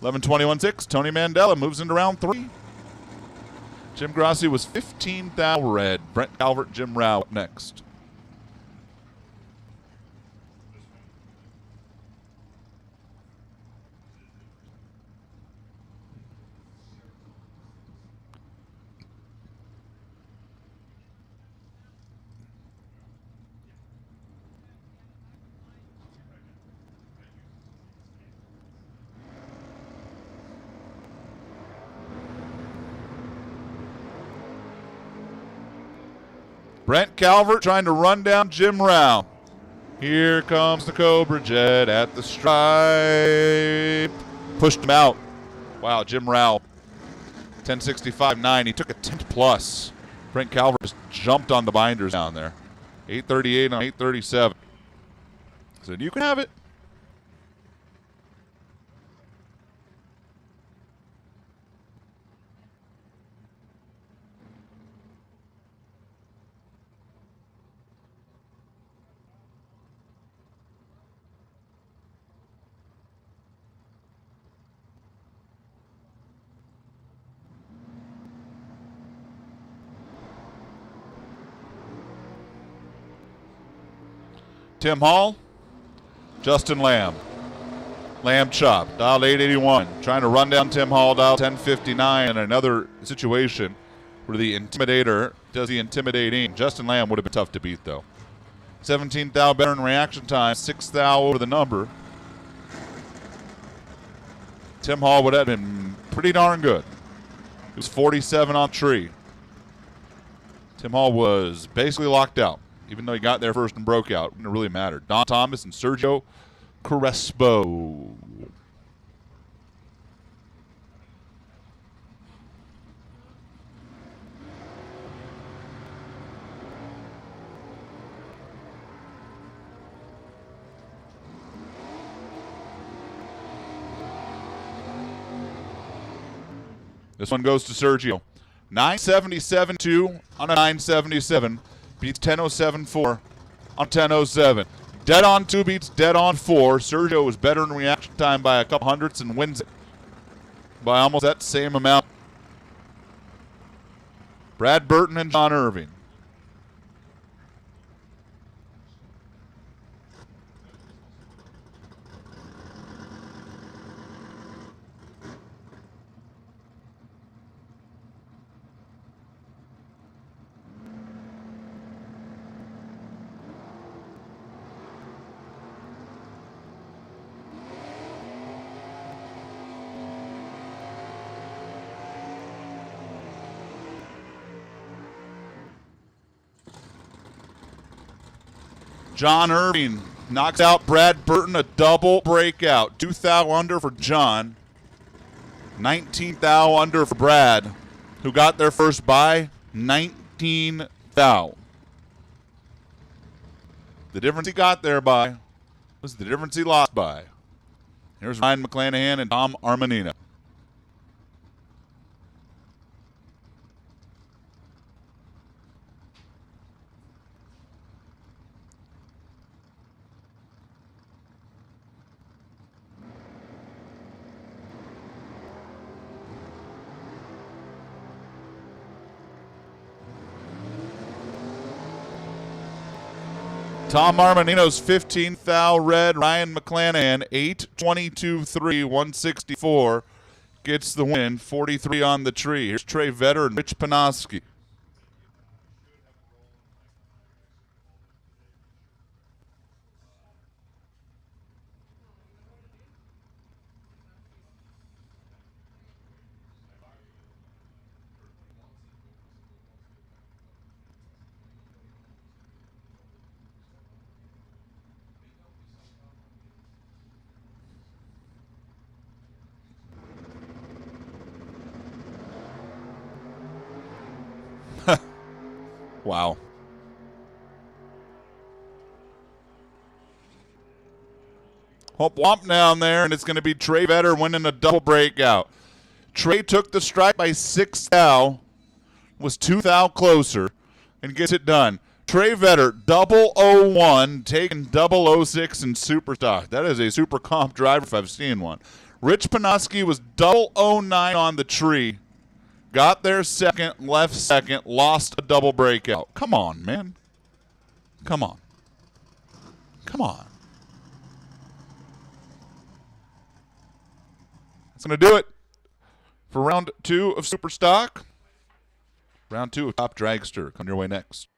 11-21-6. Tony Mandela moves into round 3. Jim Grassi was 15,000 red. Brent Calvert, Jim Rao up next. Brent Calvert trying to run down Jim Rao. Here comes the Cobra Jet at the stripe. Pushed him out. Wow, Jim Rao. 10.65.9. He took a 10 plus. Brent Calvert just jumped on the binders down there. 8.38 on 8.37. Said, you can have it. Tim Hall, Justin Lamb. Lamb chop, dial 881. Trying to run down Tim Hall, dial 1059. In another situation where the intimidator does the intimidating. Justin Lamb would have been tough to beat, though. 17 thou better in reaction time, 6 thou over the number. Tim Hall would have been pretty darn good. He was 47 on tree. Tim Hall was basically locked out. Even though he got there first and broke out, it really mattered. Don Thomas and Sergio Crespo. This one goes to Sergio. 977-2 on a 977. Beats 10.07.4 on 10.07. Dead on 2 beats dead on 4. Sergio was better in reaction time by a couple hundredths and wins it by almost that same amount. Brad Burton and John Irving. John Irving knocks out Brad Burton, a double breakout. 2 thou under for John. 19 thou under for Brad, who got there first by 19 thou. The difference he got there by was the difference he lost by. Here's Ryan McClanahan and Tom Armanino. Tom Armanino's 15th thou red. Ryan McClanahan, 8.22.3, 164. Gets the win, 43 on the tree. Here's Trey Vetter and Rich Panoski. Wow. Womp down there, and it's going to be Trey Vetter winning a double breakout. Trey took the stripe by 6 thou, was 2 thou closer, and gets it done. Trey Vetter, 001, taking 006 in super stock. That is a super comp driver if I've seen one. Rich Panoski was 009 on the tree. Got there second, left second, lost a double breakout. Come on, man. Come on. Come on. That's going to do it for round 2 of Super Stock. Round 2 of Top Dragster. Come your way next.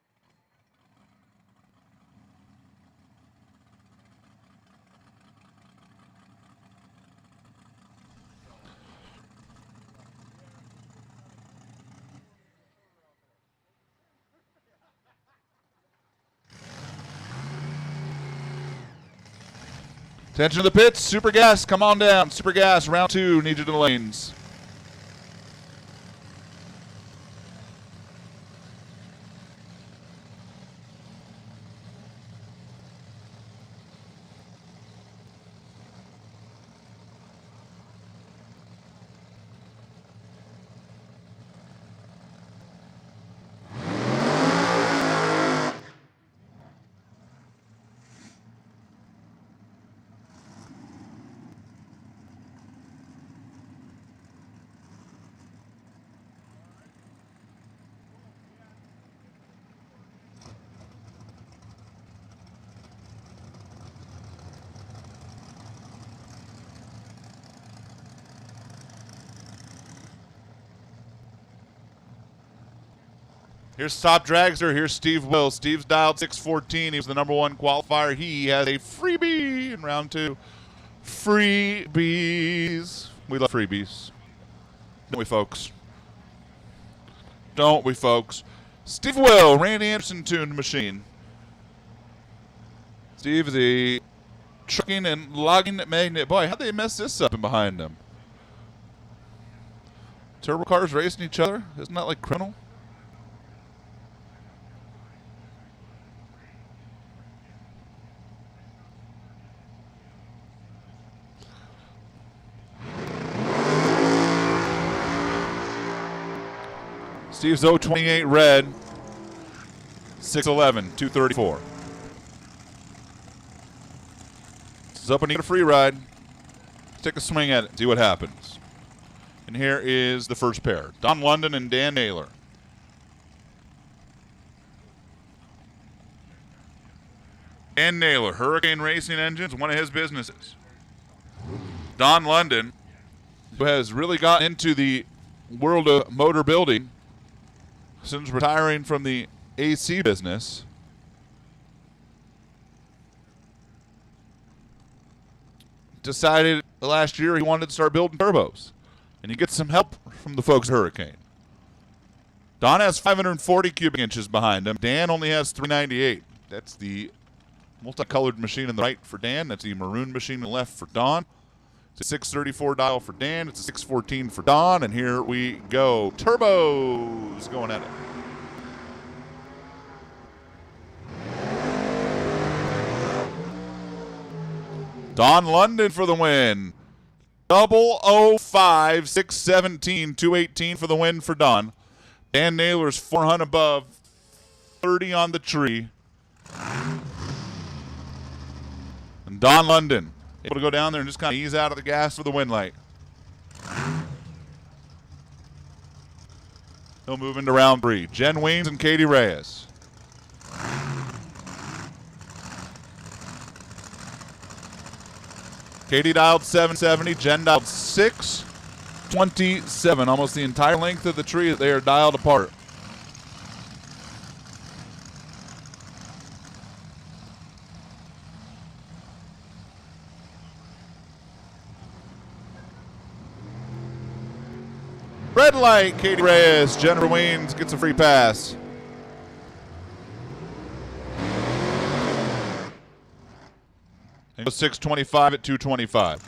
Attention to the pits. Super Gas, come on down. Super Gas, round 2, need you to the lanes. Here's Top Dragster. Here's Steve Will. Steve's dialed 614. He was the number 1 qualifier. He has a freebie in round 2. Freebies. We love freebies. Don't we, folks? Don't we, folks? Steve Will. Randy Anderson tuned machine. Steve is a trucking and logging magnet. Boy, how'd they mess this up in behind them? Turbo cars racing each other? Isn't that like criminal? Steve's 028 red, 611, 234. This is up and you get a free ride. Let's take a swing at it, see what happens. And here is the first pair, Don London and Dan Naylor. Dan Naylor, Hurricane Racing Engines, one of his businesses. Don London, who has really gotten into the world of motor building since retiring from the AC business. Decided last year he wanted to start building turbos. And he gets some help from the folks at Hurricane. Don has 540 cubic inches behind him. Dan only has 398. That's the multicolored machine on the right for Dan. That's the maroon machine on the left for Don. It's a 634 dial for Dan. It's a 614 for Don. And here we go. Turbos going at it. Don London for the win. 005, 617, 218 for the win for Don. Dan Naylor's 400 above, 30 on the tree. And Don London able to go down there and just kind of ease out of the gas for the win light. He'll move into round 3. Jen Weems and Katie Reyes. Katie dialed 770. Jen dialed 627. Almost the entire length of the tree. They are dialed apart. Red light, Katie Reyes. Jennifer Weems gets a free pass. And goes 625 at 225.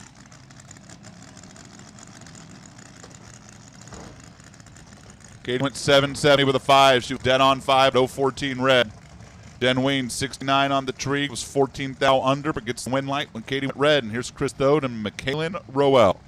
Katie went 770 with a 5. She was dead on 5 at 014 red. Den Wayne 69 on the tree, was 14th thou under, but gets the win light when Katie went red. And here's Chris Thode and Michaelin Roel.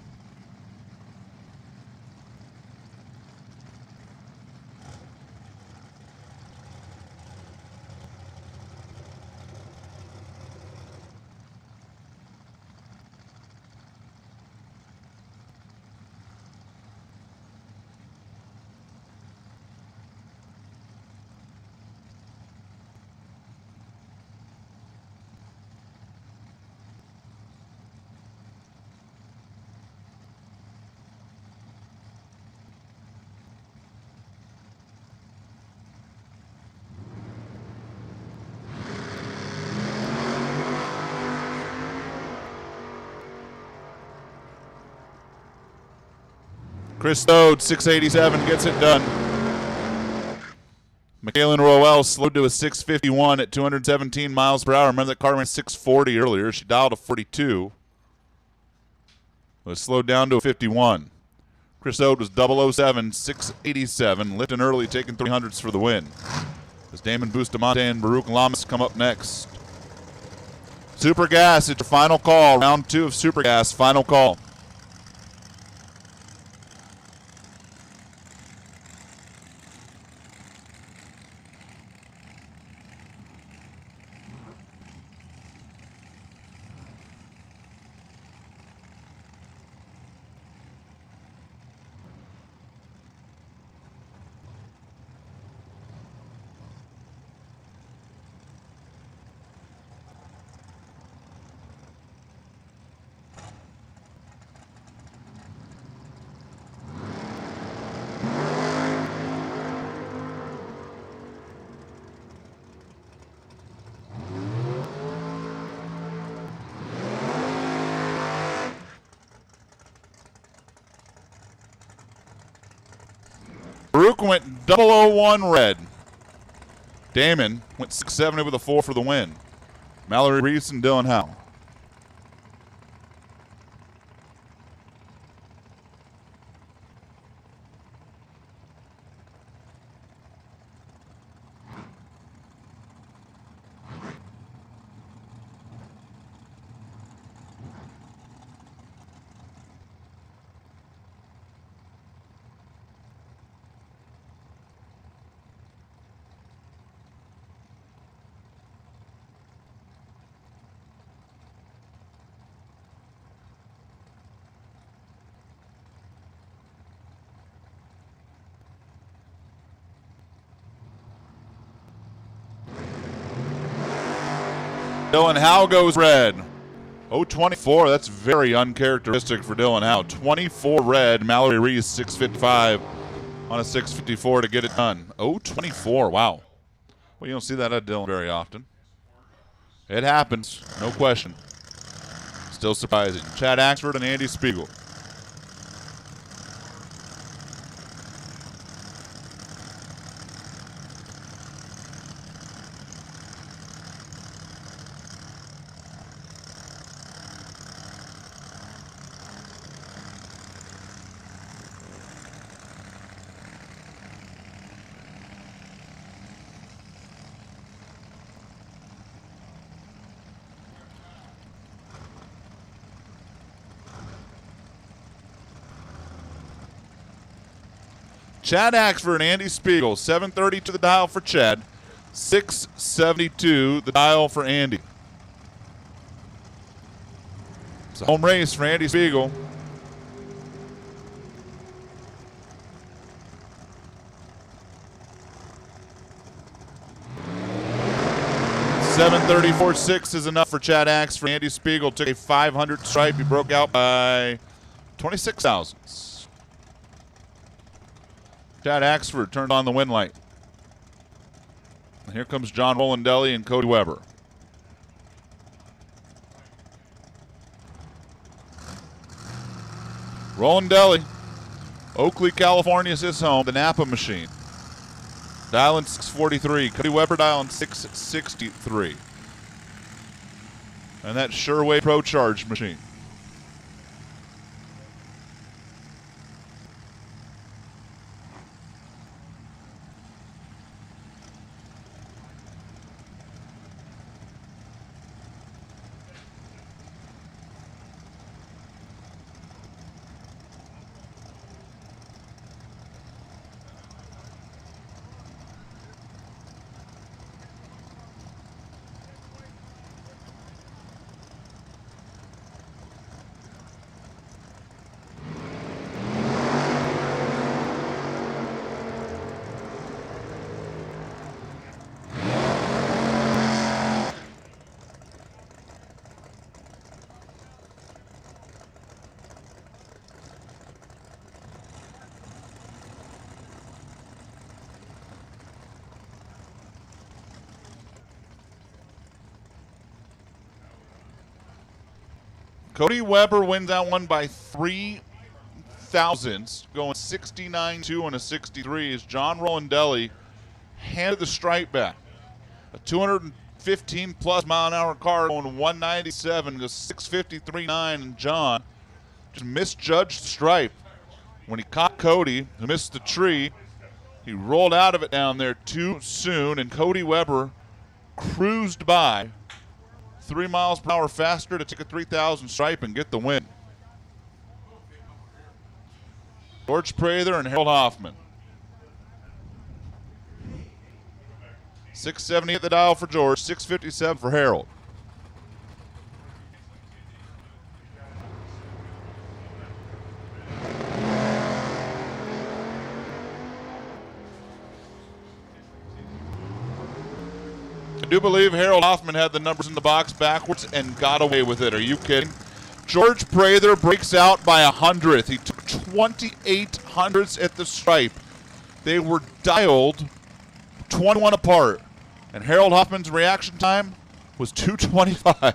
Chris Thode, 687, gets it done. Michaelin Roel slowed to a 651 at 217 miles per hour. Remember that car went 640 earlier. She dialed a 42. It was slowed down to a 51. Chris Thode was 007, 687, lifting early, taking 300s for the win. As Damon Bustamante and Baruch Lamas come up next. Super Gas, it's your final call. Round 2 of Super Gas, final call. Baruch went 001 red. Damon went 670 with a 4 for the win. Mallory Reese and Dylan Howe. Dylan Howe goes red. 024, that's very uncharacteristic for Dylan Howe. 24 red, Mallory Reese 655 on a 654 to get it done. 024, wow. Well, you don't see that at Dylan very often. It happens, no question. Still surprising. Chad Axford and Andy Spiegel. Chad Axford and Andy Spiegel, 730 to the dial for Chad, 672 the dial for Andy. It's a home race for Andy Spiegel. $734.6 is enough for Chad Axford. Andy Spiegel took a 500 stripe. He broke out by 26 thousandths. Chad Axford turned on the win light. And here comes John Rolandelli and Cody Weber. Rolandelli, Oakley, California is his home, the Napa machine. Dialing 643. Cody Weber dialing 663. And that Sherway Pro Charge machine. Cody Weber wins that one by 3 thousandths, going 69.2 and a 63 as John Rolandelli handed the stripe back. A 215 plus mile an hour car going 197 to 653.9, and John just misjudged the stripe. When he caught Cody, who missed the tree, he rolled out of it down there too soon, and Cody Weber cruised by 3 miles per hour faster to take a 3,000 stripe and get the win. George Prather and Harold Hoffman. 670 at the dial for George, 657 for Harold. I do believe Harold Hoffman had the numbers in the box backwards and got away with it. Are you kidding? George Prather breaks out by 100th. He took 28 hundredths at the stripe. They were dialed 21 apart. And Harold Hoffman's reaction time was 2:25.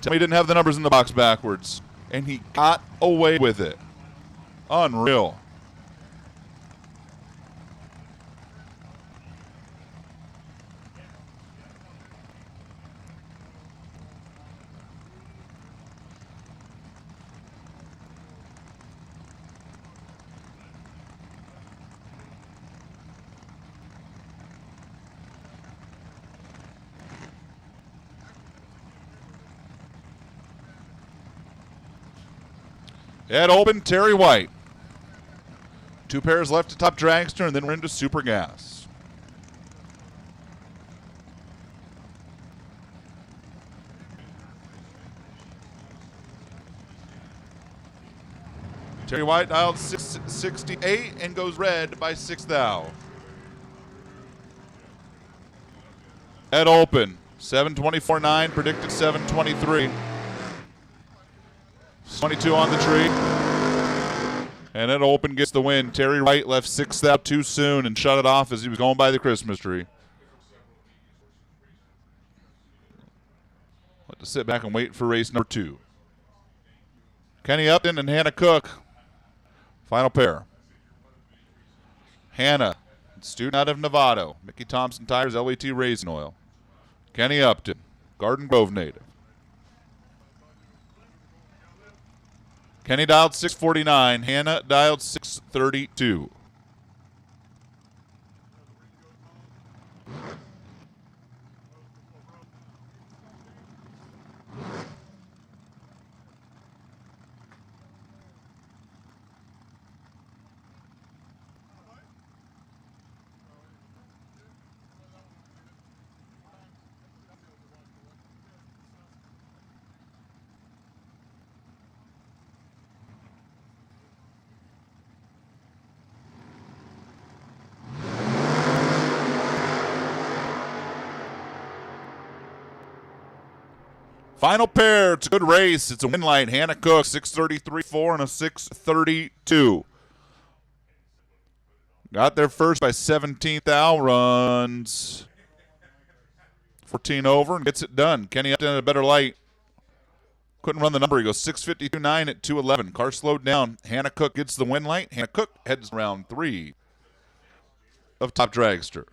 Tell me he didn't have the numbers in the box backwards. And he got away with it. Unreal. At open, Terry White. 2 pairs left to top dragster, and then we're into super gas. Terry White dialed 668 and goes red by 6 thou. At open, 724.9, predicted 723. 22 on the tree. And at open gets the win. Terry White left 6th out too soon and shut it off as he was going by the Christmas tree. Let to sit back and wait for race number 2. Kenny Upton and Hannah Cook. Final pair. Hannah, student out of Novato. Mickey Thompson Tires, LET Raisin Oil. Kenny Upton, Garden Grove native. Kenny dialed 649. Hannah dialed 632. Final pair. It's a good race. It's a win light. Hannah Cook, 633.4 and a 632. Got there first by 17th thou, runs 14 over and gets it done. Kenny Upton at a better light. Couldn't run the number. He goes 652.9 at 211. Car slowed down. Hannah Cook gets the win light. Hannah Cook heads round 3 of top dragster.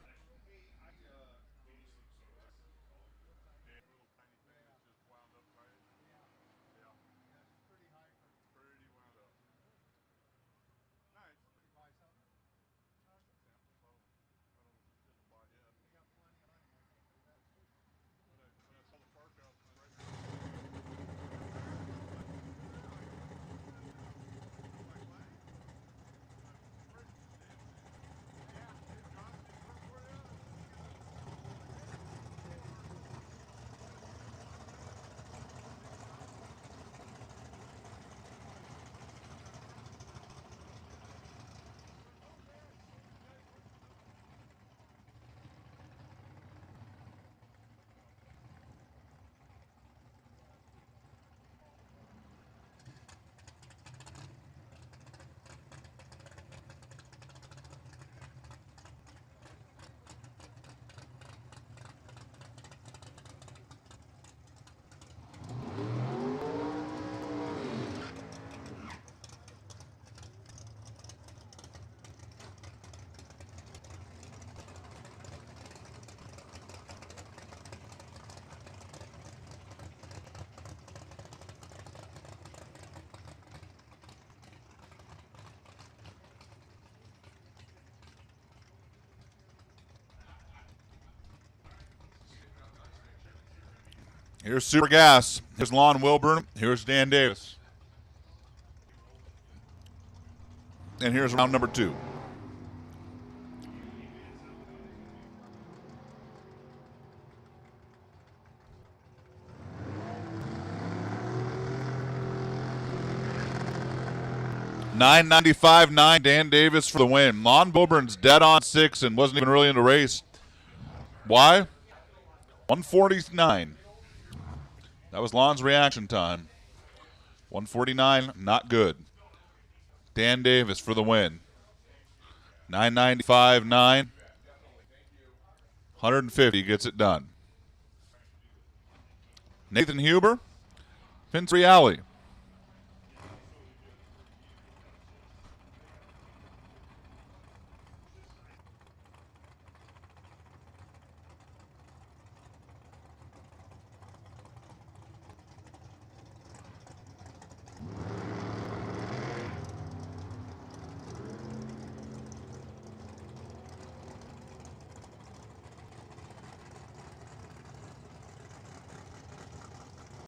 Here's Super Gas. Here's Lon Wilburn. Here's Dan Davis. And here's round number 2. $9.95.9, Dan Davis for the win. Lon Wilburn's dead on 6 and wasn't even really in the race. Why? 149. That was Lon's reaction time. 149, not good. Dan Davis for the win. 995.9. 150 gets it done. Nathan Huber, Vince Reale.